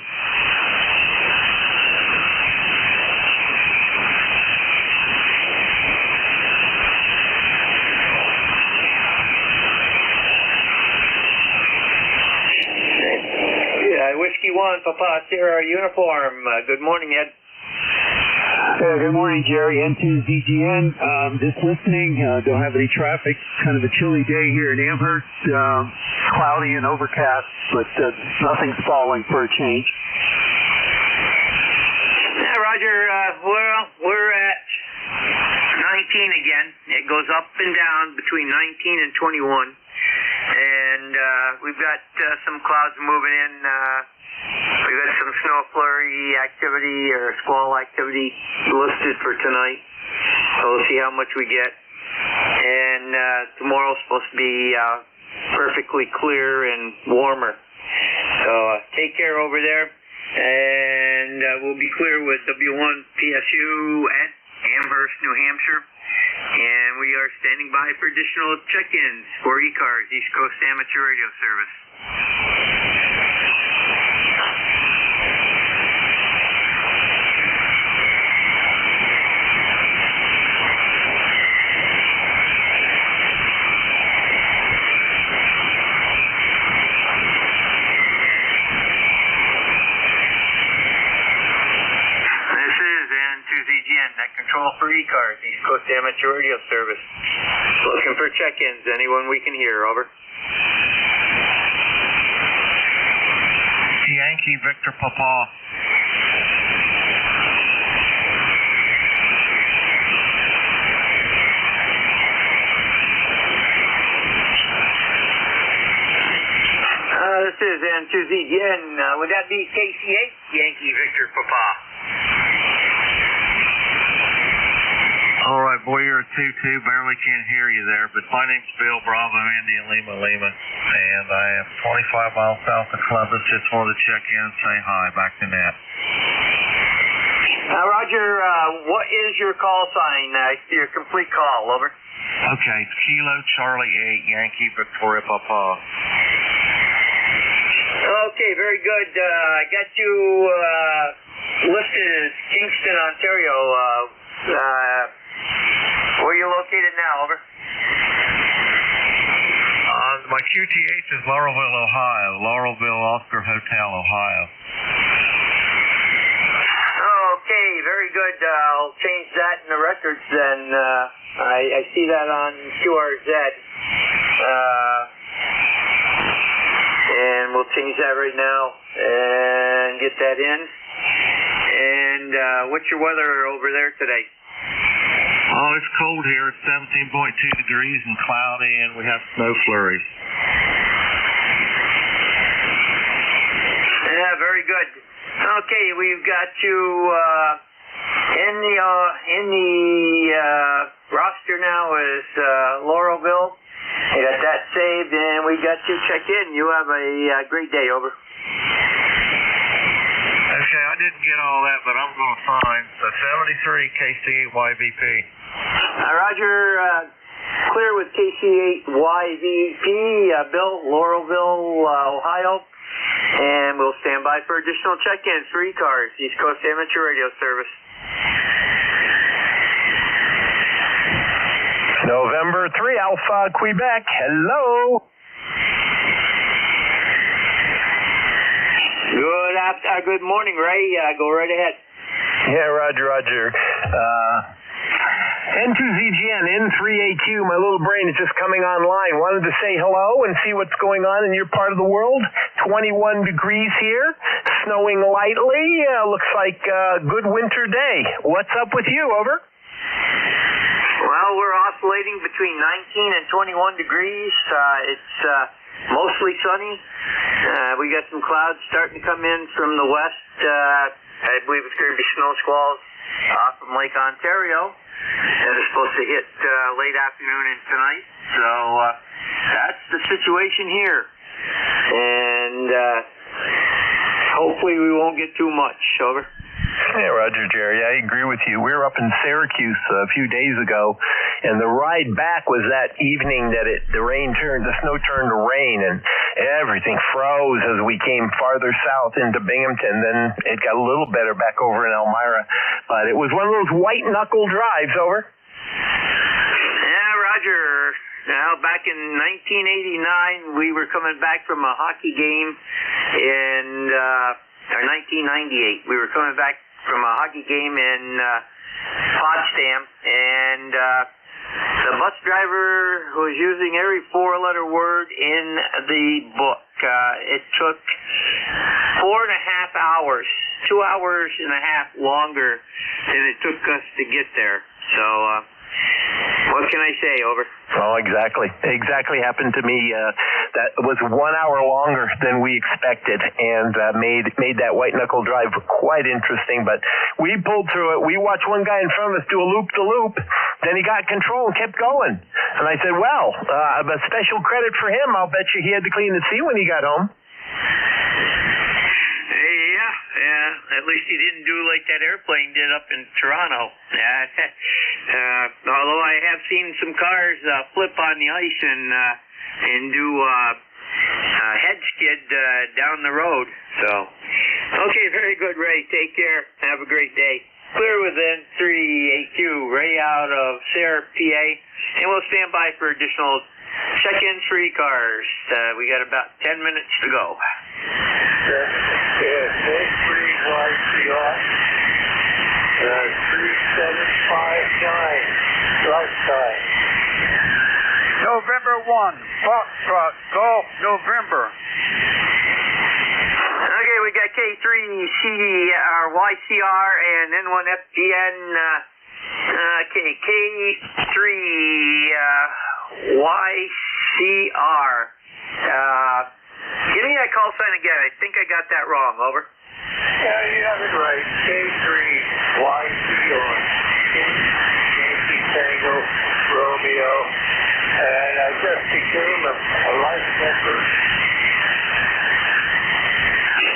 Whiskey 1, Papa Sierra Uniform. Good morning, Ed. Good morning, Jerry. N2ZGN. Just listening. Don't have any traffic. Kind of a chilly day here in Amherst. Cloudy and overcast, but nothing's falling for a change. Yeah, Roger. Well, we're at 19 again. It goes up and down between 19 and 21. And we've got some clouds moving in. We've got some snow flurry activity or squall activity listed for tonight. So we'll see how much we get. And tomorrow's supposed to be perfectly clear and warmer. So take care over there. And we'll be clear with W1 PSU at Amherst, New Hampshire. And we are standing by for additional check-ins for ECARS, East Coast Amateur Radio Service. Net control for ECARS, East Coast Amateur Radio Service. Looking for check-ins. Anyone we can hear, over. Yankee Victor Papa. This is N2ZGN. Would that be KC8? Yankee Victor Papa. All right, boy, you're a 2-2. Barely can't hear you there, but my name's Bill Bravo, Andy, and Lima, and I am 25 miles south of Columbus. Just wanted to check in, say hi. Back to net. Roger, what is your call sign? Your complete call, over. Okay, it's Kilo Charlie 8, Yankee Victoria Papa. Okay, very good. I got you listed as Kingston, Ontario. Where are you located now, over? My QTH is Laurelville, Ohio. Laurelville Oscar Hotel, Ohio. Okay, very good. I'll change that in the records then. I see that on QRZ. And we'll change that right now and get that in. And what's your weather over there today? Oh, it's cold here. It's 17.2 degrees and cloudy, and we have snow flurries. Yeah, very good. Okay, we've got you in the roster now is Laurelville. You got that saved, and we got you checked in. You have a great day, over. Okay, I didn't get all that, but I'm going to sign the 73 KC8YVP. Roger, clear with KC8YVP, Bill, Laurelville, Ohio. And we'll stand by for additional check-ins for ECARS, East Coast Amateur Radio Service. November 3 Alpha, Quebec. Hello. Good morning, Ray. Go right ahead. Yeah, Roger. N2ZGN, N3AQ, my little brain is just coming online. Wanted to say hello and see what's going on in your part of the world. 21 degrees here, snowing lightly. Looks like a good winter day. What's up with you? Over? Well, we're oscillating between 19 and 21 degrees. It's mostly sunny. We got some clouds starting to come in from the west. I believe it's going to be snow squalls from Lake Ontario. And it's supposed to hit late afternoon and tonight. So that's the situation here. And hopefully we won't get too much. Over. Yeah, Roger, Jerry. I agree with you. We were up in Syracuse a few days ago, and the ride back was that evening that the snow turned to rain, and everything froze as we came farther south into Binghamton. Then it got a little better back over in Elmira, but it was one of those white knuckle drives. Over. Yeah, Roger. Now, back in 1989, we were coming back from a hockey game or 1998. We were coming back from a hockey game in Potsdam, and the bus driver was using every four-letter word in the book. It took 4.5 hours, 2 hours and a half longer than it took us to get there. So, what can I say? Over. Oh, exactly. Exactly happened to me. That was 1 hour longer than we expected, and made that white knuckle drive quite interesting. But we pulled through it. We watched one guy in front of us do a loop-the-loop. Then he got control and kept going. And I said, well, a special credit for him. I'll bet you he had to clean the sea when he got home. Yeah, at least he didn't do like that airplane did up in Toronto. Although I have seen some cars flip on the ice and do head skid down the road. So, okay, very good, Ray. Take care. Have a great day. Clear with N3AQ, Ray out of Sayre, PA, and we'll stand by for additional check-ins for ECARS. We got about 10 minutes to go. YCR 3759 right side. November 1, Foxtrot, Golf, November. Okay, we got K3YCR and N1FGN. K3YCR. Give me that call sign again. I think I got that wrong. Over. Yeah, you have it right. K3YCR. Yankee Tango Romeo. And I just became a life member.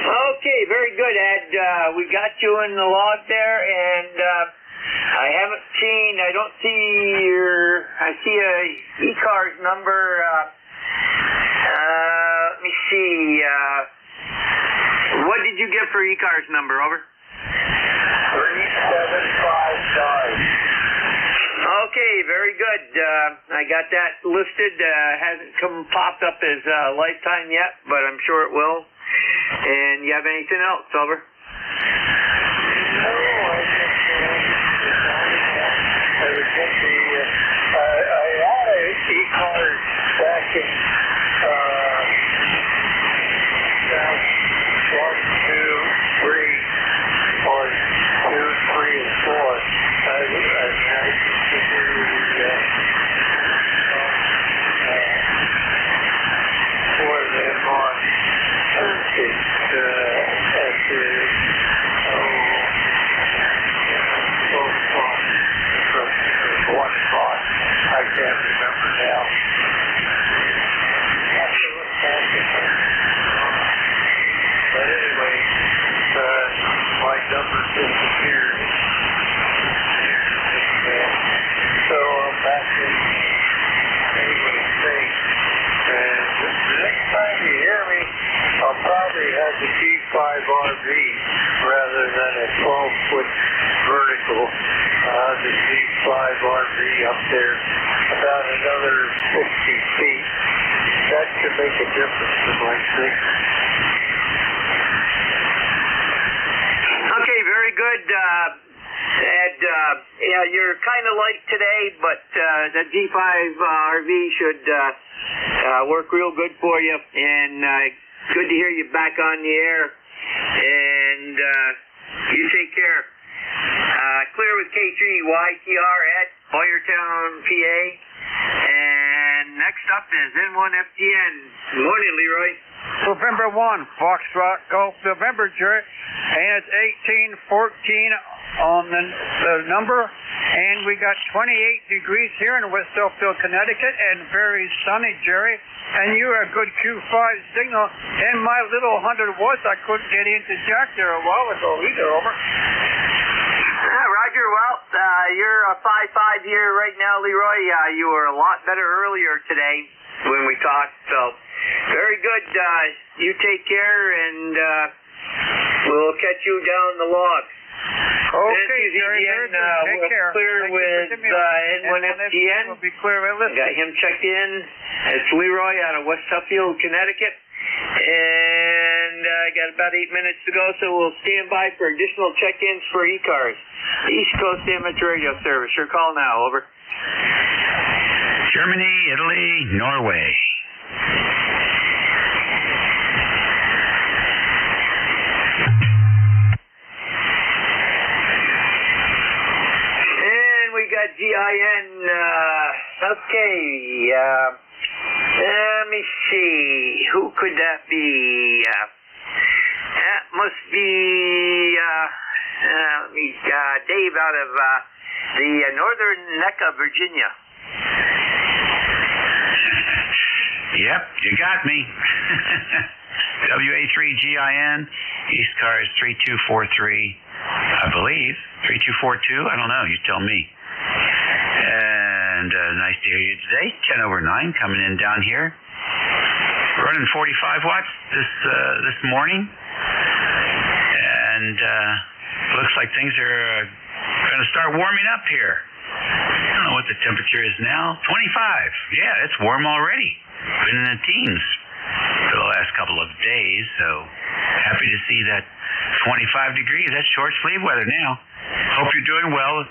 Okay, very good, Ed. We got you in the log there, and I don't see I see a ECARS number. Let me see. What did you get for ECARS number? Over. 3759. Okay, very good. I got that listed. Hasn't popped up as lifetime yet, but I'm sure it will. And you have anything else? Over. No, I had a ECARS back in 1, 2, 3, or 2, 3, and 4. For them on one spot. I can't remember now. But anyway, my number disappeared. So I'm back in state. And the next time you hear me, I'll probably have the G5RV rather than a 12-foot vertical. The G5RV up there about another 50 feet. That could make a difference in my signal. Okay, very good. good. Ed, yeah, you're kind of light today, but the G5 RV should work real good for you, and good to hear you back on the air. And you take care. Clear with K3YTR at Boyertown, PA. And next up is N1FTN. Good morning, Leroy. November 1, Foxtrot Golf November, Jerry. And it's 1814 on the number. And we got 28 degrees here in West Delfield, Connecticut, and very sunny, Jerry. And you're a good Q5 signal. And my little 100 watts, I couldn't get into Jack there a while ago either, over. Roger, well, you're a 5.5 here right now, Leroy. You were a lot better earlier today when we talked, so very good. You take care, and we'll catch you down the log. Okay, Jerry, take care. Clear with N1FTN. We'll be clear with this. Got him checked in. It's Leroy out of West Suffield, Connecticut. And got about 8 minutes to go, so we'll stand by for additional check-ins for ECARS. East Coast Amateur Radio Service. Your call now, over. Germany, Italy, Norway. And we got GIN. Okay. Let me see. Who could that be? That must be Dave out of the northern neck of Virginia. Yep, you got me. WA3GIN, ECARS 3243, I believe. 3242, I don't know, you tell me. And nice to hear you today. 10/9 coming in down here. Running 45 watts this morning. And looks like things are going to start warming up here. I don't know what the temperature is now. 25. Yeah, it's warm already. Been in the teens for the last couple of days, so happy to see that 25 degrees. That's short sleeve weather now. Hope you're doing well.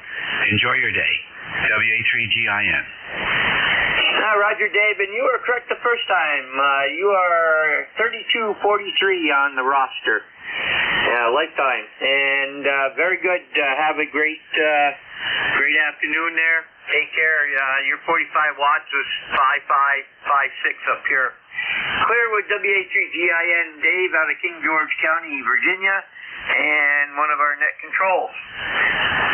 Enjoy your day. WA3GIN. Roger, Dave, and you were correct the first time. You are 3243 on the roster. Lifetime. And very good. Have a great afternoon there. Take care. Your 45 watts was 5556 up here. Clear with WA3GIN, Dave out of King George County, Virginia, and one of our net controls.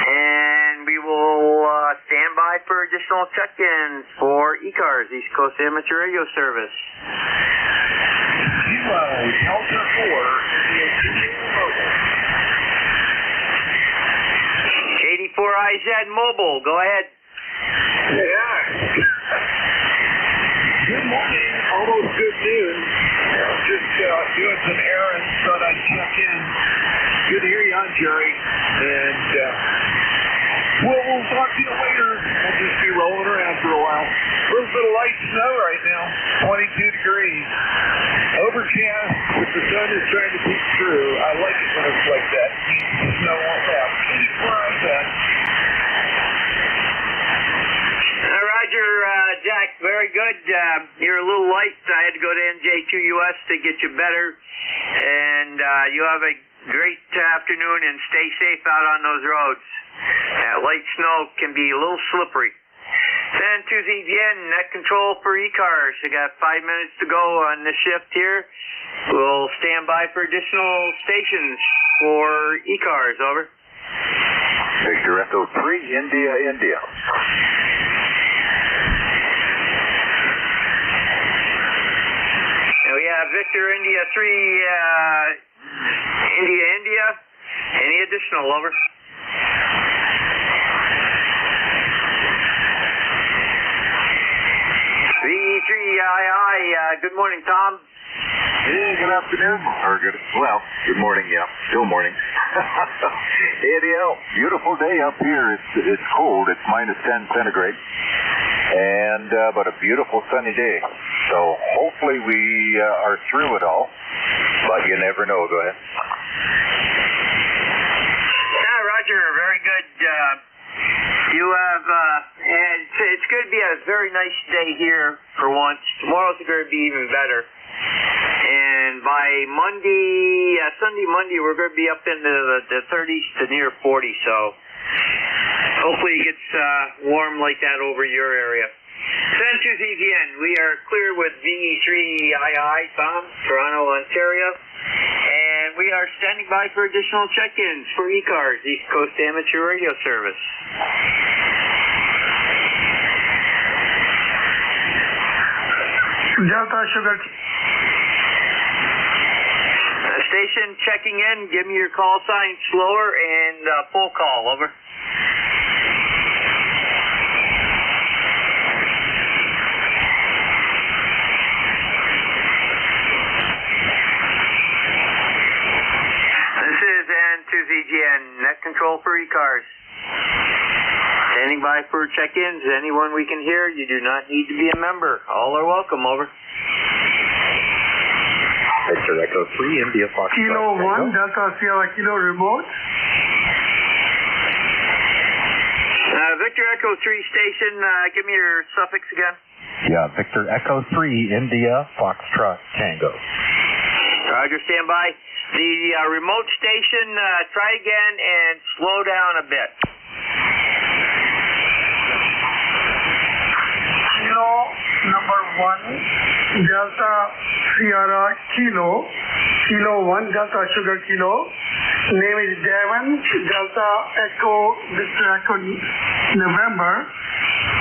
And we will stand by for additional check-ins for ECARS, East Coast Amateur Radio Service. Delta 4, 84IZ Mobile, go ahead. Yeah. Good morning. Almost good noon. Just doing some errands, thought I'd check in. Good to hear you on, Jerry. And we'll talk to you later. We'll just be rolling around for a while. A little bit of light snow right now, 22 degrees. Overcast, but the sun is trying to peek through. I like it when it's like that. The snow won't have. Where I'm at. Roger, Jack, very good. You're a little light. I had to go to NJ2US to get you better. And you have a great afternoon and stay safe out on those roads. Light snow can be a little slippery. Then to the end, net control for ECARS. You got 5 minutes to go on the shift here. We'll stand by for additional stations for ECARS. Over. Victor Echo 3, India. We have Victor India 3, India. Any additional, over? V3II, good morning, Tom. Hey, good afternoon. Or good morning, yeah. Still morning. ADL, beautiful day up here. It's cold. It's -10 centigrade. And but a beautiful sunny day. So hopefully we are through it all. But you never know. Go ahead. got a very nice day here for once. Tomorrow's going to be even better. And by Monday, Sunday, Monday, we're going to be up into the 30s to near 40. So hopefully it gets warm like that over your area. Centuries EGN, we are clear with VE3II, Tom, Toronto, Ontario. And we are standing by for additional check-ins for ECARS, East Coast Amateur Radio Service. Delta Sugar. Station checking in. Give me your call sign slower and full call. Over. This is N2ZGN, net control for ECARS. Standing by for check-ins. Anyone we can hear, you do not need to be a member. All are welcome. Over. Victor Echo 3, India Fox. Kilo 1, Delta Sierra Kilo remote. Victor Echo 3 station, give me your suffix again. Yeah, Victor Echo 3, India Foxtrot Tango. Roger, stand by. The remote station, try again and slow down a bit. Kilo number 1, Delta Sierra Kilo, Kilo 1, Delta Sugar Kilo. Name is Devon, Delta Echo, Victor Echo November.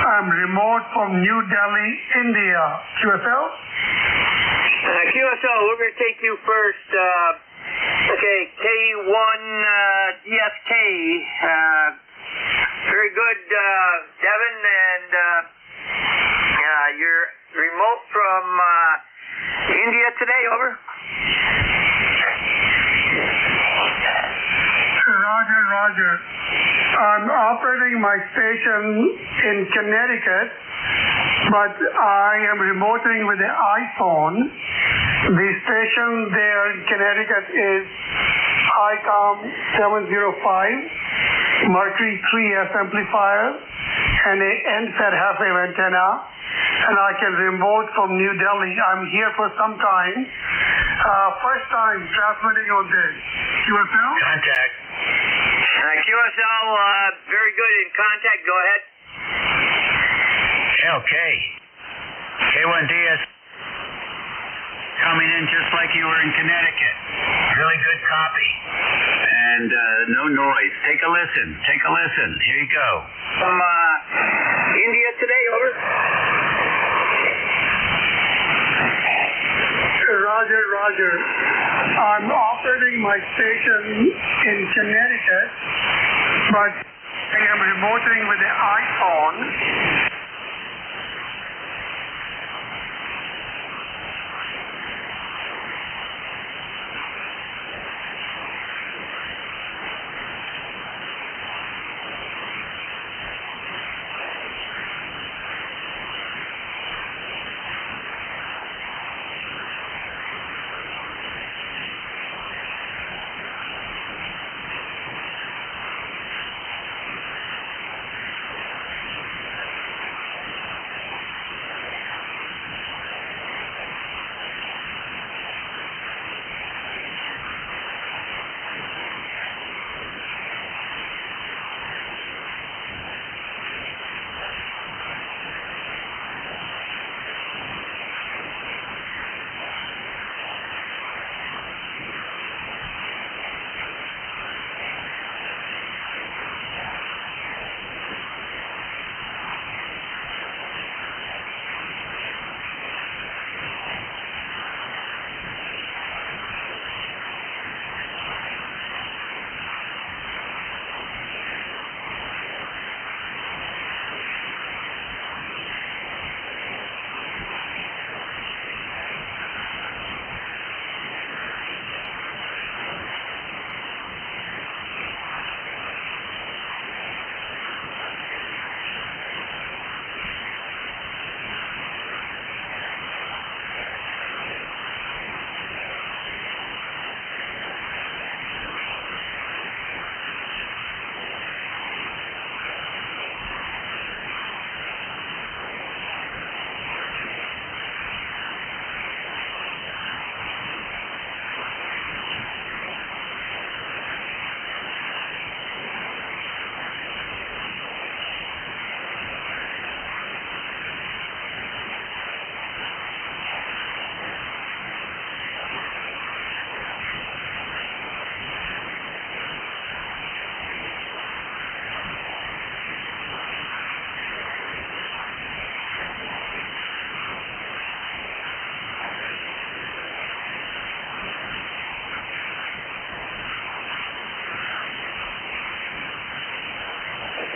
I'm remote from New Delhi, India. QSL? QSL, we're going to take you first. Okay, K1 ESK. Very good, Devon, and you're remote from India today, over. Roger. I'm operating my station in Connecticut, but I am remoting with the iPhone. The station there in Connecticut is ICOM 705, Mercury 3S amplifier, and a NSAT half-wave antenna. And I can remote from New Delhi. I'm here for some time. First time transmitting on this. QSL? Contact. QSL, very good in contact. Go ahead. Okay. K1DS coming in just like you were in Connecticut. Really good copy. And no noise. Take a listen. Here you go. From India today, over. Roger. I'm operating my station in Connecticut, but I am remoting with the iPhone.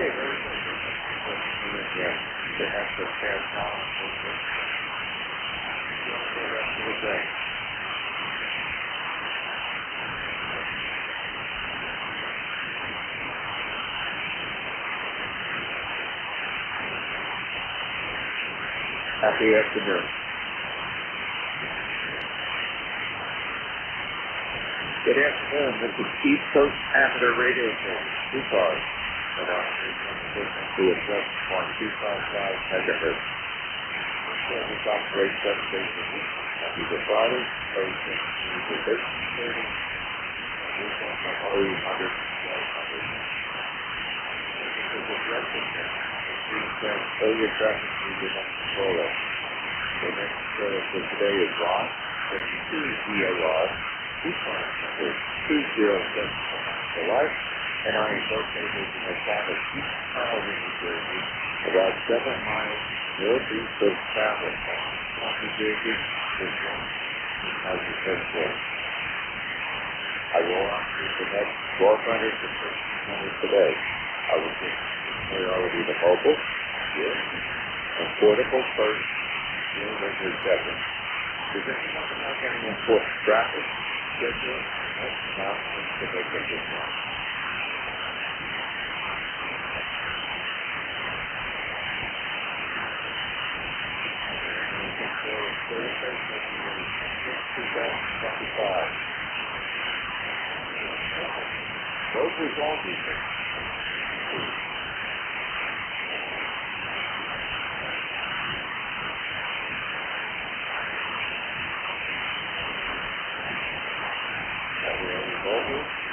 Okay, very good. Yeah, they have to pass on. The rest of the day. Happy afternoon. Good afternoon. This is East Coast Amateur Radio Show, ECARS. And our frequency is just 1255 megahertz. This operates 7 days a week. Happy to Friday, Thursday, Tuesday, 13:30. Weekend from 0800 to 1200. This is a direction here. All your traffic needs under control. The next for today is Ron, 52 DAR, ECARS number 207 for life, and I am located in the town of East Harlem, New Jersey, about 7 miles northeast of Travel, New Jersey, is one as the first floor. I will answer the next 1200 to 1300 today. I will give priority to mobile, yes, and portable first, then regular second. Does anyone have any important traffic schedule? Not to make a difference. Thursday, February 2025. Those results are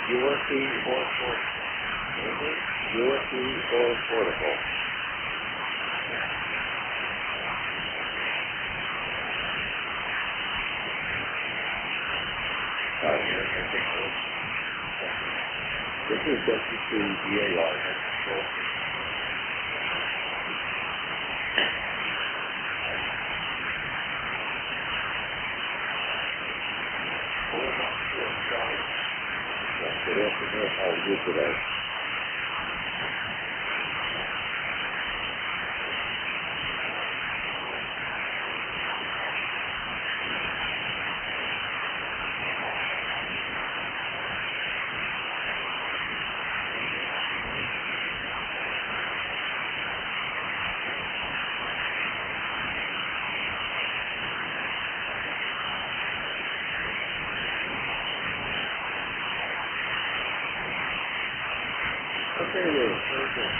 USC or portable. USC or portable. This is WC DAR. Good afternoon. How are you today? Okay, very good.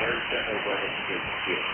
Very simple weather conditions here.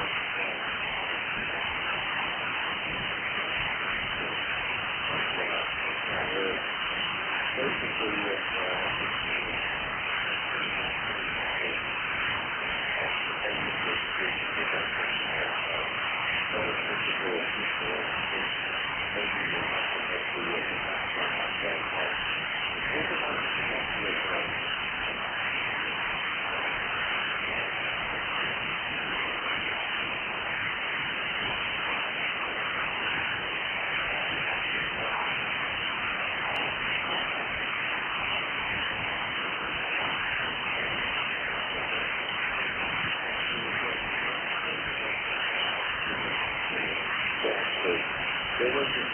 There was a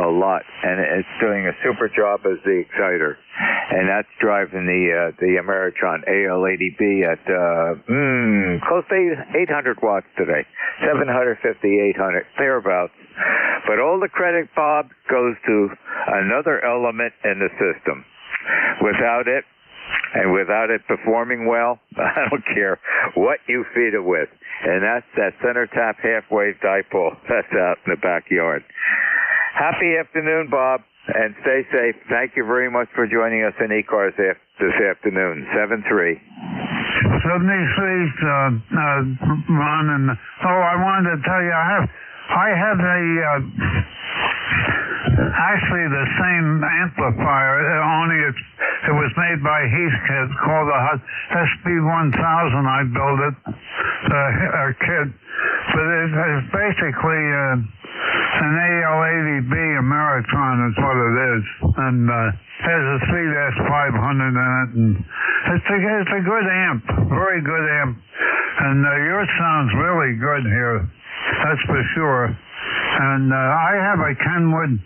a lot, and it's doing a super job as the exciter, and that's driving the Ameritron AL80B at close to 800 watts today, 750, 800, thereabouts. But all the credit, Bob, goes to another element in the system. Without it, and without it performing well, I don't care what you feed it with. And that's that center tap half-wave dipole that's out in the backyard. Happy afternoon, Bob, and stay safe. Thank you very much for joining us in ECARS this afternoon. 7-3. 73, Ron, and I wanted to tell you, I have actually the same amplifier, only it was made by Heathkit, called the SB1000. I built it, a kit, but it's basically an AL80B Ameritron is what it is, and has a 3-500 in it, and it's a good amp, very good amp, and yours sounds really good here, that's for sure. And I have a Kenwood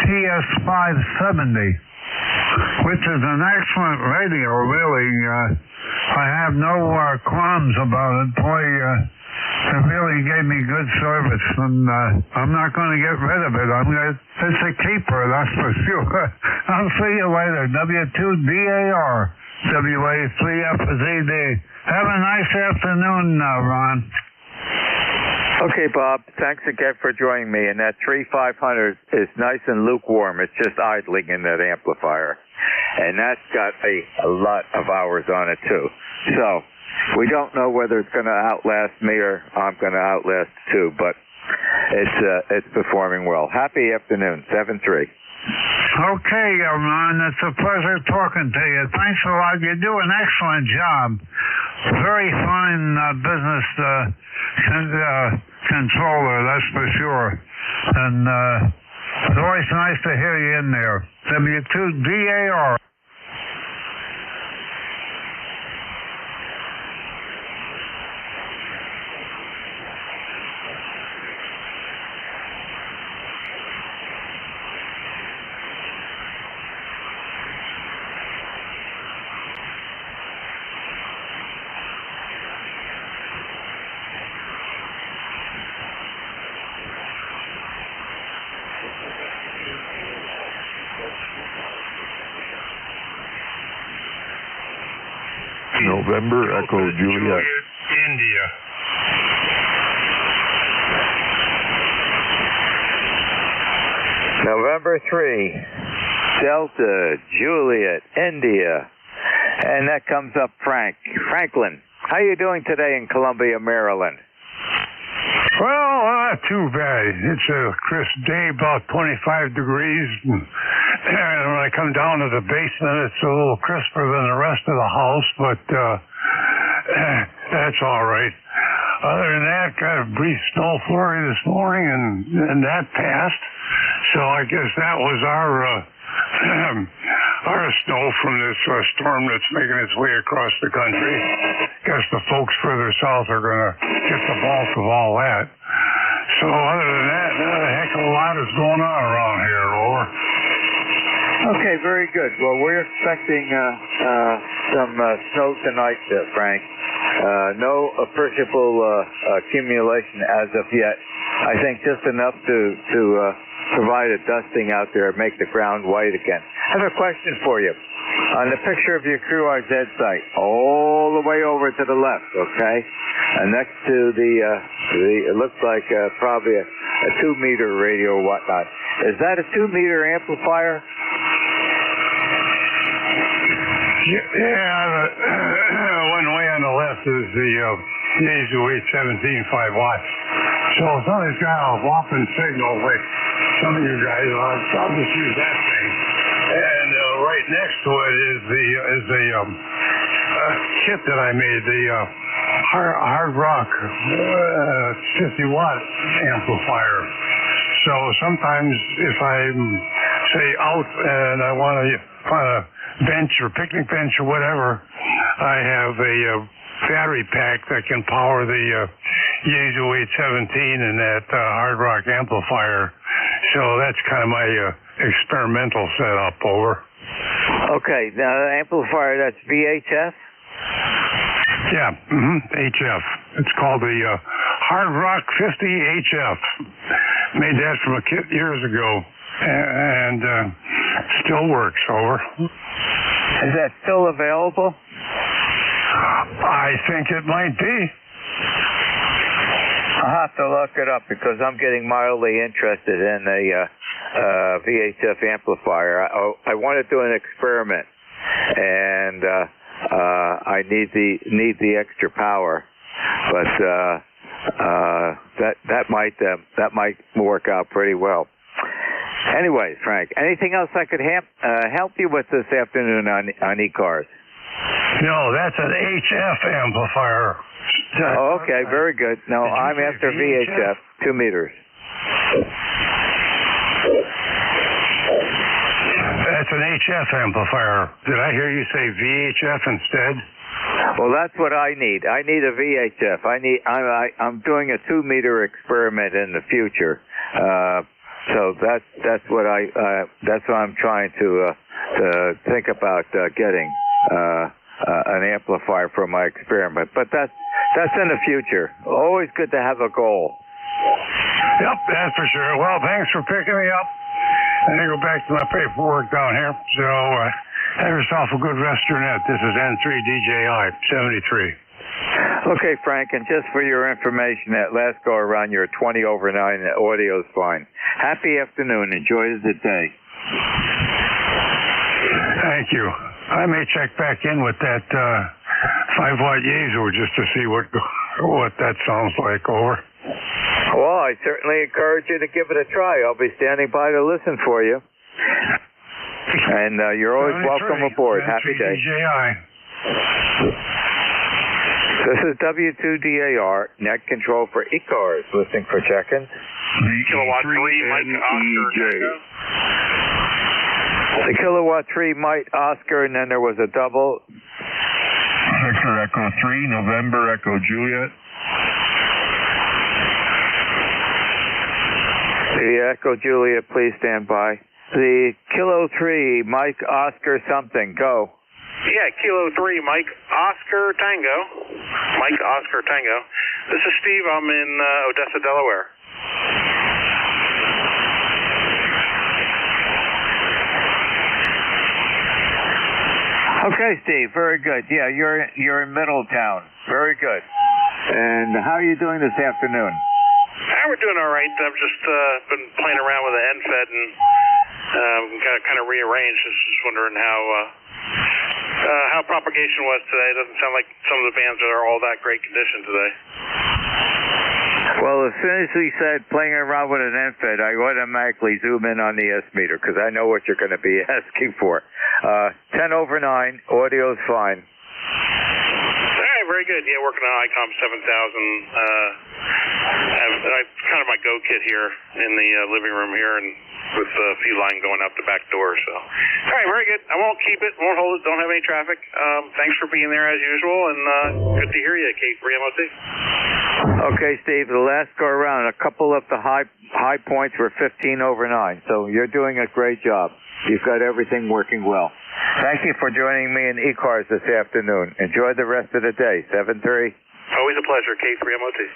TS570, which is an excellent radio, really. I have no qualms about it. Boy, it really gave me good service, and I'm not going to get rid of it. It's a keeper, that's for sure. I'll see you later. W2DAR, WA3FZD. Have a nice afternoon, Ron. Okay, Bob, thanks again for joining me. And that 3500 is nice and lukewarm. It's just idling in that amplifier. And that's got a lot of hours on it, too. So we don't know whether it's going to outlast me or I'm going to outlast it, too. But it's performing well. Happy afternoon, 7-3. Okay, Ron, it's a pleasure talking to you. Thanks a lot. You do an excellent job. Very fine business controller, that's for sure. And it's always nice to hear you in there. W2DAR. November Echo Juliet. India. November 3, Delta Juliet, India. And that comes up Franklin. How you doing today in Columbia, Maryland? Well, not too bad. It's a crisp day, about 25 degrees. And when I come down to the basement, it's a little crisper than the rest of the house, but that's all right. Other than that, got a brief snow flurry this morning, and that passed. So I guess that was our snow from this storm that's making its way across the country. Guess the folks further south are going to get the bulk of all that. So other than that, not a heck of a lot is going on around here, Over. Okay, very good. Well, we're expecting some snow tonight, Frank. No appreciable accumulation as of yet. I think just enough to provide a dusting out there and make the ground white again. I have a question for you. On the picture of your QRZ site, all the way over to the left, okay, and next to it looks like probably a 2-meter radio or whatnot. Is that a 2-meter amplifier? Yeah, one way on the left is the Yaesu 817 5 watts. So somebody's got a whopping signal like some of you guys, I'll just use that thing. And right next to it is the kit that I made, the hard rock 50-watt amplifier. So sometimes if I'm, say, out and I want to find a bench or picnic bench or whatever, I have a battery pack that can power the Yaesu 817 and that hard rock amplifier. So that's kind of my experimental setup. Over. Okay, now the amplifier, that's VHF? Yeah, HF. It's called the Hard Rock 50 HF. Made that from a kit years ago, and still works. Over. Is that still available? I think it might be. I'll have to look it up because I'm getting mildly interested in a VHF amplifier. I want to do an experiment, and I need the extra power, but that might work out pretty well. Anyway, Frank, anything else I could help you with this afternoon on ECARS? No, that's an HF amplifier. Oh, okay, very good. No, I'm after VHF, 2 meters. That's an HF amplifier. Did I hear you say VHF instead? Well, that's what I need. I need a VHF. I'm doing a 2 meter experiment in the future. So that's what I'm trying to think about getting an amplifier for my experiment. But that's in the future. Always good to have a goal. Yep, that's for sure. Well, thanks for picking me up. I need to go back to my paperwork down here. So have yourself a good rest of your net. This is N3DJI 73. Okay, Frank, and just for your information, that last go around, you're 20 over 9, the audio's fine. Happy afternoon. Enjoy the day. Thank you. I may check back in with that 5-watt Yaesu just to see what that sounds like. Over. Well, I certainly encourage you to give it a try. I'll be standing by to listen for you. And you're always welcome aboard. Happy day. This is W2DAR, net control for ECARS, listening for check-ins. Kilowatt 3, Mike Oscar Tango. The Kilowatt 3, Mike Oscar, and then there was a double. Victor Echo 3, November Echo Juliet. The Echo Juliet, please stand by. The Kilo 3, Mike Oscar something, go. Yeah, Kilo 3, Mike Oscar Tango. Mike Oscar Tango. This is Steve. I'm in Odessa, Delaware. Okay, Steve. Very good. Yeah, you're in Middletown. Very good. And how are you doing this afternoon? We're doing all right. I've just been playing around with the NFET and kind of rearranged. Just wondering how propagation was today. It doesn't sound like some of the bands are all that great condition today. Well, as soon as we said playing around with an NFET, I automatically zoom in on the S meter because I know what you're going to be asking for. 10 over 9, audio's fine. All right, very good. Yeah, working on ICOM 7000. I've kind of my go kit here in the living room here, and with a few line going out the back door. So, all right, very good. I won't keep it, won't hold it, don't have any traffic. Thanks for being there as usual, and good to hear you, K3MOT. Okay, Steve, the last go around, a couple of the high points were 15 over 9, so you're doing a great job. You've got everything working well. Thank you for joining me in ECARS this afternoon. Enjoy the rest of the day. 7-3. Always a pleasure, K3MOT.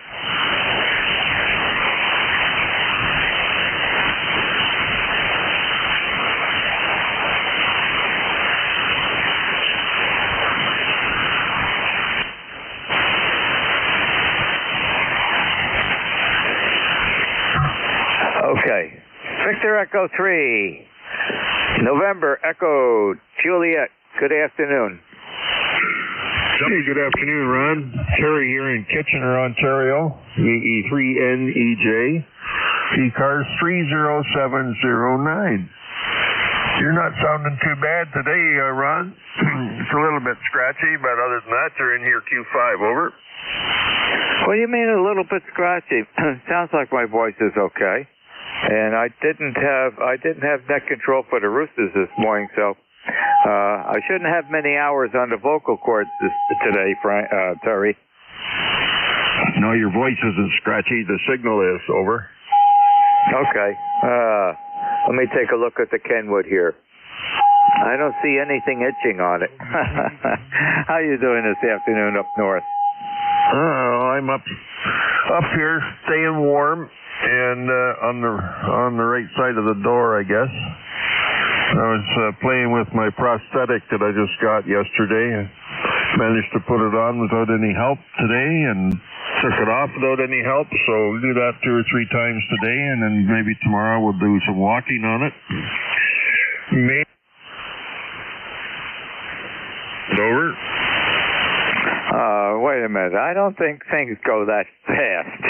Okay. Victor Echo 3. November Echo Juliet. Good afternoon. Hey, good afternoon, Ron. Terry here in Kitchener, Ontario. EE3NEJ. ECARS 30709. You're not sounding too bad today, Ron. It's a little bit scratchy, but other than that, you're in here Q5. Over. What do you mean a little bit scratchy? Sounds like my voice is okay. And I didn't have neck control for the roosters this morning, so I shouldn't have many hours on the vocal cords today, Terry. No, your voice isn't scratchy. The signal is. Over. Okay. Let me take a look at the Kenwood here. I don't see anything itching on it. How you doing this afternoon up north? I'm up here, staying warm, and on the right side of the door, I guess. I was playing with my prosthetic that I just got yesterday. Managed to put it on without any help today, and took it off without any help. So we'll do that 2 or 3 times today, and then maybe tomorrow we'll do some walking on it. Over. Wait a minute. I don't think things go that fast.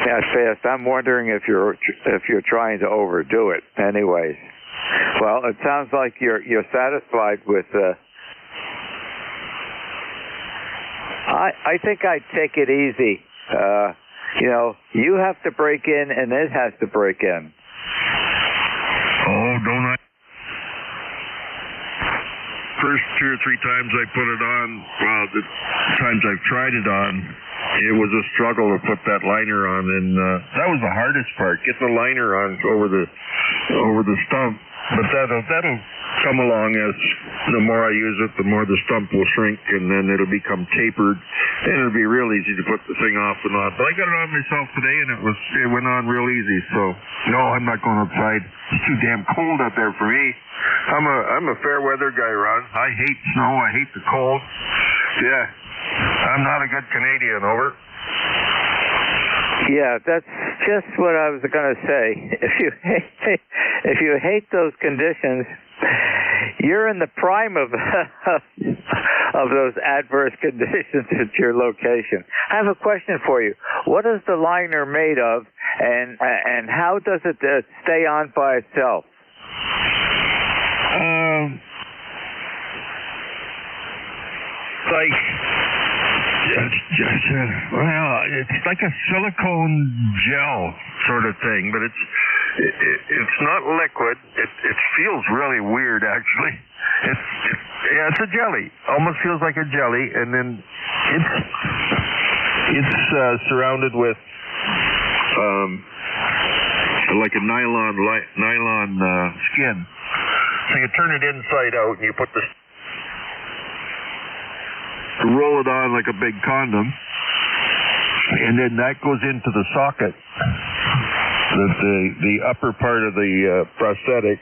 That fast. I'm wondering if you're trying to overdo it. Anyways, well, it sounds like you're satisfied with. I think I'd take it easy. You have to break in, and it has to break in. Oh, don't I? First 2 or 3 times I put it on, well, the times I've tried it on, it was a struggle to put that liner on, and that was the hardest part, getting the liner on over the stump. But that'll come along as the more I use it, the more the stump will shrink, and then it'll become tapered, and it'll be real easy to put the thing off and on. But I got it on myself today, and it went on real easy. So no, I'm not going outside. It's too damn cold out there for me. I'm a fair weather guy, Ron. I hate snow. I hate the cold. Yeah, I'm not a good Canadian. Over. Yeah, that's just what I was going to say. If you hate those conditions, you're in the prime of those adverse conditions at your location. I have a question for you. What is the liner made of, and how does it stay on by itself? It's like a silicone gel sort of thing, but it's not liquid. It feels really weird, actually. It's a jelly. Almost feels like a jelly, and then it's surrounded with like a nylon skin. So you turn it inside out, and you put roll it on like a big condom, and then that goes into the socket. The upper part of the prosthetic,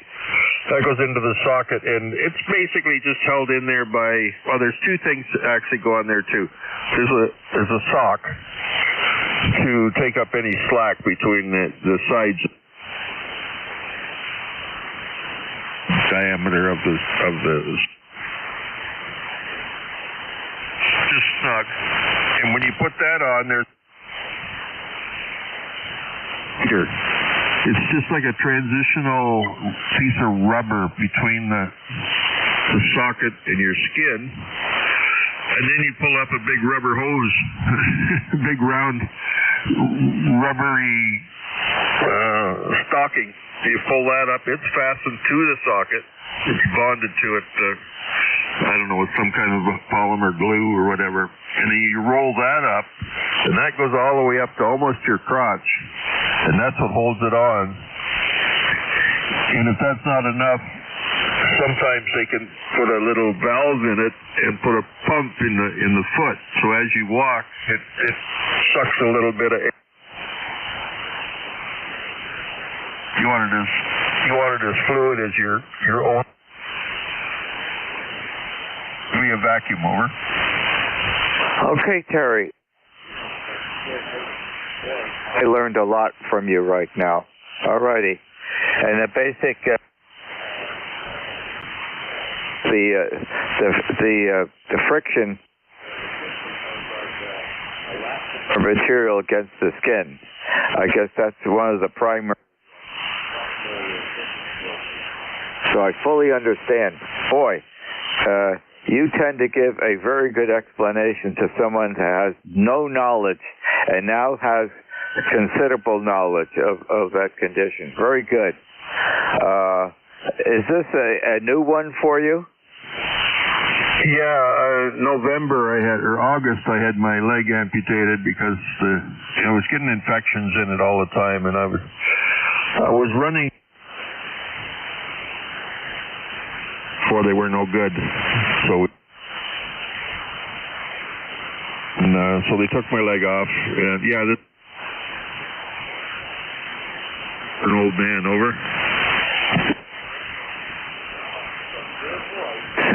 that goes into the socket, and it's basically just held in there by, well, there's 2 things that actually go on there too. There's a sock to take up any slack between the sides diameter of the just snug. And when you put that on, it's just like a transitional piece of rubber between the socket and your skin. And then you pull up a big rubber hose, big round rubbery stocking. You pull that up, it's fastened to the socket. It's bonded to it, I don't know, with some kind of polymer glue or whatever. And then you roll that up, and that goes all the way up to almost your crotch. And that's what holds it on. And if that's not enough, sometimes they can put a little valve in it and put a pump in the foot. So as you walk, it sucks a little bit of air. You want it as fluid as your own. Give me a vacuum, over. Okay, Terry. I learned a lot from you right now. All righty. And the basic, the friction material against the skin. I guess that's one of the primary. So I fully understand. Boy, you tend to give a very good explanation to someone who has no knowledge and now has considerable knowledge of that condition. Very good. Is this a new one for you? Yeah, November or August I had my leg amputated because I was getting infections in it all the time, and I was running before they were no good. So they took my leg off, and yeah, an old man, over.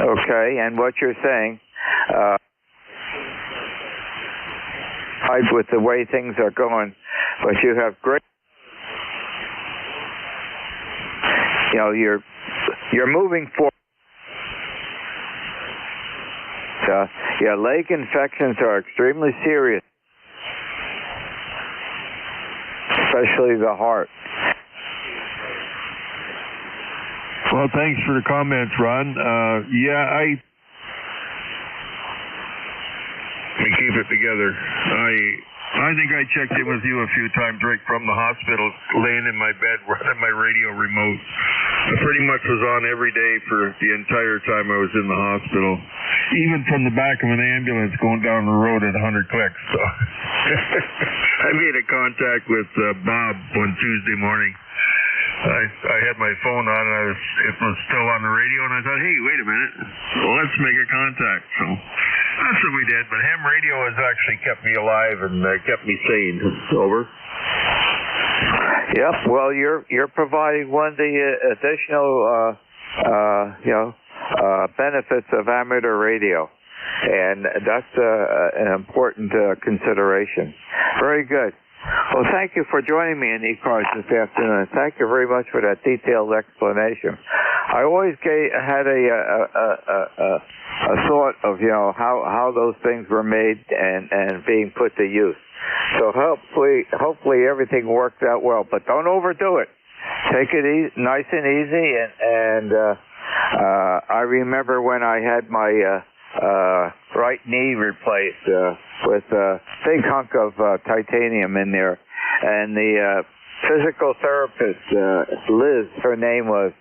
Okay, and what you're saying, with the way things are going, but you have great, you're moving forward. Yeah, leg infections are extremely serious, especially the heart. Well, thanks for the comments, Ron. I keep it together. I think I checked in with you a few times right from the hospital, laying in my bed, running my radio remote. I pretty much was on every day for the entire time I was in the hospital, even from the back of an ambulance going down the road at 100 clicks. So I made a contact with Bob one Tuesday morning. I had my phone on, and it was still on the radio, and I thought, hey, wait a minute, well, let's make a contact. So that's what we did, but ham radio has actually kept me alive and kept me sane. Over. Yep, well, you're providing one of the additional, benefits of amateur radio, and that's an important consideration. Very good. Well, thank you for joining me in ECARS this afternoon. Thank you very much for that detailed explanation. I always had a thought of how those things were made and being put to use. So hopefully everything worked out well, but don't overdo it. Take it nice and easy. And I remember when I had my right knee replaced with a big hunk of titanium in there, and the physical therapist, Liz, her name was.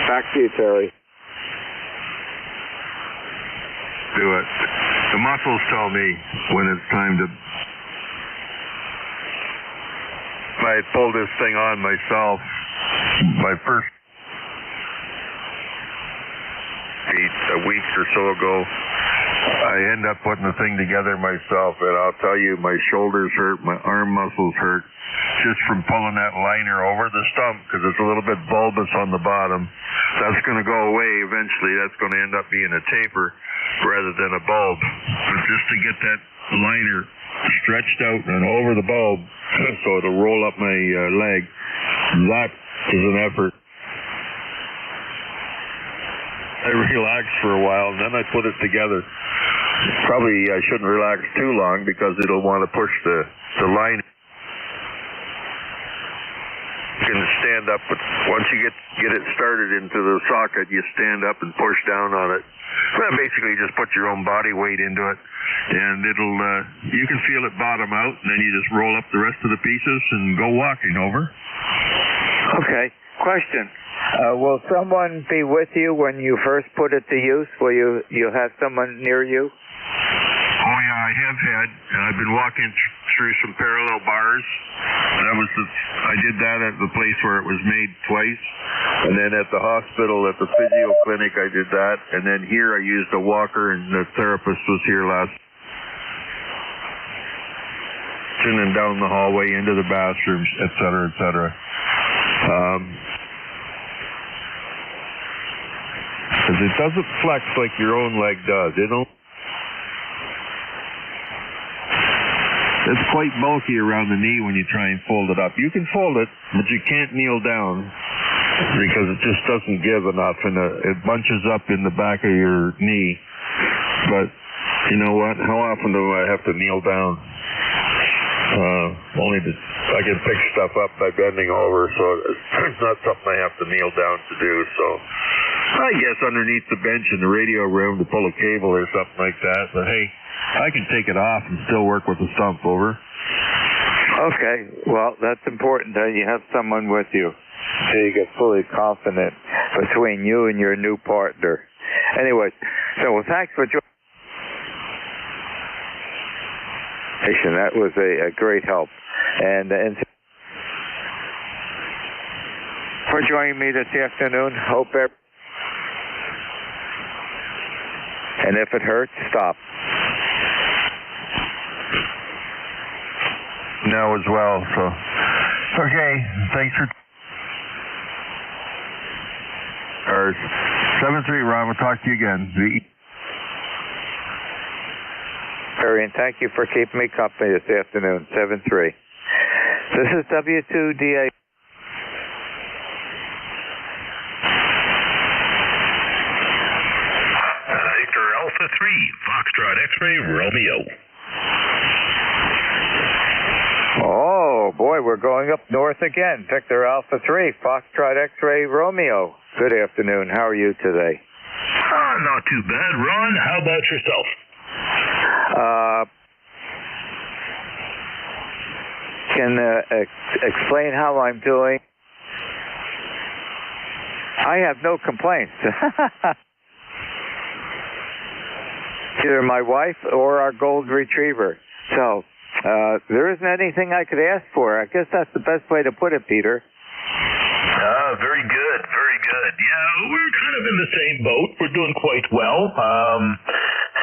Back to you, Terry. Do it. The muscles tell me when it's time to. I pulled this thing on myself. My first a week or so ago, I end up putting the thing together myself, and I'll tell you, my shoulders hurt, my arm muscles hurt, just from pulling that liner over the stump, because it's a little bit bulbous on the bottom. That's going to go away eventually. That's going to end up being a taper rather than a bulb. But just to get that liner stretched out and over the bulb so it'll roll up my leg, that is an effort. I relaxed for a while, and then I put it together. Probably I shouldn't relax too long because it'll want to push the line. You can stand up, but once you get it started into the socket, you stand up and push down on it. Well, basically, just put your own body weight into it, and you can feel it bottom out, and then you just roll up the rest of the pieces and go walking. Over. Okay. Question. Will someone be with you when you first put it to use? Will you have someone near you? Oh yeah, I have had. I've been walking through some parallel bars. I did that at the place where it was made twice, and then at the hospital, at the physio clinic, I did that, and then here I used a walker, and the therapist was here last. And down the hallway into the bathrooms, et cetera, et cetera. Because it doesn't flex like your own leg does. It's quite bulky around the knee when you try and fold it up. You can fold it, but you can't kneel down because it just doesn't give enough, and it bunches up in the back of your knee. But you know what? How often do I have to kneel down? I can pick stuff up by bending over, so it's not something I have to kneel down to do. So I guess underneath the bench in the radio room to pull a cable or something like that. But hey, I can take it off and still work with the stump. Over. Okay, well, that's important that you have someone with you. so you get fully confident between you and your new partner. Anyway, so thanks for joining. That was a great help. And for joining me this afternoon. Hope and if it hurts, stop. Now as well, so. Okay, thanks for... 7-3, Ron, we'll talk to you again. Harry, and thank you for keeping me company this afternoon, 7-3. This is W2DA. Victor Alpha 3, Foxtrot X-Ray, Romeo. Oh, boy, we're going up north again. Victor Alpha 3, Foxtrot X-Ray, Romeo. Good afternoon. How are you today? Not too bad. Ron, how about yourself? Can explain how I'm doing. I have no complaints. Either my wife or our gold retriever. So there isn't anything I could ask for. I guess that's the best way to put it, Peter. Very good, very good. Yeah, we're kind of in the same boat. We're doing quite well.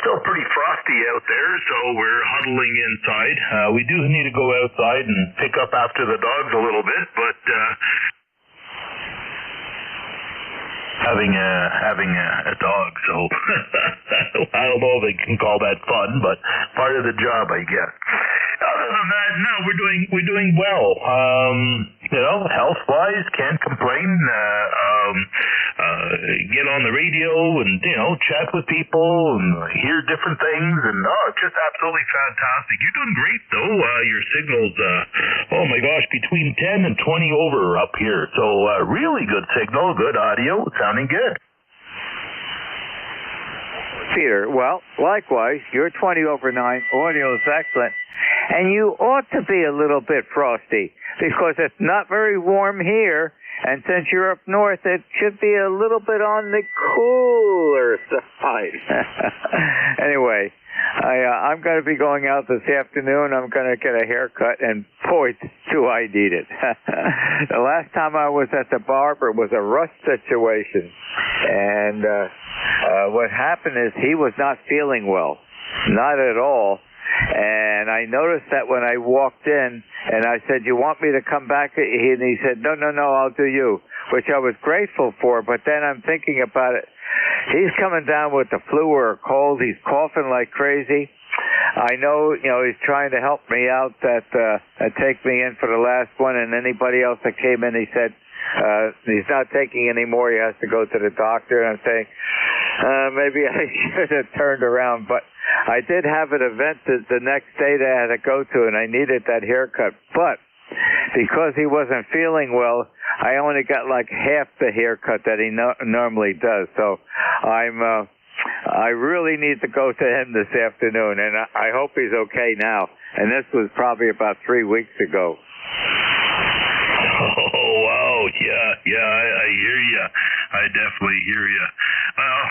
Still pretty frosty out there, so we're huddling inside. We do need to go outside and pick up after the dogs a little bit, but having a dog, so I don't know if they can call that fun, but part of the job, I guess. Other than that, no, we're doing well. Health-wise, can't complain. Get on the radio and chat with people and hear different things, and it's just absolutely fantastic. You're doing great though. Your signal's oh my gosh, between 10 and 20 over up here. So really good signal, good audio, sounding good. Peter, well, likewise, your 20 over 9 audio is excellent. And you ought to be a little bit frosty because it's not very warm here. And since you're up north, it should be a little bit on the cooler side. Anyway, I'm going to be going out this afternoon. I'm going to get a haircut, and boy, do I need it. The last time I was at the barber was a rush situation. And what happened is he was not feeling well. Not at all. And I noticed that when I walked in, and I said, "You want me to come back?" And he said, no, I'll do you, which I was grateful for. But then I'm thinking about it. He's coming down with the flu or a cold. He's coughing like crazy. I know, he's trying to help me out that take me in for the last one, and anybody else that came in, he said, he's not taking any more. He has to go to the doctor. And I'm saying, maybe I should have turned around. But I did have an event the next day that I had to go to, and I needed that haircut. But because he wasn't feeling well, I only got like half the haircut that he normally does. So I really need to go to him this afternoon, and I hope he's okay now. And this was probably about 3 weeks ago. Oh, wow. Yeah, I hear you. I definitely hear you. Well,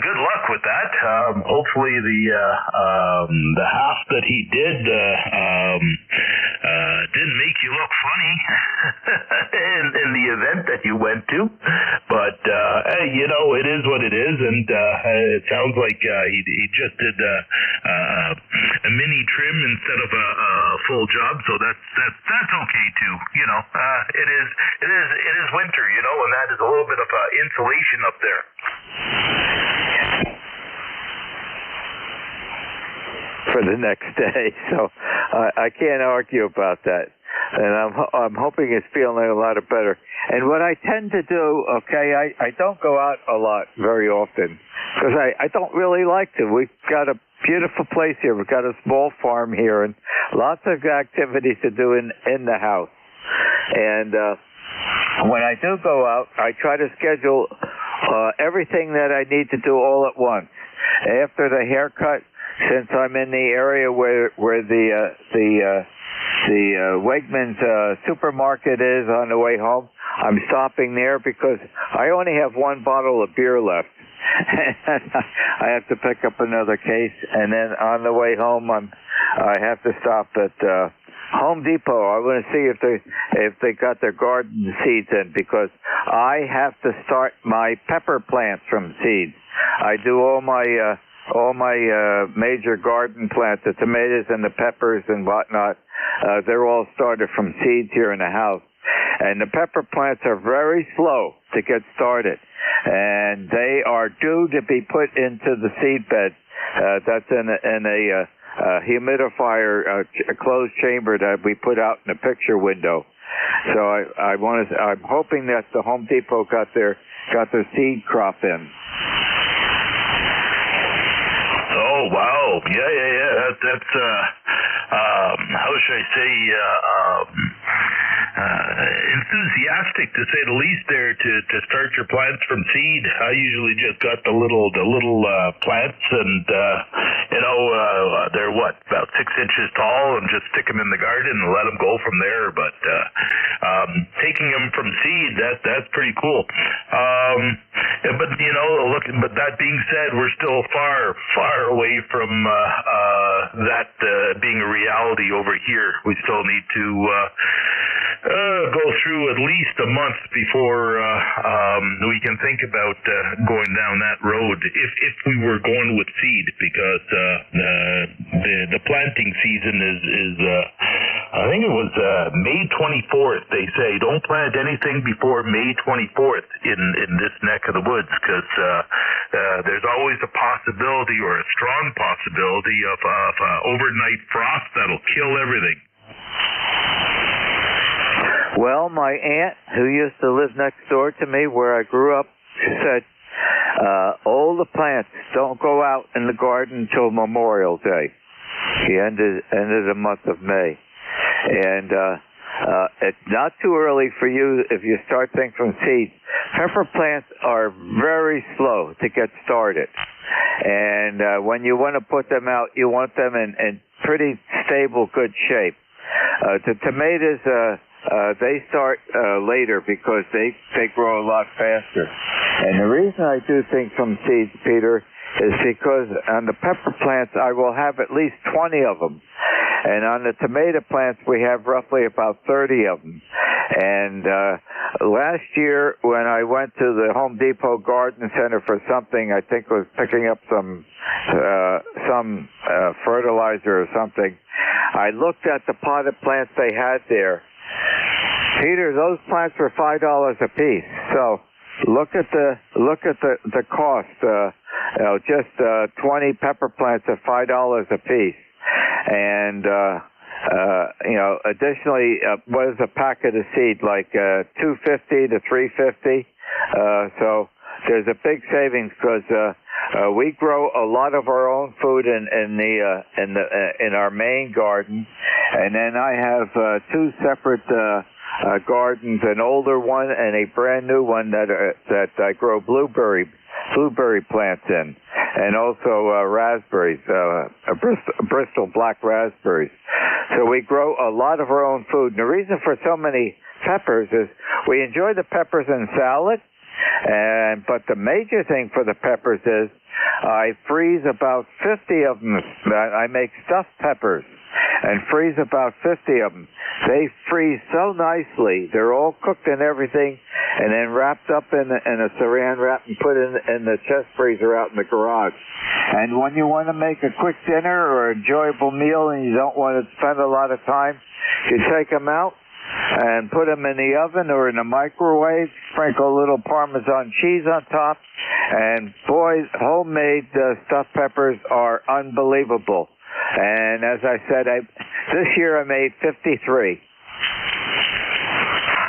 good luck with that. Hopefully the half that he did didn't make you look funny in the event that you went to. But, hey, it is what it is, and it sounds like he just did a mini trim instead of a full job, so that's okay too. It is winter, and that is a little bit of insulation up there. For the next day, so I can't argue about that. And I'm hoping it's feeling a lot better. And what I tend to do, okay, I don't go out a lot very often because I don't really like to. We've got a beautiful place here. We've got a small farm here and lots of activities to do in the house. And when I do go out, I try to schedule everything that I need to do all at once. After the haircut, since I'm in the area where the Wegmans supermarket is on the way home. I'm stopping there because I only have one bottle of beer left. I have to pick up another case, and then on the way home, I have to stop at Home Depot. I want to see if they got their garden seeds in, because I have to start my pepper plants from seeds. I do all my major garden plants, the tomatoes and the peppers and whatnot. They're all started from seeds here in the house. And the pepper plants are very slow to get started. And they are due to be put into the seed bed. That's in a humidifier, a closed chamber that we put out in the picture window. So I'm hoping that the Home Depot got their seed crop in. Oh, wow. Yeah. That's how should I say, enthusiastic, to say the least, there to start your plants from seed. I usually just got the little plants, and they're about 6 inches tall, and just stick them in the garden and let them go from there. But taking them from seed, that's pretty cool. But that being said, we're still far away from that being a reality over here. We still need to go through at least a month before we can think about going down that road, if we were going with seed, because the planting season is I think it was May 24th. They say don't plant anything before May 24th in this neck of the woods, because there's always a possibility, or a strong possibility, of overnight frost that'll kill everything. Well, my aunt, who used to live next door to me where I grew up, said, all the plants don't go out in the garden until Memorial Day. She ended the month of May. And it's not too early for you if you start things from seeds. Pepper plants are very slow to get started. And when you want to put them out, you want them in pretty stable, good shape. The tomatoes, they start later because they grow a lot faster. And the reason I do things from seeds, Peter, is because on the pepper plants I will have at least 20 of them. And on the tomato plants we have roughly about 30 of them. And last year when I went to the Home Depot Garden Center for something, I think it was picking up some fertilizer or something, I looked at the potted plants they had there. Peter, those plants were $5 a piece. So look at the cost. Just 20 pepper plants at $5 a piece. And additionally, what is a packet of seed? Like $2.50 to $3.50. So there's a big savings, because we grow a lot of our own food in our main garden, and then I have two separate gardens, an older one and a brand new one that I grow blueberry plants in, and also raspberries, Bristol black raspberries. So we grow a lot of our own food. And the reason for so many peppers is we enjoy the peppers in salad. But the major thing for the peppers is I freeze about 50 of them. I make stuffed peppers and freeze about 50 of them. They freeze so nicely. They're all cooked and everything, and then wrapped up in a saran wrap and put in the chest freezer out in the garage. And when you want to make a quick dinner or enjoyable meal and you don't want to spend a lot of time, you take them out and put them in the oven or in the microwave, sprinkle a little Parmesan cheese on top, and boy, homemade stuffed peppers are unbelievable. And as I said, this year I made 53.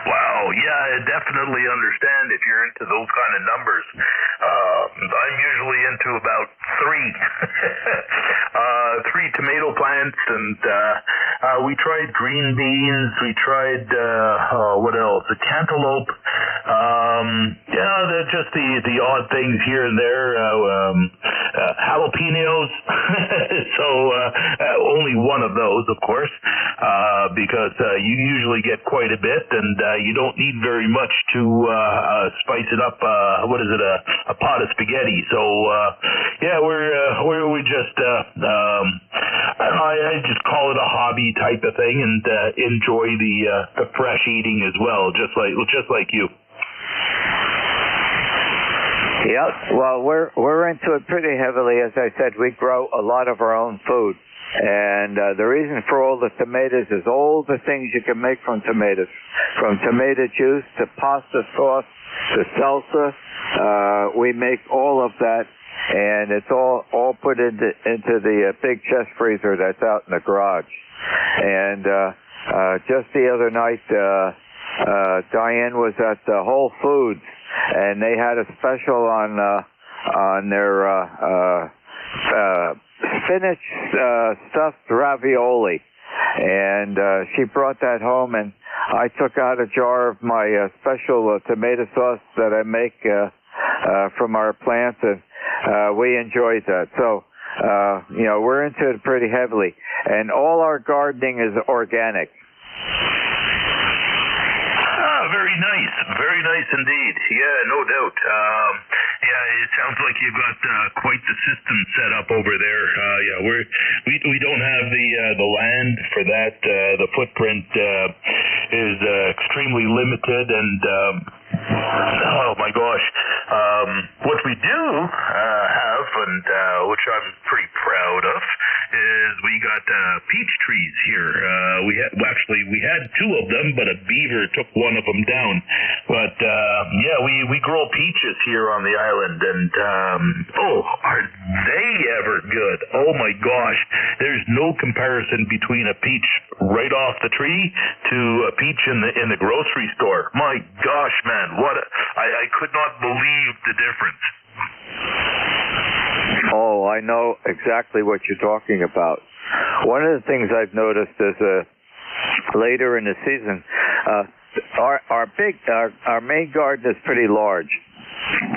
Wow, yeah, I definitely understand if you're into those kind of numbers. I'm usually into about 3 tomato plants, and we tried green beans, we tried what else? The cantaloupe. They're just the odd things here and there. jalapenos. So only one of those, of course, because you usually get quite a bit, and you don't need very much to spice it up. What is it? A pot of spaghetti. So yeah, we just I just call it a hobby type of thing, and enjoy the fresh eating as well, just like you. Yep. Well, we're into it pretty heavily. As I said, we grow a lot of our own food. And the reason for all the tomatoes is all the things you can make from tomatoes. From tomato juice to pasta sauce to salsa. We make all of that. And it's all put into the big chest freezer that's out in the garage. And just the other night, Diane was at Whole Foods, and they had a special on their spinach stuffed ravioli, and she brought that home, and I took out a jar of my special tomato sauce that I make from our plants, and we enjoyed that. So we're into it pretty heavily, and all our gardening is organic. Very nice indeed. Yeah, no doubt. Yeah, it sounds like you've got quite the system set up over there. Yeah, we don't have the land for that. The footprint is extremely limited, and oh my gosh, what we do have, and which I'm pretty proud of, is we got peach trees here. We had two of them, but a beaver took one of them down. But yeah, we grow peaches here on the island, and are they ever good? Oh my gosh, there's no comparison between a peach right off the tree to a peach in the grocery store. My gosh, man, I could not believe the difference. Oh, I know exactly what you're talking about. One of the things I've noticed is later in the season, our main garden is pretty large,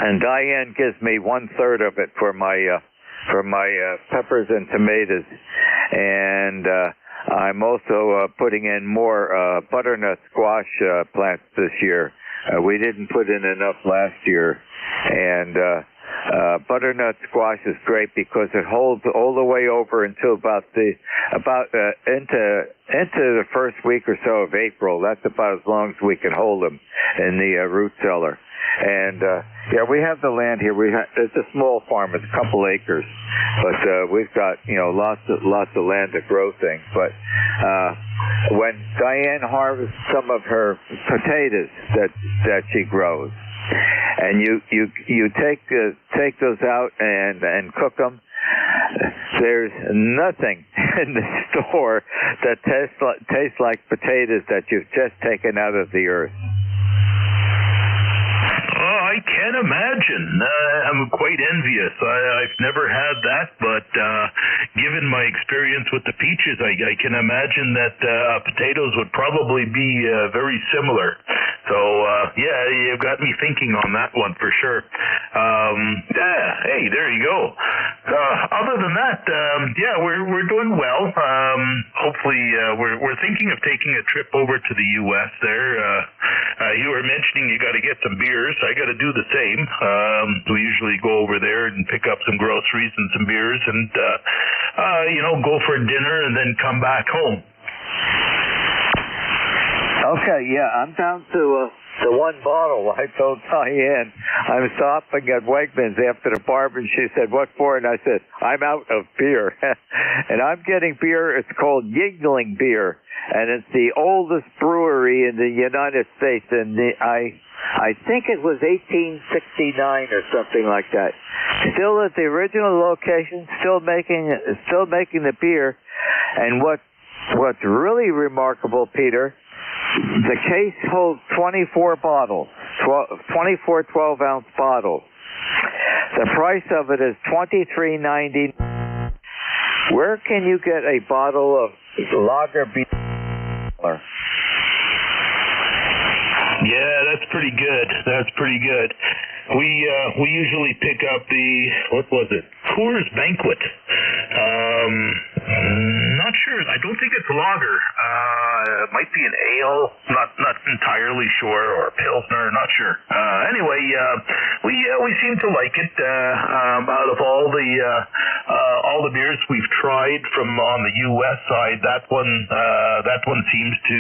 and Diane gives me 1/3 of it for my peppers and tomatoes, and I'm also putting in more butternut squash plants this year. We didn't put in enough last year, and butternut squash is great because it holds all the way over until into the first week or so of April. That's about as long as we can hold them in the root cellar. And yeah, we have the land here. It's a small farm. It's a couple acres, but we've got lots of land to grow things. But when Diane harvests some of her potatoes that she grows, and you take those out and cook them, there's nothing in the store that tastes like potatoes that you've just taken out of the earth. I can imagine. I'm quite envious. I've never had that, but given my experience with the peaches, I can imagine that potatoes would probably be very similar. So yeah, you've got me thinking on that one for sure. Hey, there you go. Other than that, yeah, we're doing well. Hopefully, we're thinking of taking a trip over to the U.S. there. You were mentioning you got to get some beers. I got to do the same. We usually go over there and pick up some groceries and some beers, and go for dinner and then come back home. Okay, yeah, I'm down to one bottle. I told Diane I'm stopping at Wegmans after the barber, and she said, "What for?" And I said, "I'm out of beer." And I'm getting beer. It's called Yingling beer, and it's the oldest brewery in the United States. And I think it was 1869 or something like that. Still at the original location, still making the beer. And what's really remarkable, Peter, the case holds 24 bottles, 24 12-ounce bottles. The price of it is $23.90. Where can you get a bottle of lager beer? Yeah, that's pretty good. we usually pick up the, what was it? Coors Banquet. Not sure. I don't think it's lager. It might be an ale. Not entirely sure, or pilsner. Not sure. Anyway, we seem to like it. Out of all the beers we've tried from on the U.S. side, that one seems to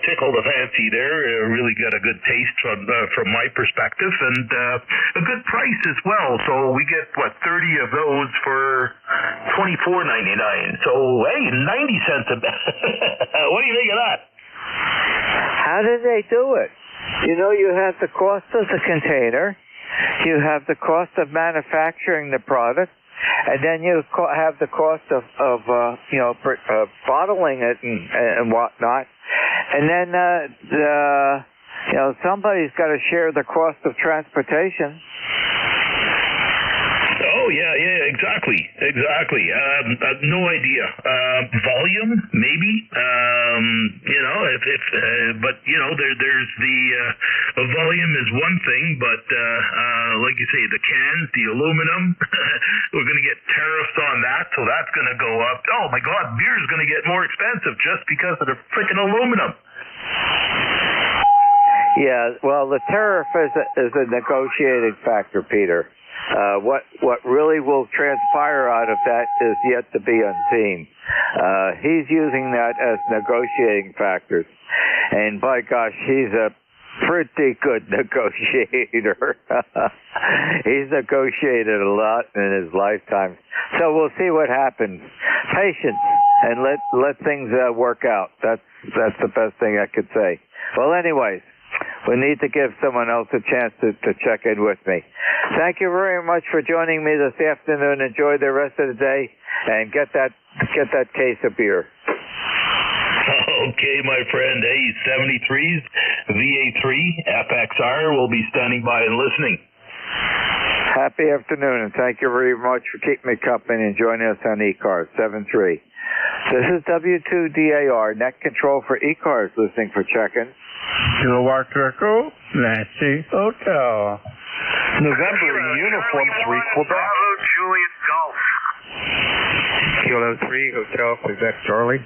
tickle the fancy there. Really got a good taste from my perspective, and a good price as well. So we get 30 of those for $24.99. So hey, 90 cents a bag. What do you think of that? How did they do it? You know, you have the cost of the container, you have the cost of manufacturing the product, and then you have the cost of bottling it and whatnot, and then somebody's got to share the cost of transportation. Oh yeah, exactly. No idea. Volume, maybe. But there's the volume is one thing, but like you say, the cans, the aluminum, we're going to get tariffs on that, so that's going to go up. Oh my God, beer is going to get more expensive just because of the freaking aluminum. Yeah, well, the tariff is a negotiating factor, Peter. What really will transpire out of that is yet to be unseen. He's using that as negotiating factors, and by gosh, he's a pretty good negotiator. He's negotiated a lot in his lifetime, so we'll see what happens. Patience, and let things work out. That's the best thing I could say. Well, anyways, we need to give someone else a chance to check in with me. Thank you very much for joining me this afternoon. Enjoy the rest of the day, and get that case of beer. Okay, my friend. Hey, 73s, VA3, FXR will be standing by and listening. Happy afternoon, and thank you very much for keeping me company and joining us on ECARS 73. This is W2DAR, net control for ECARS, listening for check-in. Kilowatt Echo, Nancy Hotel. November, Uniform 3, Quebec. Bravo, Juliet Golf. Kilo 3, Hotel, Quebec, Charlie.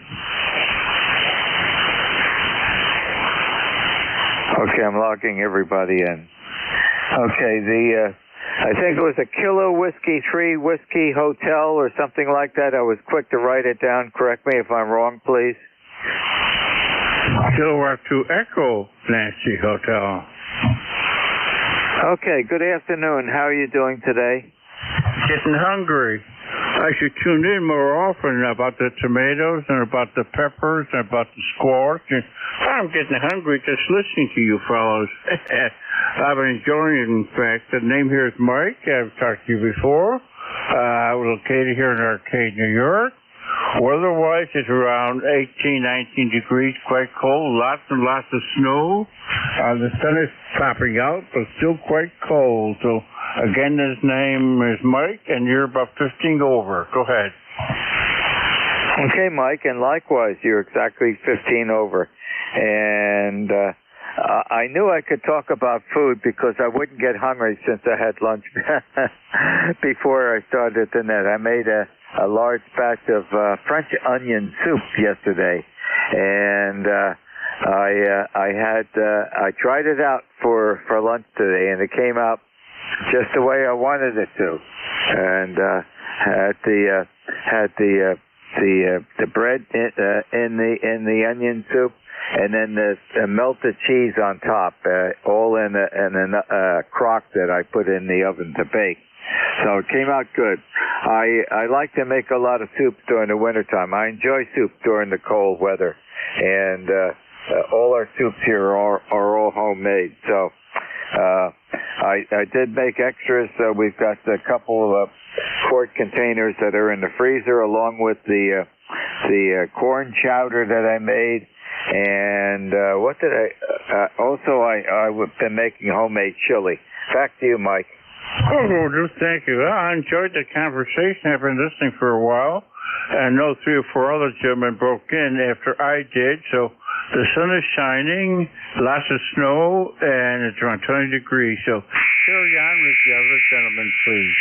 Okay, I'm logging everybody in. Okay, I think it was a Kilo Whiskey 3 Whiskey Hotel or something like that. I was quick to write it down. Correct me if I'm wrong, please. Kilowatt 2 Echo, Nancy Hotel. Okay, good afternoon. How are you doing today? Getting hungry. I should tune in more often about the tomatoes and about the peppers and about the squash. I'm getting hungry just listening to you fellows. I've been enjoying it, in fact. The name here is Mike. I've talked to you before. We're located here in Arcade, New York. Weather-wise, it's around 18, 19 degrees, quite cold, lots and lots of snow. The sun is popping out, but still quite cold. So, again, his name is Mike, and you're about 15 over. Go ahead. Okay, Mike, and likewise, you're exactly 15 over. And I knew I could talk about food because I wouldn't get hungry since I had lunch before I started the net. I made a large batch of French onion soup yesterday, and I tried it out for lunch today, and it came out just the way I wanted it to, and had the bread in the onion soup, and then the melted cheese on top, all in a crock that I put in the oven to bake. So it came out good. I like to make a lot of soups during the wintertime. I enjoy soup during the cold weather, and all our soups here are all homemade. So I did make extras. So we've got a couple of quart containers that are in the freezer, along with the corn chowder that I made. And what did I've been making homemade chili. Back to you, Mike. Oh, thank you. I enjoyed the conversation. I've been listening for a while. And no 3 or 4 other gentlemen broke in after I did. So the sun is shining, lots of snow, and it's around 20 degrees. So Carry on with the other gentleman, please.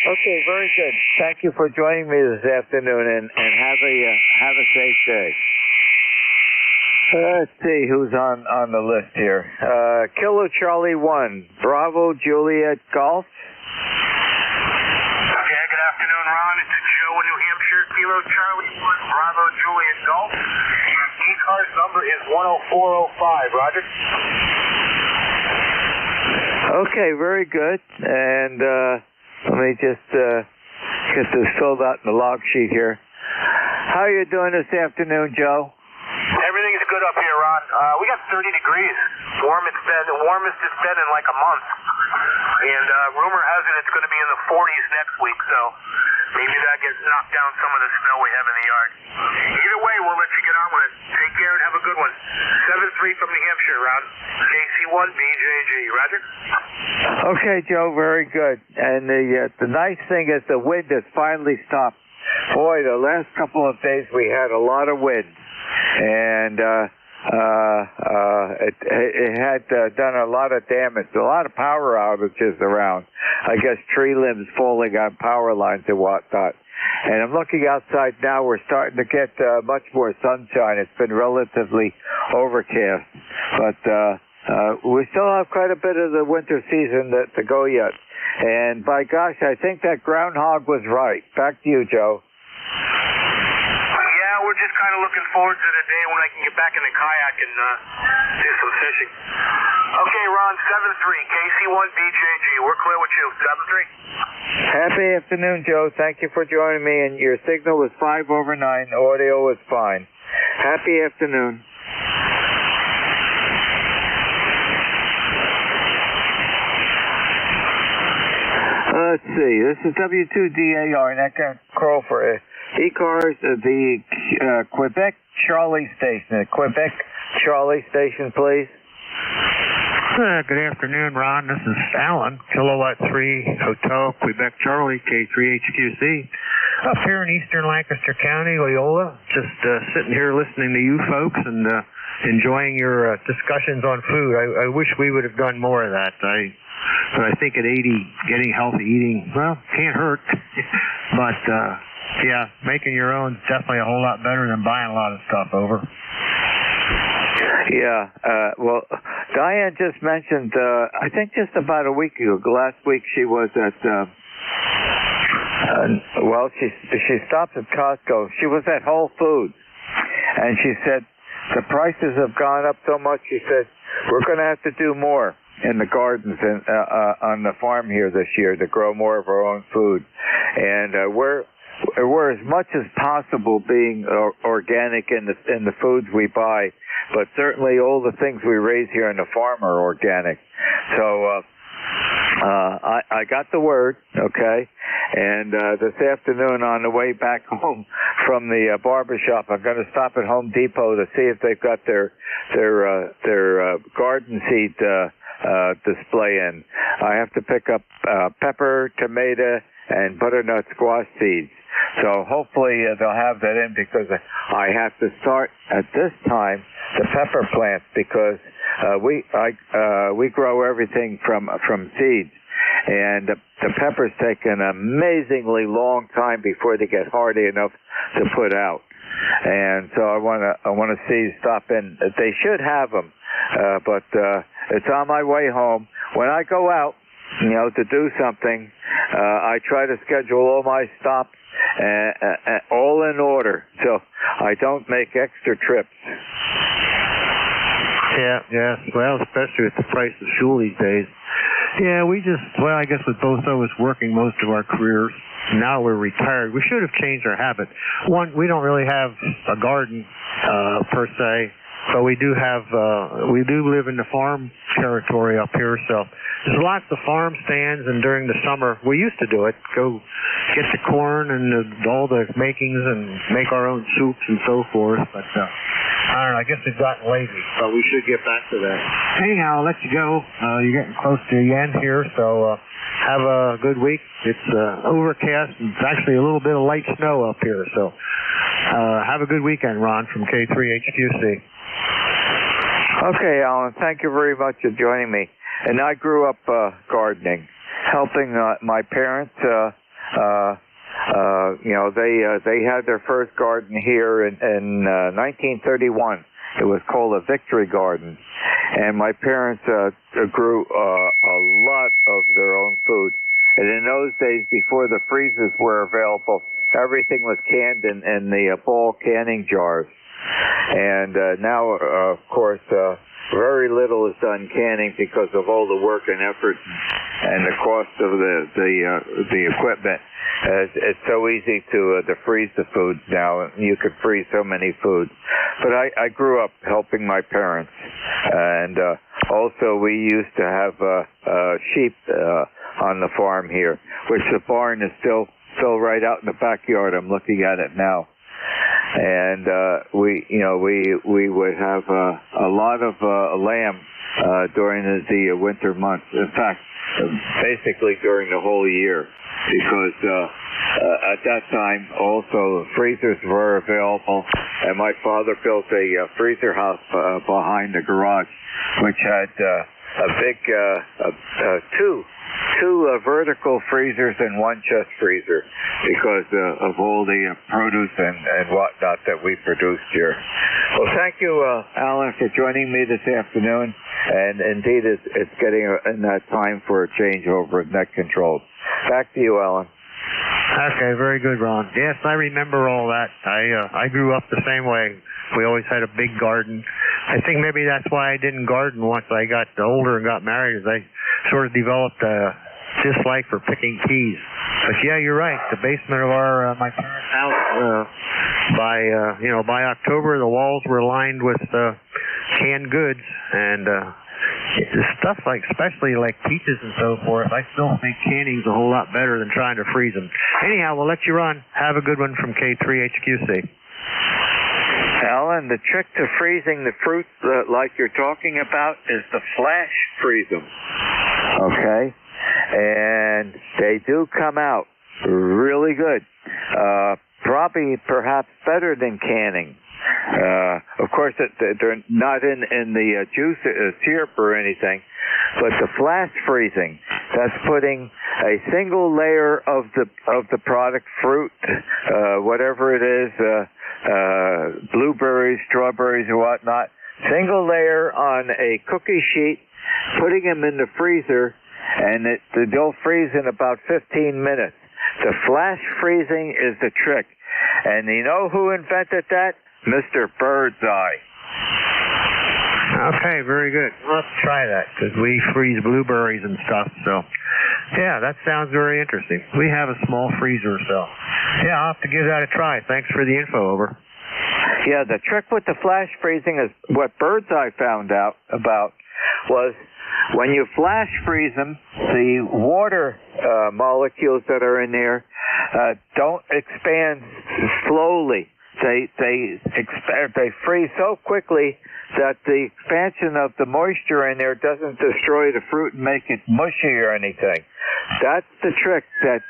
Okay, very good. Thank you for joining me this afternoon, and have a safe day. Let's see who's on the list here. Kilo Charlie 1, Bravo Juliet Golf. Okay, good afternoon, Ron. It's Joe in New Hampshire. Kilo Charlie 1, Bravo Juliet Golf. ECARS number is 10405. Roger. Okay, very good. And let me just get this filled out in the log sheet here. How are you doing this afternoon, Joe? Everything is good up here, Ron. We got 30 degrees. Warmest it's been in like a month. And rumor has it it's going to be in the 40s next week, so maybe that gets knocked down some of the snow we have in the yard. Either way, we'll let you get on with it. Take care and have a good one. 7-3 from New Hampshire, Ron. KC1 BJG. Roger. Okay, Joe, very good. And the nice thing is the wind has finally stopped. Boy, the last couple of days we had a lot of wind. And it had done a lot of damage, a lot of power outages around. I guess tree limbs falling on power lines and whatnot. And I'm looking outside now. We're starting to get much more sunshine. It's been relatively overcast, but we still have quite a bit of the winter season to go yet. And by gosh, I think that groundhog was right. Back to you, Joe. We're just kind of looking forward to the day when I can get back in the kayak and do some fishing. Okay, Ron, 7-3, KC1 BJG. We're clear with you. 7-3. Happy afternoon, Joe. Thank you for joining me. And your signal was 5/9. Audio was fine. Happy afternoon. Let's see. This is W2DAR, and that got call for ECARS, the Quebec Charlie Station. Quebec Charlie Station, please. Good afternoon, Ron. This is Alan, Kilowatt 3 Hotel, Quebec Charlie, K3HQC. Up here in eastern Lancaster County, Loyola. Just sitting here listening to you folks and enjoying your discussions on food. I wish we would have done more of that. But I think at 80, getting healthy eating, well, can't hurt. But, yeah, making your own is definitely a whole lot better than buying a lot of stuff over. Yeah, well, Diane just mentioned, I think just about a week ago, last week she was at, she stopped at Costco. She was at Whole Foods, and she said the prices have gone up so much, she said, we're going to have to do more in the gardens and on the farm here this year to grow more of our own food. And we're as much as possible being organic in the foods we buy, but certainly all the things we raise here in the farm are organic. So I got the word, okay, and this afternoon on the way back home from the barber shop, I'm going to stop at Home Depot to see if they've got their garden seed display in. I have to pick up pepper, tomato, and butternut squash seeds. So hopefully they'll have that in, because I have to start at this time the pepper plants, because we grow everything from seeds, and the peppers take an amazingly long time before they get hardy enough to put out. And so I want to stop in. They should have them, but it's on my way home. When I go out, to do something, I try to schedule all my stops all in order, so I don't make extra trips. Yeah. Well, especially with the price of fuel these days. Yeah, I guess with both of us working most of our careers, now we're retired. We should have changed our habit. One, we don't really have a garden per se, but we do live in the farm territory up here, so there's lots of farm stands, and during the summer, we used to do it, go get the corn and all the makings and make our own soups and so forth, but I don't know, I guess we've gotten lazy, but we should get back to that. Anyhow, I'll let you go. You're getting close to the end here, so have a good week. It's overcast, and it's actually a little bit of light snow up here, so have a good weekend, Ron, from K3HQC. Okay, Alan, thank you very much for joining me. And I grew up gardening, helping my parents. They had their first garden here in 1931. It was called a Victory Garden. And my parents grew a lot of their own food. And in those days, before the freezers were available, everything was canned in the ball canning jars. And now, of course, very little is done canning because of all the work and effort and the cost of the equipment. It's so easy to freeze the foods now. You could freeze so many foods. But I grew up helping my parents, and also we used to have sheep on the farm here, which the barn is still right out in the backyard. I'm looking at it now. And we would have a lot of lamb during the winter months. In fact, basically during the whole year, because at that time also freezers were available, and my father built a freezer house behind the garage, which had a big two vertical freezers and one chest freezer because of all the produce and whatnot that we produced here. Well, thank you, Alan, for joining me this afternoon. And indeed, it's getting in that time for a changeover of net controls. Back to you, Alan. Okay, very good, Ron. Yes, I remember all that. I grew up the same way. We always had a big garden. I think maybe that's why I didn't garden once I got older and got married, is I sort of developed a dislike for picking peas. But yeah, you're right. The basement of my parents' house, by October, the walls were lined with canned goods, and stuff like, especially like peaches and so forth. I still think canning's a whole lot better than trying to freeze them. Anyhow, we'll let you run. Have a good one from K3HQC. Alan, the trick to freezing the fruit like you're talking about is to flash freeze them. Okay? And they do come out really good. Probably perhaps better than canning. Of course, they're not in the juice syrup or anything, but the flash freezing, that's putting a single layer of the product, fruit, whatever it is, blueberries, strawberries, or whatnot, single layer on a cookie sheet, putting them in the freezer, and they'll freeze in about 15 minutes. The flash freezing is the trick. And you know who invented that? Mr. Birdseye. Okay, very good. Let's try that, because we freeze blueberries and stuff, so yeah, that sounds very interesting. We have a small freezer, so yeah, I'll have to give that a try. Thanks for the info, over. Yeah, the trick with the flash freezing is what Birdseye found out about was when you flash freeze them, the water molecules that are in there don't expand slowly. They freeze so quickly that the expansion of the moisture in there doesn't destroy the fruit and make it mushy or anything. That's the trick that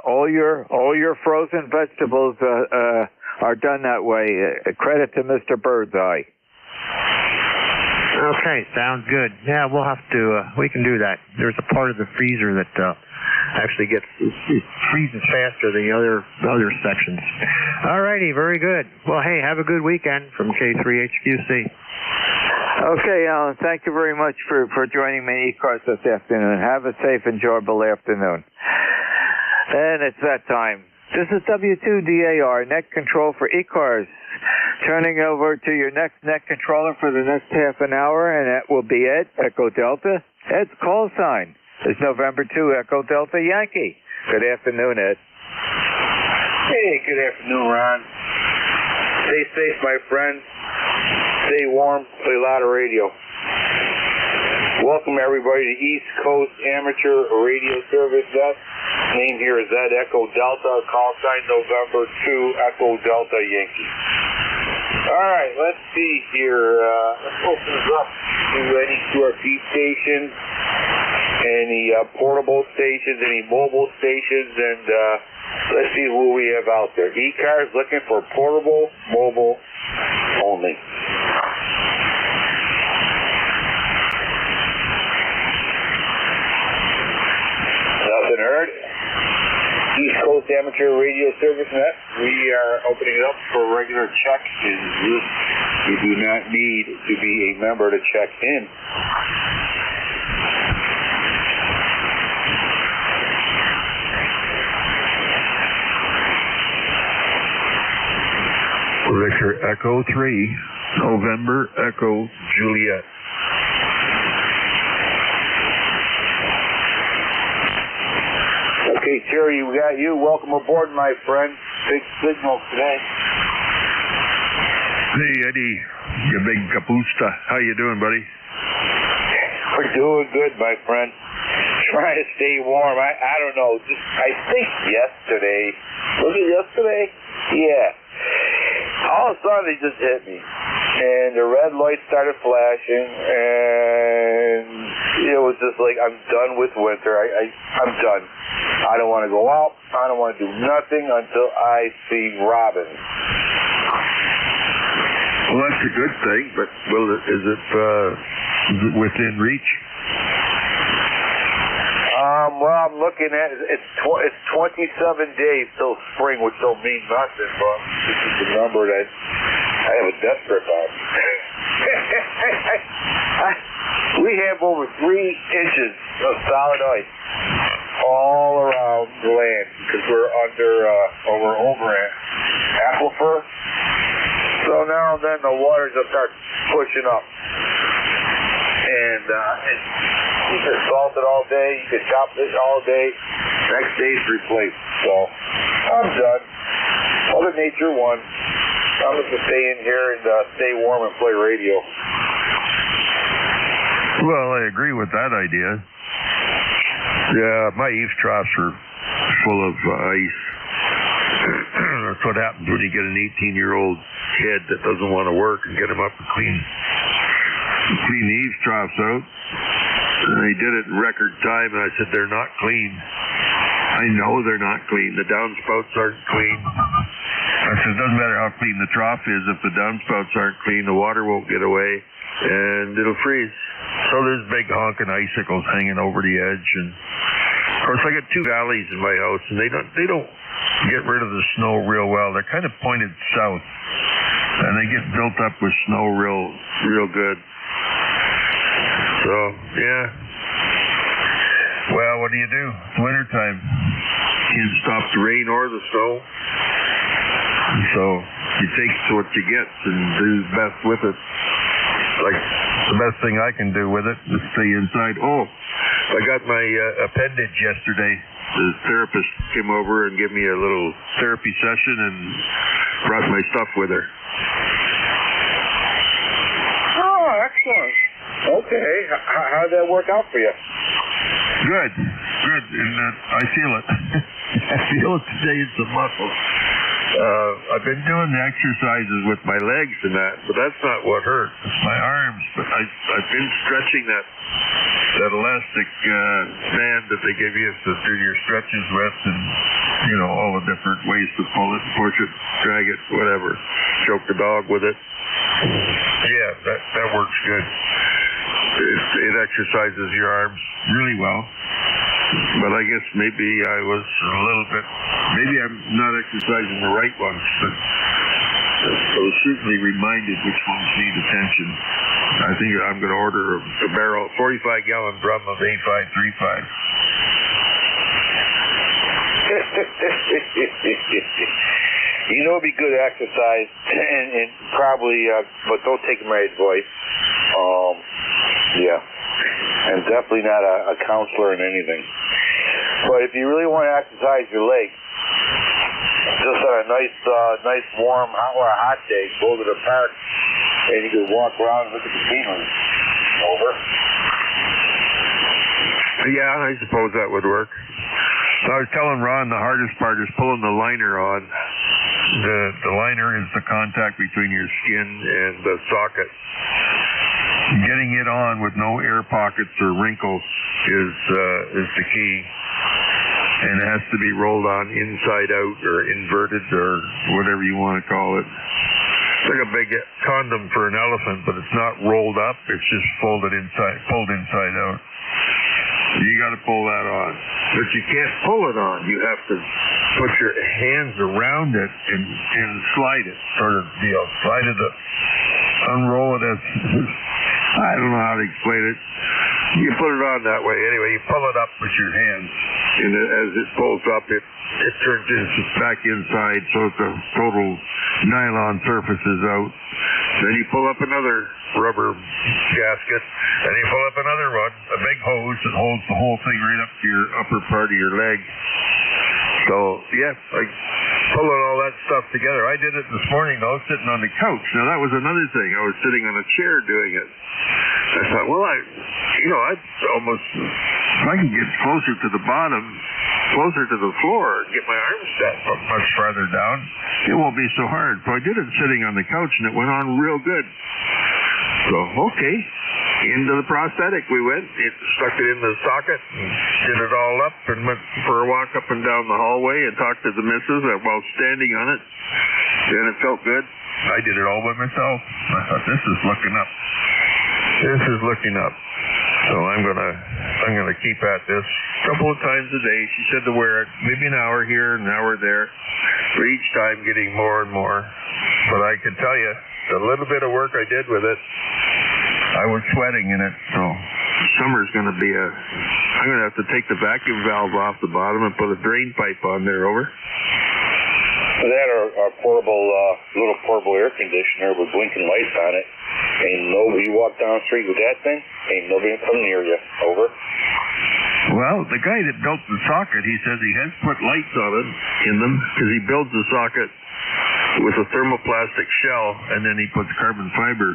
all your frozen vegetables are done that way. Credit to Mr. Birdseye. Okay, sounds good. Yeah, we'll have to, we can do that. There's a part of the freezer that actually freezes faster than the other sections. All righty, very good. Well, hey, have a good weekend from K3HQC. Okay, Alan, thank you very much for joining me, ECARS, this afternoon. Have a safe, enjoyable afternoon. And it's that time. This is W2DAR, net control for ECARS. Turning over to your next net controller for the next half an hour, and that will be Ed, Echo Delta. Ed's call sign is November 2, Echo Delta Yankee. Good afternoon, Ed. Hey, good afternoon, Ron. Stay safe, my friend. Stay warm. Play a lot of radio. Welcome, everybody, to East Coast Amateur Radio Service. That name here is Ed, Echo Delta. Call sign November 2, Echo Delta Yankee. All right, let's see here. Let's open this up to any QRP stations, any portable stations, any mobile stations, and let's see who we have out there. ECARS looking for portable, mobile only. Coast Amateur Radio Service Net. We are opening it up for a regular check. You do not need to be a member to check in. Victor Echo 3, November Echo Juliet. Okay, Terry, we got you. Welcome aboard, my friend. Big signal today. Hey, Eddie, you big capusta. How you doing, buddy? We're doing good, my friend. Trying to stay warm. I don't know. I think yesterday. Was it yesterday? Yeah. All of a sudden, it just hit me. And the red light started flashing, and it was just like, I'm done with winter. I'm done. I don't want to go out. I don't want to do nothing until I see robins. Well, that's a good thing, but is it within reach? Well, I'm looking at it's 27 days till spring, which don't mean nothing, but this is the number that I have a death grip on. We have over 3 inches of solid ice all around the land because we're over an aquifer. So now and then the waters will start pushing up. And you can salt it all day, you can chop this all day, next day's replaced. So I'm done. Mother Nature won. I'm just going to stay in here and stay warm and play radio. Well, I agree with that idea. Yeah, my eaves troughs are full of ice. That's what happens when you get an 18-year-old kid that doesn't want to work and get him up and clean the eaves troughs out. And he did it in record time, and I said, they're not clean. I know they're not clean. The downspouts aren't clean. I said, it doesn't matter how clean the trough is. If the downspouts aren't clean, the water won't get away, and it'll freeze. So there's big honking icicles hanging over the edge. And of course, I got 2 valleys in my house, and they don't get rid of the snow real well. They're kind of pointed south, and they get built up with snow real good. So, yeah. Well, what do you do? It's wintertime. Can't stop the rain or the snow. So, you take what you get and do the best with it. Like, the best thing I can do with it is stay inside. Oh, I got my appendage yesterday. The therapist came over and gave me a little therapy session and brought my stuff with her. Oh, excellent. Okay. How'd that work out for you? Good. And I feel it. I feel it today in the muscles. I've been doing the exercises with my legs and that, but that's not what hurt. It's my arms. But I've been stretching that elastic band that they give you to do your stretches with, and all the different ways to pull it, push it, drag it, whatever. Choke the dog with it. Yeah, that works good. It exercises your arms really well. But I guess maybe I was a little bit, maybe I'm not exercising the right ones, but I was certainly reminded which ones need attention. I think I'm going to order a barrel, 45-gallon drum of A535. It'd be good exercise, and probably, but don't take my advice. Yeah. And definitely not a counselor in anything. But if you really want to exercise your legs, just on a nice warm hot day, go to the park and you can walk around and look at the scenery. Over. Yeah, I suppose that would work. So I was telling Ron the hardest part is pulling the liner on. The liner is the contact between your skin and the socket. Getting it on with no air pockets or wrinkles is the key, and it has to be rolled on inside out or inverted or whatever you want to call it. It's like a big condom for an elephant, but it's not rolled up. It's just pulled inside out. You got to pull that on. But you can't pull it on. You have to put your hands around it and slide it, sort of deal. Slide it up, unroll it as, I don't know how to explain it. You put it on that way. Anyway, you pull it up with your hands. And as it pulls up, it turns back inside, so the total nylon surface is out. Then you pull up another rubber gasket, and you pull up another one, a big hose that holds the whole thing right up to your upper part of your leg. So, yeah, like pulling all that stuff together. I did it this morning, though, sitting on the couch. Now, that was another thing. I was sitting on a chair doing it. I thought, well, I'd almost, if I can get closer to the bottom, closer to the floor, get my arms set much farther down, it won't be so hard. So I did it sitting on the couch, and it went on real good. So, okay, into the prosthetic we went. It stuck it in the socket, and did it all up, and went for a walk up and down the hallway and talked to the missus while standing on it. And it felt good. I did it all by myself. I thought, this is looking up. This is looking up. So I'm gonna keep at this a couple of times a day. She said to wear it maybe an hour here, an hour there, for each time getting more and more. But I can tell you, the little bit of work I did with it, I was sweating in it. So summer's gonna be I'm gonna have to take the vacuum valve off the bottom and put a drain pipe on there over. That our portable, little portable air conditioner with blinking lights on it. Ain't nobody walk down the street with that thing. Ain't nobody come near you. Over. Well, the guy that built the socket, he says he has put lights on it in them because he builds the socket with a thermoplastic shell, and then he puts carbon fiber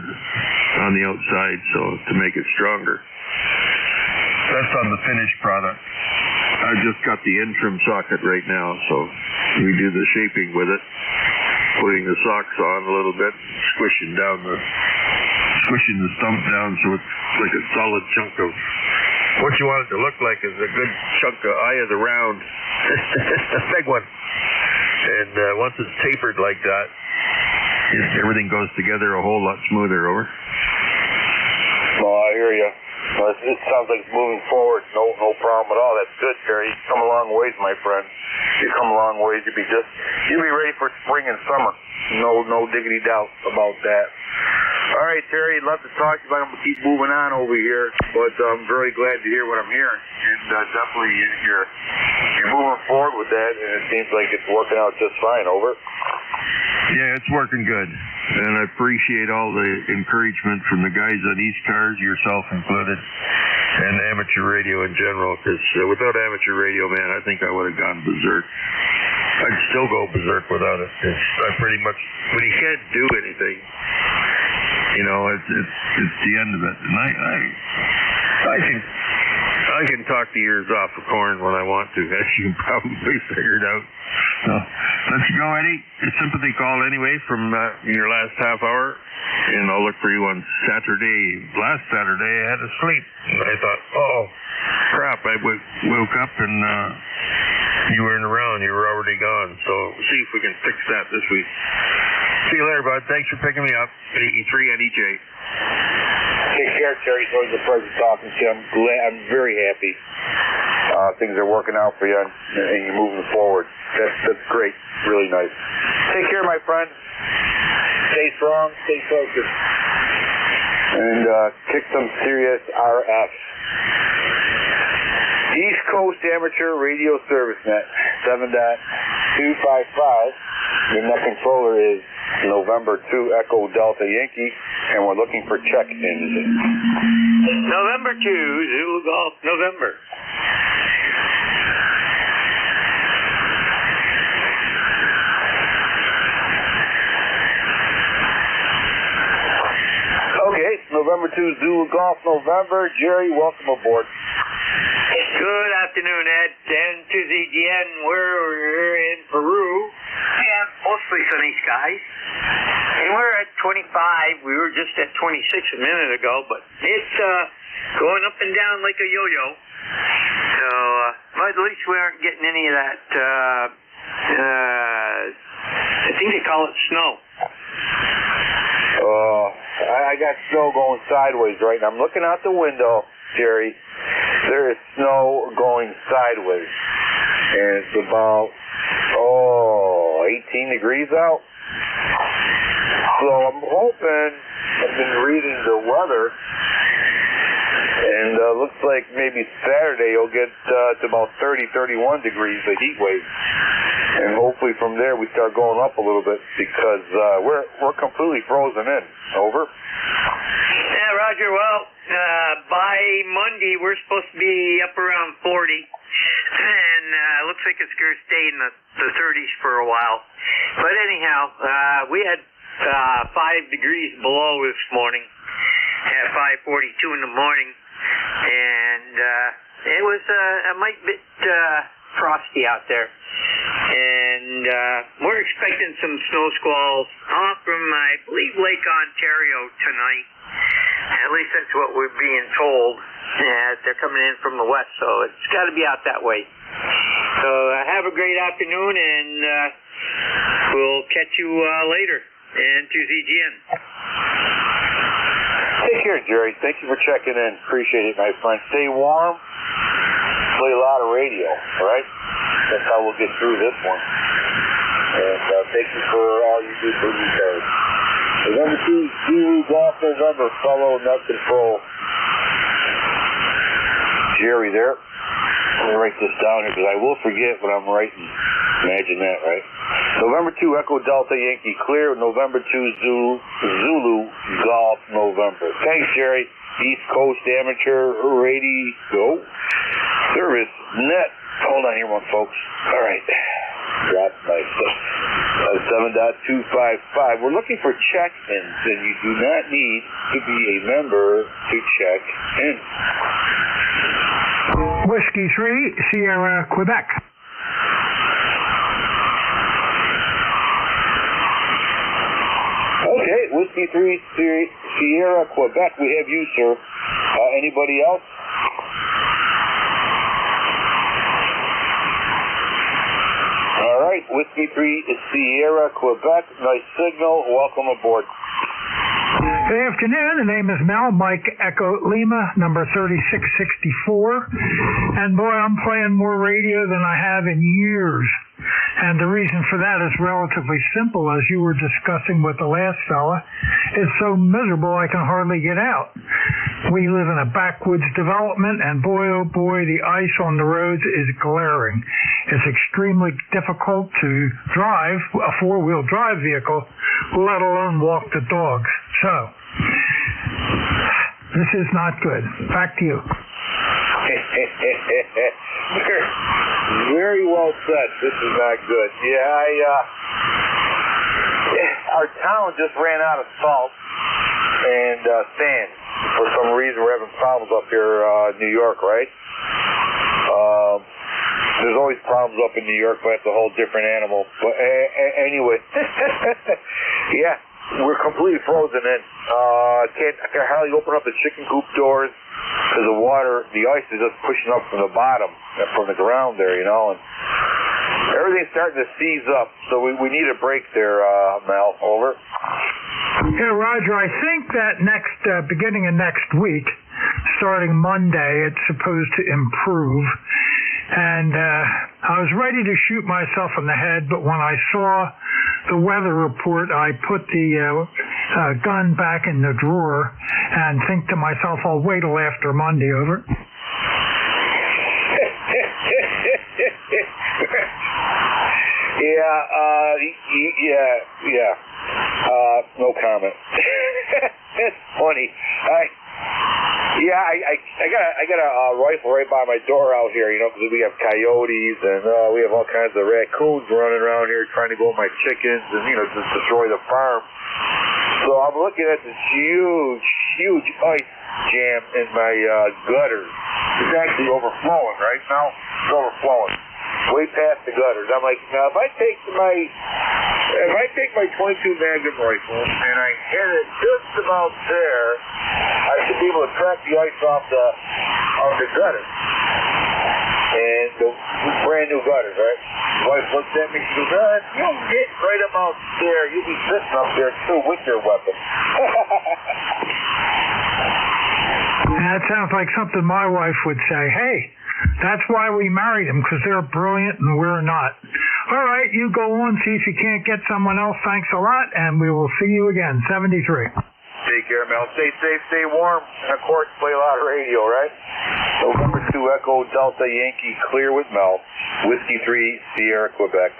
on the outside to make it stronger. That's on the finished product. I've just got the interim socket right now, so we do the shaping with it, putting the socks on a little bit, squishing the stump down so it's like a solid chunk of what you want it to look like is a good chunk of eye of the round, a big one. And once it's tapered like that, everything goes together a whole lot smoother. Over. Well, I hear you. Well, it sounds like it's moving forward. No problem at all. That's good, Terry. You've come a long ways, my friend. You've come a long ways. You'll be ready for spring and summer. No diggity doubt about that. All right, Terry, I'd love to talk to you, but I'm going to keep moving on over here. But I'm very glad to hear what I'm hearing. And definitely you're moving forward with that, and it seems like it's working out just fine. Over. Yeah, it's working good. And I appreciate all the encouragement from the guys at ECARS, yourself included, and amateur radio in general, because without amateur radio, man, I think I would have gone berserk. I'd still go berserk without it. I pretty much, when you can't do anything, it's the end of it. And I can talk the ears off of corn when I want to, as you probably figured out. So let's go, Eddie. A sympathy call anyway from your last half hour, and I'll look for you on Saturday. Last Saturday I had to sleep. And I thought, oh crap! I woke up and you weren't around. You were already gone. So see if we can fix that this week. See you later, bud. Thanks for picking me up. 83 NEJ. Take care, Terry. It's always a pleasure talking to you. I'm very happy. Things are working out for you, and you're moving forward. That's great. Really nice. Take care, my friend. Stay strong. Stay focused. And kick some serious RF. East Coast Amateur Radio Service Net 7.255. Your net controller is November 2 Echo Delta Yankee, and we're looking for check engine. November 2 Zulu Golf November. Okay, November 2 Zulu Golf November. Jerry, welcome aboard. Good afternoon, Ed. And to ZGN, we're in Peru. We have mostly sunny skies. And we're at 25. We were just at 26 a minute ago, but it's going up and down like a yo-yo. So, but at least we aren't getting any of that, I think they call it snow. I got snow going sideways right now. I'm looking out the window, Jerry, there is snow going sideways. And it's about, 18 degrees out. So I'm hoping, I've been reading the weather, and looks like maybe Saturday you'll get to about 30, 31 degrees, the heat wave. And hopefully from there we start going up a little bit because we're completely frozen in. Over. Yeah, Roger. Well, by Monday we're supposed to be up around 40, and it looks like it's going to stay in the 30s for a while. But anyhow, we had 5 degrees below this morning at 5:42 in the morning, and it was a mite bit frosty out there. And we're expecting some snow squalls off from, I believe, Lake Ontario tonight. At least that's what we're being told. They're coming in from the west, so it's got to be out that way. So have a great afternoon, and we'll catch you later. And to ZGN. Take care, Jerry. Thank you for checking in. Appreciate it, my friend. Stay warm. Play a lot of radio, all right? That's how we'll get through this one. And thank you for all you do for you guys. Number 2, Zulu Golf November, fellow nut control. Jerry there. Let me write this down here because I will forget what I'm writing. Imagine that, right? November 2, Echo Delta Yankee Clear. November 2, Zulu Golf November. Thanks, Jerry. East Coast Amateur Radio Service Net. Hold on here, folks. All right. Drop my 7.255. We're looking for check-ins, and you do not need to be a member to check in. Whiskey 3, Sierra, Quebec. Okay, Whiskey 3, Sierra, Quebec. We have you, sir. Anybody else? All right, Whiskey 3, Sierra, Quebec. Nice signal. Welcome aboard. Good afternoon. The name is Mel, Mike Echo Lima, number 3664. And boy, I'm playing more radio than I have in years. And the reason for that is relatively simple, as you were discussing with the last fella. It's so miserable I can hardly get out. We live in a backwoods development, and boy, oh boy, the ice on the roads is glaring. It's extremely difficult to drive a four-wheel drive vehicle, let alone walk the dogs. So, this is not good. Back to you. Very well said. This is not good. Yeah, our town just ran out of salt and sand. For some reason, we're having problems up here in New York, right? There's always problems up in New York, but it's a whole different animal. But anyway, yeah, we're completely frozen in. I can't hardly open up the chicken coop doors because the water, the ice is just pushing up from the bottom, from the ground there, you know, and everything's starting to seize up. So we need a break there, Mel. Over. Yeah, Roger, I think that beginning of next week, starting Monday, it's supposed to improve. And I was ready to shoot myself in the head, but when I saw the weather report, I put the gun back in the drawer and think to myself, I'll wait till after Monday. Over. Yeah. No comment. It's funny. I got a rifle right by my door out here, you know, because we have coyotes and we have all kinds of raccoons running around here trying to go at my chickens and, you know, just destroy the farm. So I'm looking at this huge ice jam in my gutters. It's actually overflowing right now. It's overflowing way past the gutters. I'm like, now if I take my 22 Magnum rifle and I hit it just about there, I should be able to track the ice off the gutters. And the brand new gutters, right? My wife looks at me, she goes, you'll get right about there. You'll be sitting up there too with your weapon. That sounds like something my wife would say. Hey, that's why we married them, because they're brilliant and we're not. All right, you go on, see if you can't get someone else. Thanks a lot, and we will see you again. 73. Take care, Mel. Stay safe, stay warm, and of course, play a lot of radio, right? November 2 Echo Delta Yankee, clear with Mel. Whiskey 3 Sierra, Quebec.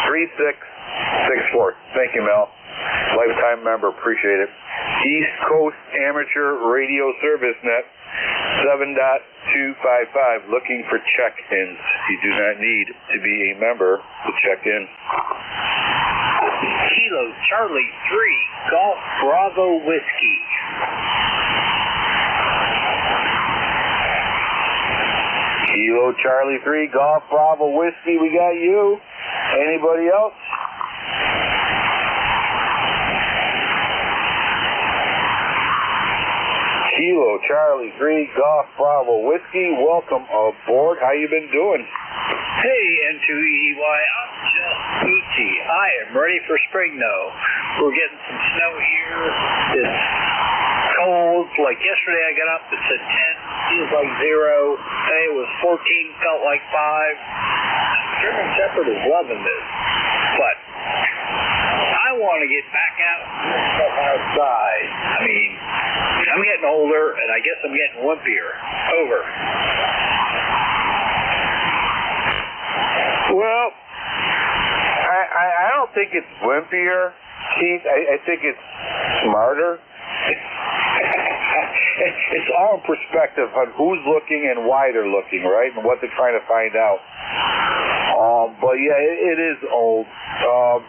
3664. Thank you, Mel. Lifetime member, appreciate it. East Coast Amateur Radio Service Net 7.255, looking for check-ins. You do not need to be a member to check in. Kilo Charlie 3 Golf Bravo Whiskey. Kilo Charlie 3 Golf Bravo Whiskey, we got you. Anybody else? Kilo Charlie 3 Golf Bravo Whiskey, welcome aboard. How you been doing? Hey, N2EY, I'm just peachy. I am ready for spring now. We're getting some snow here. It's cold. Like yesterday I got up, it said 10, feels like 0. Today it was 14, felt like 5. German Shepherd is loving this. But I want to get back out and do stuff outside. I mean, I'm getting older, and I guess I'm getting wimpier. Over. Well, I don't think it's wimpier, Keith. I think it's smarter. It's all in perspective on who's looking and why they're looking, right? And what they're trying to find out. But yeah, it is old.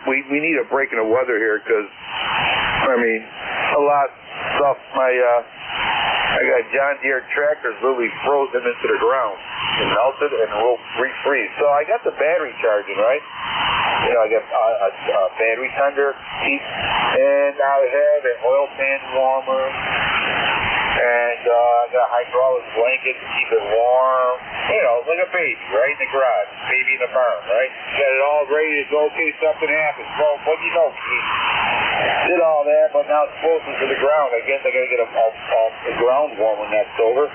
We need a break in the weather here because, I mean, a lot of stuff. I got John Deere tractors literally frozen into the ground and melted and will refreeze. So I got the battery charging, right? You know, I got a battery tender, and I have an oil pan warmer, and I got a hydraulic blanket to keep it warm. You know, like a baby, right, in the garage, baby in the barn, right? Got it all ready to go in case something happens. Well, what do you know, Keith? Did all that, but now it's closer to the ground. I guess I got to get a ground warmer next over.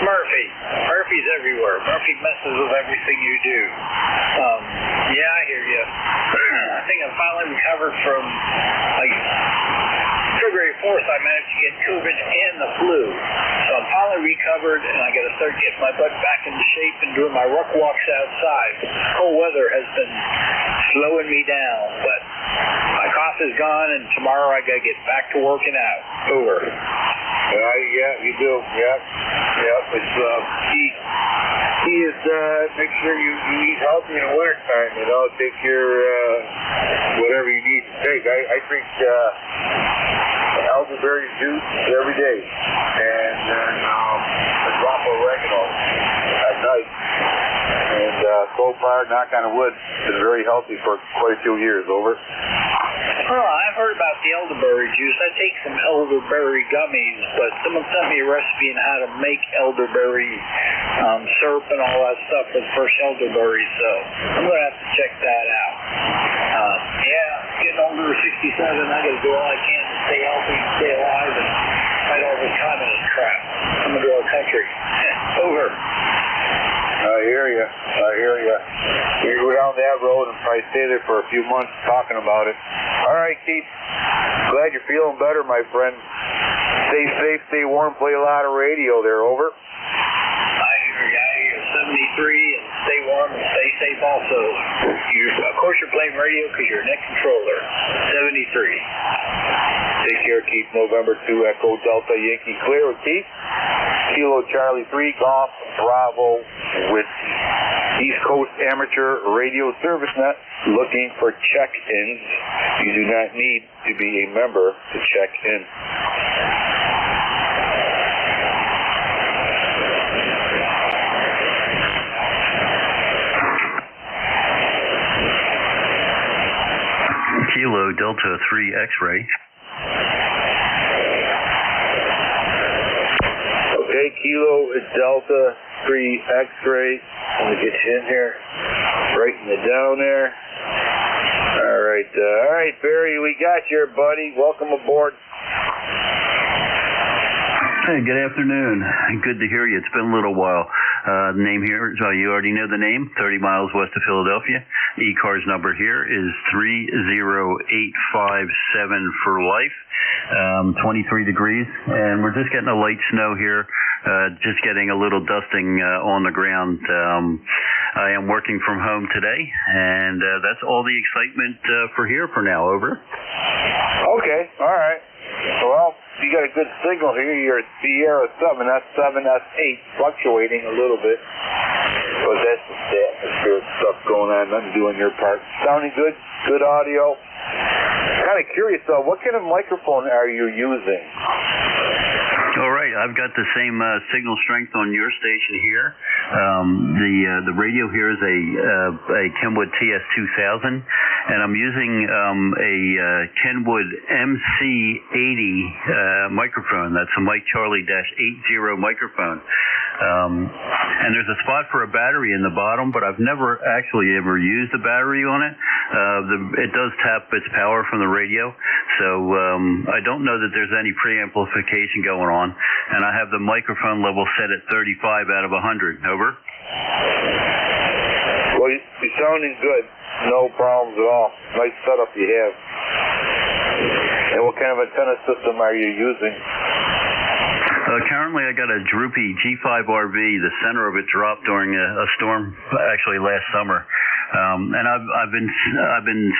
Murphy's everywhere. Murphy messes with everything you do. Yeah, I hear you. I think I'm finally recovered from, like, February 4th, I managed to get COVID and the flu. So I'm finally recovered, and I got to start getting my butt back into shape and doing my ruck walks outside. Cold weather has been slowing me down, but my cough is gone, and tomorrow I got to get back to working out. Over. Yeah, you do. Yep. It's key is make sure you eat healthy in the wintertime. You know, take your whatever you need to take. I drink elderberry juice every day, and then a drop of oregano at night. And so far, knock on wood, been very healthy for quite a few years. Over. Oh, I've heard about the elderberry juice. I take some elderberry gummies, but someone sent me a recipe on how to make elderberry syrup and all that stuff with fresh elderberries, so I'm going to have to check that out. Getting older, 67, I got to do all I can to stay healthy, stay alive, and fight all this communist crap. I'm going to go to country. Over. I hear you. You go down that road and probably stay there for a few months talking about it. All right, Keith. Glad you're feeling better, my friend. Stay safe, stay warm, play a lot of radio there. Over. I hear you. 73, and stay warm and stay safe also. Of course, you're playing radio because you're a net controller. 73. Take care, Keith. November 2 Echo Delta Yankee clear with Keith. Kilo Charlie 3 Golf Bravo with East Coast Amateur Radio Service Net looking for check-ins. You do not need to be a member to check in. Kilo Delta 3 X-ray. Okay, Kilo Delta 3 X-ray. Let me get you in here. Writing it down there. All right, Barry, we got you, buddy. Welcome aboard. Hey, good afternoon. Good to hear you. It's been a little while. Name here, so you already know the name, 30 miles west of Philadelphia. ECARS number here is 30857 for life. 23 degrees, and we're just getting a light snow here, just getting a little dusting on the ground. I am working from home today, and that's all the excitement for here for now. Over. Okay, all right. Well, you got a good signal here. You're at Sierra 7, S7, S8, fluctuating a little bit. But that's just the atmospheric stuff going on, nothing doing your part. Sounding good, good audio. Kind of curious though, what kind of microphone are you using? All right, I've got the same signal strength on your station here. The radio here is a Kenwood TS2000, and I'm using a Kenwood MC80 microphone. That's a Mike Charlie-80 microphone. And there's a spot for a battery in the bottom, but I've never actually ever used a battery on it. It does tap its power from the radio, so I don't know that there's any preamplification going on. And I have the microphone level set at 35 out of 100. Over. Well, you're sounding good. No problems at all. Nice setup you have. And what kind of antenna system are you using? Currently, I got a droopy G5RV. The center of it dropped during a storm, actually last summer. And I've been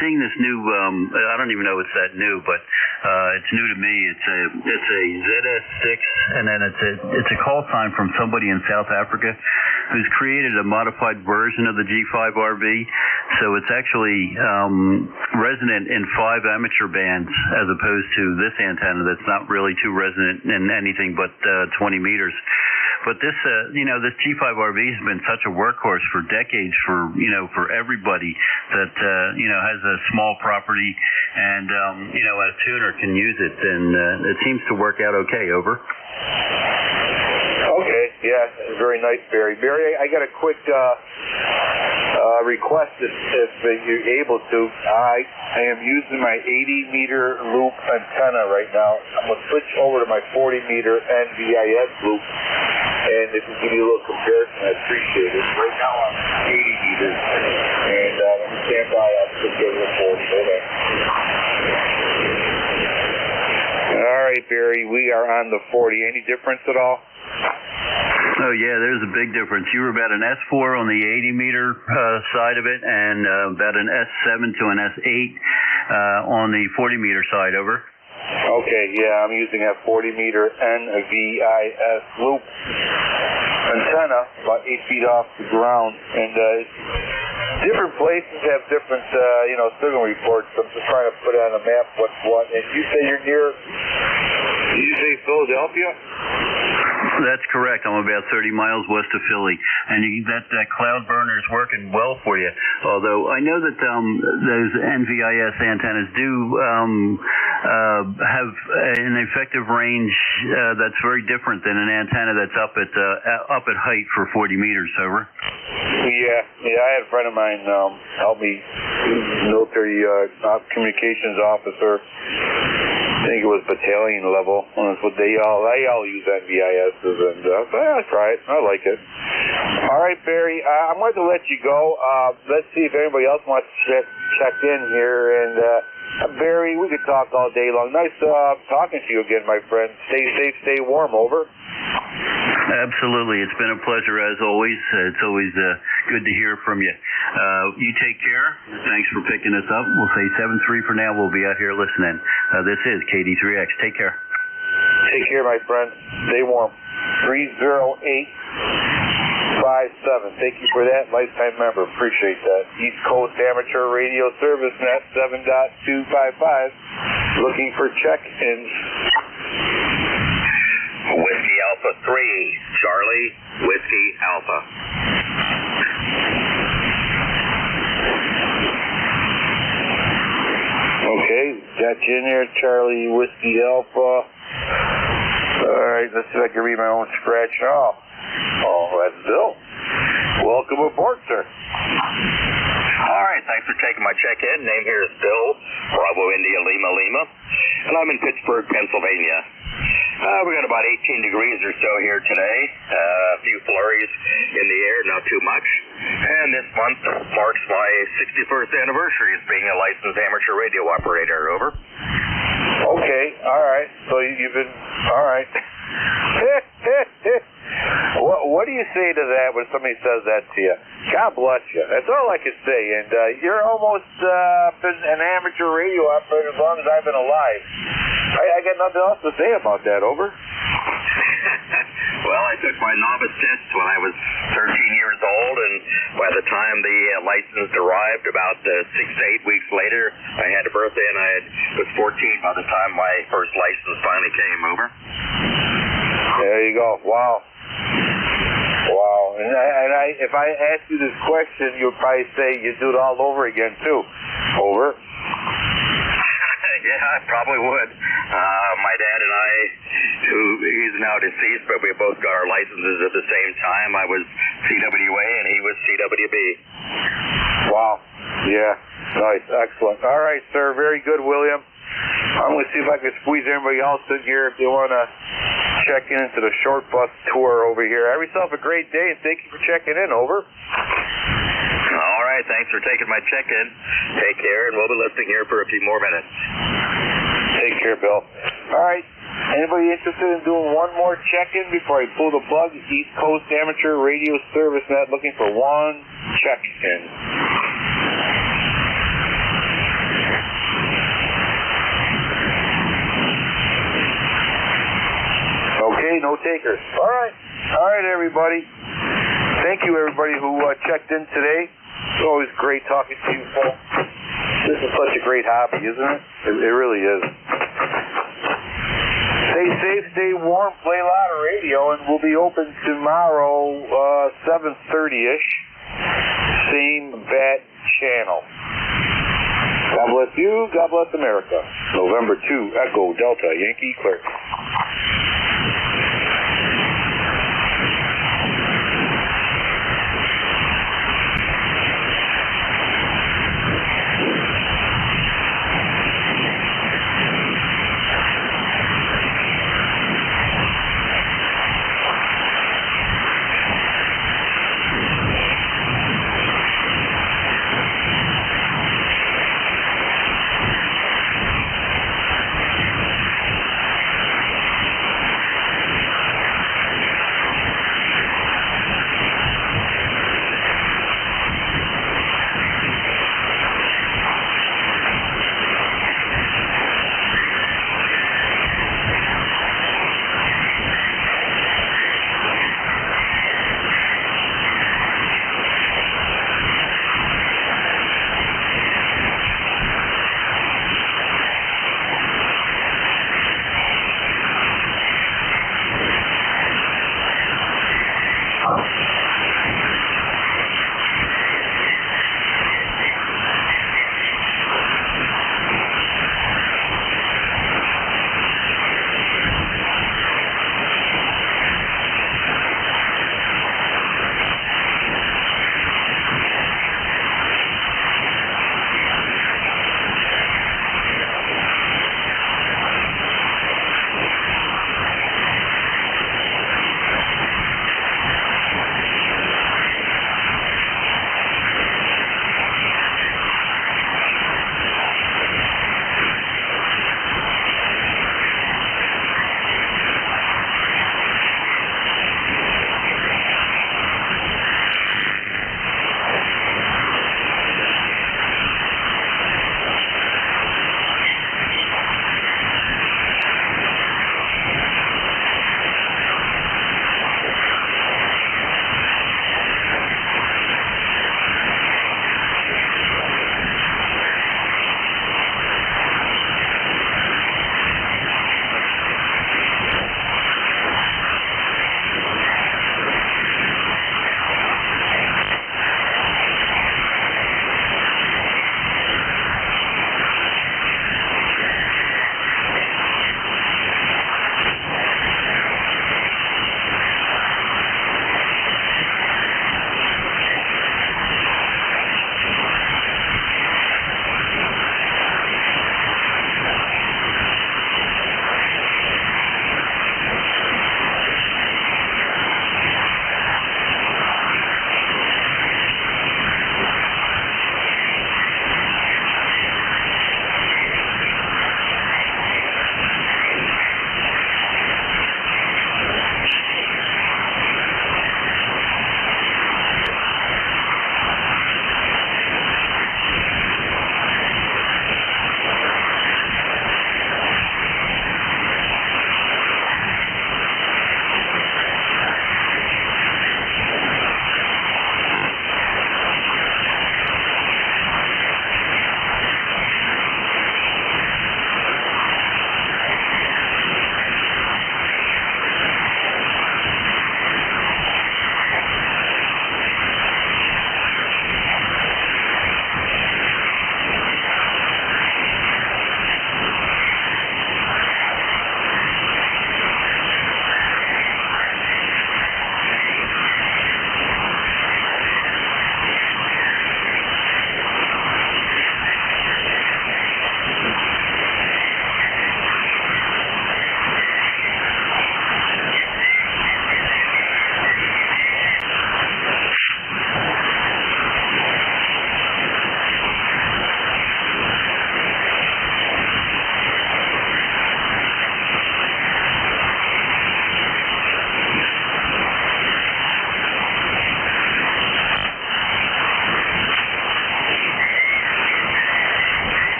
seeing this new. I don't even know it's that new, but it's new to me. It's a ZS6, and then it's a call sign from somebody in South Africa who's created a modified version of the G5RV. So it's actually resonant in 5 amateur bands, as opposed to this antenna that's not really too resonant in anything but 20 meters. But this, this G5RV has been such a workhorse for decades for everybody that, has a small property and, a tuner can use it. And it seems to work out okay. Over. Okay, yeah, very nice, Barry. Barry, I got a quick request if you're able to. I am using my 80-meter loop antenna right now. I'm going to switch over to my 40-meter NVIS loop, and if you give you a little comparison, I appreciate it. Right now I'm 80 meters, and let me stand by. I'll just get a report. All right, Barry, we are on the 40. Any difference at all? Oh, yeah, there's a big difference. You were about an S4 on the 80-meter side of it, and about an S7 to an S8 on the 40-meter side. Over. Okay, yeah, I'm using a 40-meter NVIS loop antenna, about 8 feet off the ground, and different places have different, signal reports. I'm just trying to put on a map what's what. And you say you're near, did you say Philadelphia? That's correct. I'm about 30 miles west of Philly, and that cloud burner is working well for you. Although I know that those NVIS antennas do have an effective range that's very different than an antenna that's up at height for 40 meters. Over. Yeah. I had a friend of mine help me, military communications officer. I think it was battalion level. They all use NVISs, and I'll try it. I like it. All right, Barry, I'm going to let you go. Let's see if anybody else wants to check in here. And Barry, we could talk all day long. Nice talking to you again, my friend. Stay safe, stay warm. Over. Absolutely. It's been a pleasure as always. It's always good to hear from you. You take care. Thanks for picking us up. We'll say 7-3 for now. We'll be out here listening. This is KD3X. Take care. Take care, my friend. Stay warm. 30857. Thank you for that. Lifetime member. Appreciate that. East Coast Amateur Radio Service Net 7.255. Looking for check-ins. Whiskey Alpha 3, Charlie, Whiskey Alpha. Okay, got you in there, Charlie, Whiskey Alpha. All right, let's see if I can read my own scratch. Oh, that's Bill. Welcome aboard, sir. All right, thanks for taking my check-in. Name here is Bill, Bravo India Lima, and I'm in Pittsburgh, Pennsylvania. We got about 18 degrees or so here today. A few flurries in the air, not too much. And this month marks my 61st anniversary as being a licensed amateur radio operator. Over. Okay, all right. So you've been, all right. What do you say to that when somebody says that to you? God bless you. That's all I can say. And you're almost been an amateur radio operator as long as I've been alive. I got nothing else to say about that. Over. Well, I took my novice test when I was 13 years old, and by the time the license arrived, about 6 to 8 weeks later, I had a birthday, and I was 14 by the time my first license finally came. Over. There you go. Wow. Wow. And if I asked you this question, you would probably say you'd do it all over again, too. Over. Yeah, I probably would. My dad and I, he's now deceased, but we both got our licenses at the same time. I was CWA and he was CWB. Wow. Yeah. Nice. Excellent. All right, sir. Very good, William. I'm going to see if I can squeeze everybody else in here if they want to check into the short bus tour over here. Have yourself a great day, and thank you for checking in. Over. All right. Thanks for taking my check-in. Take care, and we'll be listening here for a few more minutes. Take care, Bill. All right. Anybody interested in doing one more check-in before I pull the plug? East Coast Amateur Radio Service Net looking for one check-in. Okay, no takers. All right, everybody. Thank you, everybody who checked in today. It's always great talking to you folks. This is such a great hobby, isn't it? It really is. Stay safe, stay warm, play a lot of radio, and we'll be open tomorrow, 7:30-ish. Same bat channel. God bless you, God bless America. November 2, Echo Delta, Yankee clear.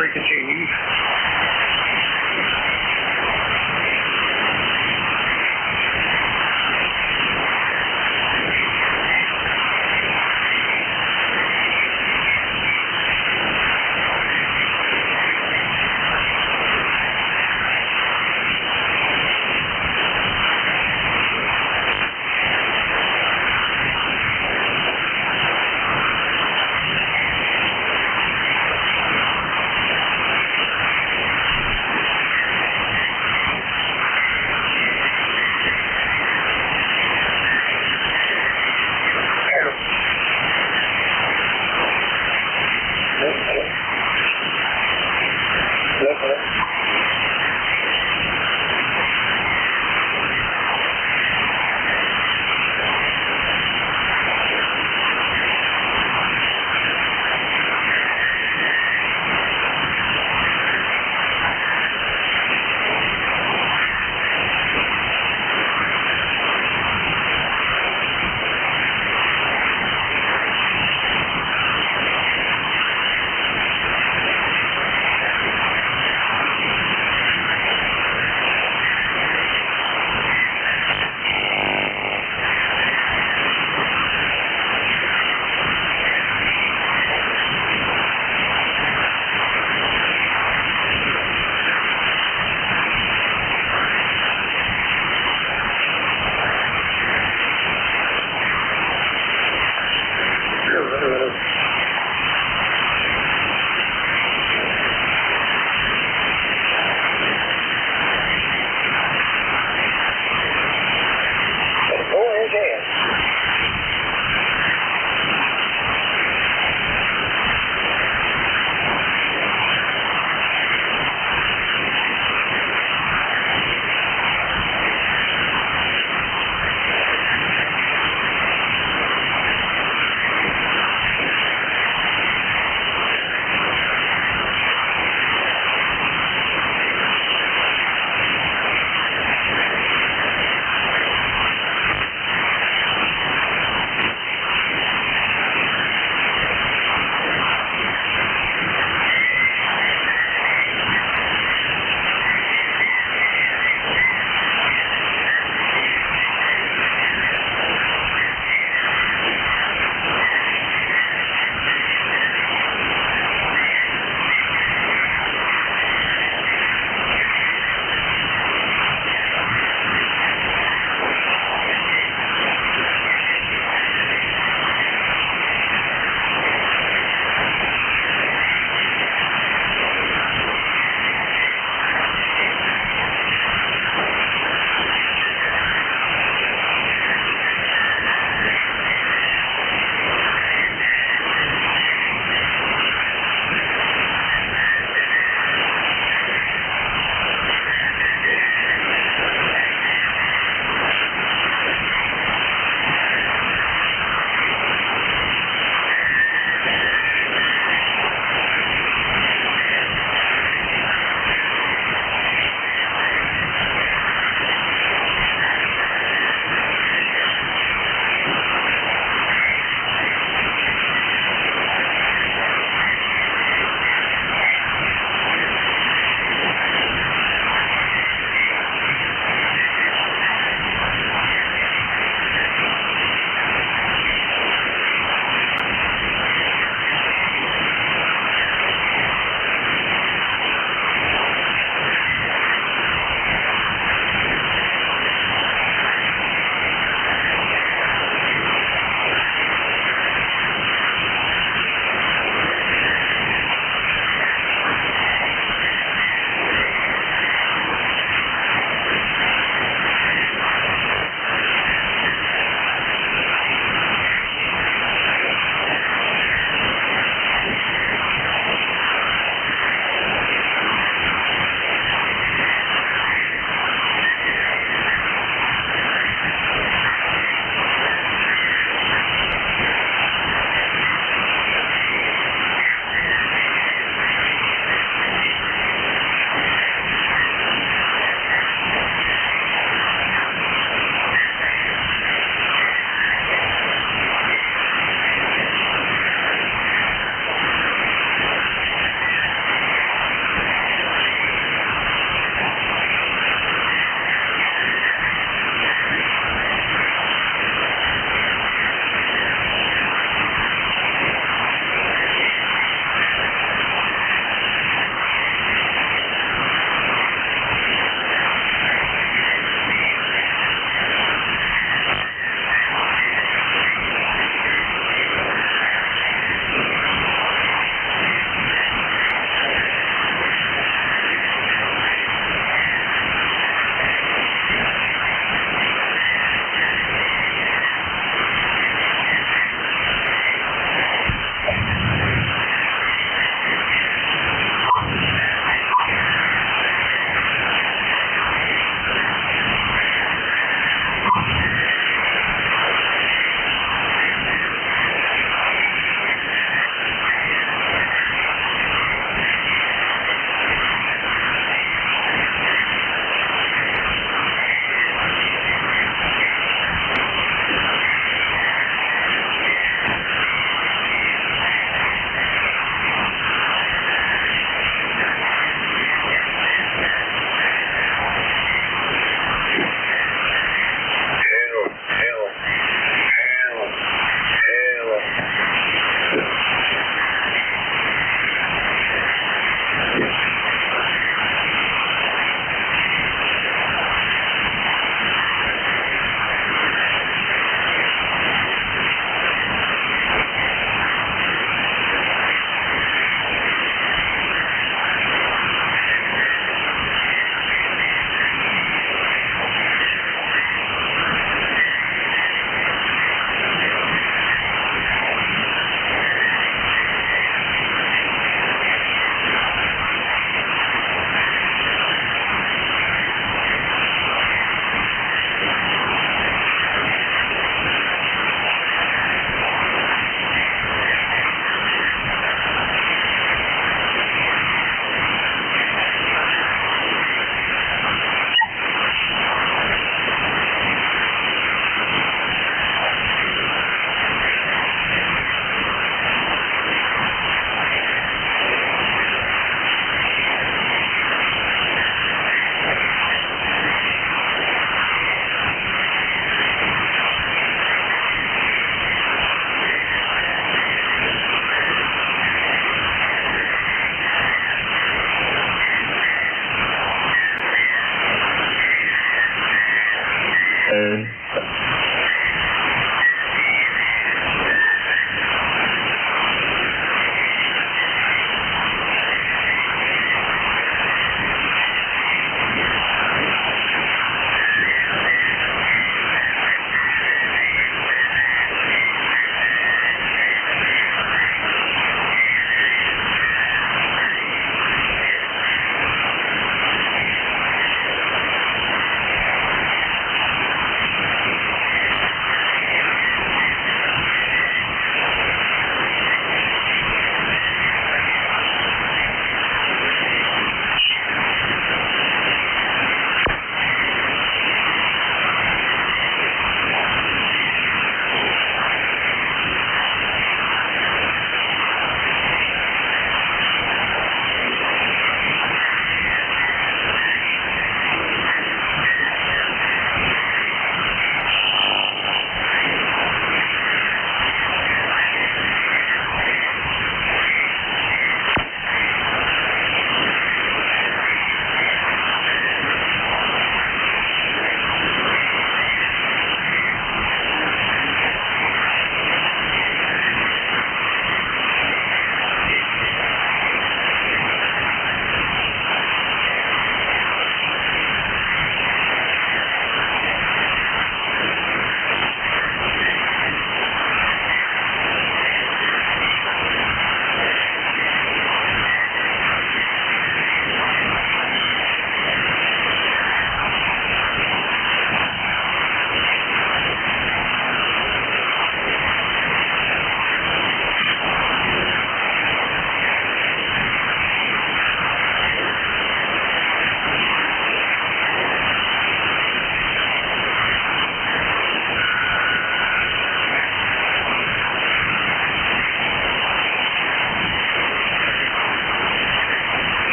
frequency.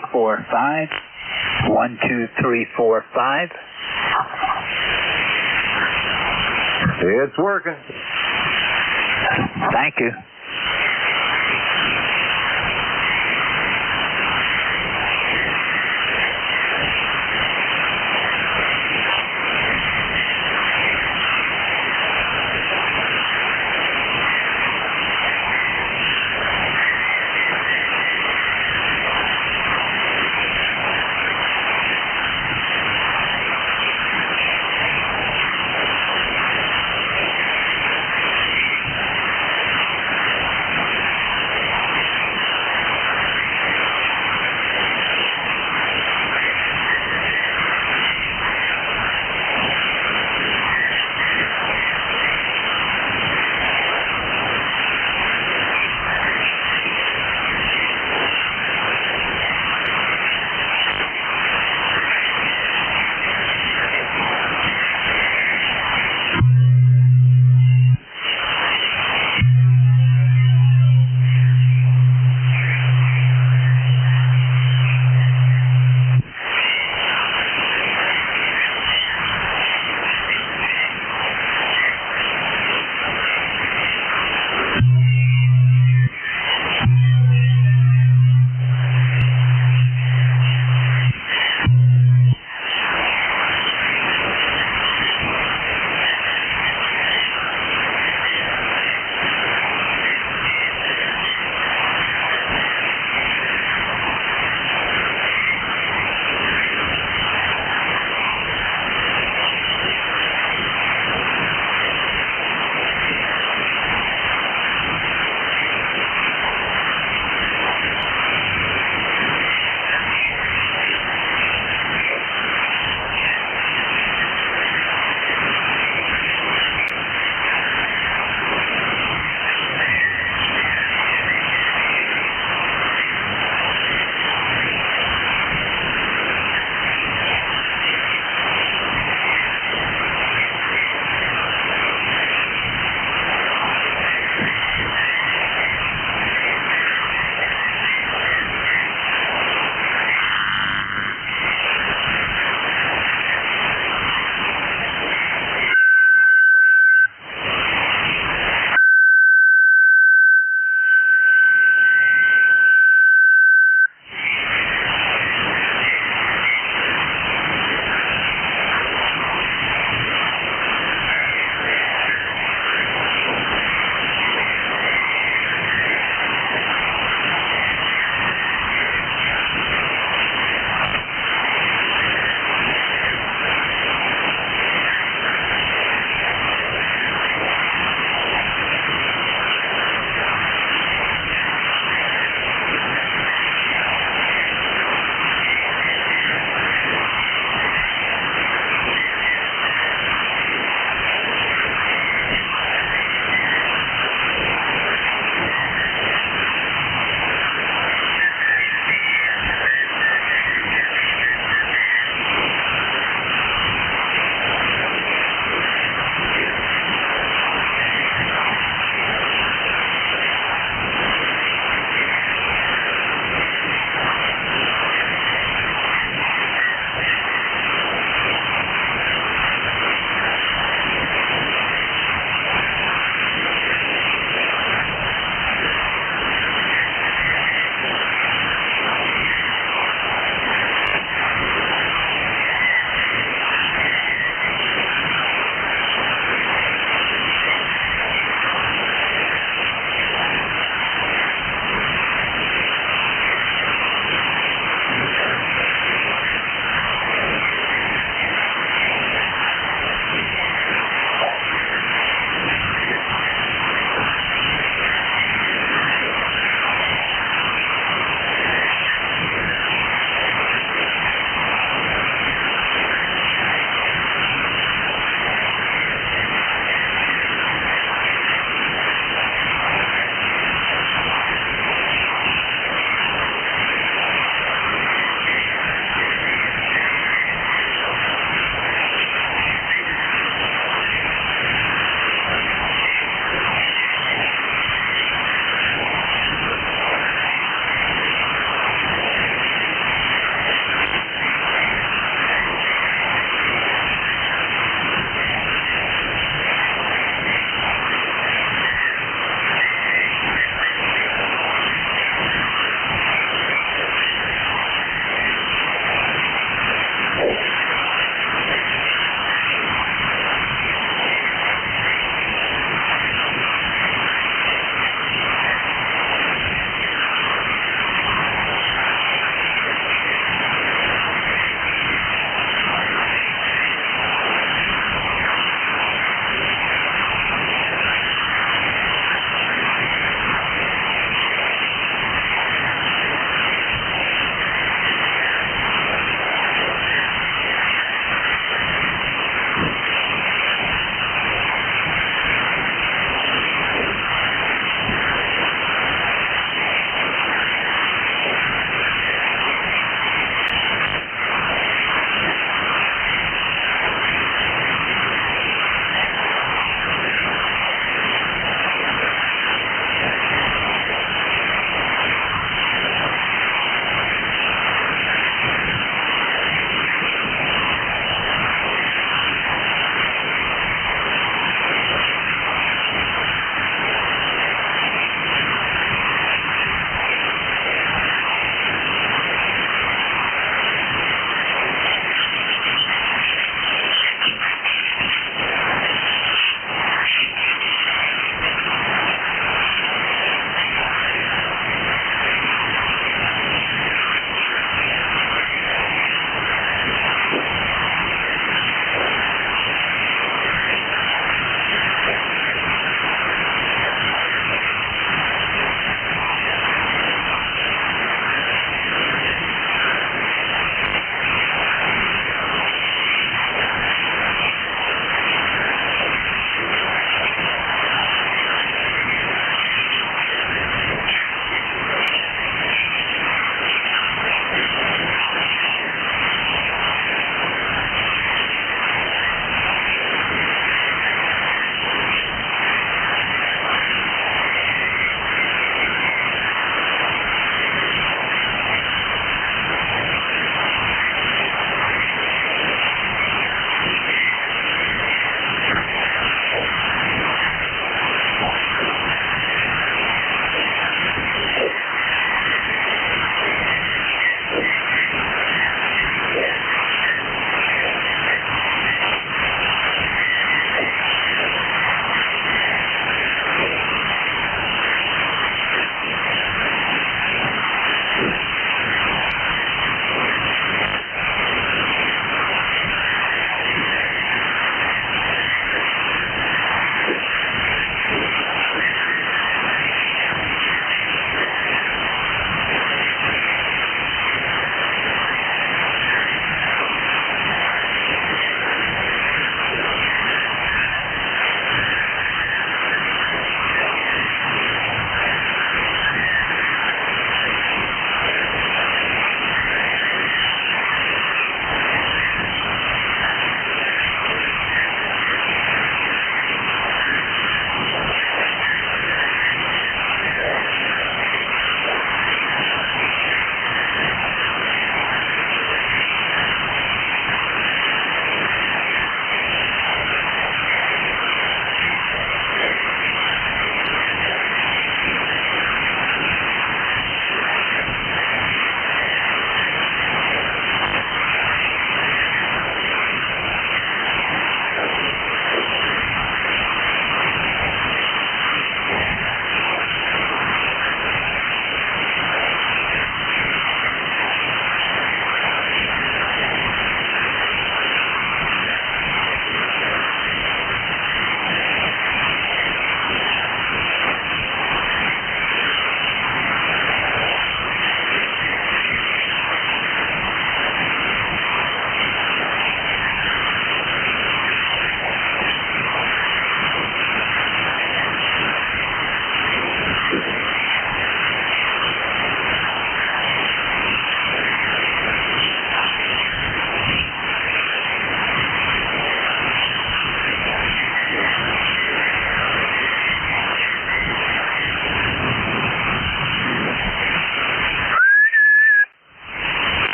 12345. 12345. It's working. Thank you.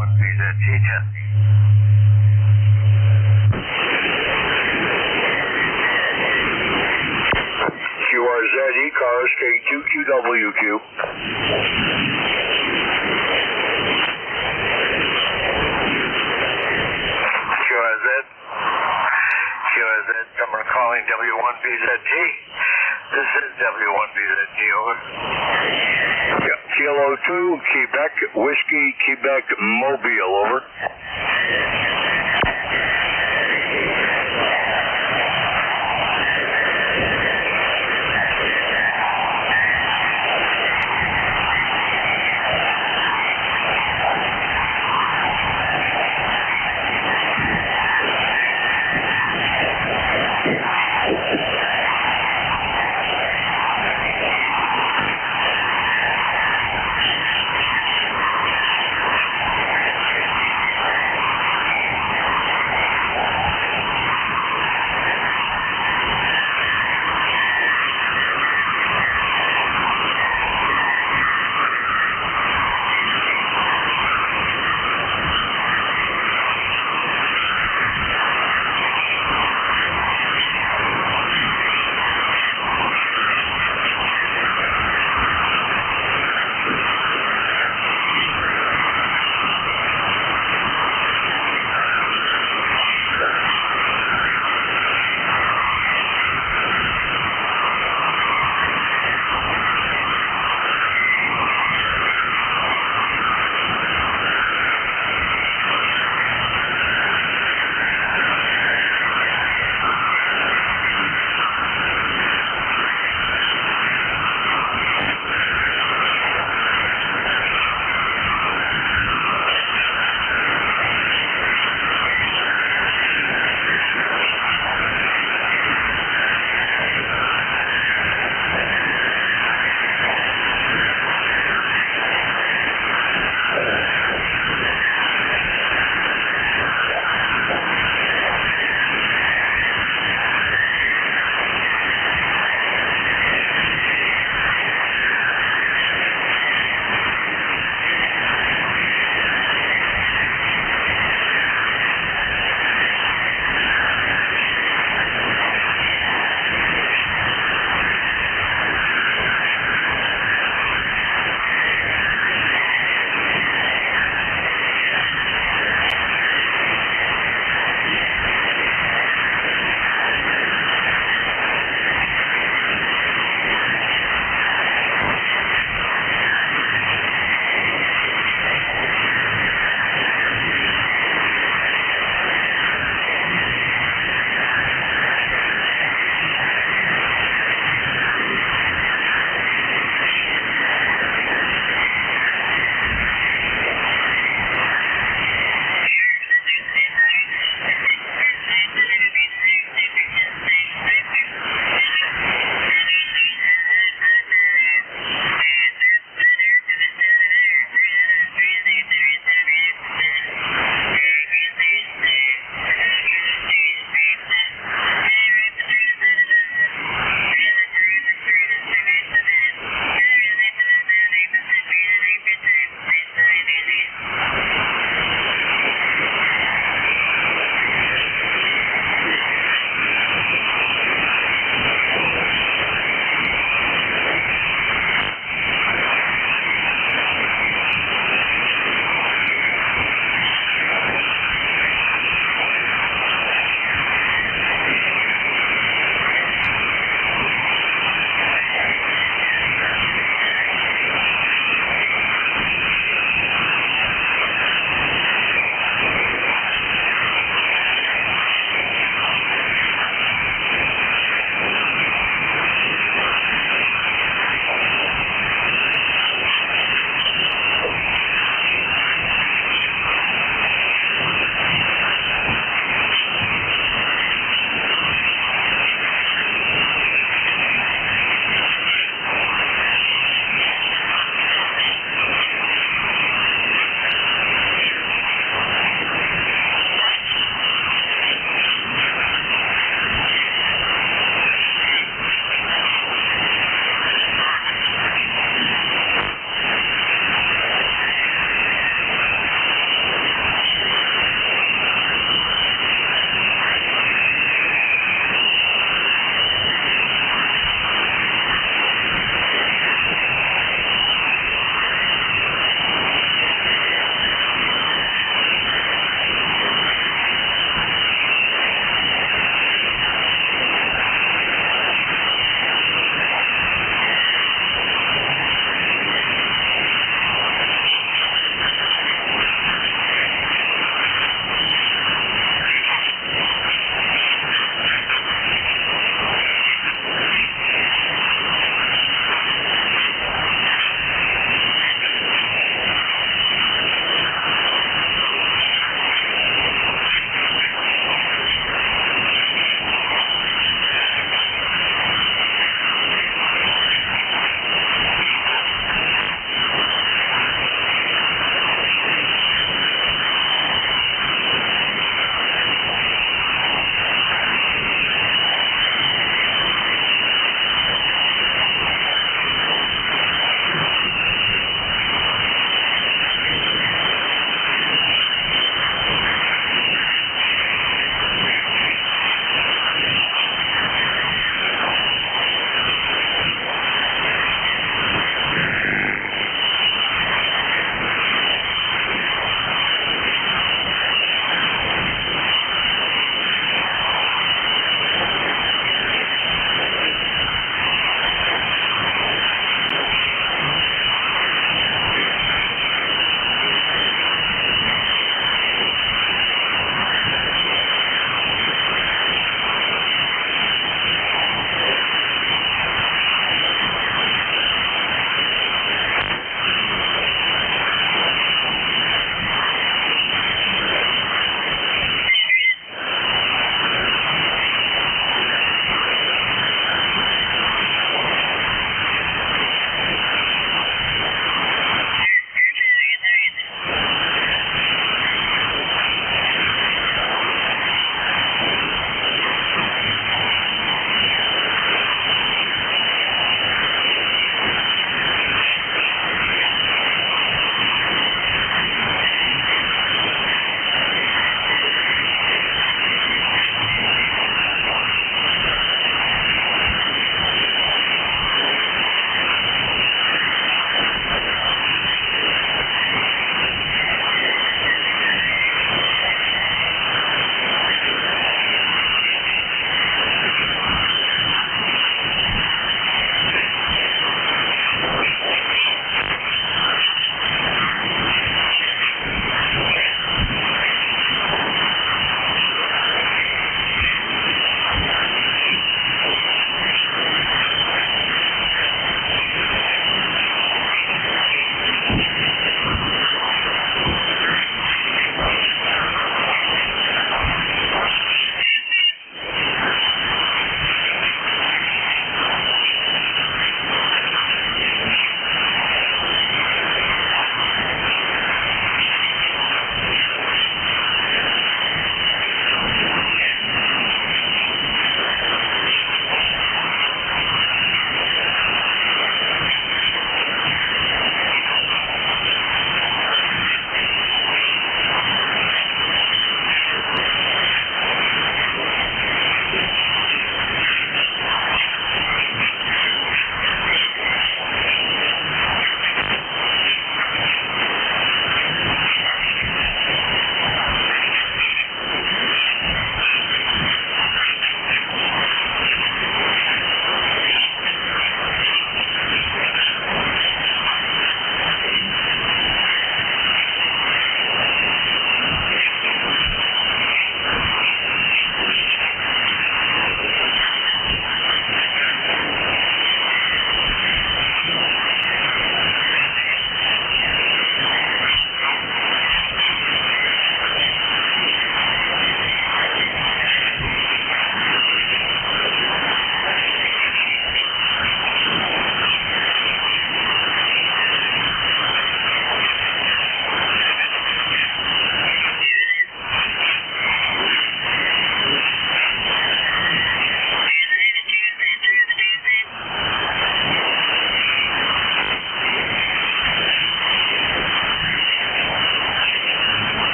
1PZT testing. QRZ ECARS K2QWQ. QRZ, someone calling W1PZT. This is W1PZT, over. Kilo 2, Quebec, Whiskey, Quebec, Mobile, over.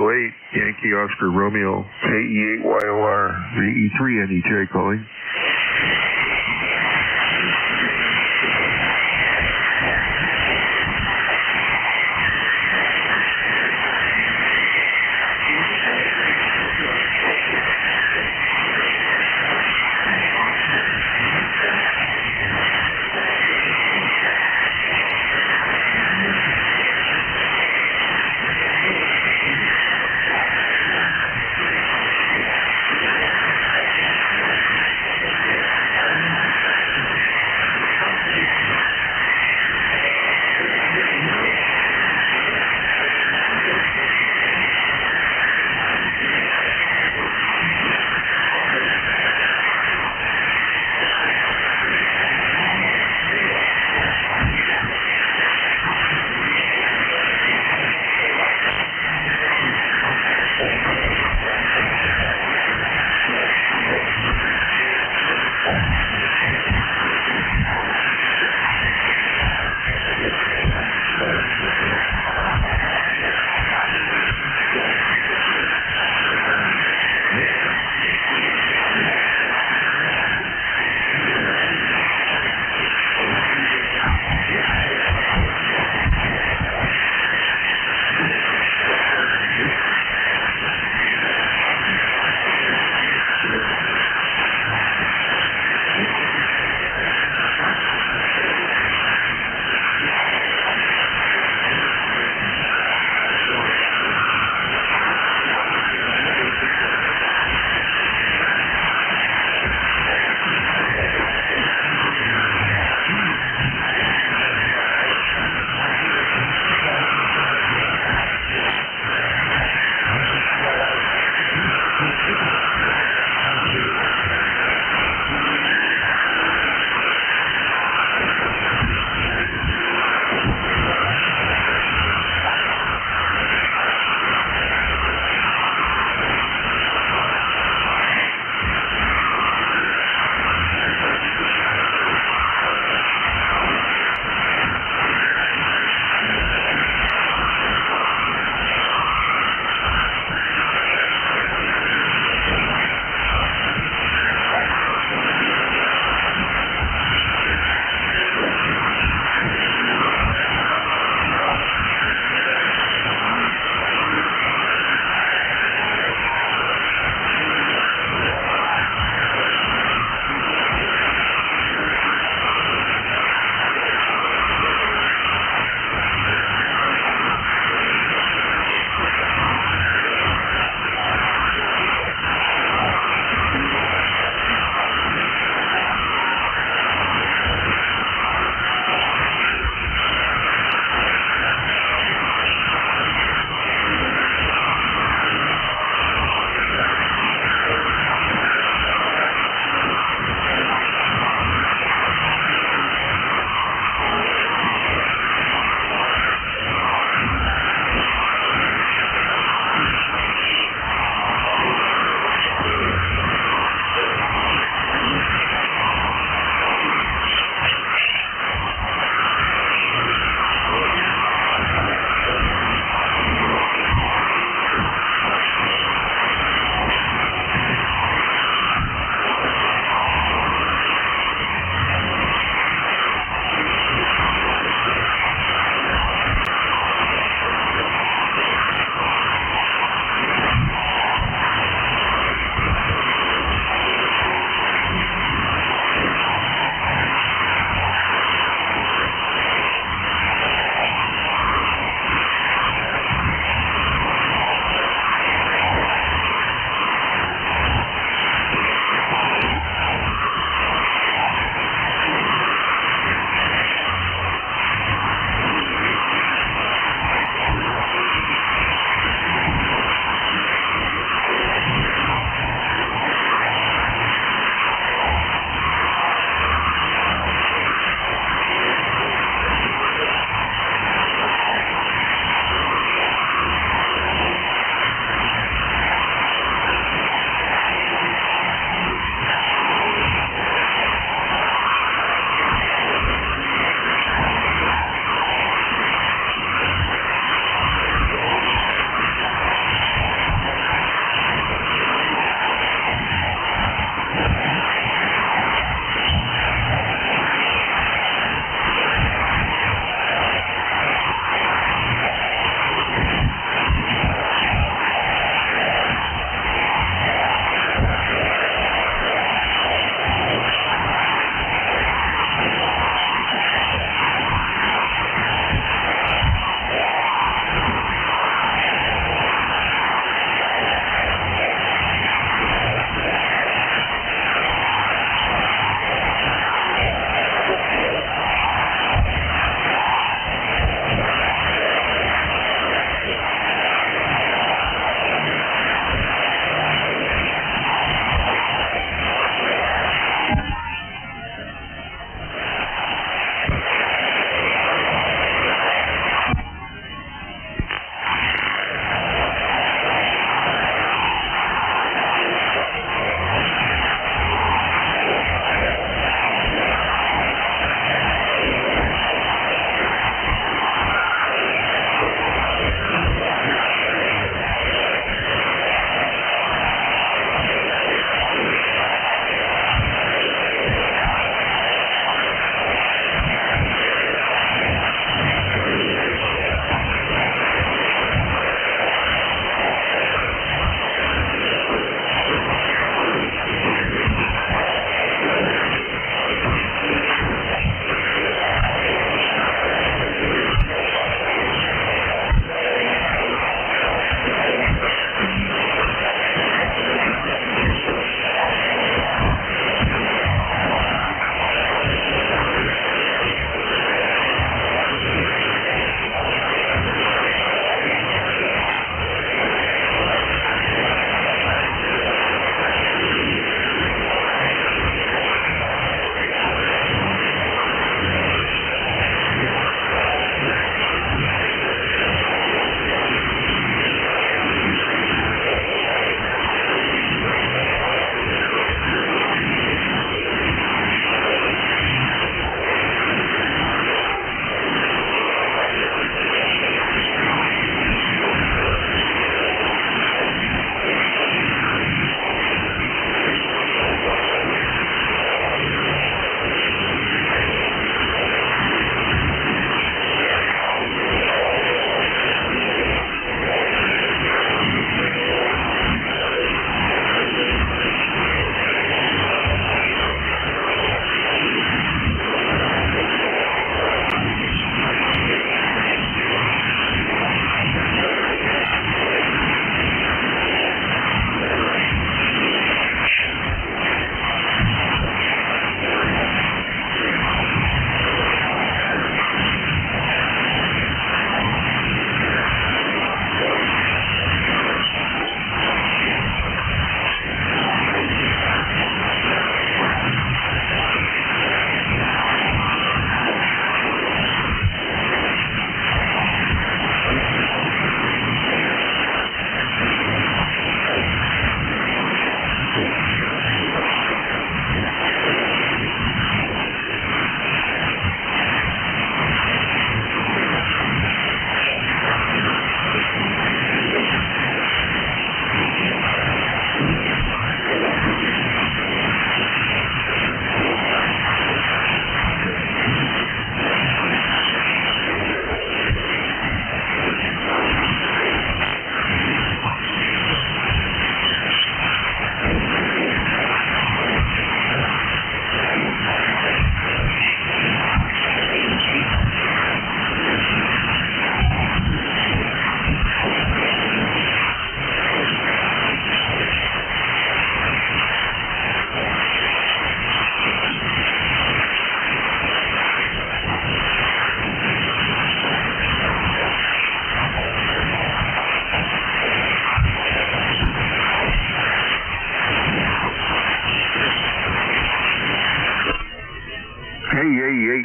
Echo 8, Yankee Oscar Romeo, AE8YOR, the E3 NEJ calling.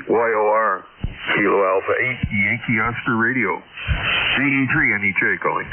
YOR, Kilo Alpha 8, Yankee Oscar Radio. CE3 NEJ calling.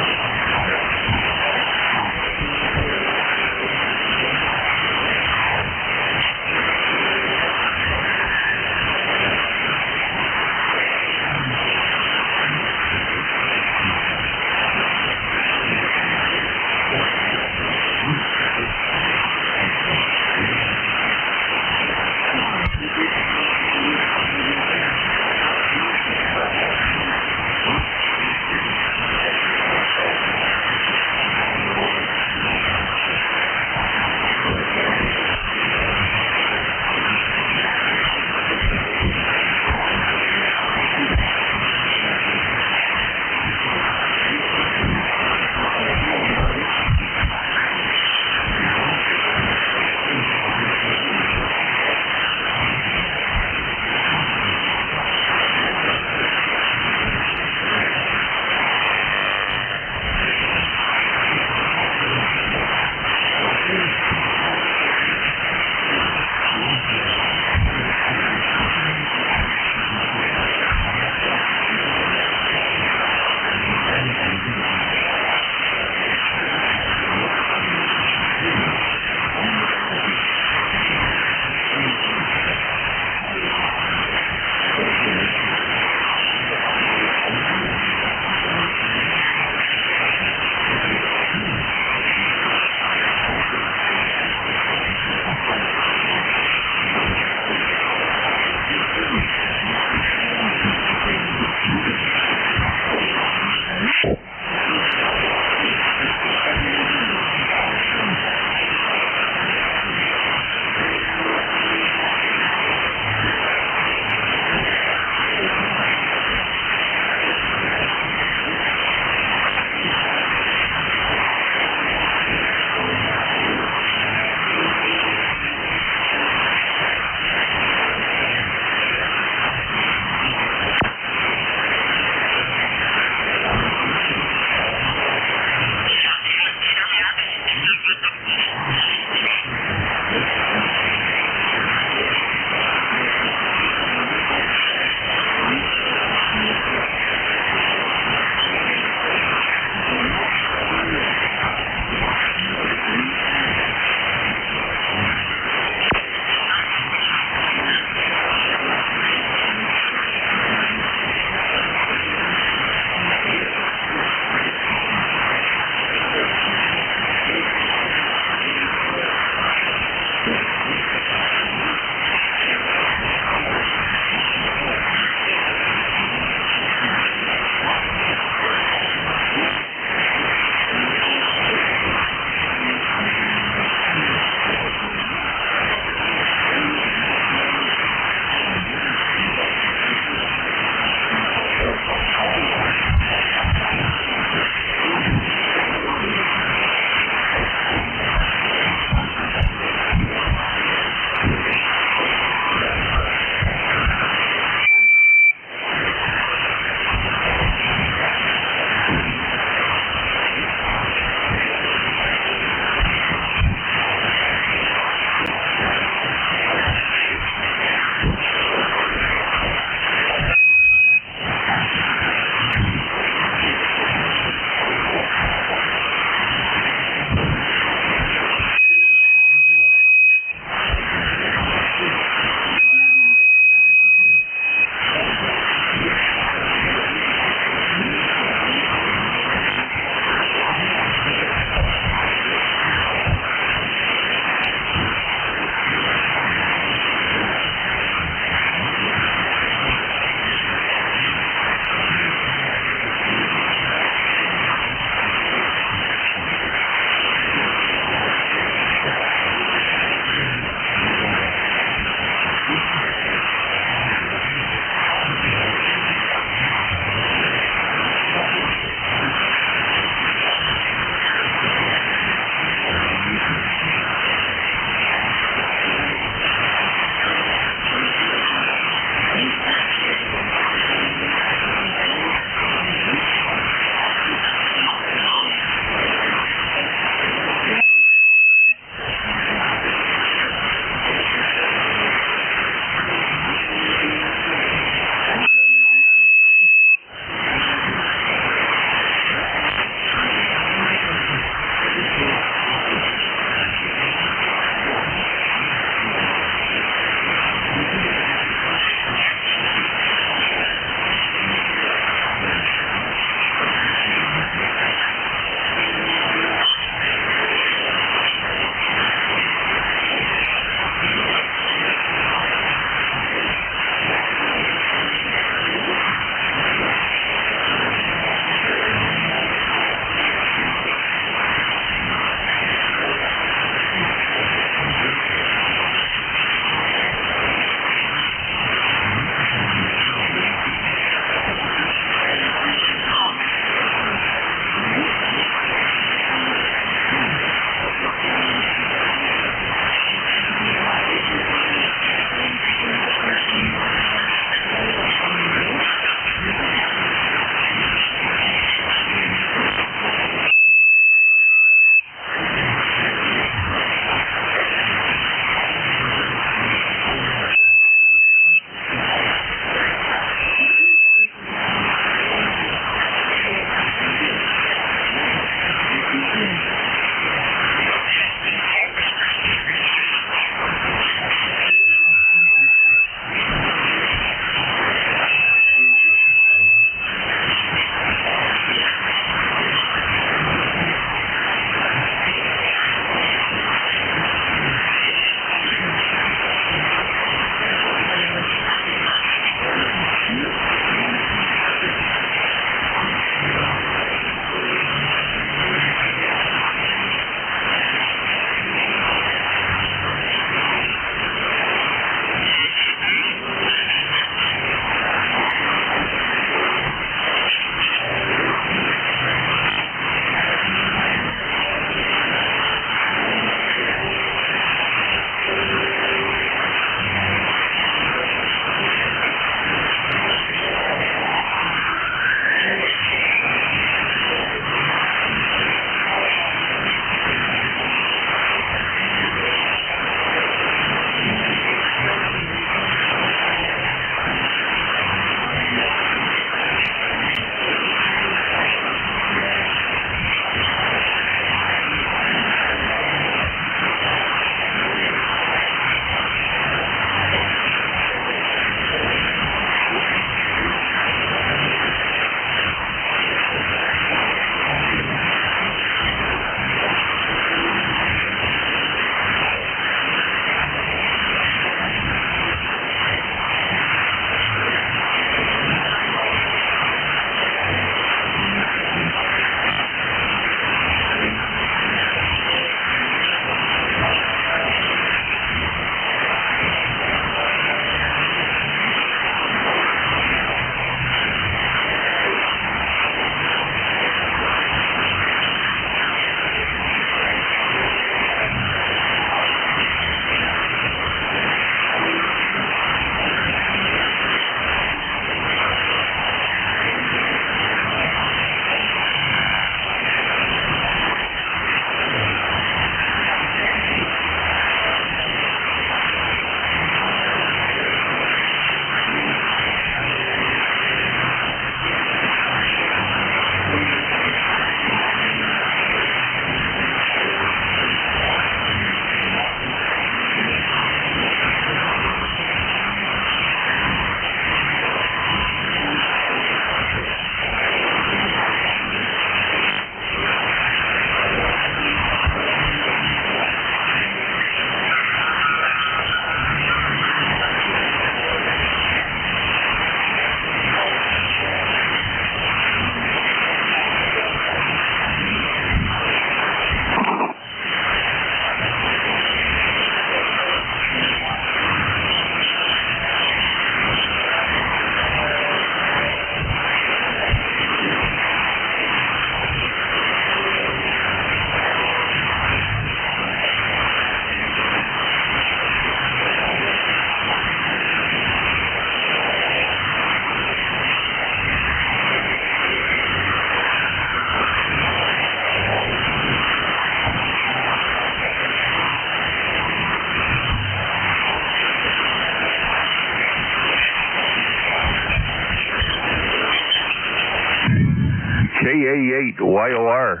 KA8YOR.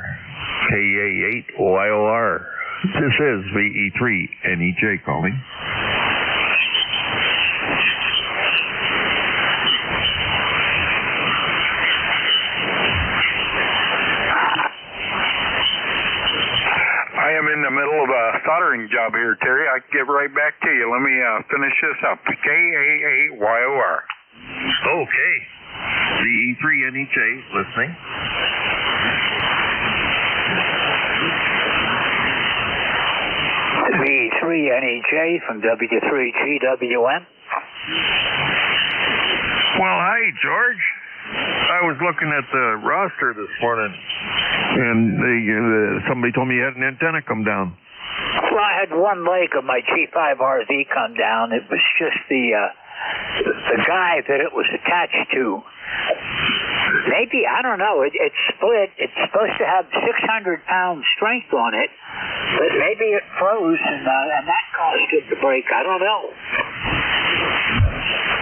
KA8YOR. This is VE3NEJ calling. I am in the middle of a soldering job here, Terry. I can get right back to you. Let me finish this up. KA8YOR. Okay. VE3NEJ listening. VE3NEJ from W3GWM. Well, hi, George. I was looking at the roster this morning, and somebody told me you had an antenna come down. Well, I had one leg of my G5RV come down. It was just the guy that it was attached to. Maybe, I don't know, it split. It's supposed to have 600-pound strength on it, but maybe it froze, and that caused it to break. I don't know.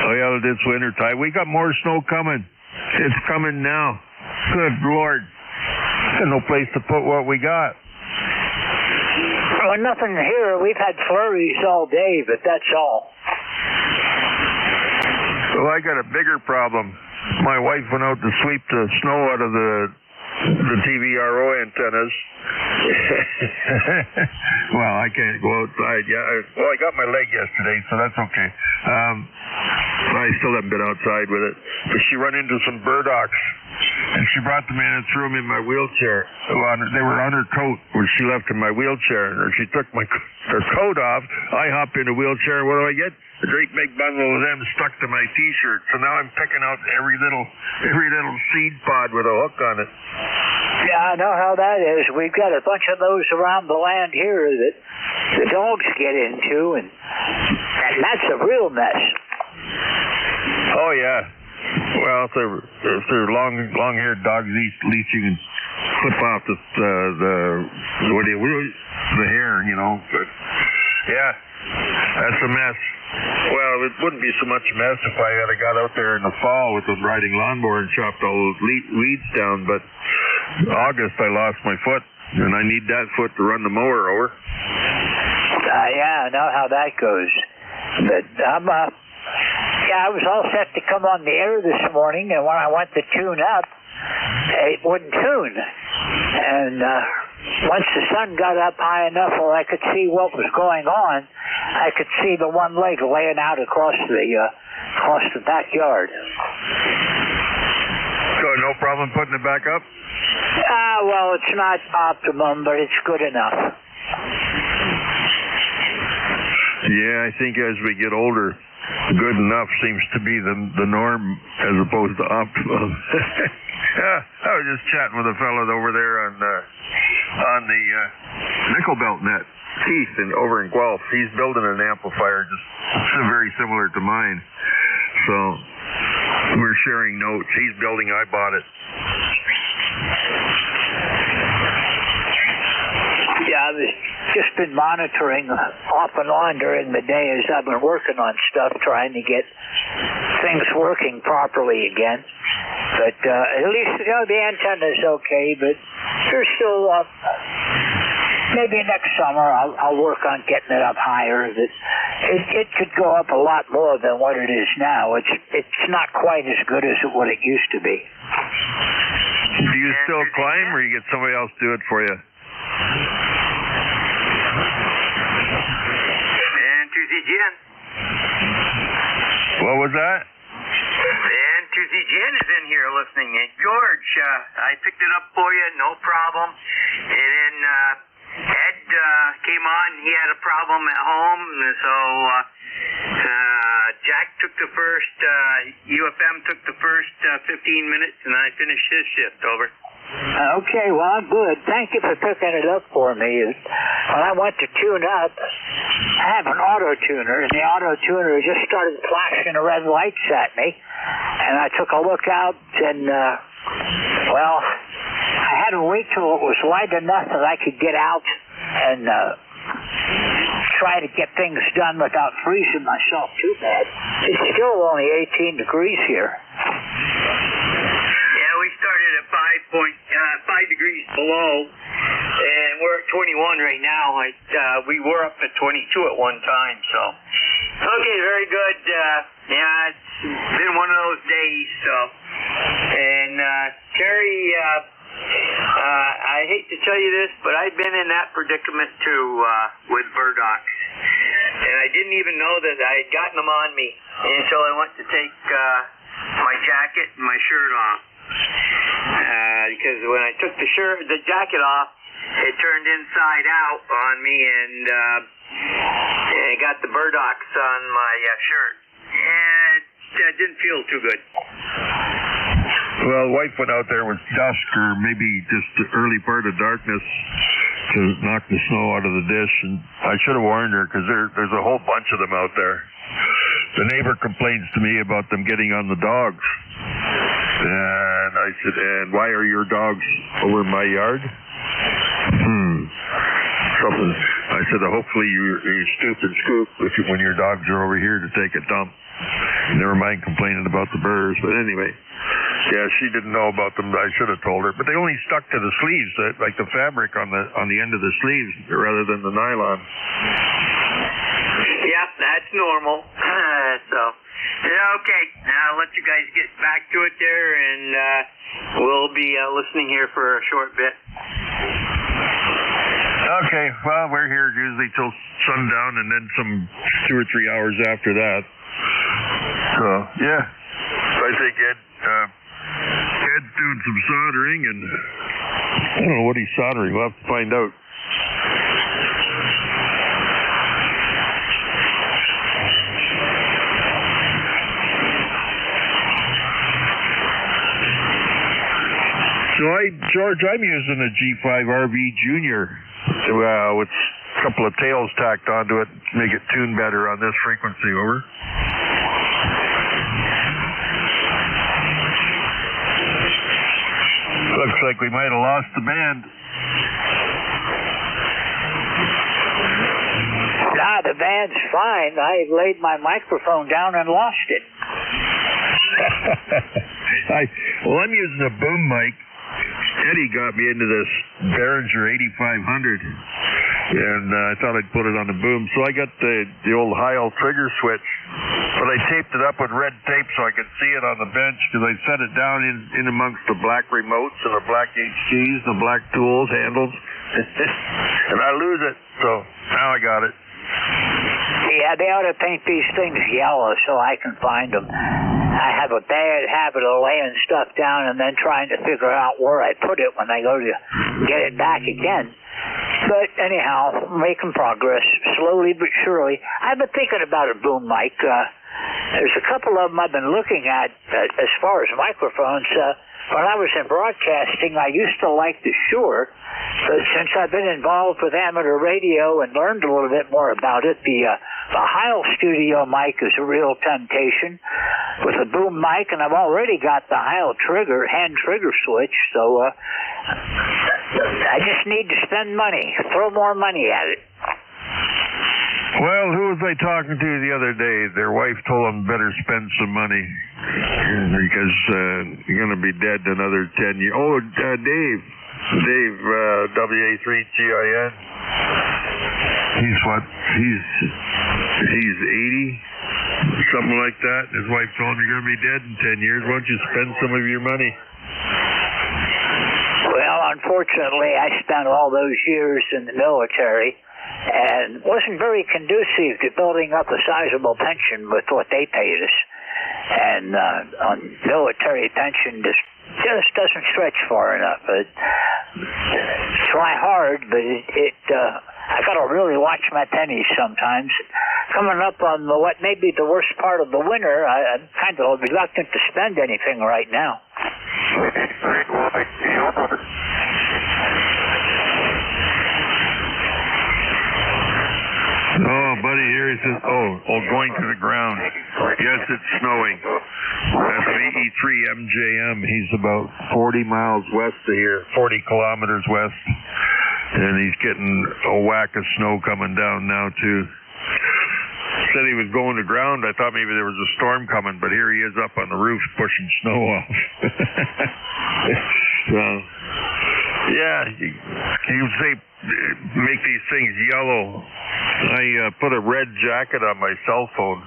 Oh, yeah, it's winter time. We got more snow coming. It's coming now. Good Lord. There's no place to put what we got. Well, nothing here. We've had flurries all day, but that's all. Well, I got a bigger problem. My wife went out to sweep the snow out of the TVRO antennas. Well, I can't go outside. Yeah. Well, I got my leg yesterday, so that's okay. I still haven't been outside with it. But she run into some burdocks, and she brought them in and threw them in my wheelchair. They were on her coat, which she left in my wheelchair. And she took her coat off. I hop in a wheelchair, and what do I get? A great big bundle of them stuck to my T-shirt. So now I'm picking out every little seed pod with a hook on it. Yeah, I know how that is. We've got a bunch of those around the land here that the dogs get into, and that's a real mess. Oh, yeah. Well, if they're long-haired dogs, at least you can clip off the hair, you know. But yeah, that's a mess. Well, it wouldn't be so much a mess if I had got out there in the fall with the riding lawnmower and chopped all those weeds down. But August, I lost my foot, and I need that foot to run the mower over. Yeah, I know how that goes. But I was all set to come on the air this morning, and when I went to tune up, it wouldn't tune. And once the sun got up high enough where I could see what was going on, I could see the one leg laying out across the backyard. So no problem putting it back up? Well, it's not optimum, but it's good enough. Yeah, I think as we get older, good enough seems to be the norm as opposed to optimum. Yeah, I was just chatting with a fellow over there on the nickel belt net, Keith, over in Guelph. He's building an amplifier just very similar to mine. So we're sharing notes. He's building, I bought it. Yeah, I've just been monitoring off and on during the day as I've been working on stuff, trying to get things working properly again. But at least, you know, the antenna's okay, but there's still, maybe next summer I'll work on getting it up higher. It could go up a lot more than what it is now. It's not quite as good as what it used to be. Do you still climb, or you get somebody else do it for you? What was that? And Tuesday Jen is in here listening. And George, I picked it up for you, no problem. And then Ed came on. He had a problem at home, so Jack took the first, UFM took the first 15 minutes, and I finished his shift. Over. Okay, well, good. Thank you for picking it up for me. When I went to tune up, I have an auto-tuner, and the auto-tuner just started flashing red lights at me. And I took a look out, and, well, I had to wait till it was light enough that I could get out and try to get things done without freezing myself too bad. It's still only 18 degrees here. We started at 5 point. degrees below, and we're at 21 right now. We were up at 22 at one time, so. Okay, very good. Yeah, it's been one of those days, so. And, Terry, I hate to tell you this, but I've been in that predicament too, with burdocks. And I didn't even know that I had gotten them on me until I went to take, my jacket and my shirt off. Because when I took the jacket off, it turned inside out on me, and I got the burdocks on my shirt. And it didn't feel too good. Well, wife went out there with dusk or maybe just the early part of darkness to knock the snow out of the dish, and I should have warned her because there's a whole bunch of them out there. The neighbor complains to me about them getting on the dogs. And I said, and why are your dogs over in my yard? Something. I said, hopefully you stoop and scoop when your dogs are over here to take a dump. Never mind complaining about the burrs, but anyway. Yeah, she didn't know about them. I should have told her, but they only stuck to the sleeves, like the fabric on the end of the sleeves, rather than the nylon. Yeah, that's normal. Okay, now I'll let you guys get back to it there, and we'll be listening here for a short bit. Okay, well, we're here usually till sundown, and then some 2 or 3 hours after that. So, yeah, I think Ed's doing some soldering, and I don't know what he's soldering. We'll have to find out. So George, I'm using a G5 RV Junior with a couple of tails tacked onto it to make it tune better on this frequency. Over. Looks like we might have lost the band. Nah, the band's fine. I laid my microphone down and lost it. I'm using a boom mic. Eddie got me into this Behringer 8500, and I thought I'd put it on the boom. So I got the old Heil trigger switch, but I taped it up with red tape so I could see it on the bench, because I set it down in amongst the black remotes and the black HGs, the black tools, handles, and I lose it. So now I got it. Yeah, they ought to paint these things yellow so I can find them. I have a bad habit of laying stuff down and then trying to figure out where I put it when I go to get it back again. But anyhow, making progress, slowly but surely. I've been thinking about a boom mic. There's a couple of them I've been looking at as far as microphones. When I was in broadcasting, I used to like the Shure, but since I've been involved with amateur radio and learned a little bit more about it, the Heil Studio mic is a real temptation with a boom mic, and I've already got the Heil hand trigger switch, so I just need to spend money, throw more money at it. Well, who was I talking to the other day? Their wife told them better spend some money because you're going to be dead in another 10 years. Oh, Dave, WA3GIN. He's what? He's 80, something like that. His wife told him you're going to be dead in 10 years. Why don't you spend some of your money? Well, unfortunately, I spent all those years in the military and wasn't very conducive to building up a sizable pension with what they paid us. And on military pension just doesn't stretch far enough. Try hard, but I got to really watch my pennies sometimes. Coming up on what may be the worst part of the winter, I'm kind of reluctant to spend anything right now. Oh, buddy, here he says, going to the ground. Yes, it's snowing. That's VE3MJM. He's about 40 miles west of here, 40 kilometers west. And he's getting a whack of snow coming down now, too. Said he was going to ground. I thought maybe there was a storm coming, but here he is up on the roof pushing snow off. So, Yeah, you say make these things yellow. I put a red jacket on my cell phone.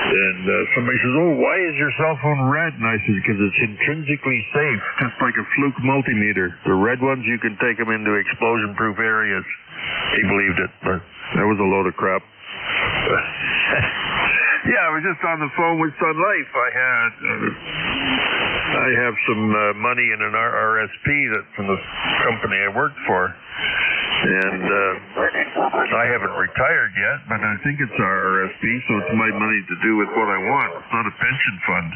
And somebody says, "Oh, why is your cell phone red?" And I said, "Because it's intrinsically safe, just like a fluke multimeter. The red ones, you can take them into explosion-proof areas." He believed it, but that was a load of crap. Yeah, I was just on the phone with Sun Life. I have some money in an RSP that's from the company I worked for. And I haven't retired yet, but I think it's our RSP, so it's my money to do with what I want. It's not a pension fund.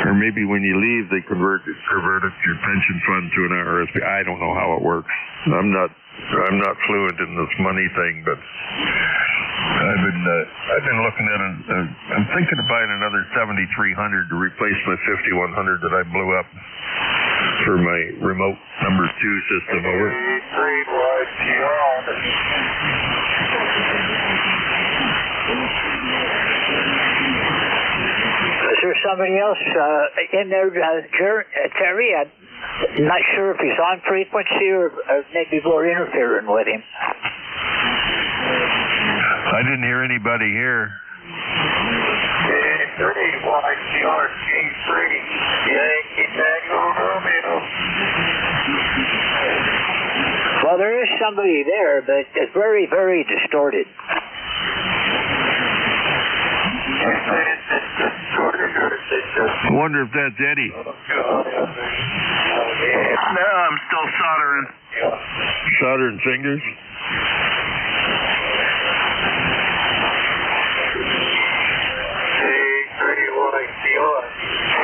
Or maybe when you leave, they convert your pension fund to an RSP. I don't know how it works. I'm not fluent in this money thing, but I've been looking at it. I'm thinking of buying another 7300 to replace my 5100 that I blew up for my remote number 2 system. Over. Is there somebody else in there, Terry? I'm not sure if he's on frequency or maybe we're interfering with him. I didn't hear anybody here. Well, there is somebody there, but it's very, very distorted. I wonder if that's Eddie. No, I'm still soldering. Soldering fingers?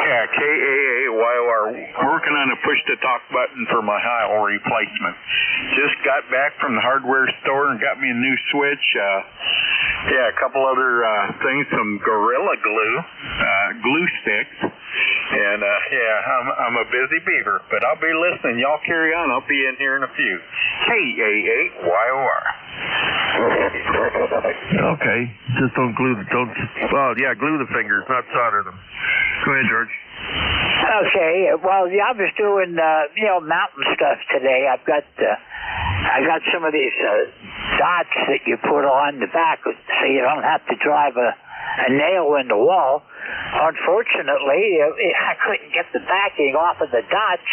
Yeah, KAAYOR, working on a push-to-talk button for my Heil replacement. Just got back from the hardware store and got me a new switch. A couple other things, some Gorilla Glue, glue sticks. And, I'm a busy beaver, but I'll be listening. Y'all carry on. I'll be in here in a few. KAAYOR. Okay, just don't glue the fingers, not solder them. Go ahead, George. Okay, well, I was doing, mountain stuff today. I got some of these dots that you put on the back so you don't have to drive a nail in the wall. Unfortunately, I couldn't get the backing off of the dots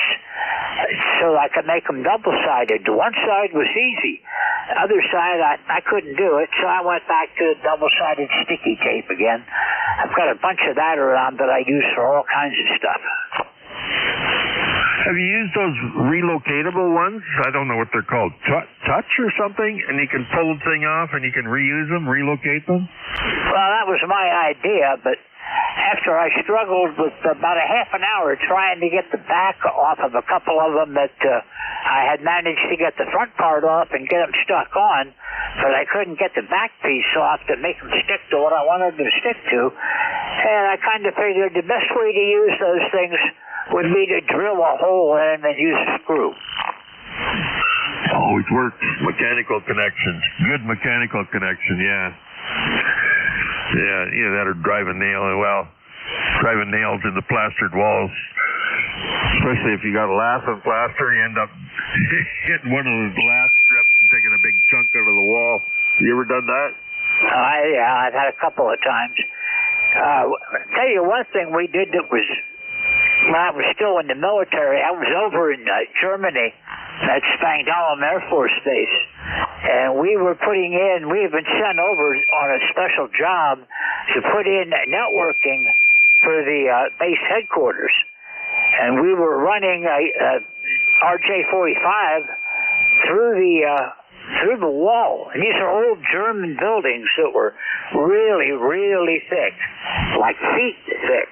so I could make them double-sided. One side was easy. The other side, I couldn't do it, so I went back to the double-sided sticky tape again. I've got a bunch of that around that I use for all kinds of stuff. Have you used those relocatable ones? I don't know what they're called. Touch or something? And you can pull the thing off and you can reuse them, relocate them? Well, that was my idea, but after I struggled with about a half an hour trying to get the back off of a couple of them that I had managed to get the front part off and get them stuck on, but I couldn't get the back piece off to make them stick to what I wanted them to stick to. And I kind of figured the best way to use those things would be to drill a hole in and use a screw. Always works. Mechanical connections. Good mechanical connection, yeah. Yeah, that or driving nails into plastered walls. Especially if you got a laughing plaster, you end up hitting one of those glass strips and taking a big chunk out of the wall. You ever done that? I've had a couple of times. Tell you one thing we did that was, when I was still in the military, I was over in Germany at Spangdahlem Air Force Base, and we had been sent over on a special job to put in networking for the base headquarters. And we were running a RJ-45 through the wall. And these are old German buildings that were really, really thick, like feet thick.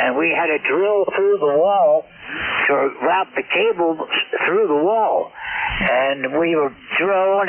And we had to drill through the wall to route the cable through the wall. And we were drilling